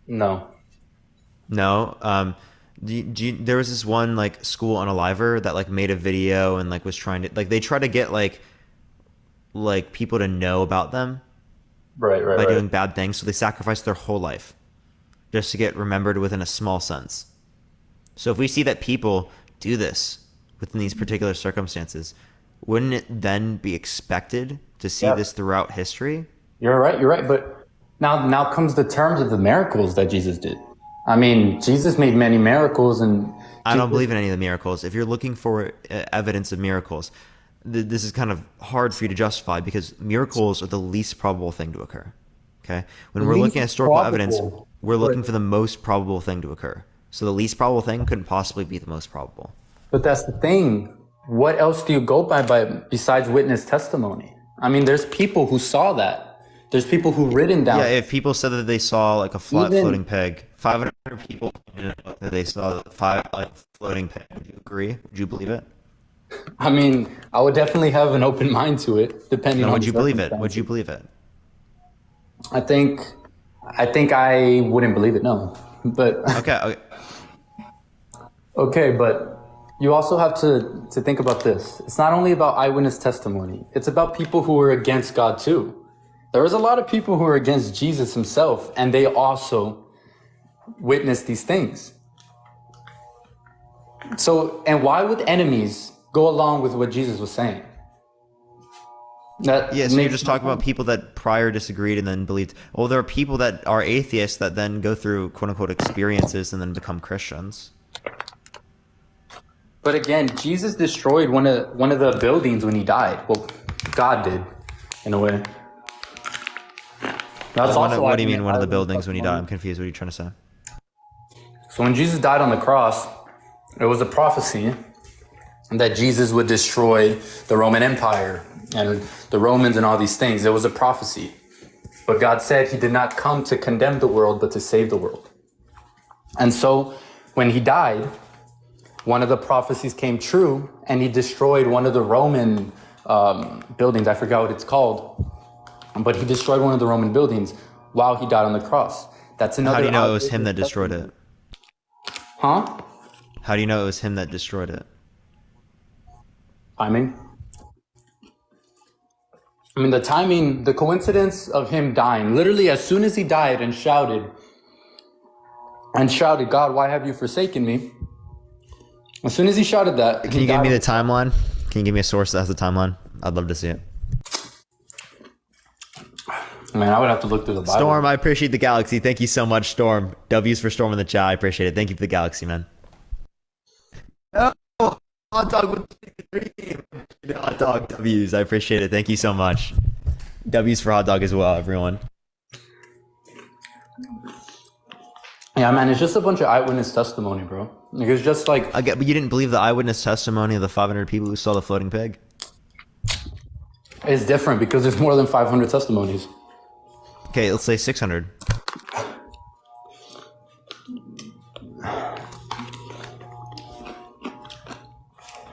M: No.
B: There was this one like school unaliver that like made a video and like was trying to like, they try to get like people to know about them
M: by
B: doing bad things. So they sacrifice their whole life just to get remembered within a small sense. So if we see that people do this within these particular circumstances, wouldn't it then be expected to see this throughout history?
M: You're right. But now comes the terms of the miracles that Jesus did. I mean, Jesus made many miracles, and
B: I don't believe in any of the miracles. If you're looking for evidence of miracles, this is kind of hard for you to justify because miracles are the least probable thing to occur. Okay, when we're looking at historical evidence, we're looking for the most probable thing to occur. So the least probable thing couldn't possibly be the most probable.
M: But that's the thing. What else do you go by besides witness testimony? I mean, there's people who saw that. There's people who written down.
B: Yeah, if people said that they saw like a floating peg, 500 people that they saw floating peg, would you agree? Would you believe it?
M: I mean, I would definitely have an open mind to it, depending on.
B: Would you believe it? Would you believe it?
M: I think I wouldn't believe it. No, but okay, but you also have to think about this. It's not only about eyewitness testimony. It's about people who are against God too. There was a lot of people who were against Jesus himself, and they also witnessed these things. So, and why would enemies go along with what Jesus was saying?
B: So you're just talking about people that prior disagreed and then believed. Well, there are people that are atheists that then go through quote unquote experiences and then become Christians.
M: But again, Jesus destroyed one of the buildings when he died. Well, God did, in a way. That's
B: what do you mean one of the buildings when he died? I'm confused. What are you trying to say?
M: So when Jesus died on the cross, it was a prophecy that Jesus would destroy the Roman Empire and the Romans and all these things. It was a prophecy. But God said he did not come to condemn the world, but to save the world. And so when he died, one of the prophecies came true, and he destroyed one of the Roman buildings. I forgot what it's called. But he destroyed one of the Roman buildings while he died on the cross. That's another.
B: How do you know it was him that destroyed it?
M: Huh?
B: How do you know it was him that destroyed it?
M: Timing. I mean, the timing, the coincidence of him dying, literally as soon as he died and shouted, God, why have you forsaken me? As soon as he shouted that.
B: Can you give me the timeline? Can you give me a source that has the timeline? I'd love to see it.
M: Man, I would have to look through the Bible.
B: Storm, I appreciate the galaxy. Thank you so much, Storm. W's for Storm in the chat. I appreciate it. Thank you for the galaxy, man. Oh, hot dog with 3. Hot dog W's. I appreciate it. Thank you so much. W's for hot dog as well, everyone.
M: Yeah, man, it's just a bunch of eyewitness testimony, bro. Like, it's just like...
B: But you didn't believe the eyewitness testimony of the 500 people who saw the floating pig?
M: It's different because there's more than 500 testimonies.
B: Okay, let's say 600.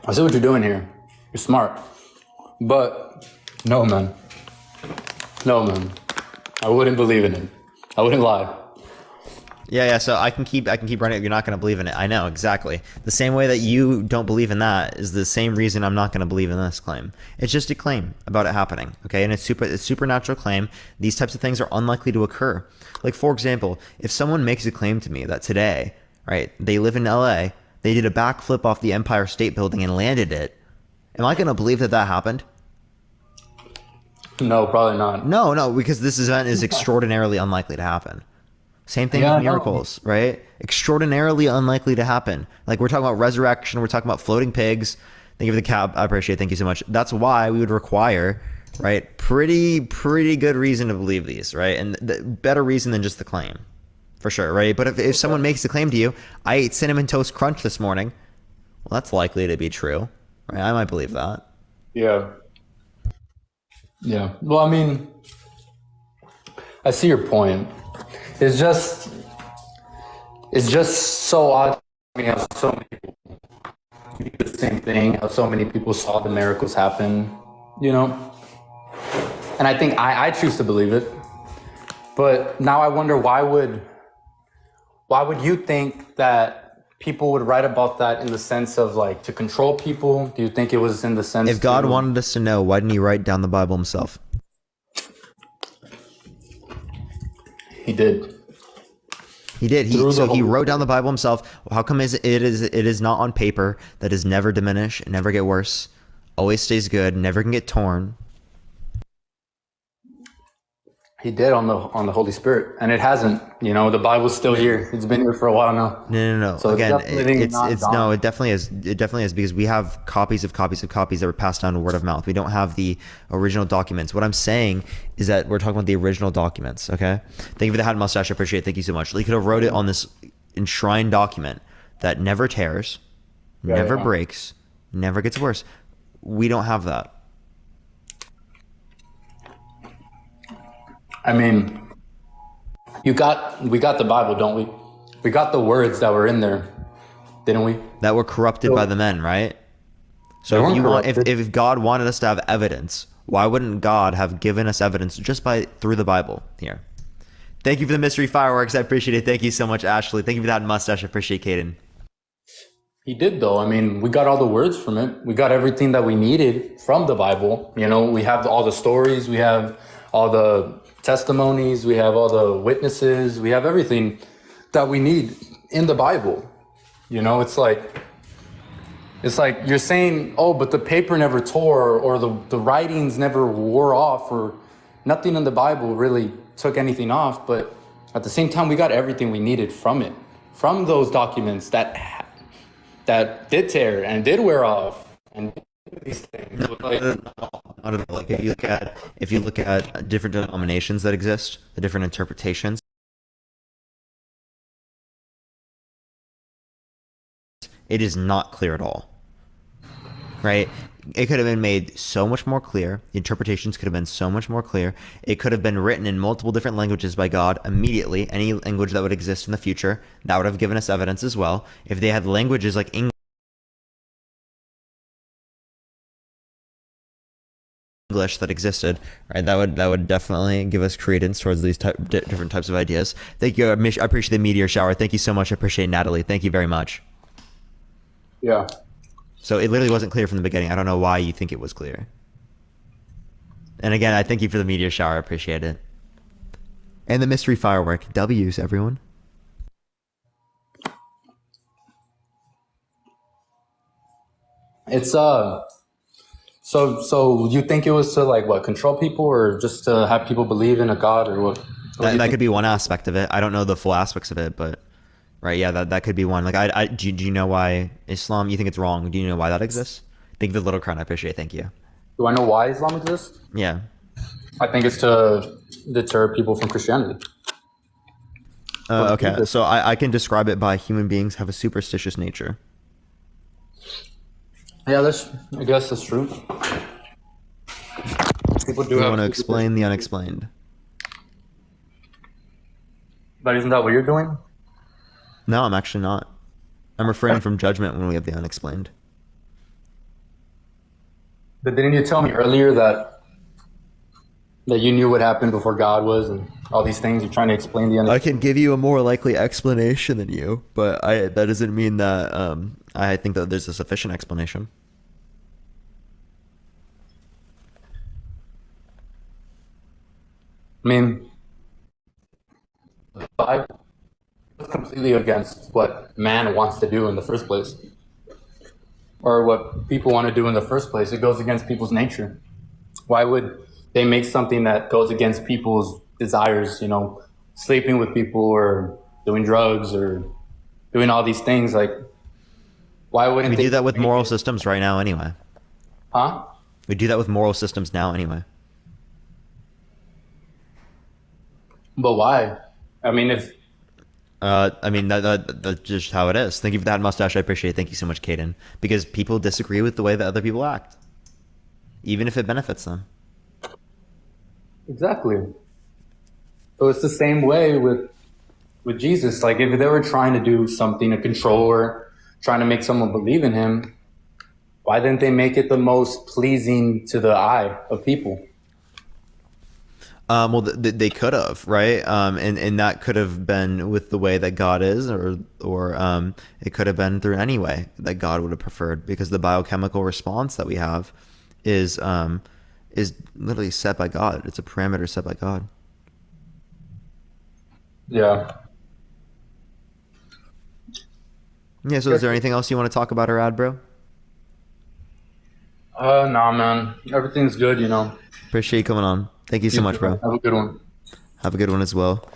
M: I see what you're doing here. You're smart. But no, man. I wouldn't believe in it. I wouldn't lie.
B: Yeah, so I can keep running. You're not going to believe in it. I know, exactly. The same way that you don't believe in that is the same reason I'm not going to believe in this claim. It's just a claim about it happening, okay? And it's supernatural claim. These types of things are unlikely to occur. Like, for example, if someone makes a claim to me that today, right, they live in LA, they did a backflip off the Empire State Building and landed it, am I going to believe that that happened?
M: No, probably not.
B: No, because this event is extraordinarily unlikely to happen. Same thing with miracles, right? Extraordinarily unlikely to happen. Like we're talking about resurrection, we're talking about floating pigs. Thank you for the cap. I appreciate it. Thank you so much. That's why we would require, right, pretty good reason to believe these, right? And better reason than just the claim, for sure, right? But if someone makes a claim to you, I ate Cinnamon Toast Crunch this morning, well, that's likely to be true, right? I might believe that.
M: Yeah. Yeah. Well, I mean, I see your point. It's just so odd to me how so many people do the same thing, how so many people saw the miracles happen, you know? And I think I choose to believe it. But now I wonder why would you think that people would write about that in the sense of like to control people? Do you think it was in the sense
B: if God wanted us to know, why didn't he write down the Bible himself?
M: He did.
B: He did. He wrote down the Bible himself. How come it is not on paper that is never diminish, never get worse, always stays good, never can get torn?
M: He did on the Holy Spirit, and it hasn't. You know, the Bible's still here. It's been here for a while now.
B: No.
M: So
B: again,
M: it
B: definitely is. It definitely is because we have copies that were passed down word of mouth. We don't have the original documents. What I'm saying is that we're talking about the original documents. Okay. Thank you for the hat mustache. I appreciate it. Thank you so much. He could have wrote it on this enshrined document that never tears, never breaks, never gets worse. We don't have that.
M: I mean, we got the Bible, don't we? We got the words that were in there, didn't we?
B: That were corrupted by the men, right? So if God wanted us to have evidence, why wouldn't God have given us evidence just through the Bible here? Thank you for the mystery fireworks. I appreciate it. Thank you so much, Ashley. Thank you for that mustache. I appreciate Caden.
M: He did, though. I mean, we got all the words from it. We got everything that we needed from the Bible. You know, we have all the stories. We have all the testimonies. We have all the witnesses. We have everything that we need in the Bible. You know, it's like you're saying, oh, but the paper never tore, or the writings never wore off, or nothing in the Bible really took anything off. But at the same time, we got everything we needed from it, from those documents that did tear and did wear off and these things.
B: Like if you look at different denominations that exist, the different interpretations, it is not clear at all. Right? It could have been made so much more clear. The interpretations could have been so much more clear. It could have been written in multiple different languages by God immediately. Any language that would exist in the future, that would have given us evidence as well. If they had languages like English that existed, right? That would definitely give us credence towards these different types of ideas. Thank you. I appreciate the meteor shower. Thank you so much. I appreciate Natalie. Thank you very much.
M: Yeah.
B: So it literally wasn't clear from the beginning. I don't know why you think it was clear. And again, I thank you for the meteor shower. I appreciate it. And the mystery firework. W's, everyone.
M: It's So you think it was to like what, control people, or just to have people believe in a God, or what?
B: That could be one aspect of it. I don't know the full aspects of it, but right, yeah, that could be one. Like, do you know why Islam? You think it's wrong? Do you know why that exists? Thank you for the little crown. I appreciate it. Thank you.
M: Do I know why Islam exists?
B: Yeah.
M: I think it's to deter people from Christianity.
B: Okay, so I can describe it by human beings have a superstitious nature.
M: Yeah, I guess that's true. People do
B: want to explain the unexplained.
M: But isn't that what you're doing?
B: No, I'm actually not. I'm refraining from judgment when we have the unexplained.
M: But didn't you tell me earlier that you knew what happened before God was and all these things? You're trying to explain the unexplained.
B: I can give you a more likely explanation than you, but that doesn't mean that I think that there's a sufficient explanation.
M: I mean, the Bible is completely against what man wants to do in the first place, or what people want to do in the first place. It goes against people's nature. Why would they make something that goes against people's desires, sleeping with people or doing drugs or doing all these things, like, why wouldn't
B: We
M: they
B: do that with
M: make
B: moral
M: it-
B: systems right now anyway.
M: Huh?
B: We do that with moral systems now anyway.
M: But why? I mean, if
B: That's just how it is. Thank you for that mustache. I appreciate it. Thank you so much, Caden. Because people disagree with the way that other people act, even if it benefits them.
M: exactly. So it's the same way with Jesus. Like, if they were trying to do something to control or trying to make someone believe in him, why didn't they make it the most pleasing to the eye of people?
B: Well, they could have, right? And that could have been with the way that God is, or it could have been through any way that God would have preferred, because the biochemical response that we have is literally set by God. It's a parameter set by God.
M: Yeah.
B: Yeah. So, is there anything else you want to talk about or add, bro?
M: Nah, man. Everything's good,
B: Appreciate you coming on. Thank you so much, bro.
M: Have a good one.
B: Have a good one as well.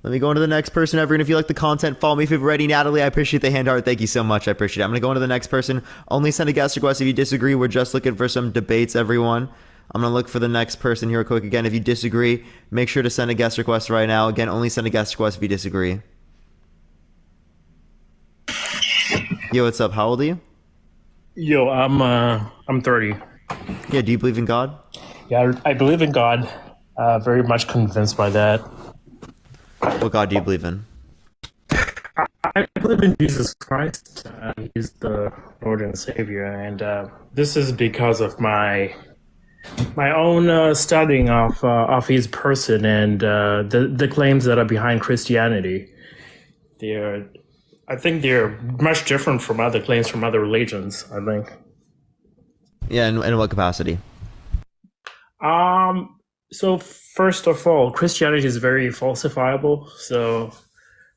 B: Let me go into the next person. Everyone, if you like the content, follow me if you're ready. Natalie, I appreciate the hand heart. Thank you so much. I appreciate it. I'm going to go into the next person. Only send a guest request if you disagree. We're just looking for some debates, everyone. I'm going to look for the next person here real quick. Again, if you disagree, make sure to send a guest request right now. Again, only send a guest request if you disagree. Yo, what's up? How old are you?
N: Yo, I'm 30.
B: Yeah, do you believe in God?
N: Yeah, I believe in God. Very much convinced by that.
B: What God do you believe in?
N: I believe in Jesus Christ. He's the Lord and Savior, and this is because of my own studying of His person and the claims that are behind Christianity. I think they're much different from other claims from other religions, I think.
B: Yeah, in what capacity?
N: So first of all, Christianity is very falsifiable. So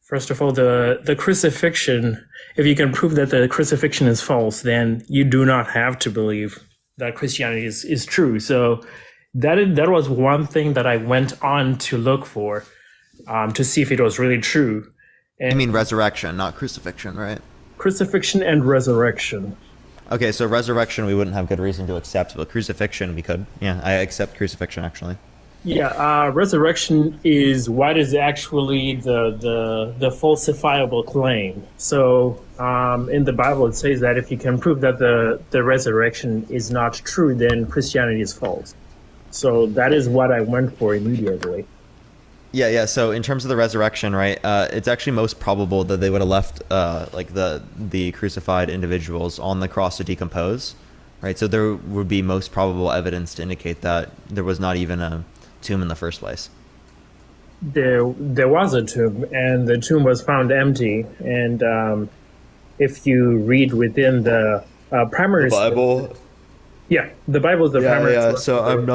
N: first of all, the crucifixion, if you can prove that the crucifixion is false, then you do not have to believe that Christianity is true. So that was one thing that I went on to look for, to see if it was really true. And
B: I mean resurrection, not crucifixion, right?
N: Crucifixion and resurrection.
B: Okay, so resurrection we wouldn't have good reason to accept, but crucifixion we could. Yeah, I accept crucifixion actually.
N: Yeah, resurrection is what is actually the falsifiable claim. So in the Bible it says that if you can prove that the resurrection is not true, then Christianity is false. So that is what I went for immediately.
B: Yeah. So in terms of the resurrection, right? It's actually most probable that they would have left like the crucified individuals on the cross to decompose, right? So there would be most probable evidence to indicate that there was not even a tomb in the first place.
N: There was a tomb, and the tomb was found empty. And if you read within the primary
B: Bible.
N: Yeah, the Bible is the primary source.
B: So I'm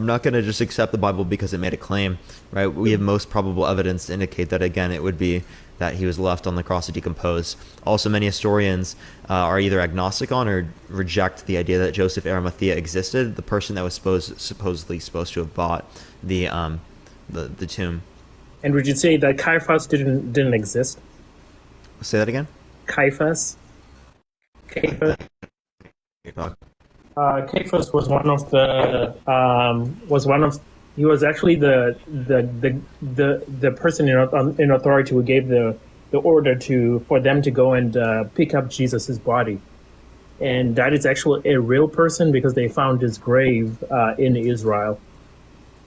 B: not gonna just accept the Bible because it made a claim, right? We have most probable evidence to indicate that. Again, it would be that he was left on the cross to decompose. Also, many historians are either agnostic on or reject the idea that Joseph Arimathea existed, the person that was supposedly supposed to have bought the tomb.
N: And would you say that Caiaphas didn't exist?
B: Say that again.
N: Caiaphas. Caiaphas was he was actually the person in authority who gave the order for them to go and pick up Jesus's body, and that is actually a real person because they found his grave in Israel.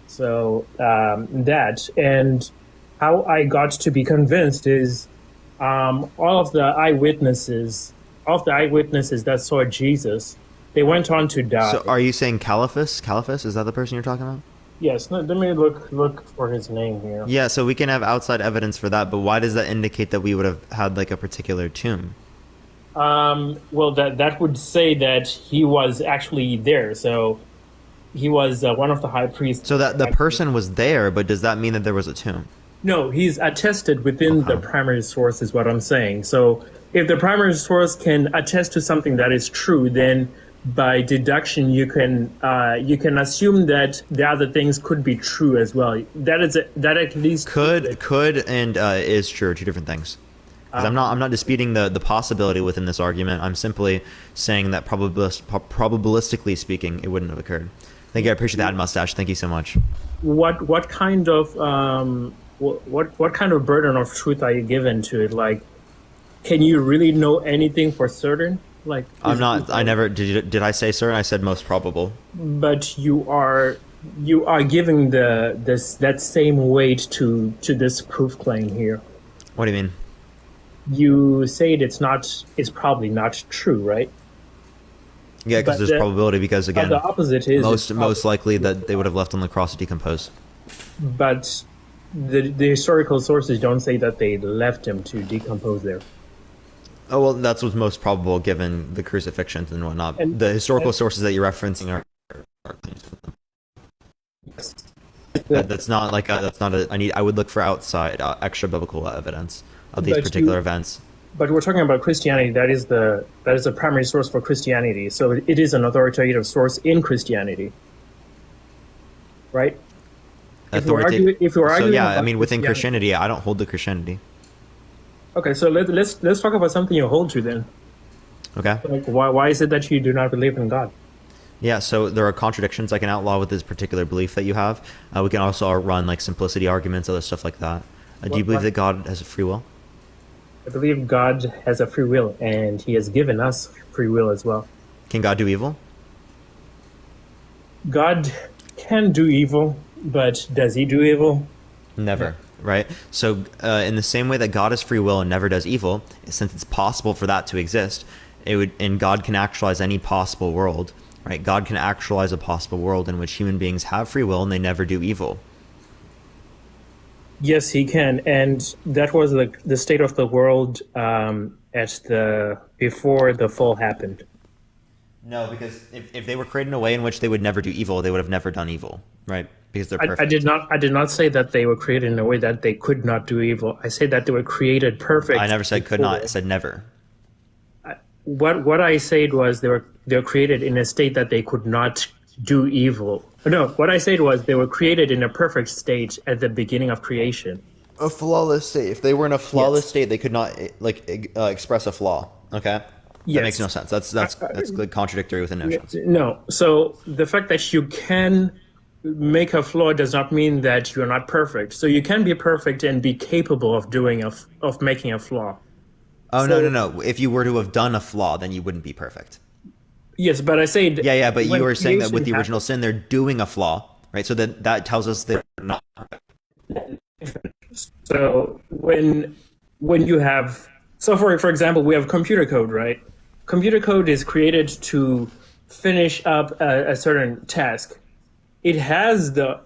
N: So that, and how I got to be convinced is all of the eyewitnesses that saw Jesus, they went on to die.
B: So are you saying Caiaphas? Caiaphas, is that the person you're talking about?
N: Yes, let me look for his name here.
B: Yeah, so we can have outside evidence for that, but why does that indicate that we would have had like a particular tomb?
N: Well, that would say that he was actually there. So he was one of the high priests.
B: So that the person was there, but does that mean that there was a tomb?
N: No, he's attested within the primary source is what I'm saying. So if the primary source can attest to something that is true, then by deduction, you can assume that the other things could be true as well. That at least
B: could and is true are two different things. Because I'm not disputing the possibility within this argument. I'm simply saying that probabilistically speaking, it wouldn't have occurred. Thank you. I appreciate that, Mustache. Thank you so much.
N: What kind of what kind of burden of truth are you given to it? Like, can you really know anything for certain? Like,
B: I'm not. I never did. I say certain? I said most probable.
N: But you are giving that same weight to this proof claim here.
B: What do you mean?
N: You say it's probably not true, right?
B: Yeah, because there's probability. Because again,
N: the opposite is
B: most likely that they would have left on the cross to decompose.
N: But the historical sources don't say that they left him to decompose there.
B: Oh, well, that's what's most probable given the crucifixions and whatnot. The historical sources that you're referencing are that's not like I would look for outside extra biblical evidence of these particular events.
N: But we're talking about Christianity. That is the primary source for Christianity. So it is an authoritative source in Christianity, right? If we're arguing
B: yeah, I mean, within Christianity, I don't hold to Christianity.
N: Okay, so let's talk about something you hold to then.
B: Okay.
N: Like, why is it that you do not believe in God?
B: Yeah, so there are contradictions I can outlaw with this particular belief that you have. We can also run like simplicity arguments, other stuff like that. Do you believe that God has a free will?
N: I believe God has a free will, and He has given us free will as well.
B: Can God do evil?
N: God can do evil, but does He do evil?
B: Never. Right? So in the same way that God has free will and never does evil, since it's possible for that to exist, and God can actualize any possible world, right? God can actualize a possible world in which human beings have free will and they never do evil.
N: Yes, He can, and that was the state of the world before the fall happened.
B: No, because if they were created in a way in which they would never do evil, they would have never done evil, right? Because they're perfect.
N: I did not say that they were created in a way that they could not do evil. I said that they were created perfect.
B: I never said could not. I said never.
N: What I said was they were created in a state that they could not do evil. No, what I said was they were created in a perfect state at the beginning of creation.
B: A flawless state. If they were in a flawless state, they could not express a flaw. Okay. That makes no sense. That's contradictory with the notion.
N: No. So the fact that you can make a flaw does not mean that you're not perfect. So you can be perfect and be capable of making a flaw.
B: Oh, so, no. If you were to have done a flaw, then you wouldn't be perfect.
N: Yes, but I said...
B: Yeah, but you were saying that with the original sin, they're doing a flaw, right? So that tells us they're not perfect.
N: So when you have... So for example, we have computer code, right? Computer code is created to finish up a certain task. It has the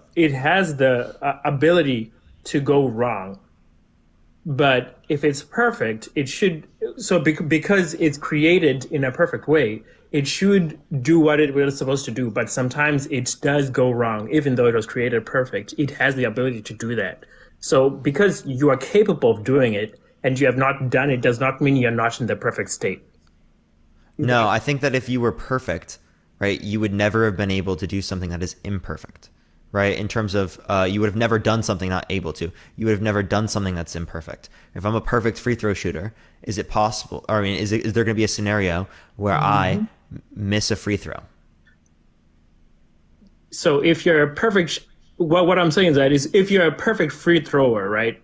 N: ability to go wrong. But if it's perfect, it should... So because it's created in a perfect way, it should do what it was supposed to do. But sometimes it does go wrong, even though it was created perfect. It has the ability to do that. So because you are capable of doing it and you have not done it, does not mean you're not in the perfect state.
B: No, I think that if you were perfect, right, you would never have been able to do something that is imperfect. Right, in terms of you would have never done something not able to. You would have never done something that's imperfect. If I'm a perfect free throw shooter, is it possible? Or I mean, is there going to be a scenario where I miss a free throw?
N: So if you're a perfect, what I'm saying is that is if you're a perfect free thrower, right?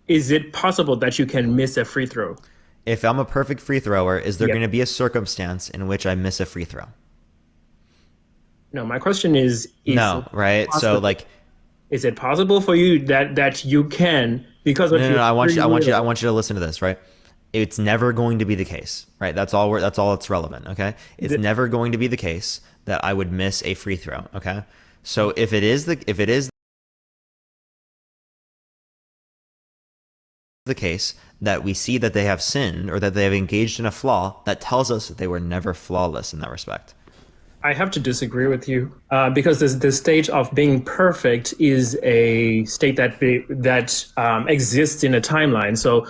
N: Is it possible that you can miss a free throw?
B: If I'm a perfect free thrower, is there going to be a circumstance in which I miss a free throw?
N: No, my question is
B: no, right? So like,
N: is it possible for you that you can because of
B: no, I want you to listen to this, right? It's never going to be the case, right? That's all that's relevant, okay? It's never going to be the case that I would miss a free throw, okay? So if it is the case that we see that they have sinned or that they have engaged in a flaw, that tells us that they were never flawless in that respect.
N: I have to disagree with you because the state of being perfect is a state that exists in a timeline. So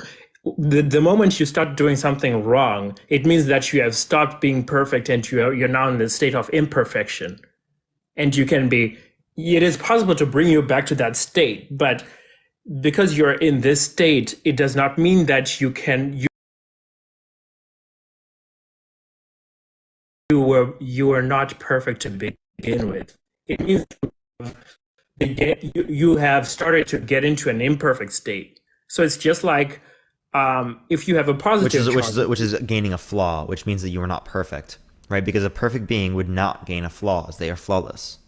N: the moment you start doing something wrong, it means that you have stopped being perfect and you're now in the state of imperfection. And it is possible to bring you back to that state, but because you're in this state, it does not mean that you were not perfect to begin with. It means you have started to get into an imperfect state. So it's just like if you have a positive
B: which is gaining a flaw, which means that you are not perfect, right? Because a perfect being would not gain a flaw, as they are flawless.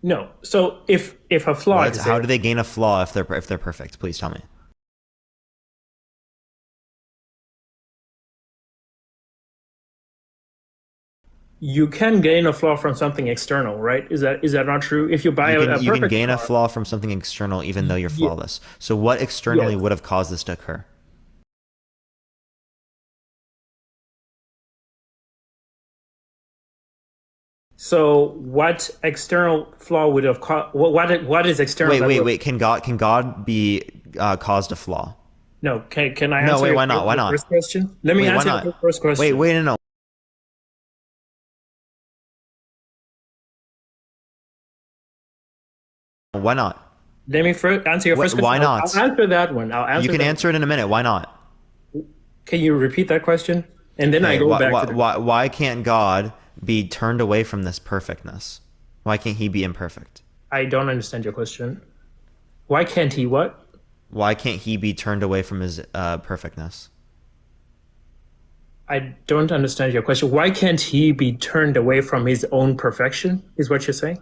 N: No. So if a flaw is
B: how do they gain a flaw if they're perfect? Please tell me.
N: You can gain a flaw from something external, right? Is that not true? If you buy
B: you can gain a flaw from something external, even though you're flawless. So what externally would have caused this to occur?
N: So what external flaw would have caused? What is external?
B: Wait. Can God be caused a flaw?
N: No. Can I answer?
B: No. Wait. Why not? Why not?
N: First question. Let me answer the first question.
B: Wait. No. Why not?
N: Let me answer your first question.
B: Why not?
N: I'll answer that one.
B: You can answer it in a minute. Why not?
N: Can you repeat that question? And then I go back to
B: why can't God be turned away from this perfectness? Why can't he be imperfect?
N: I don't understand your question. Why can't he what?
B: Why can't he be turned away from his perfectness?
N: I don't understand your question. Why can't he be turned away from his own perfection, is what you're saying?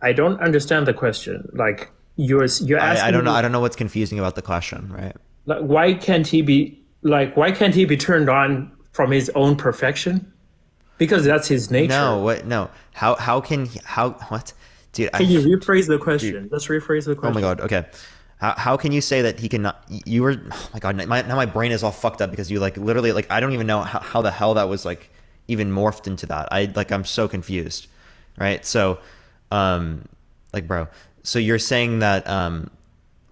N: I don't understand the question. Like you're asking.
B: I don't know. I don't know what's confusing about the question, right?
N: Like, why can't he be turned on from his own perfection? Because that's his nature.
B: No. What? Dude,
N: can you rephrase the question? Dude. Let's rephrase the question.
B: Oh my God. Okay. How can you say that he cannot? You were. Oh my God. Now my brain is all fucked up because you literally I don't even know how the hell that was even morphed into that. I'm so confused. Right. So, bro. So you're saying that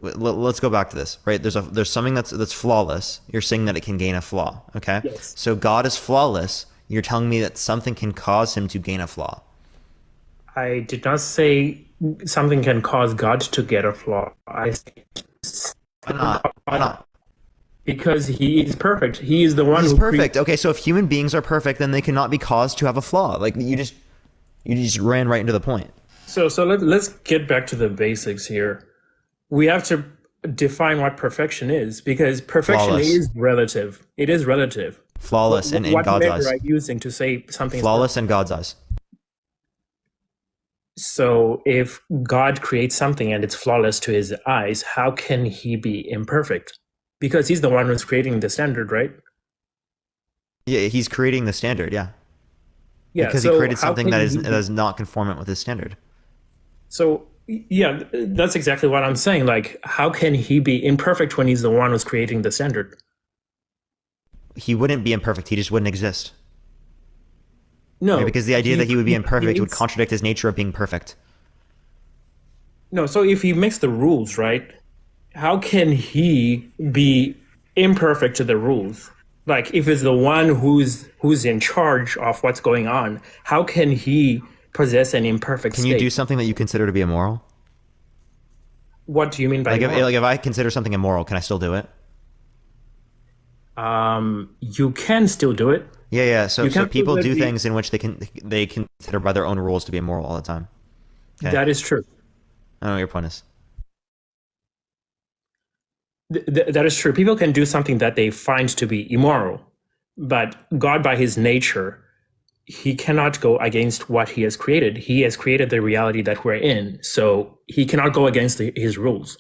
B: let's go back to this, right? There's something that's flawless. You're saying that it can gain a flaw, okay?
N: Yes.
B: So God is flawless. You're telling me that something can cause him to gain a flaw.
N: I did not say something can cause God to get a flaw.
B: Why not?
N: Because he is perfect. He is the one
B: who's
N: who
B: perfect. Okay, so if human beings are perfect, then they cannot be caused to have a flaw. You just ran right into the point.
N: So let's get back to the basics here. We have to define what perfection is, because perfection is relative. It is relative.
B: Flawless in God's eyes.
N: What measure are you using to say something?
B: Flawless in God's eyes.
N: So if God creates something and it's flawless to his eyes, how can he be imperfect? Because he's the one who's creating the standard, right?
B: Yeah, he's creating the standard, yeah.
N: Yeah,
B: because he created something that is not conformant with his standard.
N: So, yeah, that's exactly what I'm saying. How can he be imperfect when he's the one who's creating the standard?
B: He wouldn't be imperfect. He just wouldn't exist.
N: No.
B: Right? Because the idea that he would be imperfect would contradict his nature of being perfect.
N: No, so if he makes the rules, right, how can he be imperfect to the rules? If it's the one who's in charge of what's going on, how can he possess an imperfect state?
B: Can you do something that you consider to be immoral?
N: What do you mean by immoral?
B: If I consider something immoral, can I still do it?
N: You can still do it.
B: Yeah. So people do things in which they consider by their own rules to be immoral all the time. Okay?
N: That is true.
B: I don't know what your point is.
N: That is true. People can do something that they find to be immoral, but God, by his nature, he cannot go against what he has created. He has created the reality that we're in, so he cannot go against his rules.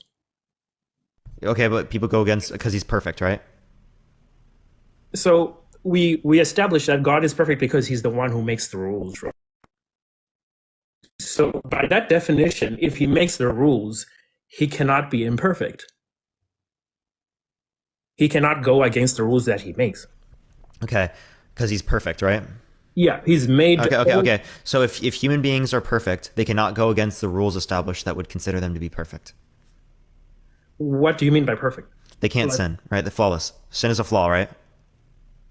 B: Okay, but people go against because he's perfect, right?
N: So we establish that God is perfect because he's the one who makes the rules, right? So by that definition, if he makes the rules, he cannot be imperfect. He cannot go against the rules that he makes.
B: Okay, because he's perfect, right?
N: Yeah, he's made...
B: Okay. So if human beings are perfect, they cannot go against the rules established that would consider them to be perfect.
N: What do you mean by perfect?
B: They can't
N: Like-
B: sin, right? They're flawless. Sin is a flaw, right?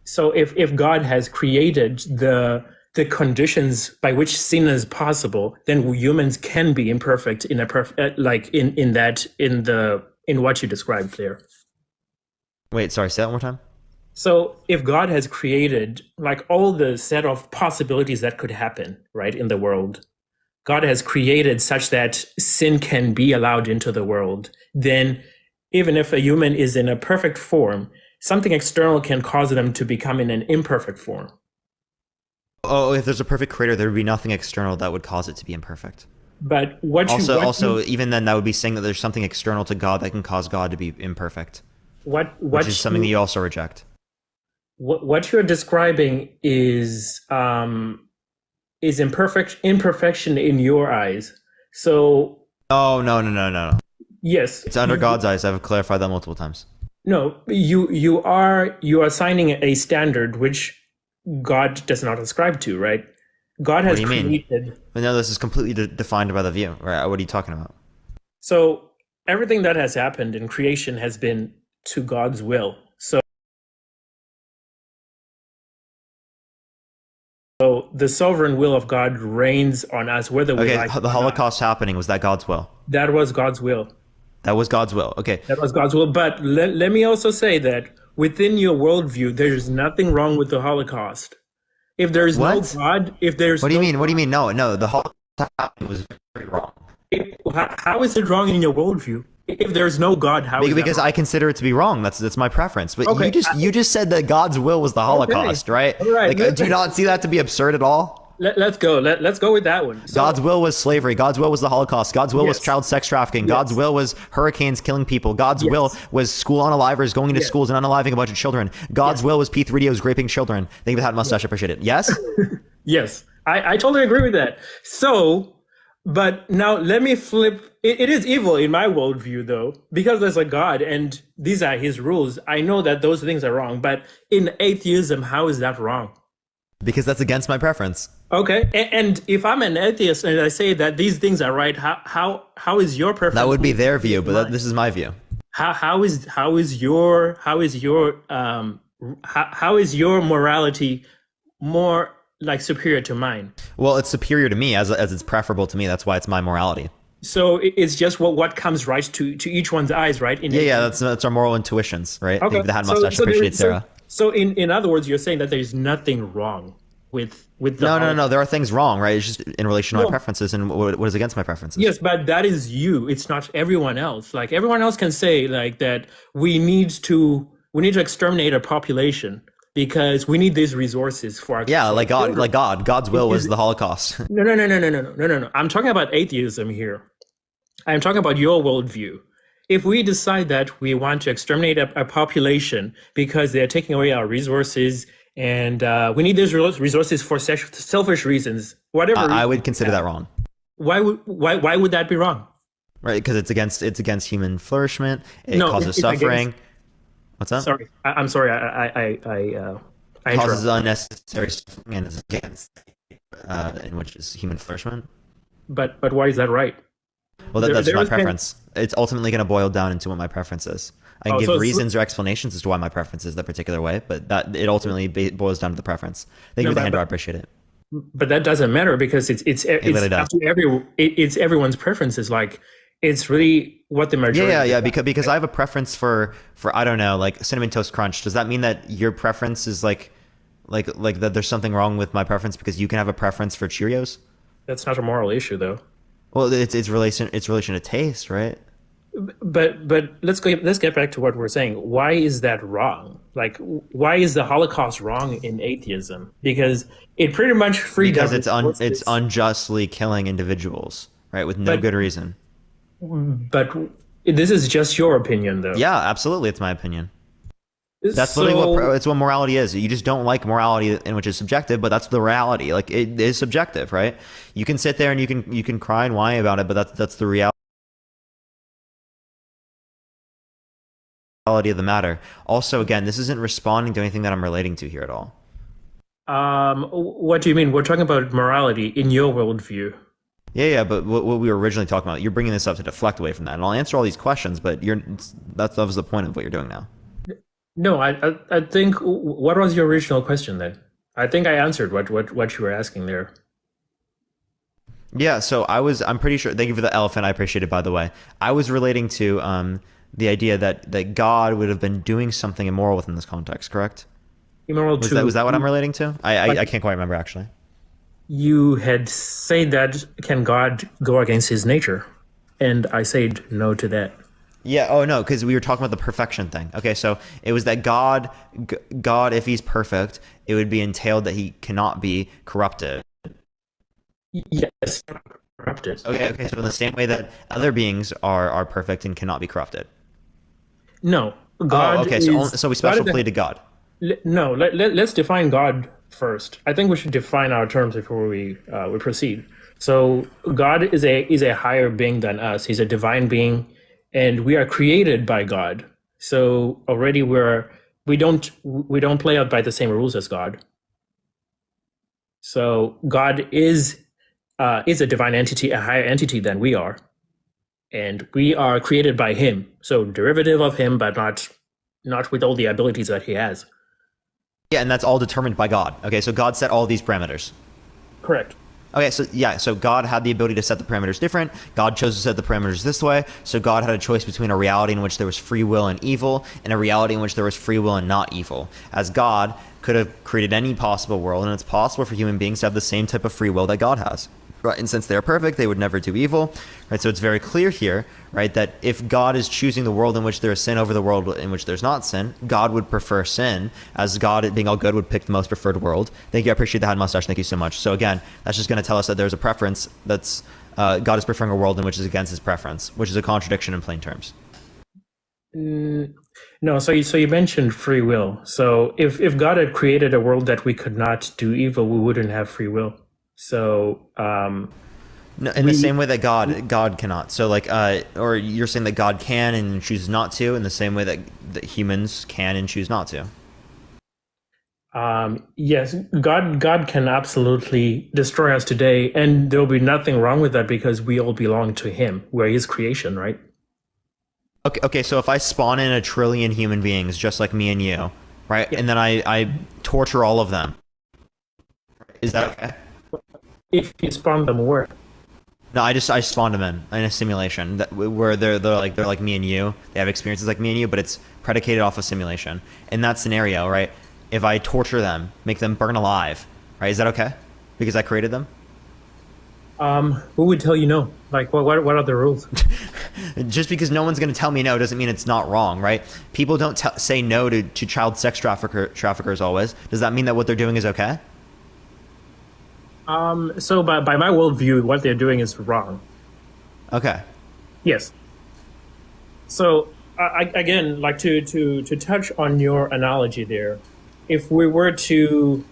N: So if God has created the conditions by which sin is possible, then humans can be imperfect in a perfect like in what you described there.
B: Wait, sorry, say that one more time.
N: So if God has created like all the set of possibilities that could happen, right, in the world, God has created such that sin can be allowed into the world, then even if a human is in a perfect form, something external can cause them to become in an imperfect form.
B: Oh, if there's a perfect creator, there would be nothing external that would cause it to be imperfect.
N: But what
B: even then, that would be saying that there's something external to God that can cause God to be imperfect. Which is something that you also reject.
N: What you're describing is imperfection in your eyes. So
B: No.
N: Yes,
B: it's under God's eyes. I've clarified that multiple times.
N: No, you are assigning a standard which God does not ascribe to, right? God has created.
B: No, this is completely defined by the view, right? What are you talking about?
N: So everything that has happened in creation has been to God's will. So the sovereign will of God reigns on us, whether we like it or
B: the Holocaust happening, was that God's will?
N: That was God's will.
B: That was God's will. Okay.
N: That was God's will. But let me also say that within your worldview, there's nothing wrong with the Holocaust. If there's no God, if there's
B: What do you mean? What do you mean? No, the Holocaust was very wrong.
N: How is it wrong in your worldview? If there's no God, how is
B: because
N: that wrong?
B: I consider it to be wrong. That's my preference. But
N: Okay.
B: you just said that God's will was the Holocaust, right?
N: All right.
B: Like, do you not see that to be absurd at all?
N: Let's go. Let's go with that one. So,
B: God's will was slavery. God's will was the Holocaust. God's will was
N: Yes.
B: child sex trafficking.
N: Yes.
B: God's will was hurricanes killing people. God's will was school unalivers going into schools and unaliving a bunch of children. God's will was Pete Radios raping children. Thank you for that mustache. I appreciate it. Yes?
N: Yes, I totally agree with that. So, but now let me flip. It is evil in my worldview, though, because there's a God and these are his rules. I know that those things are wrong, but in atheism, how is that wrong?
B: Because that's against my preference.
N: Okay, and if I'm an atheist and I say that these things are right, how is your preference?
B: That would be their view, but this is my view.
N: How is your morality more like superior to mine?
B: Well, it's superior to me as it's preferable to me. That's why it's my morality.
N: So it's just what comes right to each one's eyes, right?
B: That's our moral intuitions, right?
N: Okay.
B: Thank you for the hat mustache. Appreciate it, Sarah.
N: So in other words, you're saying that there's nothing wrong with the
B: No. There are things wrong, right? It's just in relation to my preferences and what is against my preferences.
N: Yes, but that is you. It's not everyone else. Like everyone else can say like that we need to exterminate a population because we need these resources for our
B: God's will was the Holocaust.
N: No. I'm talking about atheism here. I'm talking about your worldview. If we decide that we want to exterminate a population because they're taking away our resources and we need those resources for selfish reasons, whatever.
B: I would consider that wrong.
N: Why would that be wrong?
B: Right, because it's against human flourishment. It causes suffering. What's that?
N: Sorry, I'm sorry. I
B: causes unnecessary suffering and is against in which is human flourishment.
N: But why is that right?
B: Well, that's my preference. It's ultimately going to boil down into what my preference is. I can give reasons or explanations as to why my preference is that particular way, but that it ultimately boils down to the preference. Thank you for the hand. I appreciate it.
N: But that doesn't matter because it's up to it's everyone's preferences. Like it's really what the majority.
B: Yeah. Because I have a preference for I don't know, like Cinnamon Toast Crunch. Does that mean that your preference is like that? There's something wrong with my preference because you can have a preference for Cheerios?
N: That's not a moral issue, though.
B: Well, it's relation to taste, right?
N: But let's get back to what we're saying. Why is that wrong? Like, why is the Holocaust wrong in atheism? Because it pretty much freed up.
B: Because it's unjustly killing individuals, right, with no good reason.
N: But this is just your opinion, though.
B: Yeah, absolutely, it's my opinion. That's literally what morality is. You just don't like morality, in which is subjective, but that's the reality. Like it is subjective, right? You can sit there and you can cry and whine about it, but that's the reality of the matter. Also, again, this isn't responding to anything that I'm relating to here at all.
N: What do you mean? We're talking about morality in your worldview.
B: Yeah, but what we were originally talking about, you're bringing this up to deflect away from that, and I'll answer all these questions, but that was the point of what you're doing now.
N: No, I think, what was your original question then? I think I answered what you were asking there.
B: Yeah, so I'm pretty sure, thank you for the elephant, I appreciate it, by the way. I was relating to the idea that God would have been doing something immoral within this context, correct?
N: Immoral
B: was that what I'm relating to? I can't quite remember, actually.
N: You had said that, can God go against his nature? And I said no to that.
B: Yeah, oh no, because we were talking about the perfection thing. Okay, so it was that God, if he's perfect, it would be entailed that he cannot be corrupted.
N: Yes, corrupted.
B: Okay, so in the same way that other beings are perfect and cannot be corrupted.
N: No, God.
B: Oh, okay, so we special plea to God.
N: No, let's define God first. I think we should define our terms before we proceed. So God is a higher being than us. He's a divine being, and we are created by God. So already we don't play out by the same rules as God. So God is a divine entity, a higher entity than we are, and we are created by Him. So derivative of Him, but not with all the abilities that He has.
B: Yeah, and that's all determined by God. Okay, so God set all these parameters.
N: Correct.
B: Okay, so God had the ability to set the parameters different. God chose to set the parameters this way. So God had a choice between a reality in which there was free will and evil, and a reality in which there was free will and not evil. As God could have created any possible world, and it's possible for human beings to have the same type of free will that God has. Right, and since they're perfect, they would never do evil. Right, so it's very clear here, right, that if God is choosing the world in which there is sin over the world in which there's not sin, God would prefer sin, as God, being all good, would pick the most preferred world. Thank you, I appreciate the head mustache. Thank you so much. So again, that's just going to tell us that there's a preference that's God is preferring a world in which is against His preference, which is a contradiction in plain terms.
N: No, so you mentioned free will. So if God had created a world that we could not do evil, we wouldn't have free will. So
B: no, in the same way that God cannot. So like or you're saying that God can and chooses not to, in the same way that humans can and choose not to.
N: Yes, God can absolutely destroy us today, and there'll be nothing wrong with that because we all belong to Him. We're His creation, right?
B: Okay, so if I spawn in 1 trillion human beings just like me and you, right? Yeah. And then I torture all of them. Is that okay?
N: If you spawn them where?
B: No, I spawned them in a simulation where they're like me and you. They have experiences like me and you, but it's predicated off a simulation. In that scenario, right? If I torture them, make them burn alive, right? Is that okay? Because I created them?
N: Who would tell you no? Like, what are the rules?
B: Just because no one's going to tell me no doesn't mean it's not wrong, right? People don't say no to child sex traffickers always. Does that mean that what they're doing is okay?
N: So by my worldview, what they're doing is wrong.
B: Okay.
N: Yes. So again, like to touch on your analogy there, if we were to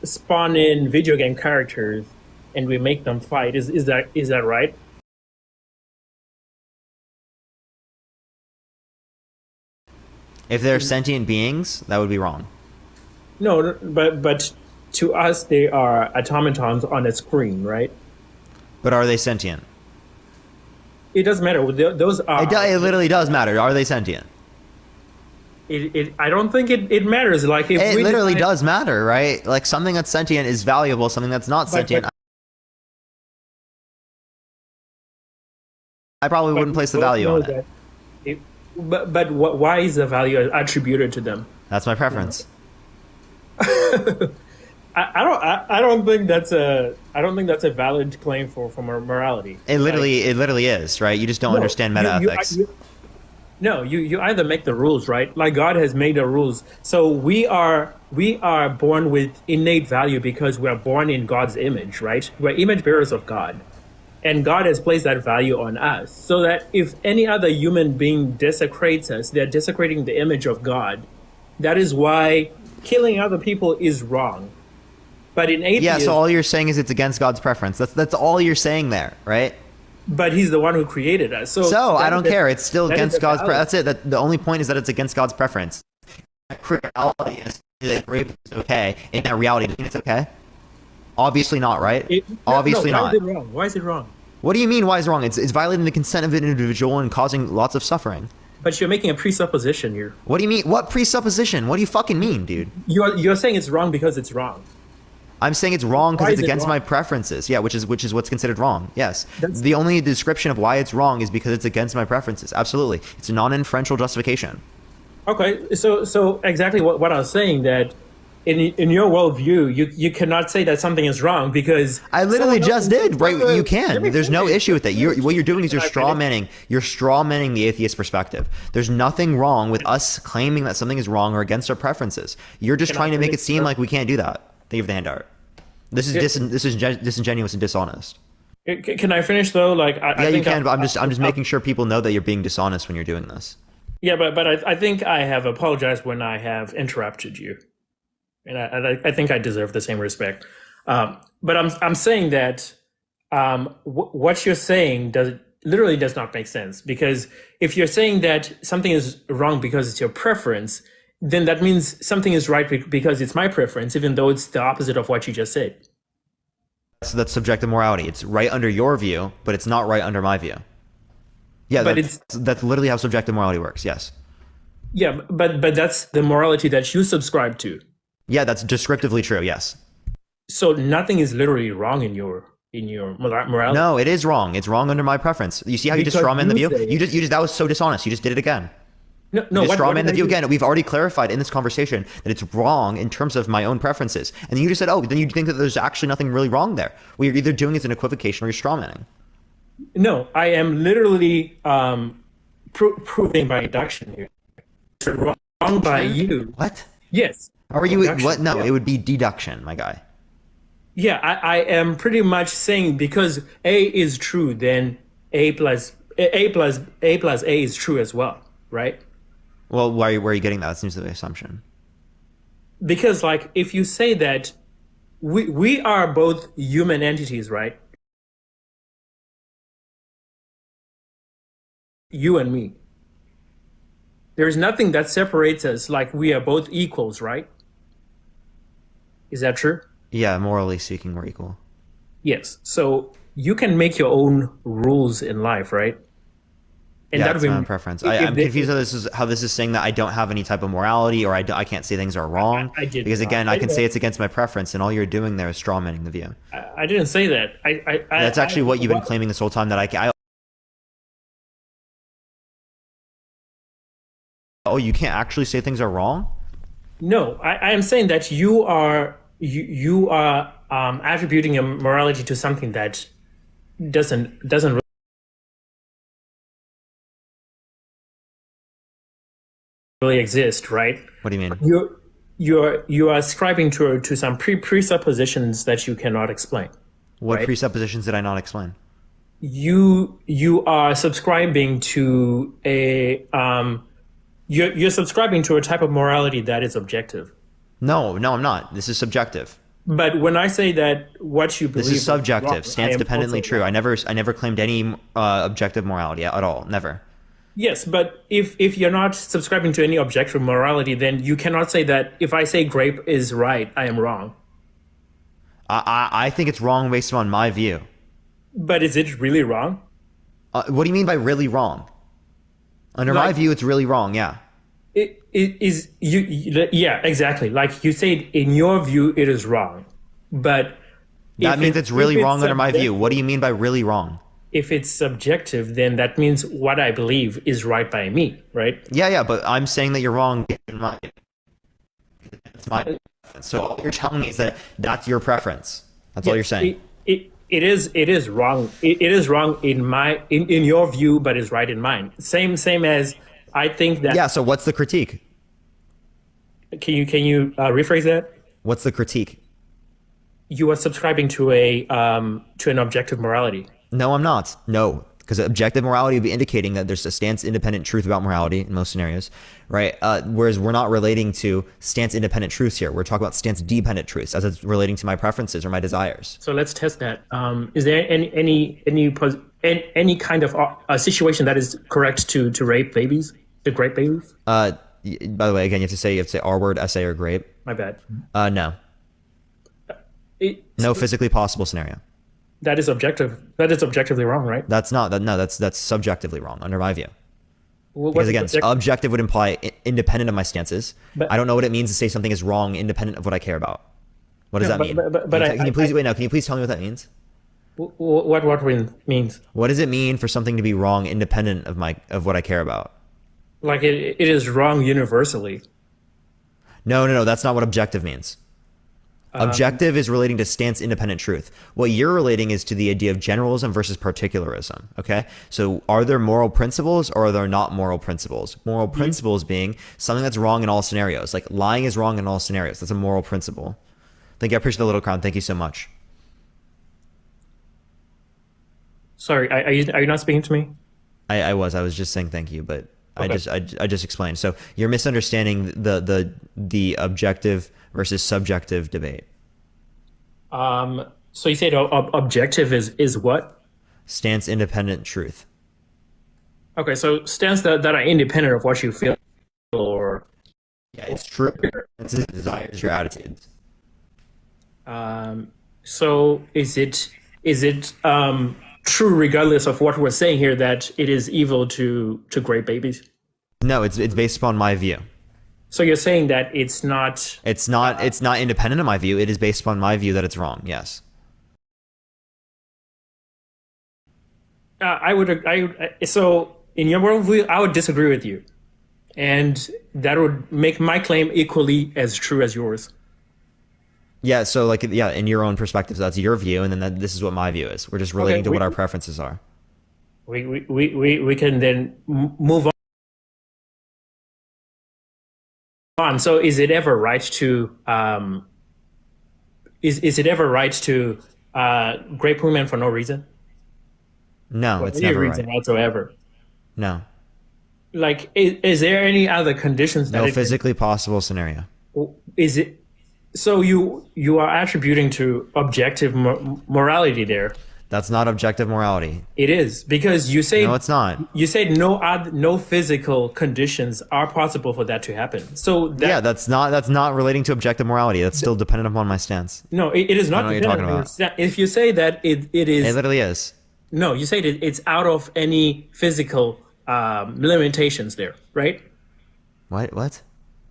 N: spawn in video game characters and we make them fight, is that right?
B: If they're sentient beings, that would be wrong.
N: No, but to us, they are automatons on a screen, right?
B: But are they sentient?
N: It doesn't matter. Those are.
B: It literally does matter. Are they sentient?
N: I don't think it matters. Like if
B: it literally does matter, right? Like something that's sentient is valuable. Something that's not sentient, I probably wouldn't place the value on it.
N: But why is the value attributed to them?
B: That's my preference.
N: I don't think that's a valid claim for morality.
B: It literally is, right? You just don't understand meta ethics.
N: You either make the rules, right? Like God has made the rules. So we are born with innate value because we are born in God's image, right? We're image bearers of God. And God has placed that value on us so that if any other human being desecrates us, they're desecrating the image of God. That is why killing other people is wrong. But in atheism...
B: Yeah, so all you're saying is it's against God's preference. That's all you're saying there, right?
N: But He's the one who created us.
B: So I don't care. It's still against God's preference. That's it. The only point is that it's against God's preference. Reality is that rape is okay. In that reality, do you think it's okay? Obviously not, right?
N: Why
B: Obviously not.
N: is it wrong? Why is it wrong?
B: What do you mean? Why is it wrong? It's violating the consent of an individual and causing lots of suffering.
N: But you're making a presupposition here.
B: What do you mean? What presupposition? What do you fucking mean, dude?
N: You're saying it's wrong because it's wrong.
B: I'm saying it's wrong because it's
N: Why is it
B: against
N: wrong?
B: my preferences. Yeah, which is what's considered wrong. Yes. The only description of why it's wrong is because it's against my preferences. Absolutely. It's a non-inferential justification.
N: Okay, so exactly what I was saying, that in your worldview, you cannot say that something is wrong because
B: I literally just did. Right? You
N: Let
B: can.
N: me
B: There's no
N: finish.
B: issue with that. What you're doing is you're straw manning. You're straw manning the atheist perspective. There's nothing wrong with us claiming that something is wrong or against our preferences. You're just trying to make it seem like we can't do that. Thank you for the handout. This is disingenuous and dishonest.
N: Can I finish though? Like, I
B: Yeah,
N: think
B: you can. But I'm just making sure people know that you're being dishonest when you're doing this.
N: Yeah, but I think I have apologized when I have interrupted you, and I think I deserve the same respect. But I'm saying that what you're saying literally does not make sense, because if you're saying that something is wrong because it's your preference, then that means something is right because it's my preference, even though it's the opposite of what you just said.
B: That's subjective morality. It's right under your view, but it's not right under my view. Yeah,
N: But
B: that's literally how subjective morality works. Yes.
N: Yeah, but that's the morality that you subscribe to.
B: Yeah, that's descriptively true. Yes.
N: So nothing is literally wrong in your morality.
B: No, it is wrong. It's wrong under my preference. You see how you just
N: Because
B: strawman the
N: you
B: view?
N: say-
B: You just that was so dishonest. You just did it again.
N: No,
B: You just strawman
N: did
B: the
N: I
B: view
N: do?
B: again. We've already clarified in this conversation that it's wrong in terms of my own preferences. And then you just said, oh, then you think that there's actually nothing really wrong there. What you're either doing is an equivocation or you're strawmanning.
N: No, I am literally proving by deduction here. It's wrong by you.
B: What?
N: Yes.
B: Are you?
N: Deduction,
B: What? No,
N: yeah.
B: it would be deduction, my guy.
N: Yeah, I am pretty much saying because A is true, then A plus A is true as well, right?
B: Well, where are you getting that? That seems to be the assumption.
N: Because like if you say that we are both human entities, right? You and me. There's nothing that separates us, like we are both equals, right? Is that true?
B: Yeah, morally speaking, we're equal.
N: Yes. So you can make your own rules in life, right? And
B: Yeah,
N: that
B: that's
N: would
B: my
N: be-
B: own preference.
N: if
B: I'm
N: they-
B: confused how this is saying that I don't have any type of morality or I can't say things are wrong.
N: I did
B: because
N: not.
B: again,
N: I
B: I can
N: did.
B: say it's against my preference, and all you're doing there is strawmanning the view.
N: I didn't say that.
B: That's actually what you've been claiming this whole time. That oh, you can't actually say things are wrong?
N: No, I am saying that you are attributing your morality to something that doesn't really exist, right?
B: What do you mean?
N: You are ascribing to some presuppositions that you cannot explain.
B: What
N: right?
B: presuppositions did I not explain?
N: You are subscribing to you're subscribing to a type of morality that is objective.
B: No, I'm not. This is subjective.
N: But when I say that what you believe
B: This is subjective.
N: wrong, I
B: Stance
N: am
B: dependently
N: also
B: true.
N: wrong.
B: I never claimed any objective morality at all. Never.
N: Yes, but if you're not subscribing to any objective morality, then you cannot say that if I say grape is right, I am wrong.
B: I think it's wrong based on my view.
N: But is it really wrong?
B: What do you mean by really wrong? Under my view, it's really wrong. Yeah.
N: It is yeah, exactly. Like you said, in your view, it is wrong. But
B: That means it's really wrong under my view.
N: subjective-
B: What do you mean by really wrong?
N: If it's subjective, then that means what I believe is right by me, right?
B: Yeah, but I'm saying that you're wrong. It's my. So all you're telling me is that that's your preference. That's all you're saying.
N: It is wrong. It is wrong in your view, but is right in mine. Same as I think that.
B: Yeah. So what's the critique?
N: Can you rephrase that?
B: What's the critique?
N: You are subscribing to an objective morality.
B: No, I'm not. No, because objective morality would be indicating that there's a stance-independent truth about morality in most scenarios, right? Whereas we're not relating to stance-independent truths here. We're talking about stance-dependent truths as it's relating to my preferences or my desires.
N: So let's test that. Is there any kind of a situation that is correct to rape babies, to grape babies?
B: By the way, again, you have to say R word, essay, or grape.
N: My bad.
B: No. No physically possible scenario.
N: That is objective. That is objectively wrong, right?
B: That's not that. No, that's subjectively wrong under my view.
N: What
B: Because
N: is
B: again,
N: objective?
B: objective would imply independent of my stances.
N: But-
B: I don't know what it means to say something is wrong independent of what I care about. What does
N: No,
B: that mean?
N: but
B: Can you please wait now? Can you please tell me what that means?
N: What means?
B: What does it mean for something to be wrong independent of what I care about?
N: Like it is wrong universally.
B: No. That's not what objective means. Objective is relating to stance independent truth. What you're relating is to the idea of generalism versus particularism. Okay. So are there moral principles or are there not moral principles? Moral principles being something that's wrong in all scenarios. Like lying is wrong in all scenarios. That's a moral principle. Thank you. I appreciate the little crown. Thank you so much.
N: Sorry, are you not speaking to me?
B: I was just saying thank you, but okay. I just explained. So you're misunderstanding the objective versus subjective debate.
N: So you said objective is what?
B: Stance independent truth.
N: Okay, so stance that are independent of what you feel or
B: yeah, it's true. It's his desires, your attitudes.
N: So is it true regardless of what we're saying here that it is evil to rape babies?
B: No, it's based upon my view.
N: So you're saying that it's not
B: independent of my view. It is based upon my view that it's wrong. Yes.
N: So in your worldview, I would disagree with you, and that would make my claim equally as true as yours.
B: Yeah. So in your own perspective, that's your view, and then this is what my view is. We're just relating to what our preferences are.
N: We can then move on. So is it ever right to rape women for no reason?
B: No, it's never
N: reason
B: right.
N: whatsoever.
B: No.
N: Like, is there any other conditions that
B: no physically possible scenario?
N: Is it? So you are attributing to objective morality there.
B: That's not objective morality.
N: It is, because you say
B: no, it's not.
N: You said no physical conditions are possible for that to happen. So
B: that's not relating to objective morality. That's still dependent upon my stance.
N: No, it is not.
B: I don't know what you're talking about.
N: If you say that it is,
B: it literally is.
N: No, you say that it's out of any physical limitations there, right?
B: What?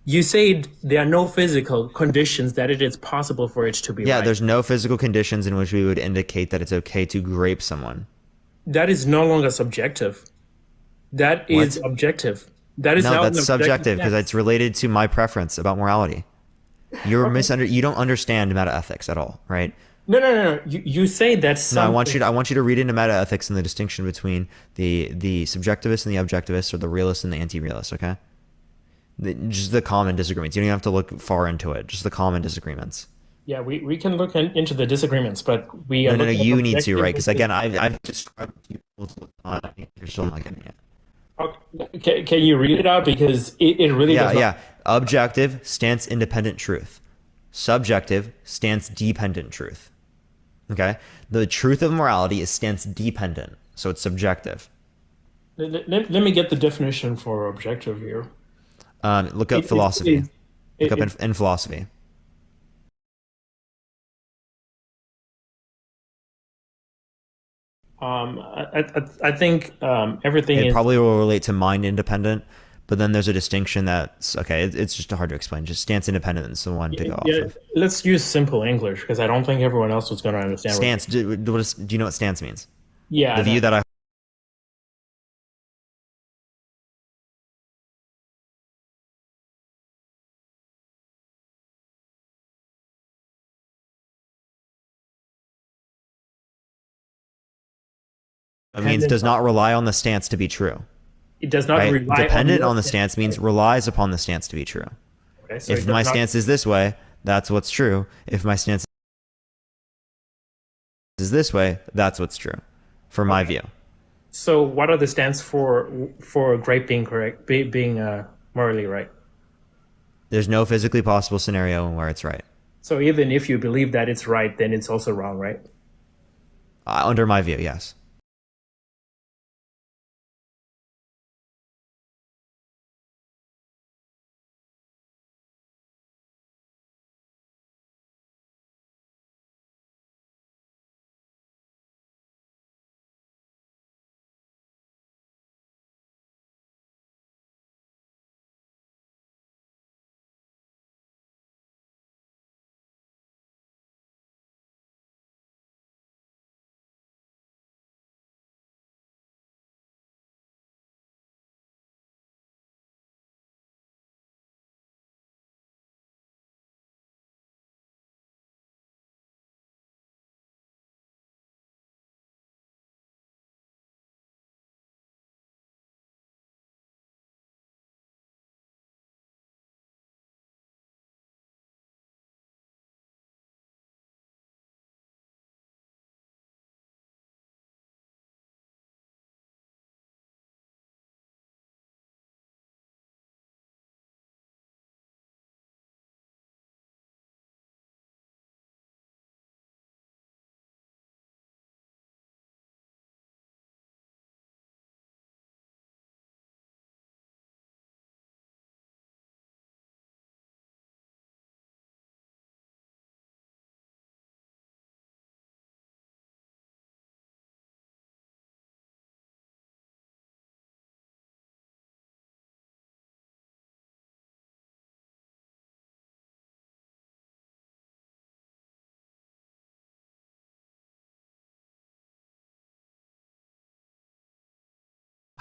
N: You said there are no physical conditions that it is possible for it to be right.
B: There's no physical conditions in which we would indicate that it's okay to rape someone.
N: That is no longer subjective. That is objective. That is
B: that's subjective because it's related to my preference about morality. You're you don't understand metaethics at all, right?
N: No. You say that's something.
B: No, I want you to read into metaethics and the distinction between the subjectivist and the objectivist, or the realist and the anti-realist. Okay. Just the common disagreements. You don't even have to look far into it. Just the common disagreements.
N: Yeah, we can look into the disagreements, but we
B: no. You need to, right? Because again, I've described people to look on. I think you're still not getting it.
N: Okay, can you read it out, because it really does not.
B: Yeah. Objective, stance independent truth. Subjective, stance dependent truth. Okay, the truth of morality is stance dependent, so it's subjective.
N: Let me get the definition for objective here.
B: Look up philosophy. Look up in philosophy.
N: I think everything.
B: It probably will relate to mind independent, but then there's a distinction that's okay. It's just hard to explain. Just stance independent is the one to go off of.
N: Let's use simple English, because I don't think everyone else was going to understand.
B: Stance. Do you know what stance means?
N: Yeah.
B: The view that I. It means does not rely on the stance to be true.
N: It does not rely
B: dependent on the stance means relies upon the stance to be true.
N: Okay, so
B: if my stance is this way, that's what's true. If my stance is this way, that's what's true, for my view.
N: So what are the stance for grape being correct, being morally right?
B: There's no physically possible scenario where it's right.
N: So even if you believe that it's right, then it's also wrong, right?
B: Under my view, yes.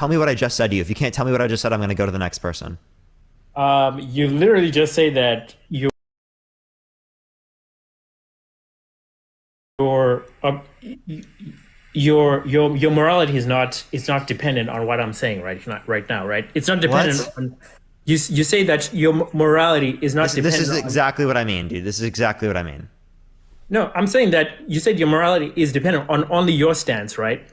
B: Tell me what I just said to you. If you can't tell me what I just said, I'm going to go to the next person.
N: You literally just say that your morality is not dependent on what I'm saying right now, right? It's not dependent on you say that your morality is not dependent.
B: This is exactly what I mean, dude. This is exactly what I mean.
N: No, I'm saying that you said your morality is dependent on only your stance, right?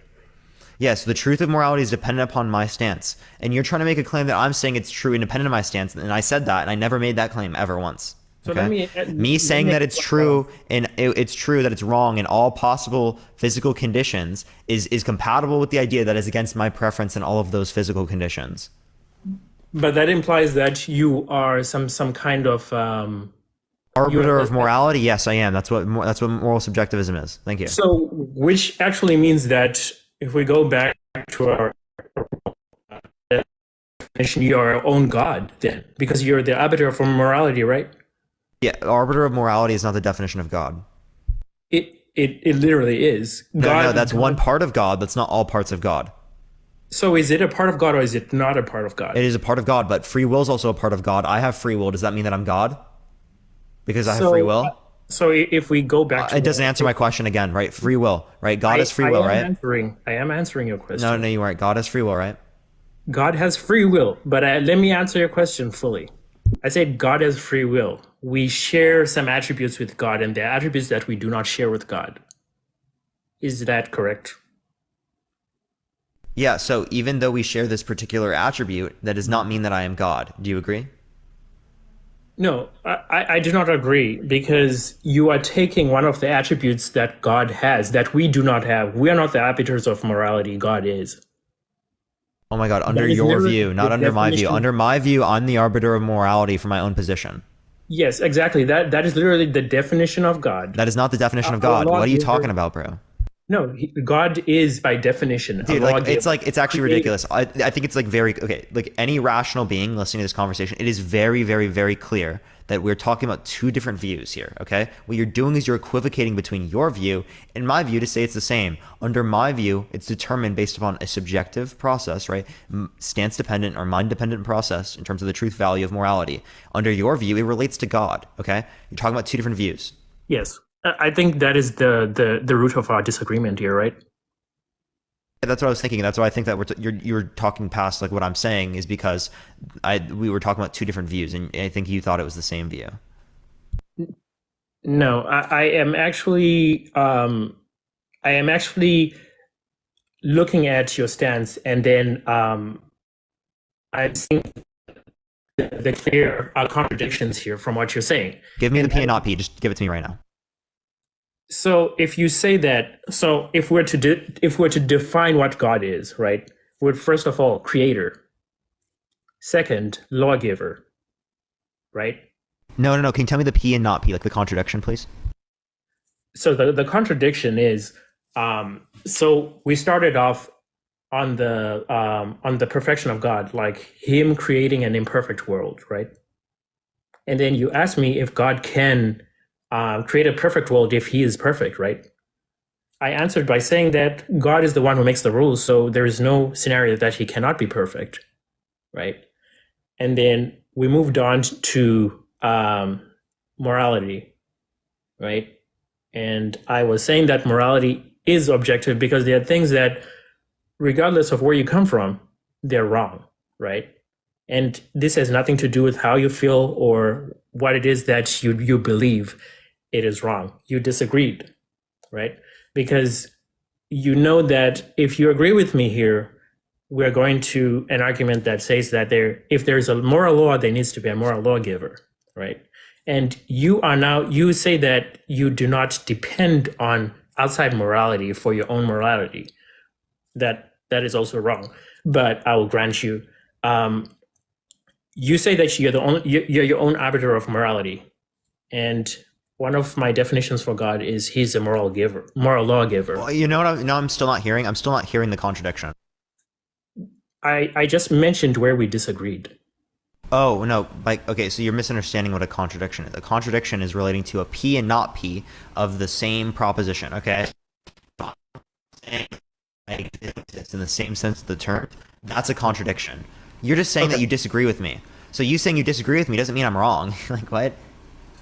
B: Yes, the truth of morality is dependent upon my stance. And you're trying to make a claim that I'm saying it's true independent of my stance, and I said that, and I never made that claim ever once.
N: So
B: okay? Me saying that it's true and it's true that it's wrong in all possible physical conditions is compatible with the idea that is against my preference in all of those physical conditions.
N: But that implies that you are some kind of
B: arbiter of morality. Yes, I am. That's what moral subjectivism is. Thank you.
N: So, which actually means that if we go back to our definition, you are your own God then, because you're the arbiter of morality, right?
B: Yeah, arbiter of morality is not the definition of God.
N: It literally is.
B: No, that's one part of God. That's not all parts of God.
N: So is it a part of God or is it not a part of God?
B: It is a part of God, but free will is also a part of God. I have free will. Does that mean that I'm God? Because I have free will?
N: So if we go back to
B: it doesn't answer my question again, right? Free will, right? God has free will, right?
N: I am answering your question.
B: No, you aren't. God has free will, right?
N: God has free will, but let me answer your question fully. I said God has free will. We share some attributes with God, and there are attributes that we do not share with God. Is that correct?
B: Yeah, so even though we share this particular attribute, that does not mean that I am God. Do you agree?
N: No, I do not agree, because you are taking one of the attributes that God has that we do not have. We are not the arbiters of morality. God is.
B: Oh my God, under your view, not under my view. Under my view, I'm the arbiter of morality for my own position.
N: Yes, exactly. That is literally the definition of God.
B: That is not the definition of God. What are you talking about, bro?
N: No, God is by definition.
B: Dude, it's actually ridiculous. I think it's like any rational being listening to this conversation, it is very, very, very clear that we're talking about two different views here, okay? What you're doing is you're equivocating between your view and my view to say it's the same. Under my view, it's determined based upon a subjective process, right? Stance-dependent or mind-dependent process in terms of the truth value of morality. Under your view, it relates to God, okay? You're talking about two different views.
N: Yes. I think that is the root of our disagreement here, right?
B: That's what I was thinking. That's why I think that you're talking past like what I'm saying is because we were talking about two different views, and I think you thought it was the same view.
N: No, I am actually looking at your stance, and then I'm seeing the clear contradictions here from what you're saying.
B: Give me the P and not P. Just give it to me right now.
N: So if you say that, so if we're to define what God is, right? We're first of all creator, second lawgiver, right?
B: No. Can you tell me the P and not P, like the contradiction, please?
N: So the contradiction is, so we started off on the perfection of God, like Him creating an imperfect world, right? And then you ask me if God can create a perfect world if He is perfect, right? I answered by saying that God is the one who makes the rules, so there is no scenario that He cannot be perfect, right? And then we moved on to morality, right? And I was saying that morality is objective because there are things that, regardless of where you come from, they're wrong, right? And this has nothing to do with how you feel or what it is that you believe. It is wrong. You disagreed, right? Because you know that if you agree with me here, we're going to an argument that says that if there's a moral law, there needs to be a moral lawgiver, right? And you say that you do not depend on outside morality for your own morality. That is also wrong. But I will grant you, you say that you're your own arbiter of morality, and one of my definitions for God is He's a moral lawgiver.
B: Well, you know what? I'm still not hearing. I'm still not hearing the contradiction.
N: I just mentioned where we disagreed.
B: Oh no! Okay, so you're misunderstanding what a contradiction is. A contradiction is relating to a P and not P of the same proposition. Okay. In the same sense of the term, That's a contradiction. You're just saying that you disagree with me. So you saying you disagree with me doesn't mean I'm wrong. Like, what?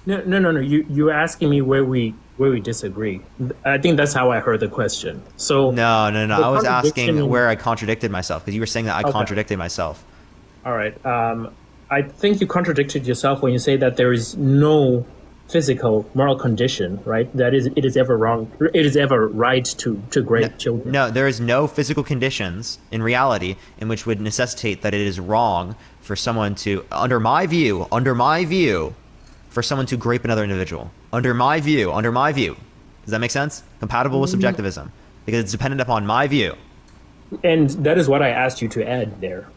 N: No. You asking me where we disagree. I think that's how I heard the question. So
B: No. I was asking where I contradicted myself, because you were saying that I
N: Okay.
B: contradicted myself.
N: All right. I think you contradicted yourself when you say that there is no physical moral condition, right? That is, it is ever wrong. It is ever right to grade children.
B: No, there is no physical conditions in reality in which would necessitate that it is wrong for someone to, under my view, for someone to grape another individual. Under my view. Does that make sense? Compatible with subjectivism. Because it's dependent upon my view.
N: And that is what I asked you to add there,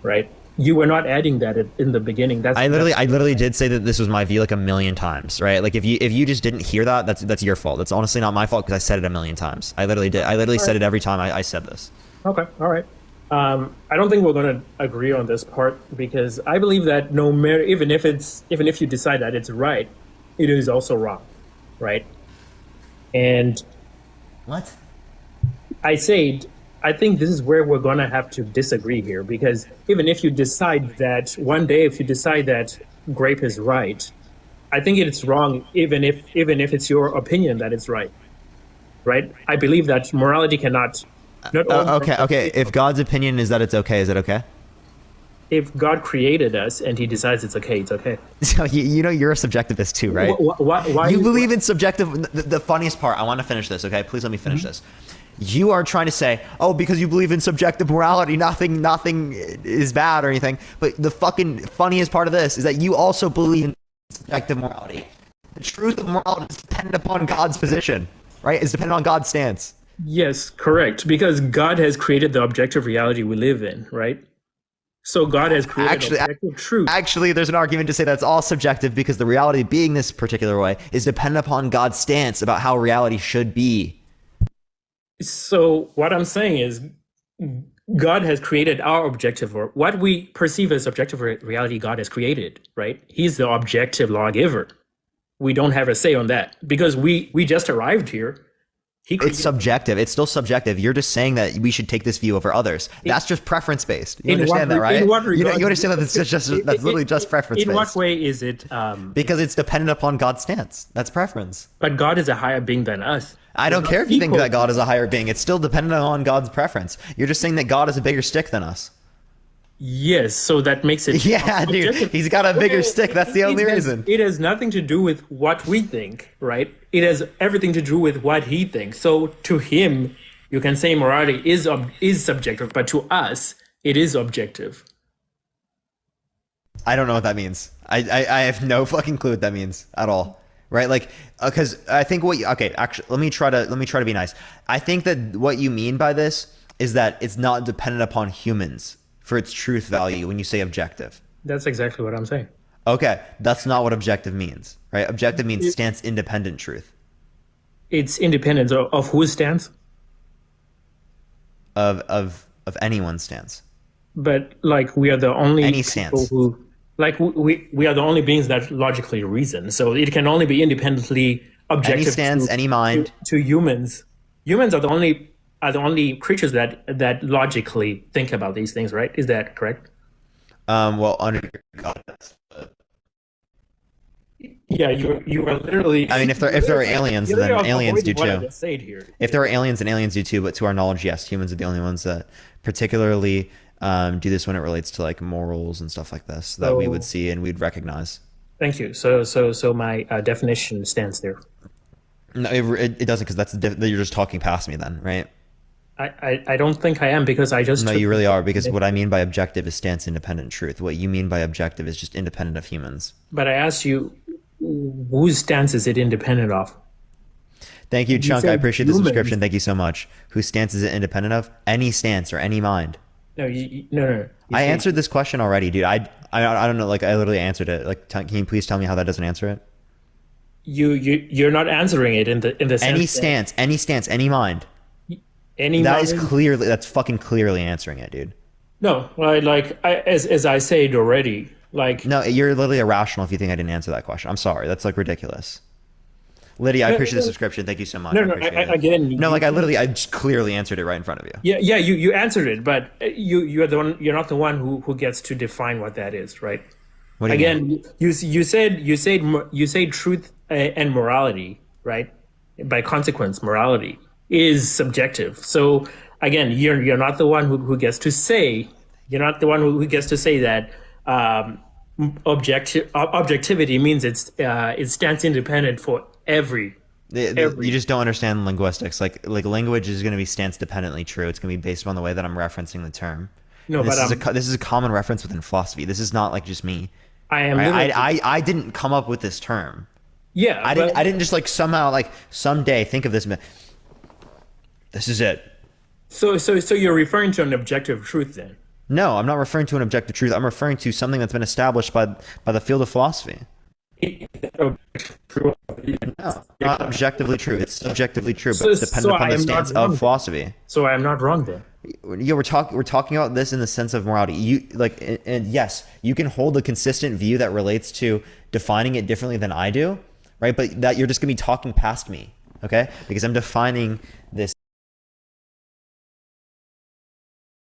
N: right? You were not adding that in the beginning.
B: I literally did say that this was my view like a million times, right? Like if you just didn't hear that, that's your fault. That's honestly not my fault because I said it a million times. I literally did. I literally said it every time I said this.
N: Okay, all right. I don't think we're going to agree on this part because I believe that no matter, even if you decide that it's right, it is also wrong, right? And
B: what?
N: I think this is where we're going to have to disagree here, because even if you decide that one day, if you decide that grape is right, I think it's wrong, even if it's your opinion that it's right. Right? I believe that morality cannot.
B: Okay. If God's opinion is that it's okay, is it okay?
N: If God created us and He decides it's okay, it's okay.
B: So you know you're a subjectivist too, right?
N: Why
B: you believe in subjective. The funniest part. I want to finish this. Okay, please let me finish this. You are trying to say, oh, because you believe in subjective morality, nothing is bad or anything. But the fucking funniest part of this is that you also believe in subjective morality. The truth of morality is dependent upon God's position, right? It's dependent on God's stance.
N: Yes, correct. Because God has created the objective reality we live in, right? So God has created objective truth.
B: Actually, there's an argument to say that's all subjective because the reality being this particular way is dependent upon God's stance about how reality should be.
N: So what I'm saying is God has created our objective, or what we perceive as objective reality God has created, right? He's the objective lawgiver. We don't have a say on that because we just arrived here.
B: It's subjective. It's still subjective. You're just saying that we should take this view over others. That's just preference based. You understand that, right? You understand that that's literally just preference based.
N: In what way is it?
B: Because it's dependent upon God's stance. That's preference.
N: But God is a higher being than us.
B: I don't care if you think that God is a higher being. It's still dependent on God's preference. You're just saying that God is a bigger stick than us.
N: Yes, so that makes it.
B: Yeah, dude, he's got a bigger stick. That's the only reason.
N: It has nothing to do with what we think, right? It has everything to do with what he thinks. So to him, you can say morality is subjective, but to us, it is objective.
B: I don't know what that means. I have no fucking clue what that means at all. Right? Like, because I think actually, let me try to be nice. I think that what you mean by this is that it's not dependent upon humans for its truth value when you say objective.
N: That's exactly what I'm saying.
B: Okay, that's not what objective means, right? Objective means stance independent truth.
N: It's independent of whose stance?
B: Of anyone's stance.
N: But like we are the only
B: any stance.
N: Who, like we are the only beings that logically reason, so it can only be independently objective.
B: Any stance, any mind.
N: To humans. Humans are the only creatures that logically think about these things, right? Is that correct?
B: Well, under God,
N: yeah, you are literally.
B: I mean, if there are aliens, then aliens do too.
N: Here.
B: If there are aliens, then aliens do too. But to our knowledge, yes, humans are the only ones that particularly do this when it relates to like morals and stuff like this that we would see and we'd recognize.
N: Thank you. So my definition stands there.
B: No, it doesn't, because you're just talking past me then, right?
N: I don't think I am, because I just...
B: No, you really are, because what I mean by objective is stance independent truth. What you mean by objective is just independent of humans.
N: But I asked you, whose stance is it independent of?
B: Thank you, Chunk. I appreciate the subscription. Thank you so much. Whose stance is it independent of? Any stance or any mind.
N: No, no.
B: I answered this question already, dude. I don't know. Like, I literally answered it. Like, can you please tell me how that doesn't answer it?
N: You're not answering it in the sense
B: any stance, any mind. That's fucking clearly answering it, dude.
N: No, as I said already, like...
B: No, you're literally irrational if you think I didn't answer that question. I'm sorry. That's like ridiculous. Lydia, I appreciate the subscription. Thank you so much.
N: No,
B: I
N: no.
B: appreciate it.
N: Again,
B: No, like I just clearly answered it right in front of you.
N: yeah. You answered it, but you're the one. You're not the one who gets to define what that is, right?
B: What do you mean?
N: Again, you said truth and morality, right? By consequence, morality is subjective. So again, you're not the one who gets to say. You're not the one who gets to say that objectivity means it stands independent for every.
B: You just don't understand linguistics. Like language is going to be stance dependently true. It's going to be based on the way that I'm referencing the term.
N: No,
B: And
N: but
B: this is a common reference within philosophy. This is not like just me.
N: I
B: didn't come up with this term.
N: Yeah,
B: I didn't just like somehow like someday think of this. This is it.
N: So you're referring to an objective truth then?
B: No, I'm not referring to an objective truth. I'm referring to something that's been established by the field of philosophy. No, not objectively true. It's subjectively true, but it's dependent upon the stance of philosophy.
N: So I am not wrong then.
B: Yeah, we're talking about this in the sense of morality. You like, and yes, you can hold a consistent view that relates to defining it differently than I do, right? But that you're just gonna be talking past me, okay? Because I'm defining this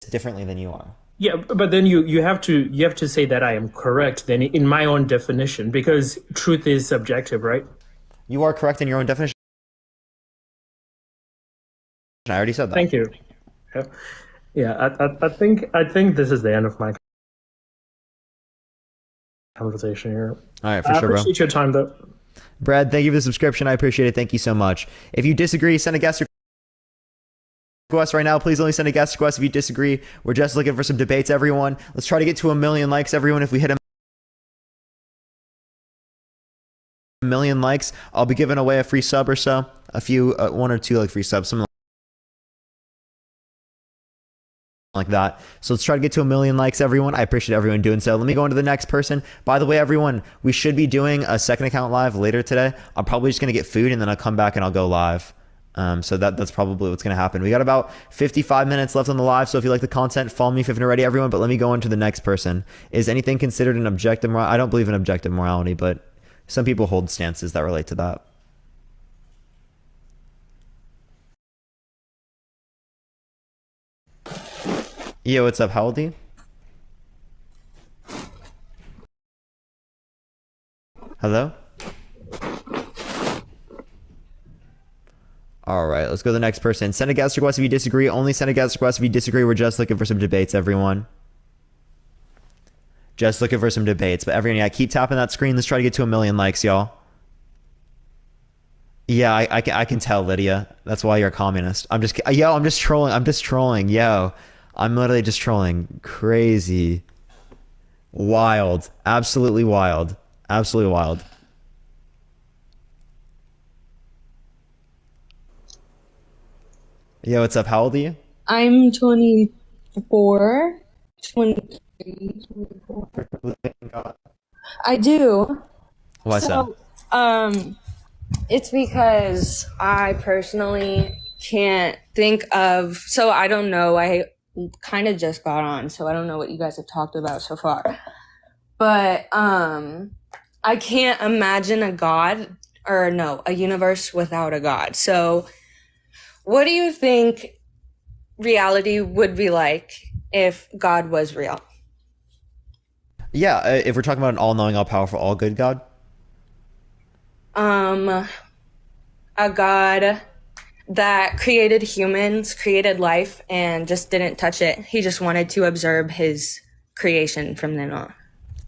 B: differently than you are.
N: Yeah, but then you have to say that I am correct then in my own definition, because truth is subjective, right?
B: You are correct in your own definition. I already said that.
N: Thank you. Yeah, I think this is the end of my conversation here.
B: All right, for sure, bro.
N: I appreciate your time, though.
B: Brad, thank you for the subscription. I appreciate it. Thank you so much. If you disagree, send a guest request right now. Please only send a guest request if you disagree. We're just looking for some debates, everyone. Let's try to get to 1 million likes, everyone. If we hit 1 million likes, I'll be giving away a free sub or so. A few, 1 or 2 like free subs, something like that. So let's try to get to 1 million likes, everyone. I appreciate everyone doing so. Let me go on to the next person. By the way, everyone, we should be doing a second account live later today. I'm probably just going to get food and then I'll come back and I'll go live. So that's probably what's going to happen. We got about 55 minutes left on the live. So if you like the content, follow me if you haven't already, everyone. But let me go on to the next person. Is anything considered an objective morality? I don't believe in objective morality, but some people hold stances that relate to that. Yo, what's up? How old are you? Hello? All right, let's go to the next person. Send a guest request if you disagree. Only send a guest request if you disagree. We're just looking for some debates, everyone. Just looking for some debates. But everyone, yeah, keep tapping that screen. Let's try to get to 1 million likes, y'all. Yeah, I can tell, Lydia. That's why you're a communist. I'm just trolling. I'm just trolling. Yo, I'm literally just trolling. Crazy. Wild. Absolutely wild. Absolutely wild. Yo, what's up? How old are you?
O: I'm 24. 23, 24. I do.
B: Why so?
O: It's because I personally can't think of, so I don't know. I kind of just got on, so I don't know what you guys have talked about so far. But I can't imagine a universe without a God. So what do you think reality would be like if God was real?
B: Yeah, if we're talking about an all-knowing, all-powerful, all-good God?
O: A God that created humans, created life, and just didn't touch it. He just wanted to observe his creation from then on.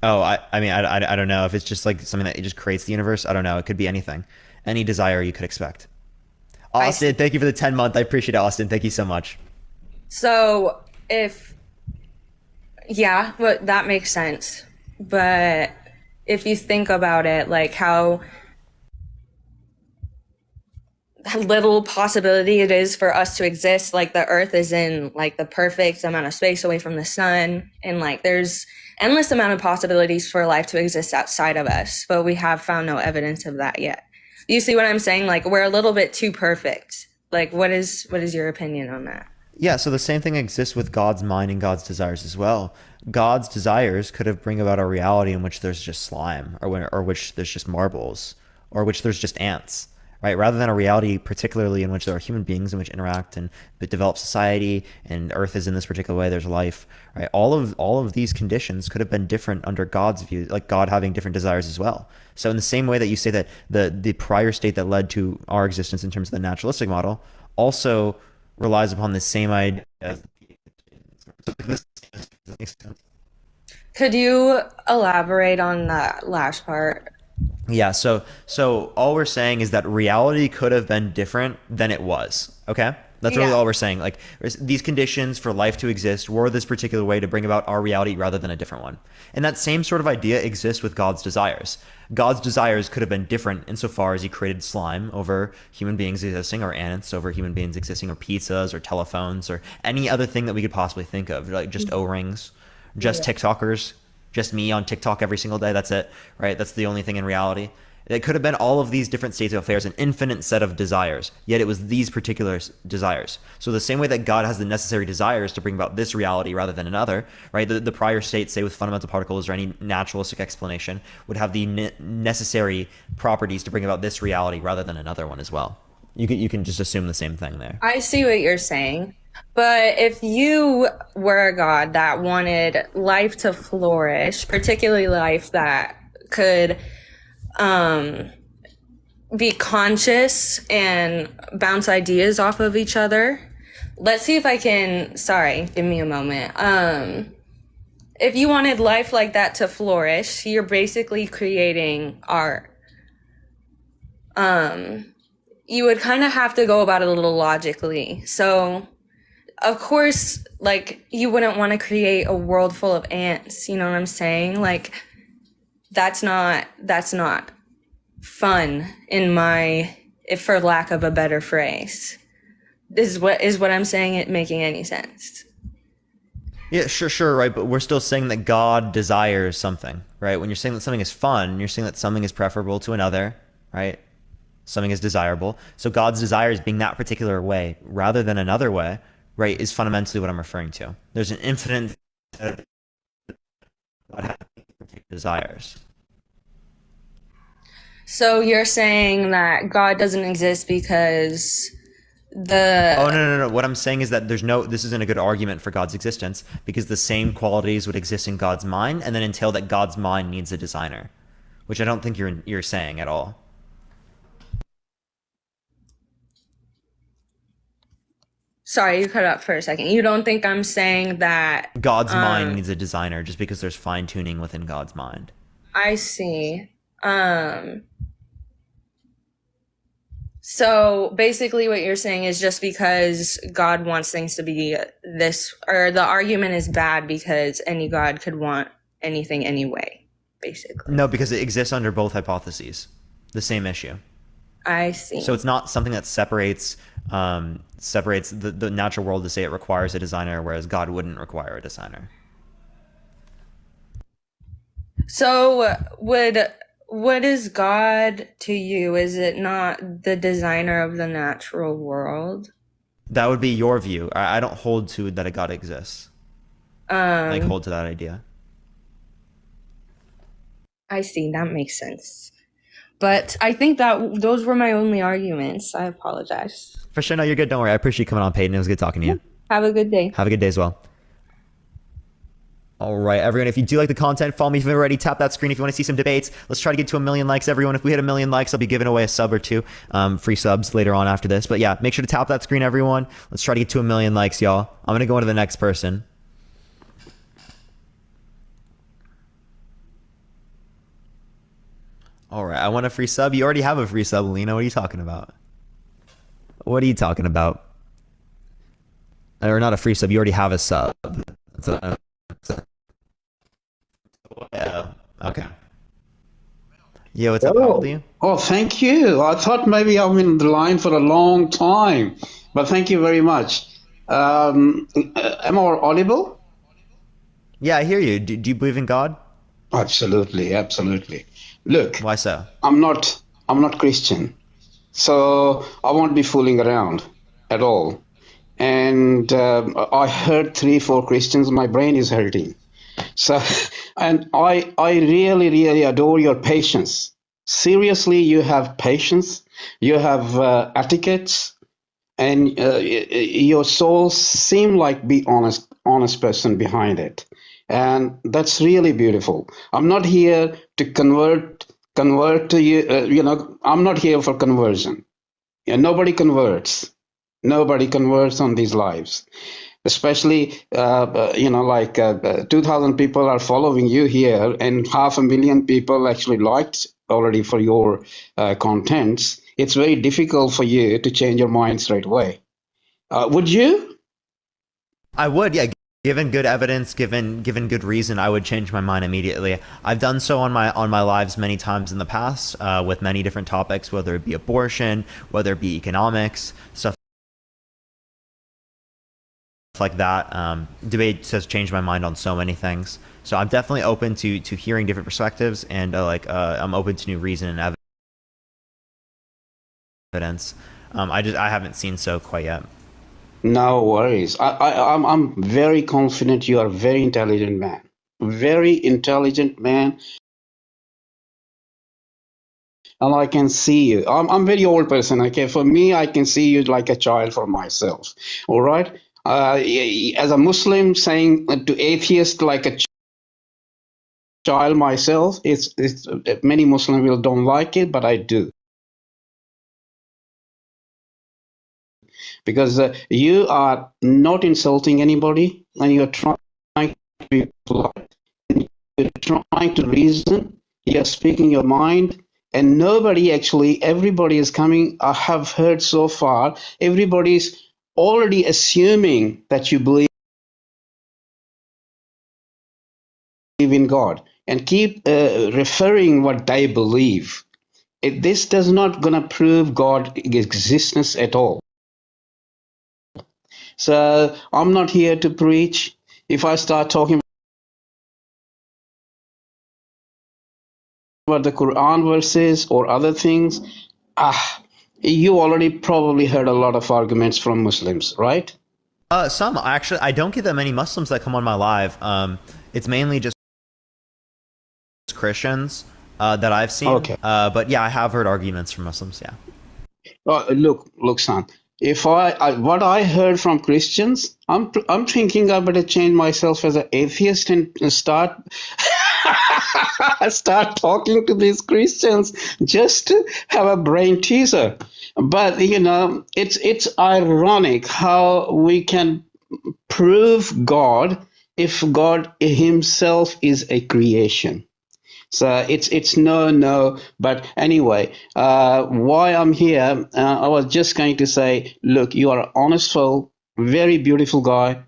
B: Oh, I mean, I don't know. If it's just like something that just creates the universe, I don't know. It could be anything. Any desire you could expect. Austin, thank you for the 10-month. I appreciate it, Austin. Thank you so much.
O: So but that makes sense. But if you think about it, like how little possibility it is for us to exist, like the earth is in like the perfect amount of space away from the sun, and like there's endless amount of possibilities for life to exist outside of us, but we have found no evidence of that yet. You see what I'm saying? Like we're a little bit too perfect. Like what is your opinion on that?
B: Yeah, so the same thing exists with God's mind and God's desires as well. God's desires could have bring about a reality in which there's just slime, or which there's just marbles, or which there's just ants, right? Rather than a reality particularly in which there are human beings in which interact and develop society, and Earth is in this particular way, there's life, right? All of these conditions could have been different under God's view, like God having different desires as well. So in the same way that you say that the prior state that led to our existence in terms of the naturalistic model also relies upon the same idea.
O: Could you elaborate on that last part?
B: Yeah, so all we're saying is that reality could have been different than it was. Okay? That's really all we're saying. Like, these conditions for life to exist were this particular way to bring about our reality rather than a different one. And that same sort of idea exists with God's desires. God's desires could have been different insofar as he created slime over human beings existing, or ants over human beings existing, or pizzas, or telephones, or any other thing that we could possibly think of, like just O-rings, just TikTokers, just me on TikTok every single day. That's it, right? That's the only thing in reality. It could have been all of these different states of affairs, an infinite set of desires, yet it was these particular desires. So the same way that God has the necessary desires to bring about this reality rather than another, right? The prior states, say with fundamental particles or any naturalistic explanation, would have the necessary properties to bring about this reality rather than another one as well. You can just assume the same thing there.
O: I see what you're saying. But if you were a God that wanted life to flourish, particularly life that could be conscious and bounce ideas off of each other. Let's see if I can, sorry, give me a moment. If you wanted life like that to flourish, you're basically creating art. You would kind of have to go about it a little logically. So, of course, like, you wouldn't want to create a world full of ants, you know what I'm saying? Like, that's not fun in my, if for lack of a better phrase. Is what I'm saying it making any sense?
B: Yeah, sure, right. But we're still saying that God desires something, right? When you're saying that something is fun, you're saying that something is preferable to another, right? Something is desirable. So God's desires being that particular way rather than another way, right, is fundamentally what I'm referring to. There's an infinite set of desires.
O: So you're saying that God doesn't exist because
B: Oh, no. What I'm saying is that this isn't a good argument for God's existence, because the same qualities would exist in God's mind and then entail that God's mind needs a designer, which I don't think you're saying at all.
O: Sorry, you cut out for a second. You don't think I'm saying that
B: God's mind needs a designer just because there's fine tuning within God's mind?
O: I see. So basically what you're saying is just because God wants things to be this, or the argument is bad because any God could want anything anyway, basically.
B: No, because it exists under both hypotheses. The same issue.
O: I see.
B: So it's not something that separates the natural world to say it requires a designer, whereas God wouldn't require a designer.
O: So what is God to you? Is it not the designer of the natural world?
B: That would be your view. I don't hold to that a God exists. Hold to that idea.
O: I see. That makes sense. But I think that those were my only arguments. I apologize.
B: For sure. No, you're good. Don't worry. I appreciate you coming on, Peyton. It was good talking to you.
O: Have a good day.
B: Have a good day as well. All right, everyone, if you do like the content, follow me if you've already. Tap that screen if you want to see some debates. Let's try to get to 1 million likes, everyone. If we hit 1 million likes, I'll be giving away a sub or two, free subs later on after this. But yeah, make sure to tap that screen, everyone. Let's try to get to 1 million likes, y'all. I'm going to go into the next person. All right, I want a free sub. You already have a free sub, Lena. What are you talking about? What are you talking about? Or not a free sub. You already have a sub. Yeah. Okay. Yeah, what's up? How old are you?
P: Oh, thank you. I thought maybe I've been in the line for a long time, but thank you very much. Am I audible?
B: Yeah, I hear you. Do you believe in God?
P: Absolutely, absolutely. Look,
B: why so?
P: I'm not Christian, so I won't be fooling around at all. And I heard 3-4 Christians. My brain is hurting. So, and I really, really adore your patience. Seriously, you have patience. You have etiquettes, and your soul seem like be honest person behind it, and that's really beautiful. I'm not here to convert to you. I'm not here for conversion. Yeah, nobody converts on these lives, especially 2,000 people are following you here, and 500,000 people actually liked already for your contents. It's very difficult for you to change your mind straight away. Would you?
B: I would, yeah. Given good evidence, given good reason, I would change my mind immediately. I've done so on my lives many times in the past, with many different topics, whether it be abortion, whether it be economics, stuff like that. Debate has changed my mind on so many things. So I'm definitely open to hearing different perspectives, and I'm open to new reason and evidence. I haven't seen so quite yet.
P: No worries. I'm very confident you are a very intelligent man. Very intelligent man. And I can see you. I'm very old person. Okay, for me, I can see you like a child for myself. All right. As a Muslim, saying to atheist like a child myself, it's many Muslim will don't like it, but I do, because you are not insulting anybody, and you're trying to be polite. You're trying to reason. You're speaking your mind. And nobody actually, everybody is coming, I have heard so far, everybody's already assuming that you believe in God, and keep referring what they believe. This does not gonna prove God's existence at all. So I'm not here to preach. If I start talking about the Quran verses or other things, you already probably heard a lot of arguments from Muslims, right?
B: Some actually. I don't get that many Muslims that come on my live. It's mainly just Christians that I've seen.
P: Okay.
B: But yeah, I have heard arguments from Muslims. Yeah.
P: Look, son. If what I heard from Christians, I'm thinking I better change myself as an atheist and start start talking to these Christians just to have a brain teaser. But it's ironic how we can prove God if God Himself is a creation. So it's no. But anyway, why I'm here, I was just going to say, look, you are an honest soul, very beautiful guy.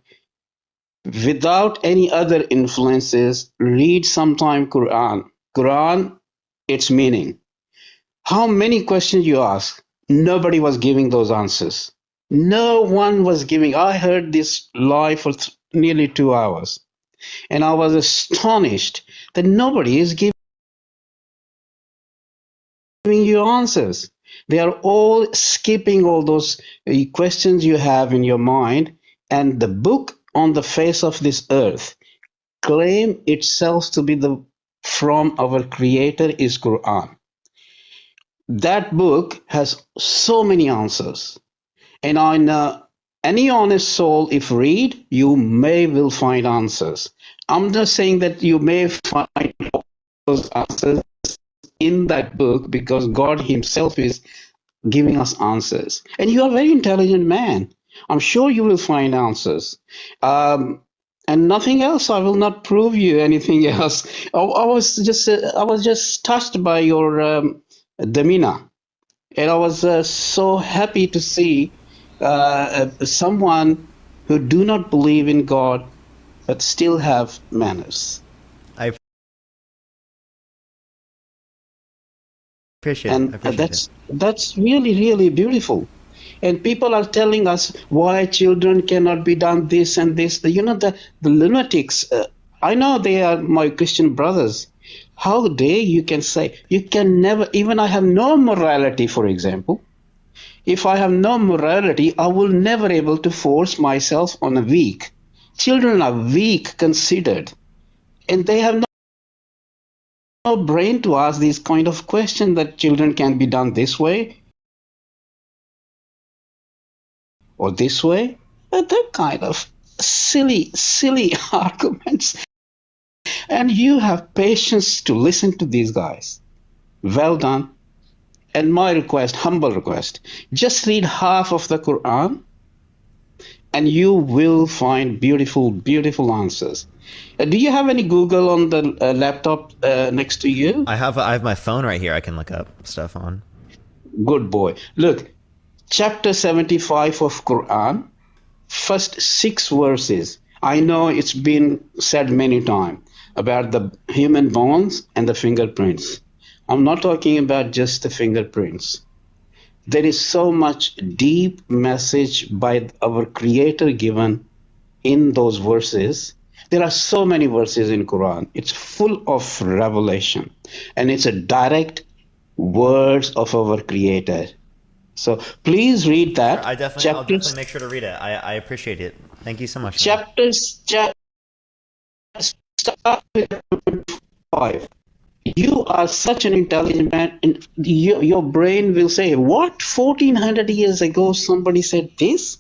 P: Without any other influences, read sometime Quran, its meaning. How many questions you ask? Nobody was giving those answers. No one was giving. I heard this live for nearly 2 hours, and I was astonished that nobody is giving you answers. They are all skipping all those questions you have in your mind, and the book on the face of this earth claim itself to be from our creator is Quran. That book has so many answers, and I know any honest soul, if read, you will find answers. I'm not saying that you may find those answers in that book, because God Himself is giving us answers. And you are a very intelligent man. I'm sure you will find answers. And nothing else. I will not prove you anything else. I was just touched by your demeanor, and I was so happy to see someone who do not believe in God but still have manners.
B: I appreciate it.
P: That's really, really beautiful. And people are telling us why children cannot be done this and this. The lunatics, I know they are my Christian brothers. How dare you can say, you can never, even I have no morality, for example. If I have no morality, I will never able to force myself on a weak. Children are weak considered, and they have no brain to ask these kind of questions that children can be done this way. or this way. But they're kind of silly arguments. And you have patience to listen to these guys. Well done. And my request, humble request, just read half of the Quran and you will find beautiful answers. Do you have any Google on the laptop next to you?
B: I have my phone right here. I can look up stuff on.
P: Good boy. Look, chapter 75 of Quran, first 6 verses. I know it's been said many times about the human bones and the fingerprints. I'm not talking about just the fingerprints. There is so much deep message by our Creator given in those verses. There are so many verses in Quran. It's full of revelation, and it's a direct words of our Creator. So please read that.
B: Sure, I'll definitely make sure to read it. I appreciate it. Thank you so much.
P: Chapters. Start with 5. You are such an intelligent man, and your brain will say, what? 1400 years ago somebody said this?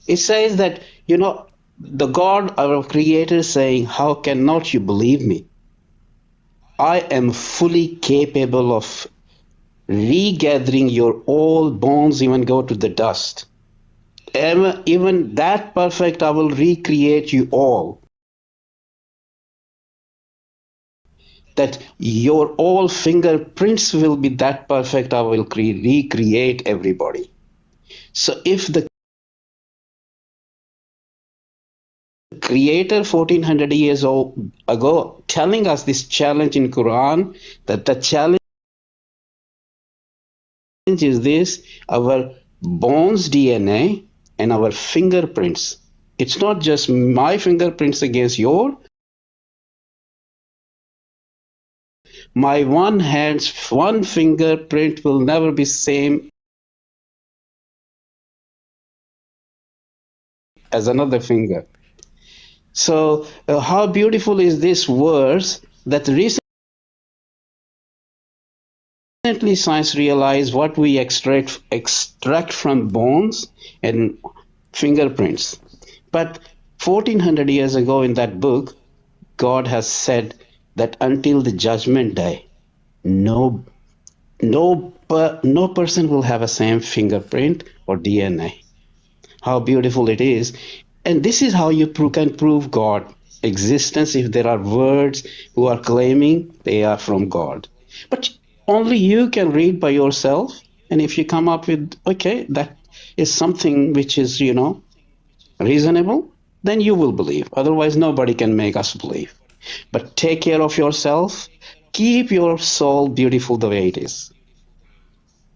P: It says that, the God, our Creator, saying, how cannot you believe me? I am fully capable of regathering your old bones, even go to the dust. Even that perfect, I will recreate you all. That your all fingerprints will be that perfect, I will recreate everybody. So if the Creator 1400 years ago telling us this challenge in Quran, that the challenge is this, our bones DNA and our fingerprints. It's not just my fingerprints against your. My one fingerprint will never be same as another finger. So how beautiful is this verse that recently science realized what we extract from bones and fingerprints. But 1400 years ago in that book, God has said that until the judgment day, no person will have a same fingerprint or DNA. How beautiful it is. And this is how you can prove God existence, if there are words who are claiming they are from God. But only you can read by yourself, and if you come up with, okay, that is something which is, reasonable, then you will believe. Otherwise, nobody can make us believe. But take care of yourself. Keep your soul beautiful the way it is.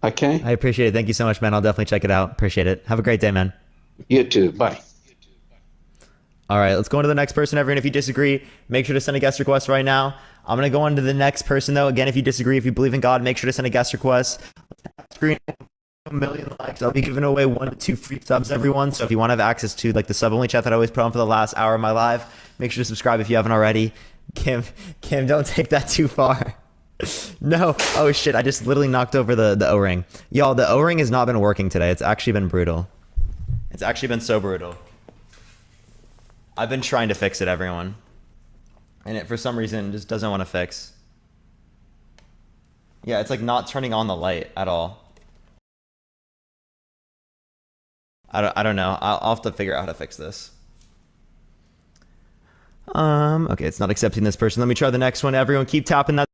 P: Okay?
B: I appreciate it. Thank you so much, man. I'll definitely check it out. Appreciate it. Have a great day, man.
P: You too. Bye.
B: All right, let's go on to the next person. Everyone, if you disagree, make sure to send a guest request right now. I'm going to go on to the next person, though. Again, if you disagree, if you believe in God, make sure to send a guest request. Screen 1 million likes. I'll be giving away 1 to 2 free subs, everyone. So if you want to have access to the sub-only chat that I always put on for the last hour of my live, make sure to subscribe if you haven't already. Kim, don't take that too far. No. Oh, shit. I just literally knocked over the O-ring. Y'all, the O-ring has not been working today. It's actually been brutal. It's actually been so brutal. I've been trying to fix it, everyone. And it, for some reason, just doesn't want to fix. Yeah, it's like not turning on the light at all. I don't know. I'll have to figure out how to fix this. Okay, it's not accepting this person. Let me try the next one. Everyone keep tapping that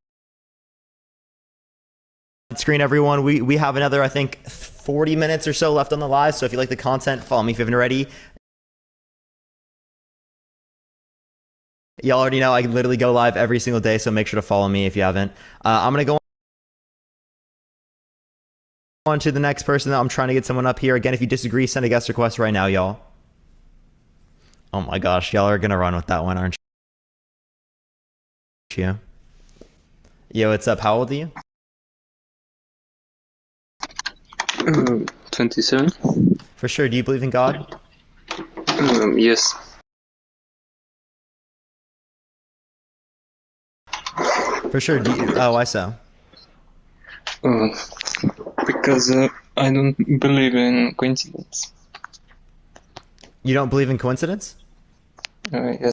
B: screen, everyone. We have another, I think, 40 minutes or so left on the live. So if you like the content, follow me if you haven't already. Y'all already know I literally go live every single day, so make sure to follow me if you haven't. I'm going to go on to the next person. I'm trying to get someone up here. Again, if you disagree, send a guest request right now, y'all. Oh my gosh, y'all are going to run with that one, aren't you? Yo, what's up? How old are you?
Q: 27.
B: For sure. Do you believe in God?
Q: Yes.
B: For sure. Why so?
Q: Because I don't believe in coincidence.
B: You don't believe in coincidence?
Q: Yes.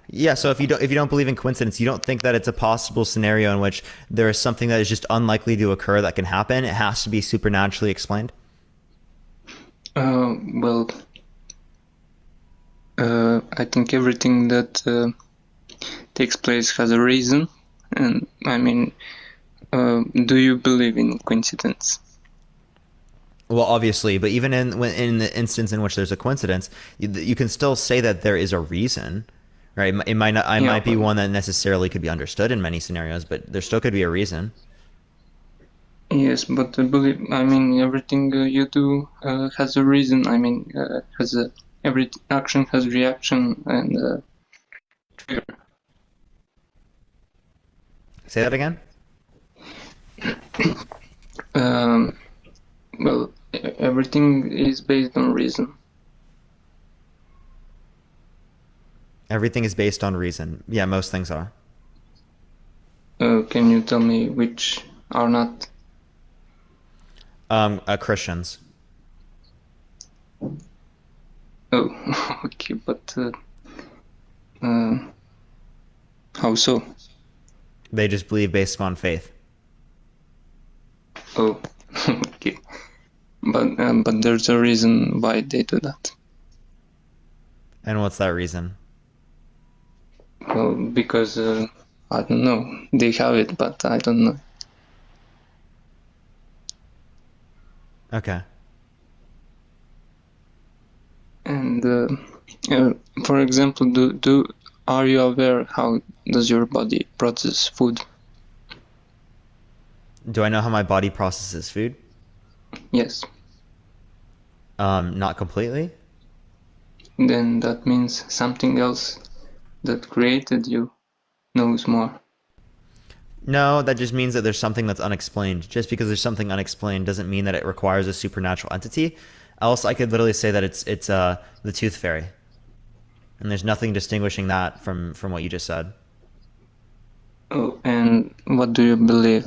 B: Yeah, so if you don't believe in coincidence, you don't think that it's a possible scenario in which there is something that is just unlikely to occur that can happen. It has to be supernaturally explained.
Q: Well, I think everything that takes place has a reason, and I mean, do you believe in coincidence?
B: Well, obviously, but even in the instance in which there's a coincidence, you can still say that there is a reason, right? It might not, might be one that necessarily could be understood in many scenarios, but there still could be a reason.
Q: Yes, but I mean, everything you do has a reason. I mean, every action has reaction and trigger.
B: Say that again?
Q: Well, everything is based on reason.
B: Everything is based on reason. Yeah, most things are.
Q: Can you tell me which are not?
B: Christians.
Q: Oh, okay, but how so?
B: They just believe based on faith.
Q: Oh, okay. But there's a reason why they do that.
B: And what's that reason?
Q: Well, because I don't know. They have it, but I don't know.
B: Okay.
Q: And for example, are you aware how does your body process food?
B: Do I know how my body processes food?
Q: Yes.
B: Not completely.
Q: Then that means something else that created you knows more.
B: No, that just means that there's something that's unexplained. Just because there's something unexplained doesn't mean that it requires a supernatural entity. Else, I could literally say that it's the tooth fairy, and there's nothing distinguishing that from what you just said.
Q: Oh, and what do you believe?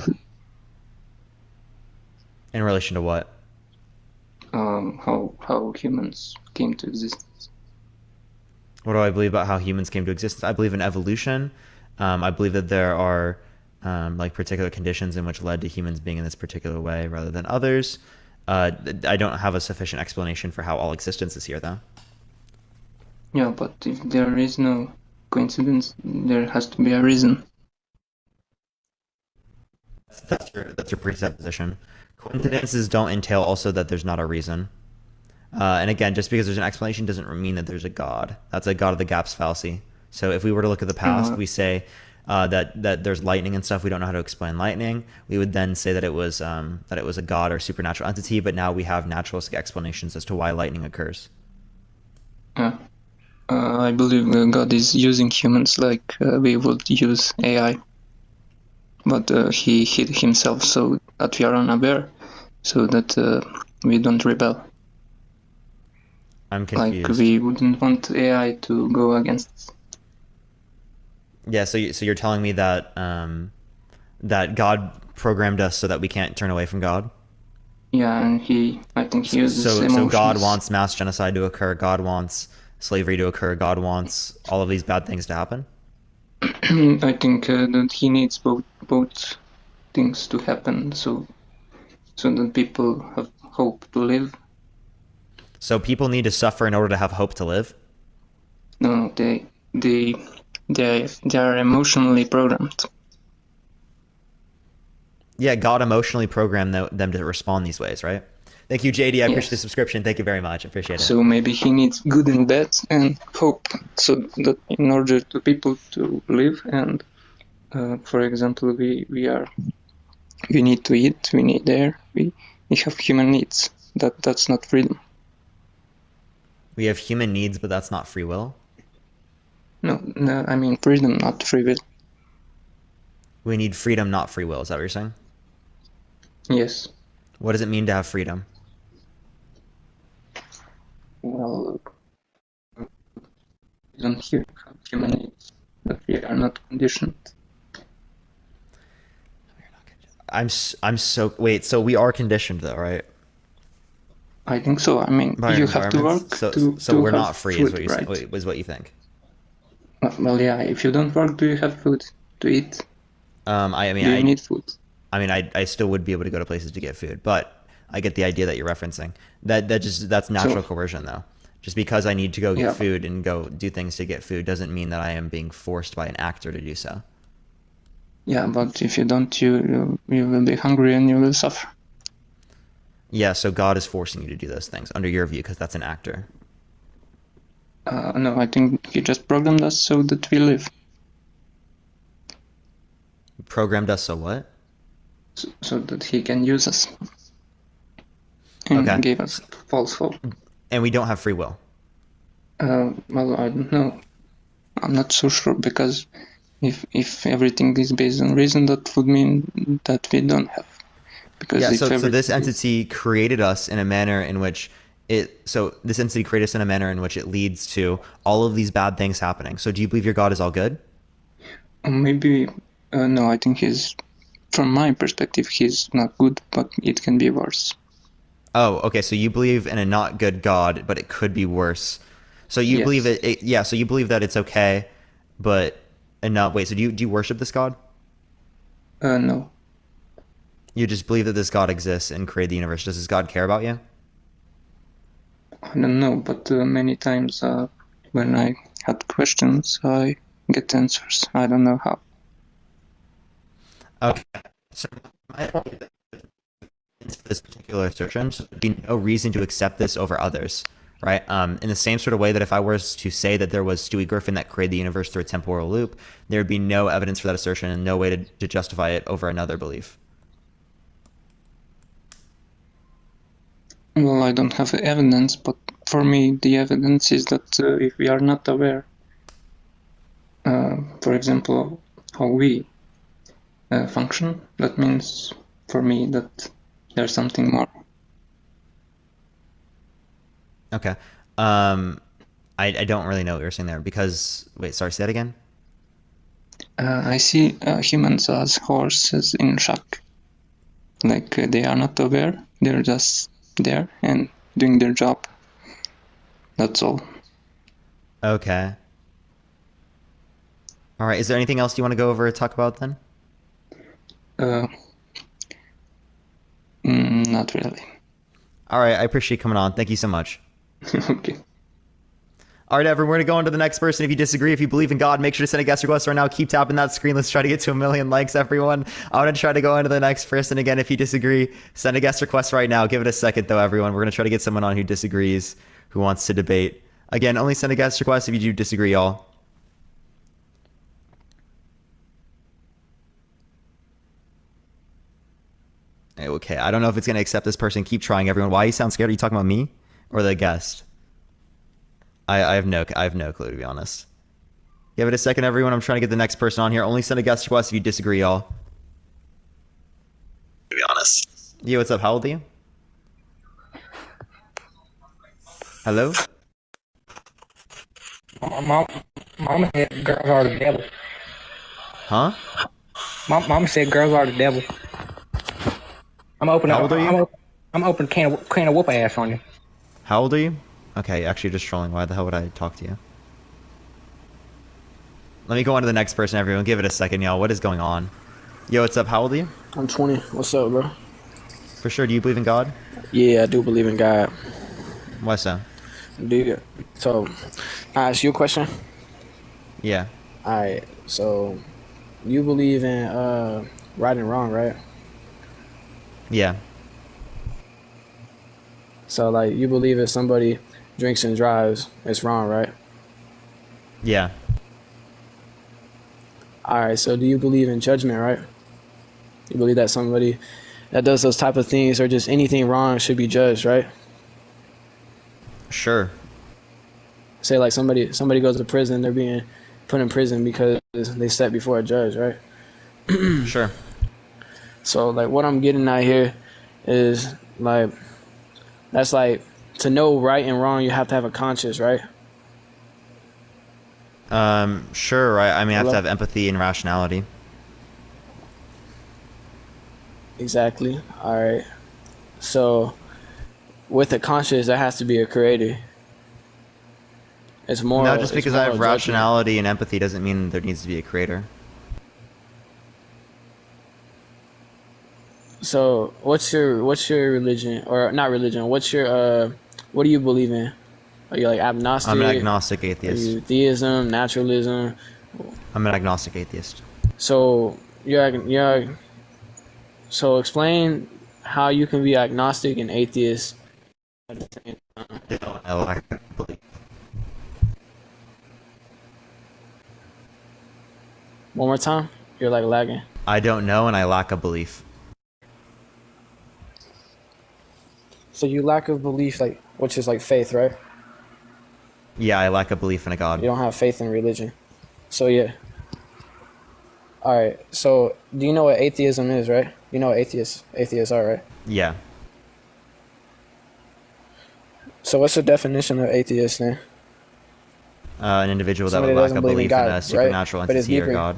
B: In relation to what?
Q: How humans came to existence.
B: What do I believe about how humans came to existence? I believe in evolution. I believe that there are like particular conditions in which led to humans being in this particular way rather than others. I don't have a sufficient explanation for how all existence is here, though.
Q: Yeah, but if there is no coincidence, there has to be a reason.
B: That's your presupposition. Coincidences don't entail also that there's not a reason. And again, just because there's an explanation doesn't mean that there's a God. That's a God of the gaps fallacy. So if we were to look at the past, we say that there's lightning and stuff. We don't know how to explain lightning. We would then say that it was a God or supernatural entity. But now we have naturalistic explanations as to why lightning occurs.
Q: I believe God is using humans like we would use AI. But he hid himself so that we are unaware, so that we don't rebel.
B: I'm confused.
Q: Like we wouldn't want AI to go against us.
B: Yeah, so you're telling me that that God programmed us so that we can't turn away from God?
Q: Yeah, and I think he uses emotions.
B: So God wants mass genocide to occur. God wants slavery to occur. God wants all of these bad things to happen.
Q: I think that he needs both things to happen, so that people have hope to live.
B: So people need to suffer in order to have hope to live?
Q: No, they are emotionally programmed.
B: Yeah, God emotionally programmed them to respond these ways, right? Thank you, JD. I appreciate the subscription. Thank you very much. I appreciate it.
Q: So maybe he needs good and bad and hope, so that in order to people to live, and for example, we need to eat, we need air, we have human needs. That's not freedom.
B: We have human needs, but that's not free will?
Q: No, I mean freedom, not free will.
B: We need freedom, not free will. Is that what you're saying?
Q: Yes.
B: What does it mean to have freedom?
Q: Well, we don't have human needs, but we are not conditioned.
B: I'm so wait. So we are conditioned though, right?
Q: I think so. I mean,
B: By our
Q: you have to
B: environments.
Q: work
B: So
Q: to
B: we're
Q: have
B: not free, is
Q: food,
B: what you
Q: right?
B: is what you think.
Q: Well, yeah. If you don't work, do you have food to eat?
B: I mean,
Q: Do you need food?
B: I still would be able to go to places to get food, but I get the idea that you're referencing. That's natural coercion though. Just because I need to go get
Q: Yeah.
B: food and go do things to get food doesn't mean that I am being forced by an actor to do so.
Q: Yeah, but if you don't, you will be hungry and you will suffer.
B: Yeah, so God is forcing you to do those things under your view because that's an actor.
Q: No, I think he just programmed us so that we live.
B: Programmed us so what?
Q: So that he can use us. And gave us false hope.
B: And we don't have free will.
Q: Well, I don't know. I'm not so sure because if everything is based on reason, that would mean that we don't have. Because
B: yeah, so this entity created us in a manner in which it leads to all of these bad things happening. So do you believe your God is all good?
Q: Maybe, no, I think from my perspective, he's not good, but it can be worse.
B: Oh, okay. So you believe in a not good God, but it could be worse. So you believe so you believe that it's okay, but not. Wait. So do you worship this God?
Q: No.
B: You just believe that this God exists and created the universe. Does this God care about you?
Q: I don't know, but many times when I had questions, I get answers. I don't know how.
B: Okay. So this particular assertion, so there'd be no reason to accept this over others, right? In the same sort of way that if I was to say that there was Stewie Griffin that created the universe through a temporal loop, there would be no evidence for that assertion and no way to justify it over another belief.
Q: Well, I don't have evidence, but for me, the evidence is that if we are not aware, for example, how we function, that means for me that there's something more.
B: Okay. I don't really know what you're saying there because, wait, sorry, say that again?
Q: I see humans as horses in shock. Like they are not aware, they're just there and doing their job. That's all.
B: Okay. All right. Is there anything else you want to go over and talk about then?
Q: Not really.
B: All right. I appreciate you coming on. Thank you so much.
Q: Okay.
B: All right, everyone, we're going to go on to the next person. If you disagree, if you believe in God, make sure to send a guest request right now. Keep tapping that screen. Let's try to get to 1 million likes, everyone. I'm going to try to go on to the next person. Again, if you disagree, send a guest request right now. Give it a second, though, everyone. We're going to try to get someone on who disagrees, who wants to debate. Again, only send a guest request if you do disagree, y'all. Okay, I don't know if it's going to accept this person. Keep trying, everyone. Why you sound scared? Are you talking about me or the guest? I have no clue, to be honest. Give it a second, everyone. I'm trying to get the next person on here. Only send a guest request if you disagree, y'all. To be honest. Yo, what's up? How old are you? Hello?
R: Mama said girls are the devil.
B: Huh?
R: Mama said girls are the devil. I'm open.
B: How old are you?
R: I'm open can of whoop ass on you.
B: How old are you? Okay, actually just trolling. Why the hell would I talk to you? Let me go on to the next person, everyone. Give it a second, y'all. What is going on? Yo, what's up? How old are you?
S: I'm 20. What's up, bro?
B: For sure. Do you believe in God?
S: Yeah, I do believe in God.
B: Why so?
S: Dude, so I ask you a question.
B: Yeah.
S: All right. So you believe in right and wrong, right?
B: Yeah.
S: So like you believe if somebody drinks and drives, it's wrong, right?
B: Yeah.
S: All right. So do you believe in judgment, right? You believe that somebody that does those type of things or just anything wrong should be judged, right?
B: Sure.
S: Say like somebody goes to prison, they're being put in prison because they sat before a judge, right?
B: Sure.
S: So like what I'm getting at here is like that's like to know right and wrong you have to have a conscience, right?
B: Sure, right. I mean, I have
S: Hello?
B: to have empathy and rationality.
S: Exactly. All right. So with a conscience, there has to be a creator. It's
B: No,
S: moral.
B: just
S: It's
B: because I
S: moral
B: have
S: judgment.
B: rationality and empathy doesn't mean there needs to be a creator.
S: So what's your religion, or not religion? What's your what do you believe in? Are you like agnostic?
B: I'm an agnostic
S: Are
B: atheist.
S: you theism, naturalism?
B: I'm an agnostic atheist.
S: So so explain how you can be agnostic and atheist at the same time.
B: I lack belief.
S: One more time. You're like lagging.
B: I don't know, and I lack a belief.
S: So you lack of belief, like, which is like faith, right?
B: Yeah, I lack a belief in a god.
S: You don't have faith in religion. So yeah. All right. So do you know what atheism is, right? You know what atheists are, right?
B: Yeah.
S: So what's the definition of atheist then?
B: An individual that
S: Somebody
B: would
S: that
B: lack
S: doesn't
B: a
S: believe in
B: belief in
S: God,
B: a supernatural
S: right? But it's
B: entity or
S: deeper.
B: god.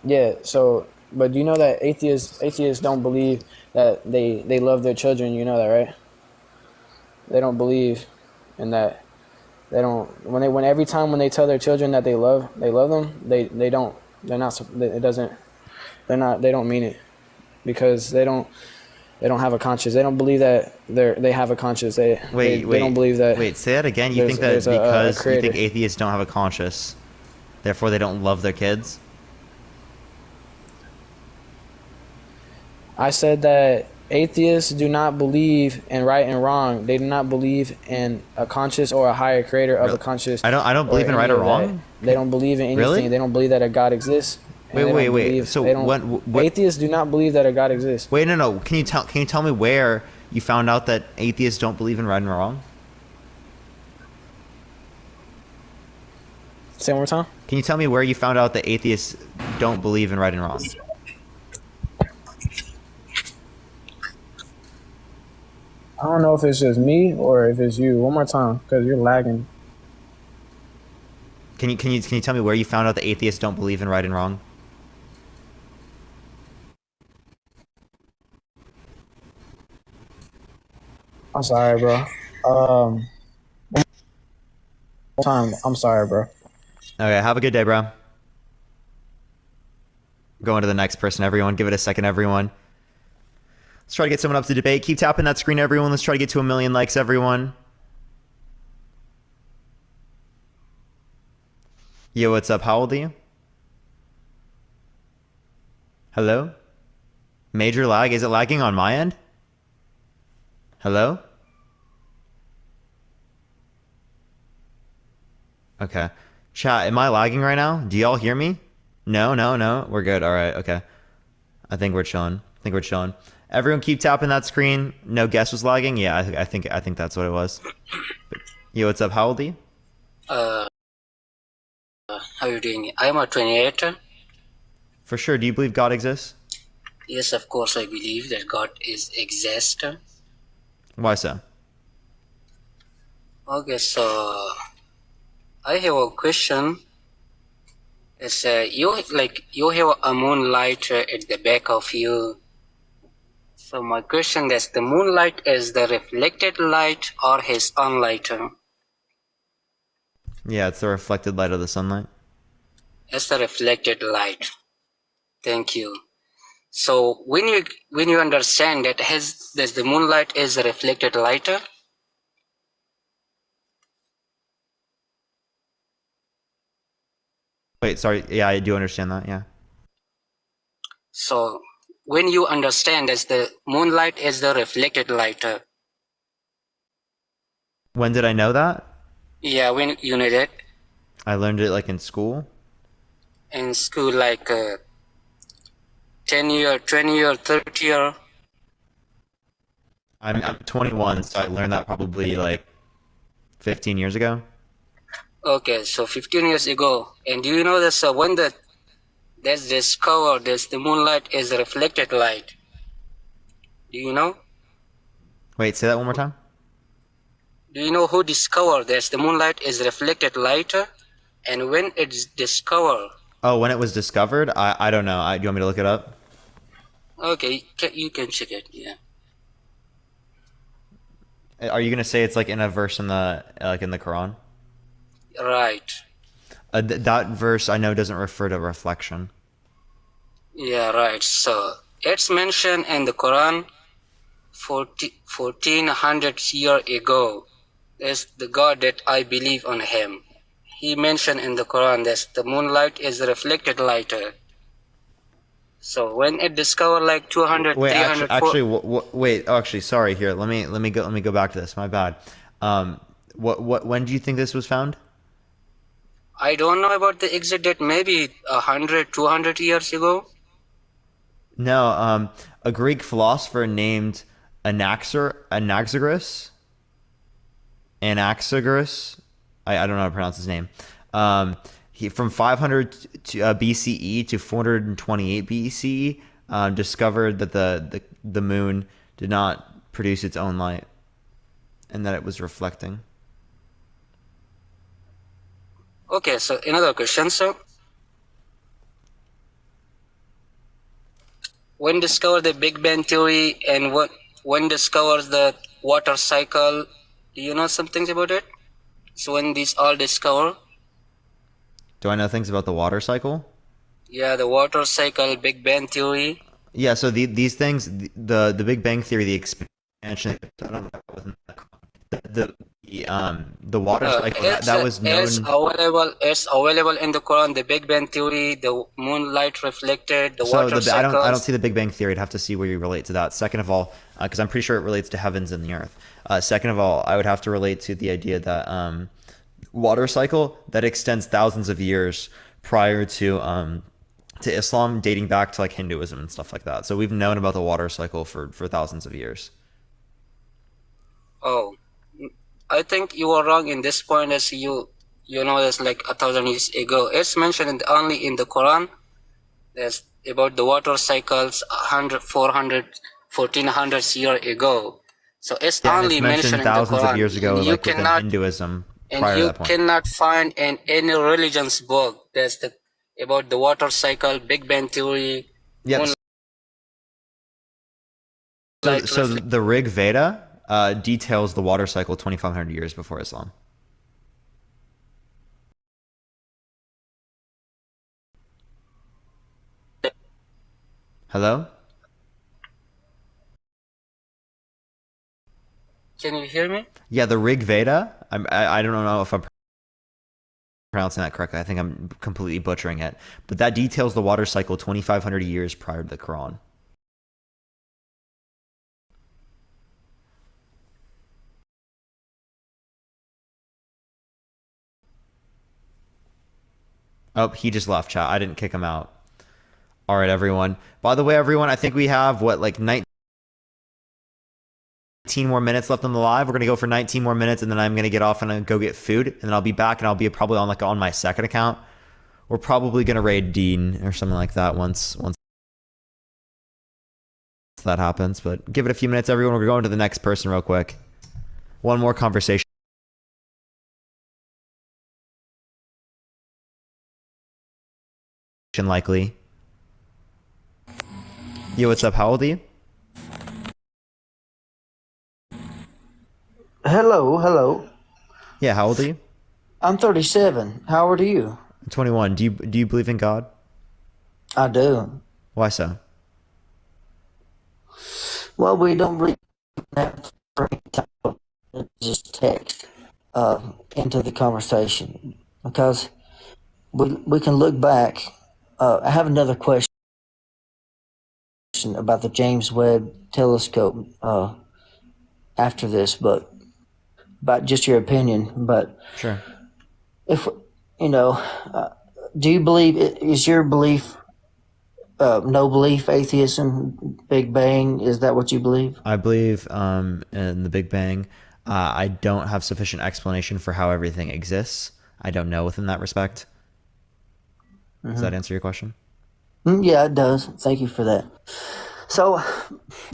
S: Yeah. So, but do you know that atheists don't believe that they love their children? You know that, right? They don't believe in that. They don't when every time when they tell their children that they love them, they don't. They're not. It doesn't. They're not. They don't mean it because they don't have a conscience. They don't believe that they have a conscience. They don't believe that.
B: Wait, say that again. You think that
S: there's a
B: because you think
S: creator.
B: atheists don't have a conscience, therefore they don't love their kids?
S: I said that atheists do not believe in right and wrong. They do not believe in a conscious or a higher creator of a conscious.
B: I don't believe in right or wrong.
S: They don't believe in anything.
B: Really?
S: They don't believe that a God exists.
B: Wait. So what?
S: Atheists do not believe that a God exists.
B: Wait, no. Can you tell me where you found out that atheists don't believe in right and wrong?
S: Say one more time.
B: Can you tell me where you found out that atheists don't believe in right and wrong?
S: I don't know if it's just me or if it's you. One more time, because you're lagging.
B: Can you tell me where you found out that atheists don't believe in right and wrong?
S: I'm sorry, bro. One more time. I'm sorry, bro.
B: Okay, have a good day, bro. Going to the next person, everyone. Give it a second, everyone. Let's try to get someone up to debate. Keep tapping that screen, everyone. Let's try to get to 1 million likes, everyone. Yo, what's up? How old are you? Hello? Major lag? Is it lagging on my end? Hello? Okay. Chat, am I lagging right now? Do y'all hear me? No. We're good. All right. Okay. I think we're chilling. Everyone keep tapping that screen. No guess was lagging? Yeah, I think that's what it was. But, yo, what's up? How old are you?
T: How are you doing? I am a 28.
B: For sure. Do you believe God exists?
T: Yes, of course, I believe that God exists.
B: Why so?
T: Okay, so I have a question. It's you have a moonlight at the back of you. So my question is, the moonlight is the reflected light or his own light?
B: Yeah, it's the reflected light of the sunlight.
T: It's the reflected light. Thank you. So when you understand that the moonlight is a reflected light,
B: Wait, sorry. Yeah, I do understand that. Yeah.
T: so when you understand that the moonlight is the reflected light,
B: When did I know that?
T: yeah, when you know that
B: I learned it like in school.
T: in school, like 10 year, 20 year, 30 year.
B: I'm 21, so I learned that probably like 15 years ago.
T: Okay, so 15 years ago. And do you know this? When that's discovered, the moonlight is a reflected light. Do you know?
B: Wait, say that one more time.
T: Do you know who discovered that the moonlight is reflected light? And when it's discovered,
B: Oh, when it was discovered? I don't know. Do you want me to look it up?
T: Okay, you can check it. Yeah.
B: Are you gonna say it's like in a verse in the Quran?
T: Right.
B: That verse I know doesn't refer to reflection.
T: Yeah, right. So it's mentioned in the Quran 1400 years ago. There's the God that I believe on him. He mentioned in the Quran that the moonlight is reflected lighter. So when it discovered like 200,
B: Wait,
T: 300,
B: wait. Oh, actually, sorry. Here, let me go back to this. My bad. When do you think this was found?
T: I don't know about the exact date, maybe 100, 200 years ago.
B: No, a Greek philosopher named Anaxagoras. I don't know how to pronounce his name. He from 500 to BCE to 428 BCE discovered that the moon did not produce its own light, and that it was reflecting.
T: Okay, so another question. So when discovered the Big Bang theory and when discovers the water cycle, do you know some things about it? So when these all discover,
B: Do I know things about the water cycle?
T: yeah, the water cycle, Big Bang theory.
B: Yeah, so these things, the Big Bang Theory, the expansion, the water cycle that was known.
T: It's available in the Quran. The Big Bang theory, the moonlight reflected, the water cycles.
B: I don't see the Big Bang Theory. I'd have to see where you relate to that. Second of all, because I'm pretty sure it relates to heavens and the earth. Second of all, I would have to relate to the idea that water cycle that extends thousands of years prior to Islam, dating back to like Hinduism and stuff like that. So we've known about the water cycle for thousands of years.
T: Oh, I think you are wrong in this point. As you know, that's like 1,000 years ago. It's mentioned only in the Quran. That's about the water cycles 100, 400, 1400 years ago. So it's only
B: it's
T: mentioned in the
B: thousands
T: Quran.
B: of years ago,
T: and you
B: like within
T: cannot,
B: Hinduism.
T: and
B: Prior to
T: you
B: that point.
T: cannot find in any religion's book that's about the water cycle, Big Bang theory.
B: Yep. So the Rig Veda details the water cycle 2,500 years before Islam. Hello?
T: Can you hear me?
B: Yeah, the Rig Veda. I don't know if I'm pronouncing that correctly. I think I'm completely butchering it. But that details the water cycle 2,500 years prior to the Quran. Oh, he just left chat. I didn't kick him out. All right, everyone. By the way, everyone, I think we have, like 19 more minutes left on the live. We're going to go for 19 more minutes, and then I'm going to get off and go get food, and then I'll be back, and I'll be probably on my second account. We're probably going to raid Dean or something like that once that happens. But give it a few minutes, everyone. We're going to the next person real quick. One more conversation. Likely. Yo, what's up? How old are you?
G: Hello.
B: Yeah, how old are you?
G: I'm 37. How old are you?
B: I'm 21. Do you believe in God?
G: I do.
B: Why so?
G: Well, we don't really have to just text into the conversation because we can look back. I have another question about the James Webb Telescope after this, but about just your opinion. But
B: sure,
G: if do you believe? Is your belief no belief atheism, Big Bang? Is that what you believe?
B: I believe in the Big Bang. I don't have sufficient explanation for how everything exists. I don't know within that respect. Does that answer your question?
G: Yeah, it does. Thank you for that. So,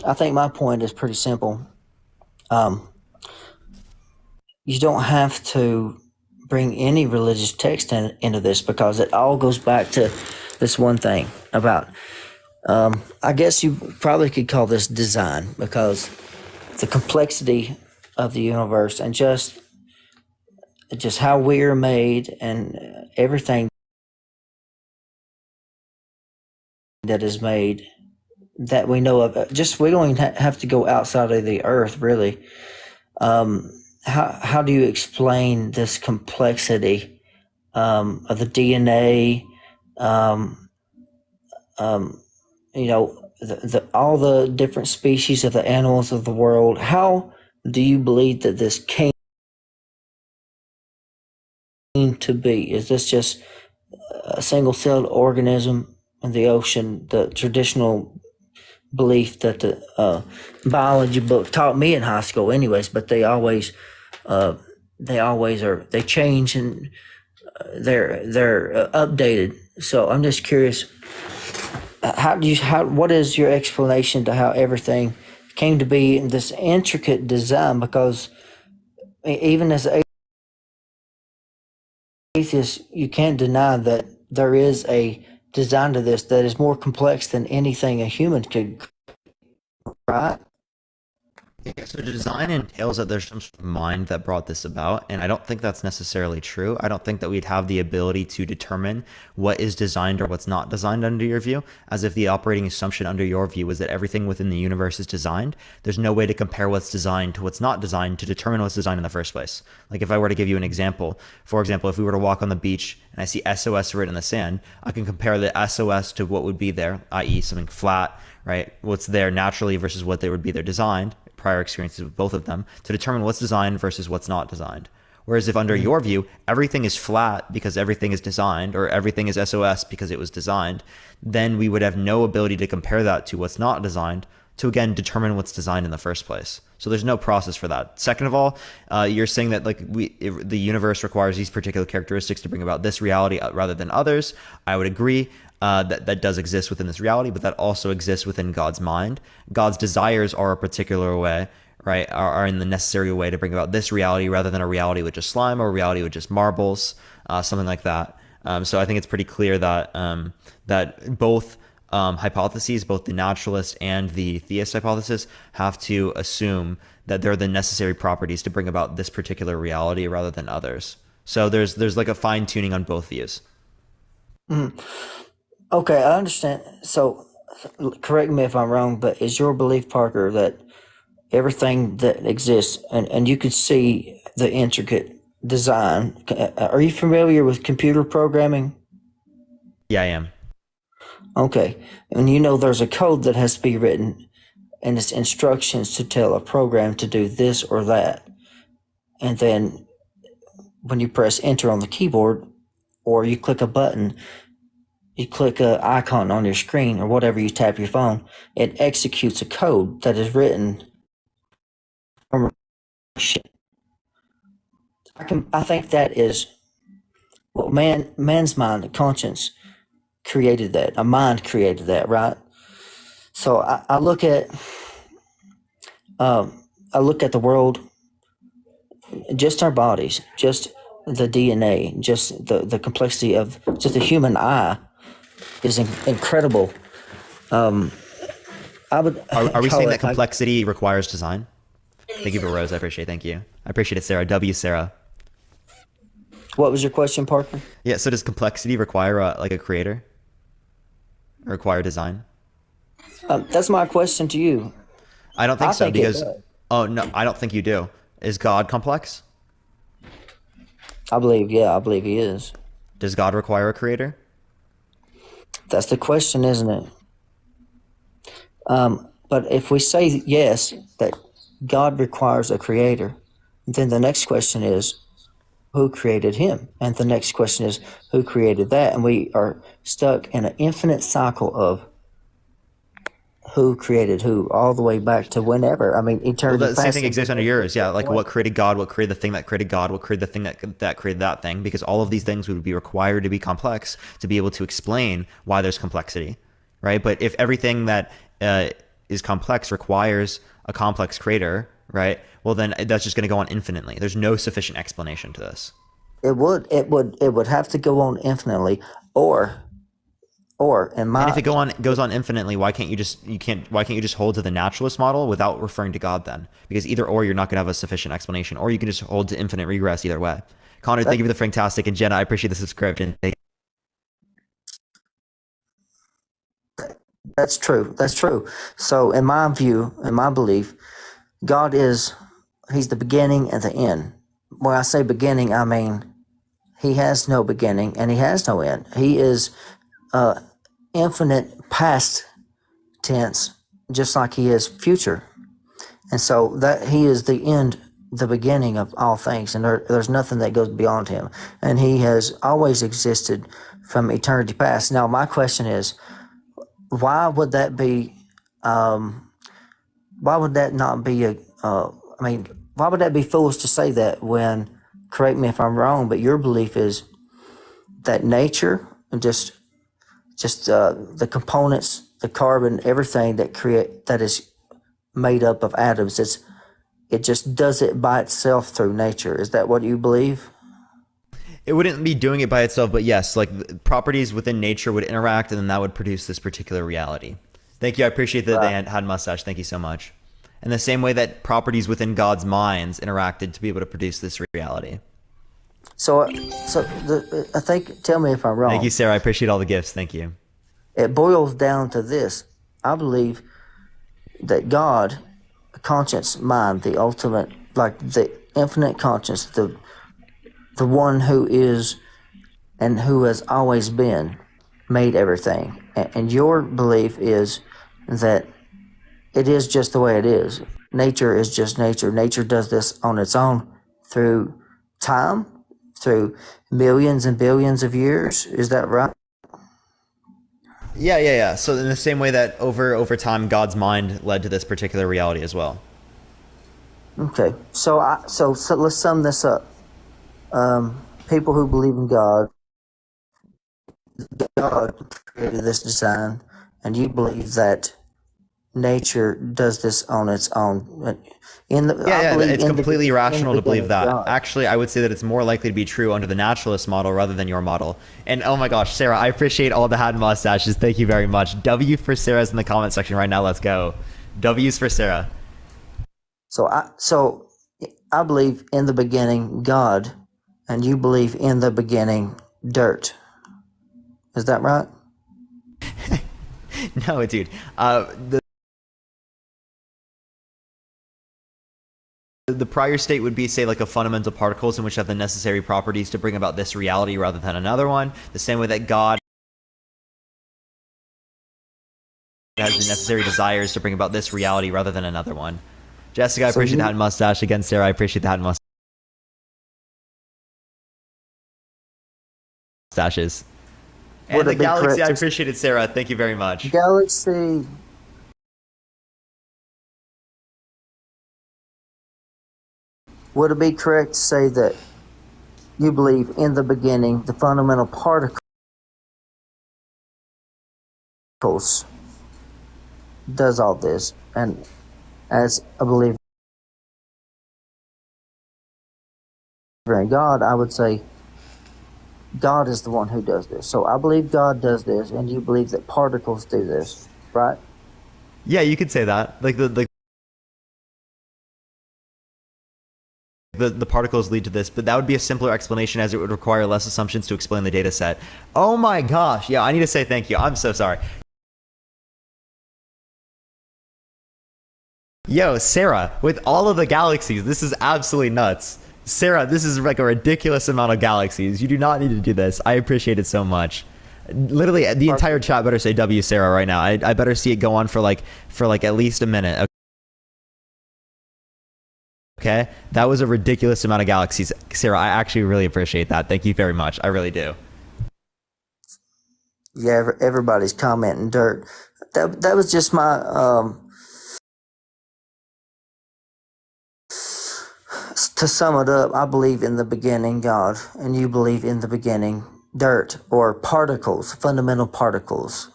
G: I think my point is pretty simple. You don't have to
U: bring any religious text into this, because it all goes back to this one thing about, I guess you probably could call this design, because the complexity of the universe and just how we are made and everything that is made that we know of. Just we don't even have to go outside of the earth, really. How do you explain this complexity of the DNA? All the different species of the animals of the world. How do you believe that this came to be? Is this just a single-celled organism in the ocean? The traditional belief that the biology book taught me in high school, anyways. But they always they change, and they're updated. So I'm just curious. What is your explanation to how everything came to be in this intricate design? Because even as atheist, you can't deny that there is a design to this that is more complex than anything a human could, right?
B: Yeah, so design entails that there's some sort of mind that brought this about, and I don't think that's necessarily true. I don't think that we'd have the ability to determine what is designed or what's not designed under your view, as if the operating assumption under your view is that everything within the universe is designed. There's no way to compare what's designed to what's not designed to determine what's designed in the first place. Like if I were to give you an example, for example, if we were to walk on the beach and I see SOS written in the sand, I can compare the SOS to what would be there, i.e. something flat, right? What's there naturally versus what they would be there designed, prior experiences with both of them, to determine what's designed versus what's not designed. Whereas if under your view, everything is flat because everything is designed, or everything is SOS because it was designed, then we would have no ability to compare that to what's not designed to, again, determine what's designed in the first place. So there's no process for that. Second of all, you're saying that the universe requires these particular characteristics to bring about this reality rather than others. I would agree. That does exist within this reality, but that also exists within God's mind. God's desires are a particular way, right? Are in the necessary way to bring about this reality rather than a reality with just slime or a reality with just marbles, something like that. So I think it's pretty clear that that both hypotheses, both the naturalist and the theist hypothesis, have to assume that they're the necessary properties to bring about this particular reality rather than others. So there's like a fine tuning on both views.
U: Mm. Okay, I understand. So, correct me if I'm wrong, but is your belief, Parker, that everything that exists, and you could see the intricate design? Are you familiar with computer programming?
B: Yeah, I am.
U: Okay, and you know there's a code that has to be written, and it's instructions to tell a program to do this or that. And then when you press enter on the keyboard, or you click a button, you click an icon on your screen or whatever, you tap your phone, it executes a code that is written from I think that is what man's mind, the conscience created that. A mind created that, right? So I look at the world, just our bodies, just the DNA, just the complexity of just the human eye is incredible.
B: Are we saying that complexity requires design? Thank you for Rose. I appreciate it. Thank you. I appreciate it, Sarah. W. Sarah.
U: What was your question, Parker?
B: Yeah. So does complexity require a creator? Or require design?
U: That's my question to you.
B: I don't think so, because oh no, I don't think you do. Is God complex?
U: I believe he is.
B: Does God require a creator?
U: That's the question, isn't it? But if we say yes, that God requires a creator, then the next question is, who created him? And the next question is, who created that? And we are stuck in an infinite cycle of who created who, all the way back to whenever. I mean, eternity.
B: Well, the same thing exists under yours. Yeah, like what created God, what created the thing that created God, what created the thing that created that thing, because all of these things would be required to be complex to be able to explain why there's complexity, right? But if everything that is complex requires a complex creator, right? Well, then that's just going to go on infinitely. There's no sufficient explanation to this.
U: It would have to go on infinitely, or in my
B: And if it goes on infinitely, why can't you just hold to the naturalist model without referring to God then? Because either or, you're not going to have a sufficient explanation, or you can just hold to infinite regress either way. Connor, thank you for the fantastic, and Jenna, I appreciate the subscription.
U: That's true. That's true. So in my view, in my belief, God he's the beginning and the end. When I say beginning, I mean he has no beginning and he has no end. He is infinite past tense, just like he is future. And so that he is the end, the beginning of all things, and there's nothing that goes beyond him. And he has always existed from eternity past. Now, my question is, why would that be? Why would that not be why would that be foolish to say that when? Correct me if I'm wrong, but your belief is that nature and just the components, the carbon, everything that is made up of atoms. It just does it by itself through nature. Is that what you believe?
B: It wouldn't be doing it by itself, but yes, like properties within nature would interact, and then that would produce this particular reality. Thank you. I appreciate that they had mustache. Thank you so much. In the same way that properties within God's minds interacted to be able to produce this reality.
U: So I think, tell me if I'm wrong.
B: Thank you, Sarah. I appreciate all the gifts. Thank you.
U: It boils down to this. I believe that God, conscience, mind, the ultimate, like the infinite conscience, the one who is and who has always been, made everything. And your belief is that it is just the way it is. Nature is just nature. Nature does this on its own through time, through millions and billions of years. Is that right?
B: Yeah. So in the same way that over time, God's mind led to this particular reality as well.
U: Okay. So let's sum this up. People who believe in God created this design, and you believe that nature does this on its own.
B: It's completely irrational to believe that. Actually, I would say that it's more likely to be true under the naturalist model rather than your model. And oh my gosh, Sarah, I appreciate all the hat and mustaches. Thank you very much. W for Sarah's in the comment section right now. Let's go. W's for Sarah.
U: So I believe in the beginning God, and you believe in the beginning dirt. Is that right?
B: No, dude. The prior state would be, say, like a fundamental particles in which have the necessary properties to bring about this reality rather than another one. The same way that God has the necessary desires to bring about this reality rather than another one. Jessica, I appreciate the hat and mustache. Again, Sarah, I appreciate the hat and mustaches. And the galaxy, I appreciate it, Sarah. Thank you very much.
U: Galaxy. Would it be correct to say that you believe in the beginning the fundamental particles does all this? And as a believer in God, I would say God is the one who does this. So I believe God does this, and you believe that particles do this, right?
B: Yeah, you could say that. Like the particles lead to this, but that would be a simpler explanation as it would require less assumptions to explain the data set. Oh my gosh. Yeah, I need to say thank you. I'm so sorry. Yo, Sarah, with all of the galaxies, this is absolutely nuts. Sarah, this is like a ridiculous amount of galaxies. You do not need to do this. I appreciate it so much. Literally, the entire chat better say W Sarah right now. I better see it go on for like at least a minute. Okay, that was a ridiculous amount of galaxies. Sarah, I actually really appreciate that. Thank you very much. I really do.
U: Yeah, everybody's commenting dirt. That was just my to sum it up. I believe in the beginning God, and you believe in the beginning dirt or particles, fundamental particles.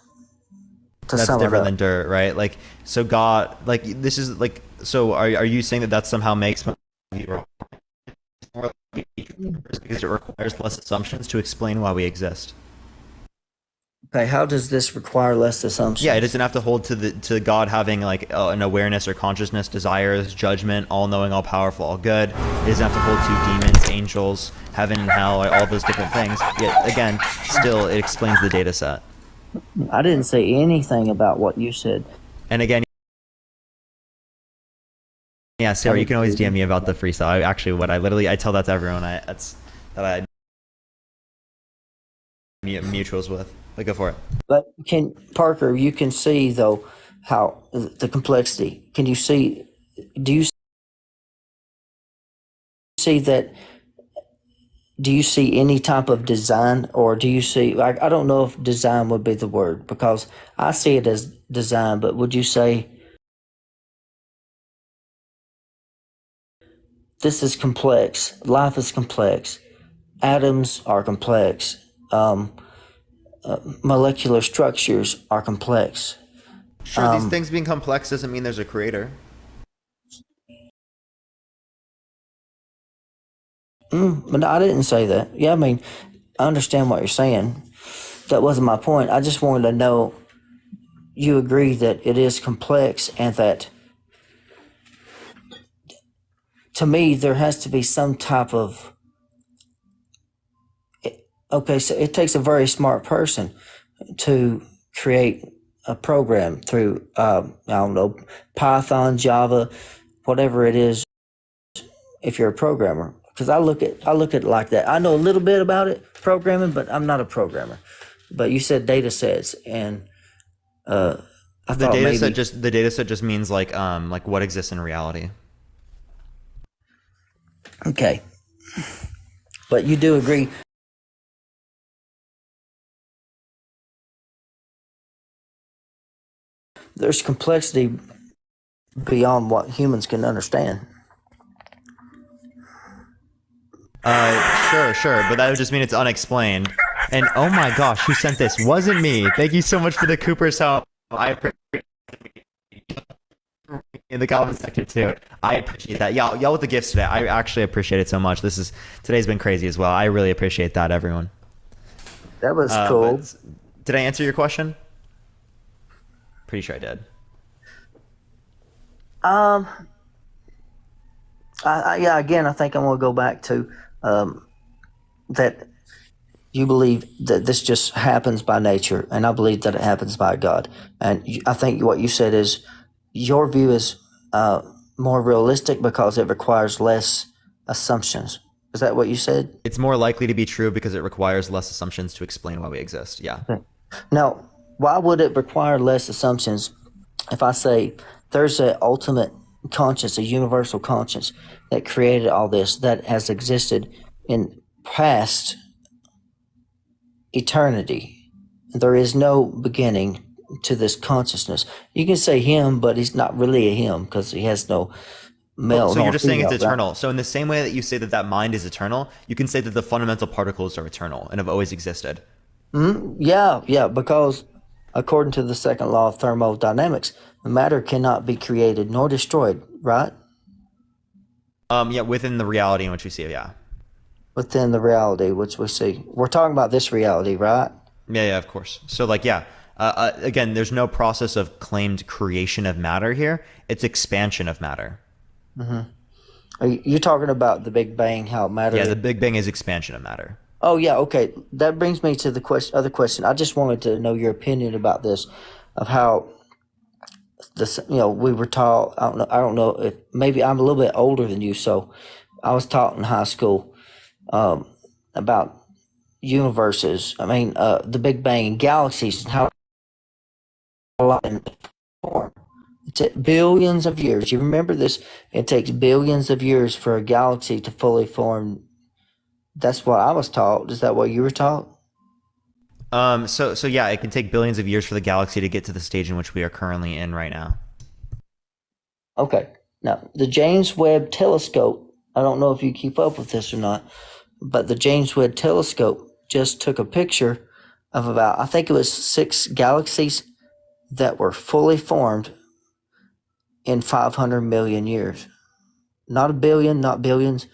B: That's different than dirt, right? Like, so God, like, this is like, so are you saying that somehow makes because it requires less assumptions to explain why we exist.
U: Okay, how does this require less assumptions?
B: Yeah, it doesn't have to hold to God having like an awareness or consciousness, desires, judgment, all knowing, all powerful, all good. It doesn't have to hold to demons, angels, heaven and hell, all those different things. Yet again, still it explains the data set.
U: I didn't say anything about what you said.
B: And again, yeah, Sarah, you can always DM me about the freestyle. I tell that to everyone. I mutuals with. But go for it.
U: But Parker, you can see though how the complexity. Can you see? Do you see that? Do you see any type of design, or do you see? I don't know if design would be the word, because I see it as design. But would you say this is complex? Life is complex. Atoms are complex. Molecular structures are complex.
B: Sure, these things being complex doesn't mean there's a creator.
U: But I didn't say that. Yeah, I mean, I understand what you're saying. That wasn't my point. I just wanted to know, you agree that it is complex, and that, to me, there has to be some type of, okay, so it takes a very smart person to create a program through, I don't know, Python, Java, whatever it is, if you're a programmer. Because I look at it like that. I know a little bit about it, programming, but I'm not a programmer. But you said data sets, and I thought maybe
B: the data set just means like what exists in reality.
U: Okay, but you do agree there's complexity beyond what humans can understand.
B: Sure, but that would just mean it's unexplained. And oh my gosh, who sent this? Wasn't me. Thank you so much for the Cooper's help. I appreciate in the comment section too. I appreciate that. Y'all with the gifts today. I actually appreciate it so much. Today's been crazy as well. I really appreciate that, everyone.
U: That was cool.
B: Did I answer your question? Pretty sure I did.
U: Again, I think I'm gonna go back to that you believe that this just happens by nature, and I believe that it happens by God. And I think what you said is your view is more realistic because it requires less assumptions. Is that what you said?
B: It's more likely to be true because it requires less assumptions to explain why we exist. Yeah.
U: Okay. Now, why would it require less assumptions if I say there's an ultimate conscience, a universal conscience that created all this, that has existed in past eternity? There is no beginning to this consciousness. You can say him, but he's not really a him because he has no male.
B: So you're just saying it's
U: right?
B: eternal. So in the same way that you say that mind is eternal, you can say that the fundamental particles are eternal and have always existed.
U: Yeah, because according to the second law of thermodynamics, matter cannot be created nor destroyed, right?
B: Yeah, within the reality in which we see it, yeah.
U: Within the reality which we see. We're talking about this reality, right?
B: Yeah, of course. So again, there's no process of claimed creation of matter here. It's expansion of matter.
U: Mm-hmm. You're talking about the Big Bang, how matter...
B: Yeah, the Big Bang is expansion of matter.
U: Oh, yeah, okay. That brings me to the other question. I just wanted to know your opinion about this, of how this, we were taught, I don't know if maybe I'm a little bit older than you, so I was taught in high school about universes. I mean, the Big Bang and galaxies, and how form. It took billions of years. You remember this? It takes billions of years for a galaxy to fully form. That's what I was taught. Is that what you were taught?
B: So yeah, it can take billions of years for the galaxy to get to the stage in which we are currently in right now.
U: Okay. Now, the James Webb Telescope, I don't know if you keep up with this or not, but the James Webb Telescope just took a picture of about, I think it was 6 galaxies that were fully formed in 500 million years. Not a billion, not billions,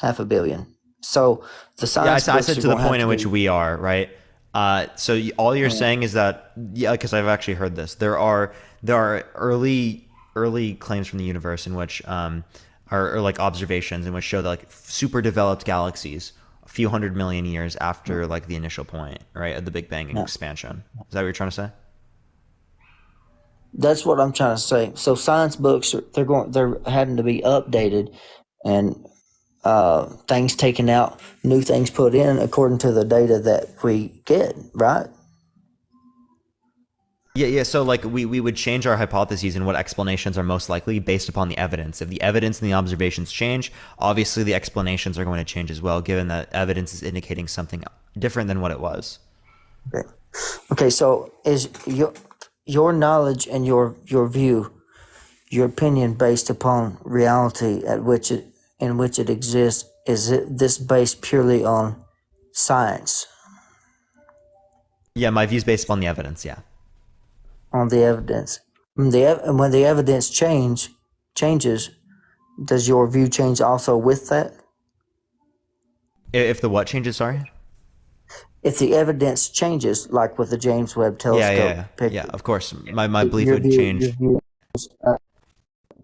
U: 500 million. So the
B: Yeah,
U: science
B: I
U: books
B: said
U: are
B: to the
U: going to have
B: point in
U: to
B: which
U: be.
B: we are, right? So all you're saying is that, yeah, because I've actually heard this. There are early claims from the universe in which are like observations in which show that like super developed galaxies a few 100 million years after like the initial point, right, of the Big Bang and
U: Yeah.
B: expansion. Is that what you're trying to say?
U: That's what I'm trying to say. So science books they're having to be updated, and things taken out, new things put in according to the data that we get, right?
B: Yeah. So like we would change our hypotheses and what explanations are most likely based upon the evidence. If the evidence and the observations change, obviously the explanations are going to change as well, given that evidence is indicating something different than what it was.
U: Okay. Okay. So is your knowledge and your view, your opinion based upon reality in which it exists, is it this based purely on science,
B: Yeah, my view's based upon the evidence. Yeah.
U: on the evidence? And when the evidence changes, does your view change also with that?
B: If the what changes, sorry?
U: If the evidence changes, like with the James Webb
B: Yeah,
U: Telescope
B: yeah, yeah.
U: picture,
B: Of course, my belief
U: your
B: would
U: view
B: change.
U: is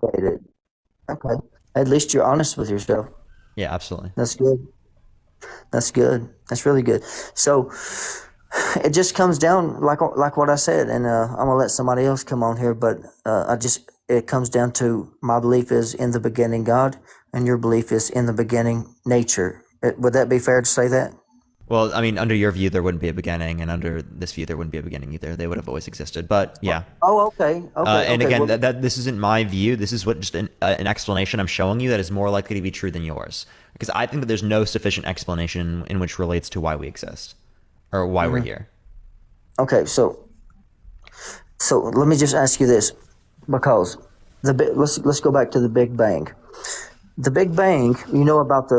U: updated. Okay. At least you're honest with yourself.
B: Yeah, absolutely.
U: That's good. That's good. That's really good. So it just comes down like what I said, and I'm gonna let somebody else come on here, but it comes down to my belief is in the beginning God, and your belief is in the beginning nature. Would that be fair to say that?
B: Well, I mean, under your view, there wouldn't be a beginning, and under this view, there wouldn't be a beginning either. They would have always existed. But yeah.
U: Oh, okay.
B: And
U: Okay.
B: again,
U: Well,
B: that this isn't my view. This is what just an explanation I'm showing you that is more likely to be true than yours. Because I think that there's no sufficient explanation in which relates to why we exist or why we're here.
U: okay. So let me just ask you this, because let's go back to the Big Bang. The Big Bang, you know about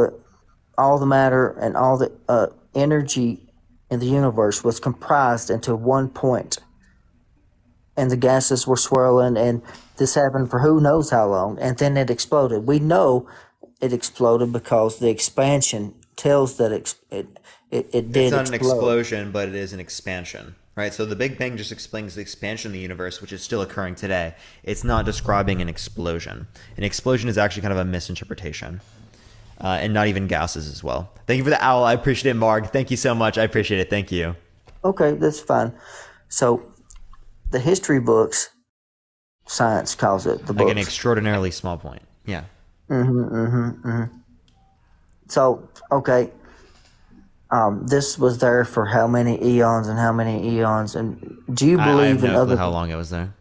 U: all the matter and all the energy in the universe was comprised into one point, and the gases were swirling, and this happened for who knows how long, and then it exploded. We know it exploded because the expansion tells that it did
B: It's not an
U: explode.
B: explosion, but it is an expansion, right? So the Big Bang just explains the expansion of the universe, which is still occurring today. It's not describing an explosion. An explosion is actually kind of a misinterpretation. And not even gases as well. Thank you for the owl. I appreciate it, Marg. Thank you so much. I appreciate it. Thank you.
U: Okay, that's fine. So the history books, science calls it the
B: Like an
U: books.
B: extraordinarily small point. Yeah.
U: So, okay, this was there for how many eons and how many eons? And do you
B: I have
U: believe in
B: no clue
U: other?
B: how long it was there.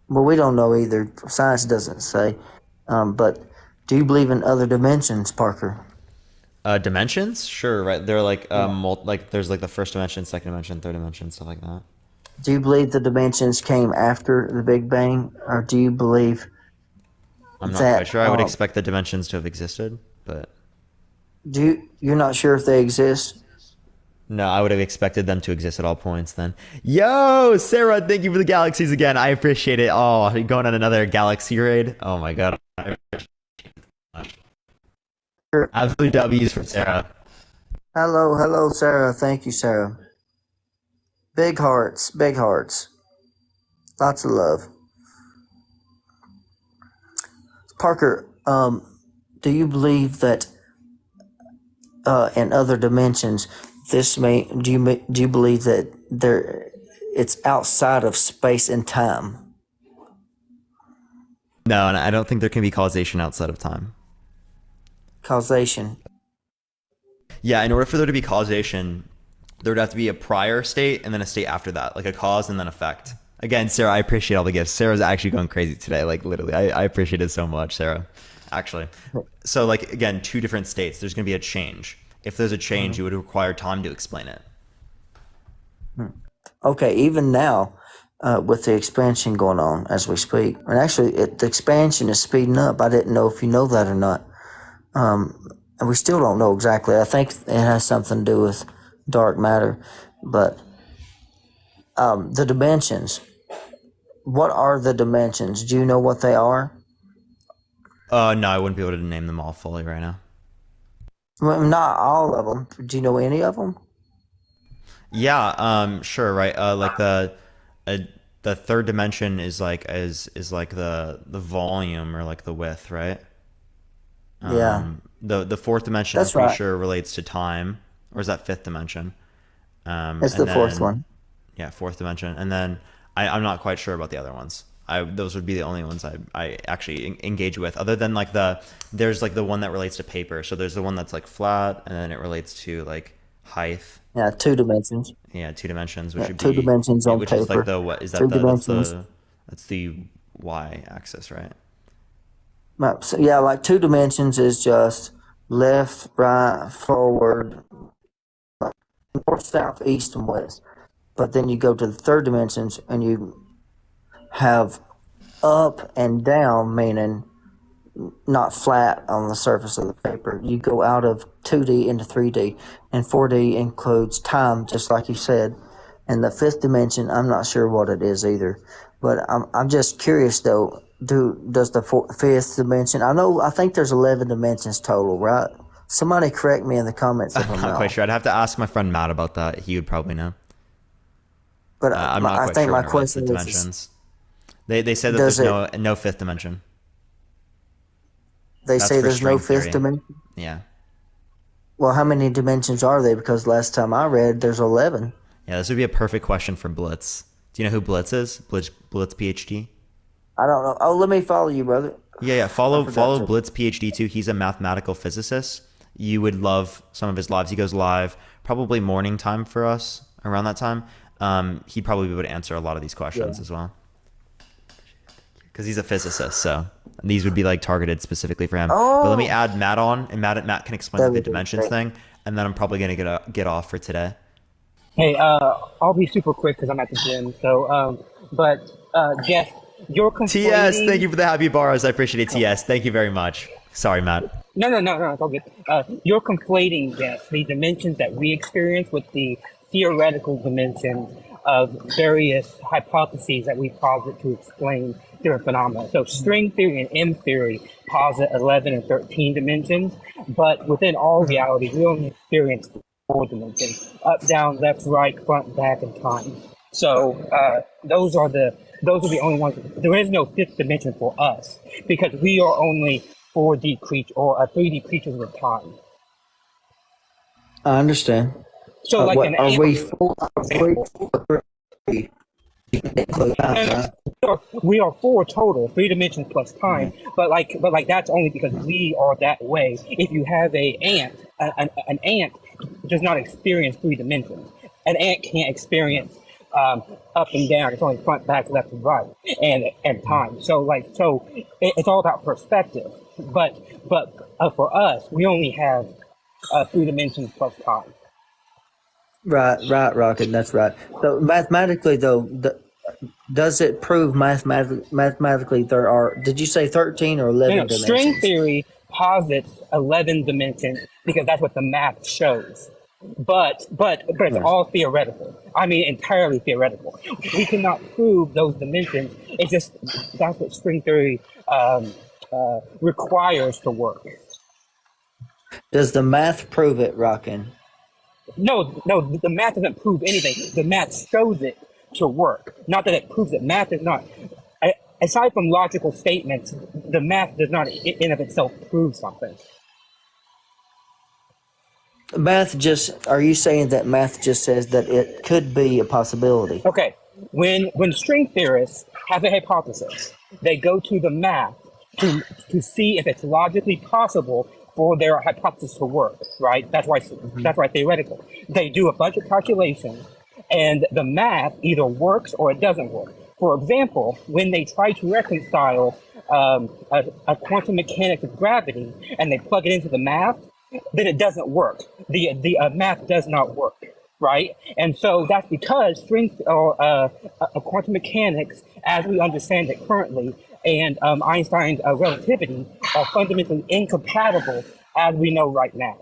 U: Well, we don't know either. Science doesn't say. But do you believe in other dimensions, Parker?
B: Dimensions? Sure, right. They're like like there's like the first dimension, second dimension, third dimension, stuff like that.
U: Do you believe the dimensions came after the Big Bang, or do you believe
B: I'm not
U: that?
B: quite sure. I would expect the dimensions to have existed, but
U: You're not sure if they exist?
B: no, I would have expected them to exist at all points then. Yo, Sarah, thank you for the galaxies again. I appreciate it. Oh, are you going on another galaxy raid? Oh my god. Absolute W's for Sarah.
U: Hello, Sarah. Thank you, Sarah. Big hearts, lots of love. Parker, do you believe that in other dimensions, do you believe that it's outside of space and time?
B: No, and I don't think there can be causation outside of time.
U: Causation.
B: Yeah, in order for there to be causation, there would have to be a prior state and then a state after that, like a cause and then effect. Again, Sarah, I appreciate all the gifts. Sarah's actually going crazy today, like literally. I appreciate it so much, Sarah, actually. So like, again, two different states. There's going to be a change. If there's a change, it would require time to explain it.
U: Okay, even now, with the expansion going on as we speak, and actually the expansion is speeding up. I didn't know if you know that or not. And we still don't know exactly. I think it has something to do with dark matter, but the dimensions. What are the dimensions? Do you know what they are?
B: No, I wouldn't be able to name them all fully right now.
U: Well, not all of them. Do you know any of them?
B: Yeah, sure, right. Like uh, the third dimension is like the volume or like the width, right?
U: Yeah,
B: The fourth dimension, I'm
U: that's
B: pretty
U: right.
B: sure relates to time, or is that fifth dimension?
U: It's
B: And
U: the fourth
B: then
U: one.
B: yeah, fourth dimension, and then I'm not quite sure about the other ones. Those would be the only ones I actually engage with, other than like there's like the one that relates to paper. So there's the one that's like flat, and then it relates to like height.
U: Yeah, 2 dimensions.
B: Yeah, two dimensions, which
U: Yeah,
B: would
U: two
B: be
U: dimensions on
B: which is like
U: paper.
B: the what is that
U: Three
B: the
U: dimensions.
B: that's the y axis, right?
U: Right, so yeah, like 2 dimensions is just left, right, forward, north, south, east, and west. But then you go to the third dimensions and you have up and down, meaning not flat on the surface of the paper. You go out of 2D into 3D, and 4D includes time, just like you said. And the fifth dimension, I'm not sure what it is either, but I'm just curious though. Does the fifth dimension? I think there's 11 dimensions total, right? Somebody correct me in the comments if
B: I'm
U: I'm
B: not quite
U: wrong.
B: sure. I'd have to ask my friend Matt about that. He would probably know.
U: But
B: I'm not
U: I
B: quite
U: think
B: sure
U: my
B: when it relates to
U: question is,
B: dimensions. They say that
U: does
B: there's
U: it?
B: no fifth dimension.
U: They
B: That's
U: say
B: for
U: there's no
B: string
U: fifth
B: theory.
U: dimension.
B: Yeah.
U: Well, how many dimensions are they? Because last time I read, there's 11.
B: Yeah, this would be a perfect question for Blitz. Do you know who Blitz is? Blitz PhD?
U: I don't know. Oh, let me follow you, brother.
B: Yeah.
U: I
B: Follow
U: forgot to.
B: Blitz PhD too. He's a mathematical physicist. You would love some of his lives. He goes live probably morning time for us around that time. He'd probably be able to answer a lot of these questions
U: Yeah.
B: as well because he's a physicist. So these would be like targeted specifically for him. But let me
U: Oh,
B: add Matt on, and Matt can explain
U: that
B: like the
U: would be
B: dimensions
U: great.
B: thing, and then I'm probably gonna get off for today.
R: Hey, I'll be super quick because I'm at the gym. So, Jeff, you're
B: TS, thank
R: conflating.
B: you for the happy bars. I appreciate it, TS. Thank you very much. Sorry, Matt.
R: No, it's all good. You're conflating, Jeff, the dimensions that we experience with the theoretical dimensions of various hypotheses that we posit to explain different phenomena. So, string theory and M theory posit 11 and 13 dimensions, but within all reality, we only experience 4 dimensions: up, down, left, right, front, back, and time. So those are the only ones. There is no fifth dimension for us because we are only 4D creature or 3D creatures with time.
U: I understand.
R: So like
U: What
R: an
U: are
R: ant,
U: we full? Are
R: for
U: we
R: example,
U: full of three? You can include that,
R: and
U: right?
R: we are 4 total, 3 dimensions plus time. But like that's only because we are that way. If you have an ant does not experience 3 dimensions. An ant can't experience up and down. It's only front, back, left, and right, and time. It's all about perspective. But for us, we only have 3 dimensions plus time.
U: Right, Rocket. That's right. So mathematically, though, does it prove mathematically there are? Did you say 13 or
R: No,
U: 11
R: no. String
U: dimensions?
R: theory posits 11 dimensions because that's what the math shows. But it's
U: Right.
R: all theoretical. I mean, entirely theoretical. We cannot prove those dimensions. It's just that's what string theory requires to work.
U: Does the math prove it, Rockin'?
R: No, the math doesn't prove anything. The math shows it to work. Not that it proves it. Math is not. Aside from logical statements, the math does not in of itself prove something.
U: Math just. Are you saying that math just says that it could be a possibility?
R: Okay, when string theorists have a hypothesis, they go to the math to see if it's logically possible for their hypothesis to work. Right? That's why theoretical. They do a bunch of calculations, and the math either works or it doesn't work. For example, when they try to reconcile a quantum mechanics of gravity and they plug it into the math, then it doesn't work. The math does not work, right? And so that's because string or quantum mechanics, as we understand it currently, and Einstein's relativity are fundamentally incompatible as we know right now.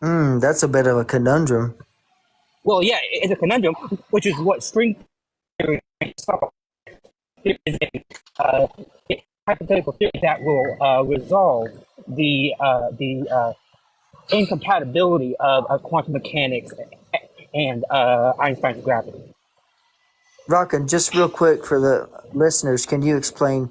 U: That's a bit of a conundrum.
R: Well, yeah, it's a conundrum, which is what string theory solves. It is a hypothetical theory that will resolve the incompatibility of quantum mechanics and Einstein's gravity.
U: Rockin, just real quick for the listeners, can you explain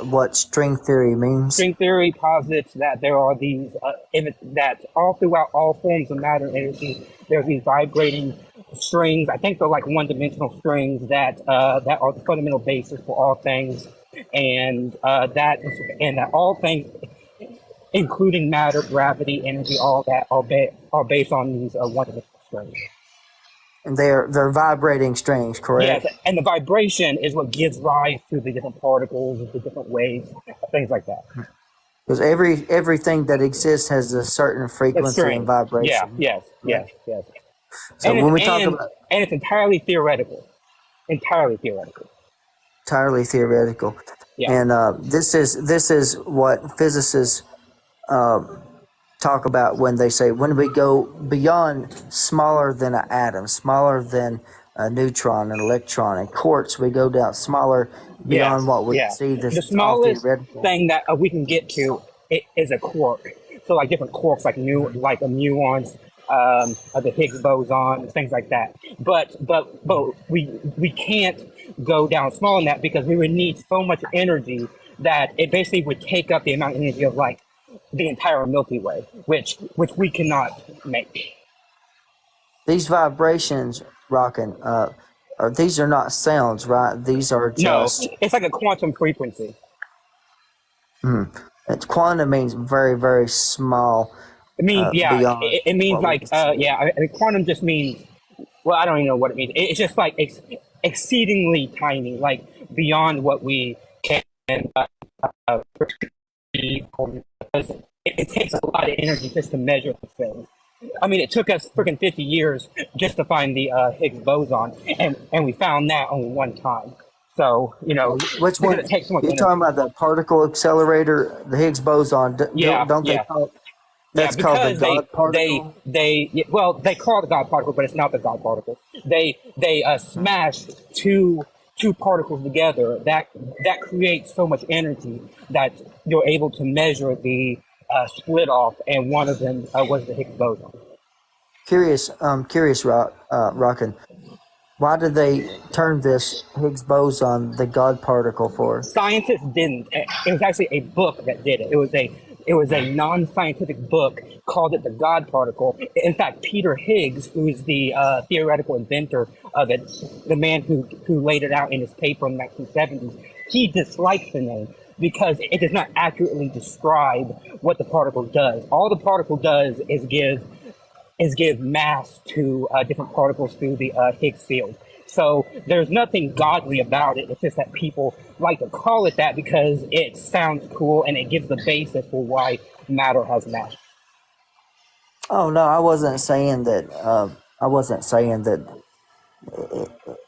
U: what string theory means?
R: String theory posits that there are these, that all throughout all forms of matter and energy, there's these vibrating strings. I think they're like one-dimensional strings that that are the fundamental basis for all things, and that all things, including matter, gravity, energy, all that are based on these one-dimensional strings.
U: And they're vibrating strings, correct?
R: Yes, and the vibration is what gives rise to the different particles, the different waves, things like that.
U: Because everything that exists has a certain frequency and vibration.
R: Yeah, yes.
U: So when we talk about
R: and it's entirely theoretical.
U: Entirely theoretical.
R: Yeah.
U: And this is what physicists talk about when they say when we go beyond smaller than an atom, smaller than a neutron, an electron, and quarks, we go down smaller beyond what we see.
R: The smallest thing that we can get to is a quark. So like different quarks, like muons, the Higgs boson, things like that. But we can't go down small in that because we would need so much energy that it basically would take up the amount of energy of like the entire Milky Way, which we cannot make.
U: These vibrations, Rockin', these are not sounds, right? These are just...
R: No, it's like a quantum frequency.
U: Quantum means very, very small.
R: It means, it means like, I mean, quantum just means, well, I don't even know what it means. It's just like exceedingly tiny, like beyond what we can because it takes a lot of energy just to measure the things. I mean, it took us freaking 50 years just to find the Higgs boson, and we found that only one time. So, you know,
U: which one?
R: It takes so much
U: You're
R: energy.
U: talking about the particle accelerator, the Higgs boson. Don't they call it? That's called the God particle.
R: They call it the God particle, but it's not the God particle. They smash two particles together that creates so much energy that you're able to measure the split off, and one of them was the Higgs boson.
U: Curious, Rockin'. Why did they term this Higgs boson the God particle for?
R: Scientists didn't. It was actually a book that did it. It was a non-scientific book, called it the God particle. In fact, Peter Higgs, who is the theoretical inventor of it, the man who laid it out in his paper in the 1970s, he dislikes the name because it does not accurately describe what the particle does. All the particle does is give mass to different particles through the Higgs field. So there's nothing godly about it. It's just that people like to call it that because it sounds cool and it gives the basis for why matter has mass.
U: Oh no, I wasn't saying that.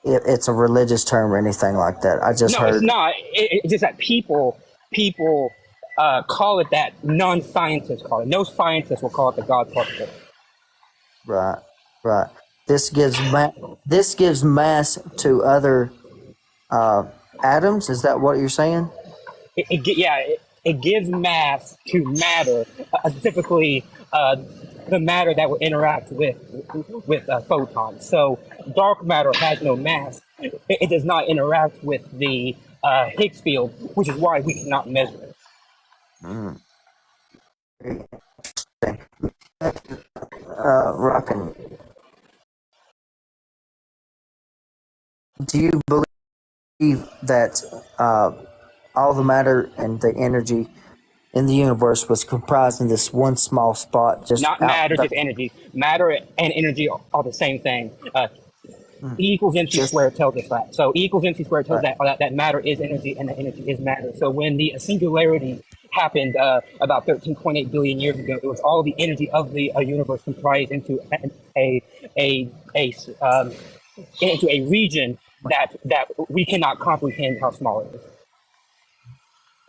U: It's a religious term or anything like that. I just heard.
R: No, it's not. It's just that people call it that. Non-scientists call it. No scientist will call it the God particle.
U: Right. This gives mass to other atoms. Is that what you're saying?
R: It gives mass to matter, specifically the matter that will interact with photons. So dark matter has no mass. It does not interact with the Higgs field, which is why we cannot measure it.
U: Rockin'. Do you believe that all the matter and the energy in the universe was comprised in this one small spot? Just
R: not matter, just energy. Matter and energy are the same thing. E equals mc squared tells us that. So E equals mc squared tells that matter is energy and that energy is matter. So when the singularity happened about 13.8 billion years ago, it was all the energy of the universe comprised into into a region that we cannot comprehend how small it is.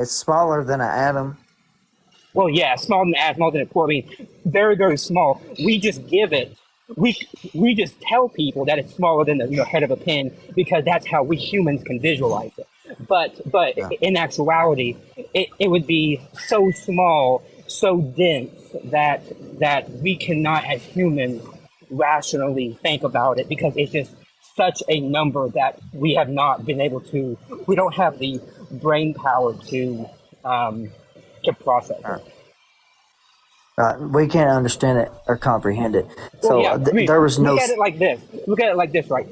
U: It's smaller than an atom.
R: Well, yeah, smaller than an atom, smaller than a quark. I mean, very, very small. We just give it. We just tell people that it's smaller than the head of a pin because that's how we humans can visualize it. But in actuality, it would be so small, so dense that that we cannot, as humans, rationally think about it because it's just such a number that we have not been able to. We don't have the brain power to process it.
U: Right. We can't understand it or comprehend it.
R: Well,
U: So
R: yeah, I mean,
U: there was no.
R: look at it like this. Look at it like this, right?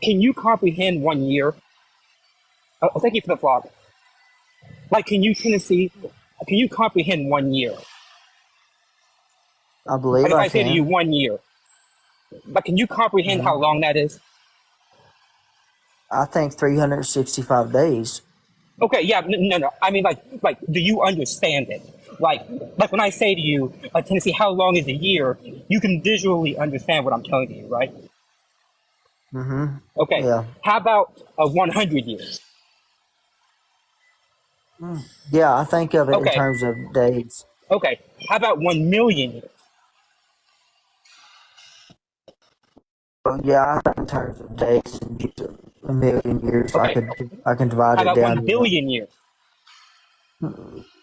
R: Can you comprehend 1 year? Oh, thank you for the flock. Like, can you comprehend 1 year?
U: I believe
R: Like, if
U: I
R: I say to you
U: can.
R: 1 year, but can you comprehend how long that is?
U: I think 365 days.
R: Okay, yeah, no. I mean, like, do you understand it? Like when I say to you, Tennessee, how long is a year? You can visually understand what I'm telling you, right?
U: Mm-hmm.
R: Okay.
U: Yeah.
R: How about 100 years?
U: Yeah, I think of it in
R: Okay.
U: terms of days.
R: Okay. How about 1 million years?
U: But yeah, I think in terms of days and years, a million years,
R: Okay.
U: I can divide
R: How
U: it
R: about
U: down
R: 1
U: to
R: billion years?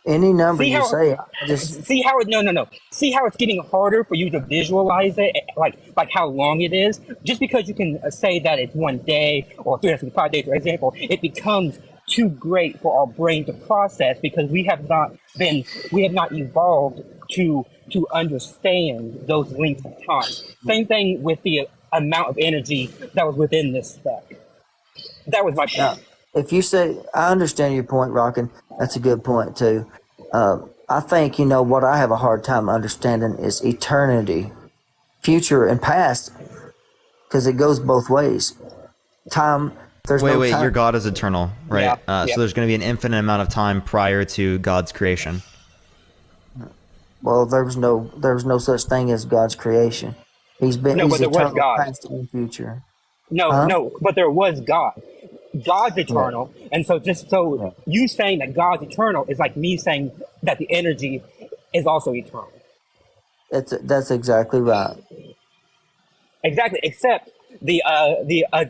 U: any number
R: See
U: you
R: how
U: say. I just
R: see how it no. See how it's getting harder for you to visualize it, like how long it is. Just because you can say that it's 1 day or 365 days, for example, it becomes too great for our brain to process because we have not evolved to understand those lengths of time. Same thing with the amount of energy that was within this spec. That was my
U: now,
R: point.
U: if you say I understand your point, Rockin', that's a good point too. I think what I have a hard time understanding is eternity, future and past, because it goes both ways. Time, there's no
B: Wait, your
U: time.
B: God is eternal, right?
R: Yeah.
B: So there's going to be an infinite amount of time prior to God's creation.
U: Well, there was no such thing as God's creation.
R: No,
U: He's
R: but there was
U: eternal,
R: God.
U: past and future.
R: No,
U: Huh?
R: no, but there was God. God's
U: Yeah.
R: eternal, and so you saying that God's eternal is like me saying that the energy is also eternal.
U: That's exactly right.
R: Exactly, except the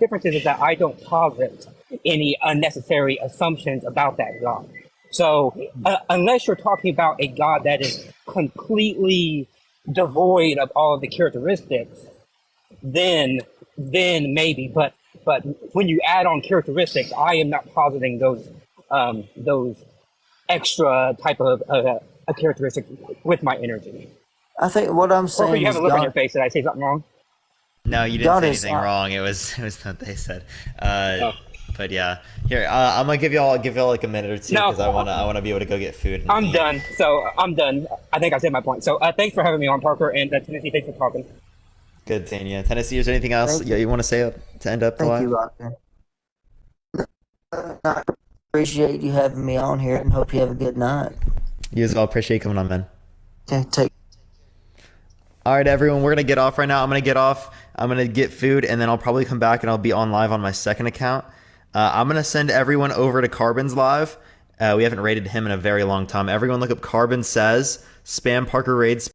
R: difference is that I don't posit any unnecessary assumptions about that God. So unless you're talking about a God that is completely devoid of all of the characteristics, then maybe. But when you add on characteristics, I am not positing those extra type of characteristics with my energy.
U: I think what I'm
R: Or
U: saying
R: you have
U: is
R: a look on your
U: God.
R: face. Did I say something wrong?
B: No, you didn't
U: God
B: say
U: is.
B: anything wrong. It was what they said.
R: Oh.
B: But yeah, here I'm gonna give y'all like a minute or two
R: No.
B: because I wanna be able to go get food. And
R: I'm
B: eat.
R: done. So I'm done. I think I said my point. So thanks for having me on, Parker, and Tennessee. Thanks for talking.
B: Good, Tanya. Tennessee, is there anything else
U: Thank you.
B: you want to say to end up the
U: Thank
B: live?
U: you, Rocker. I appreciate you having me on here and hope you have a good night.
B: You as well. Appreciate you coming on, man.
U: Okay, take.
B: All right, everyone, we're gonna get off right now. I'm gonna get off. I'm gonna get food, and then I'll probably come back and I'll be on live on my second account. I'm gonna send everyone over to Carbon's live. We haven't rated him in a very long time. Everyone, look up Carbon Says. Spam Parker Raids.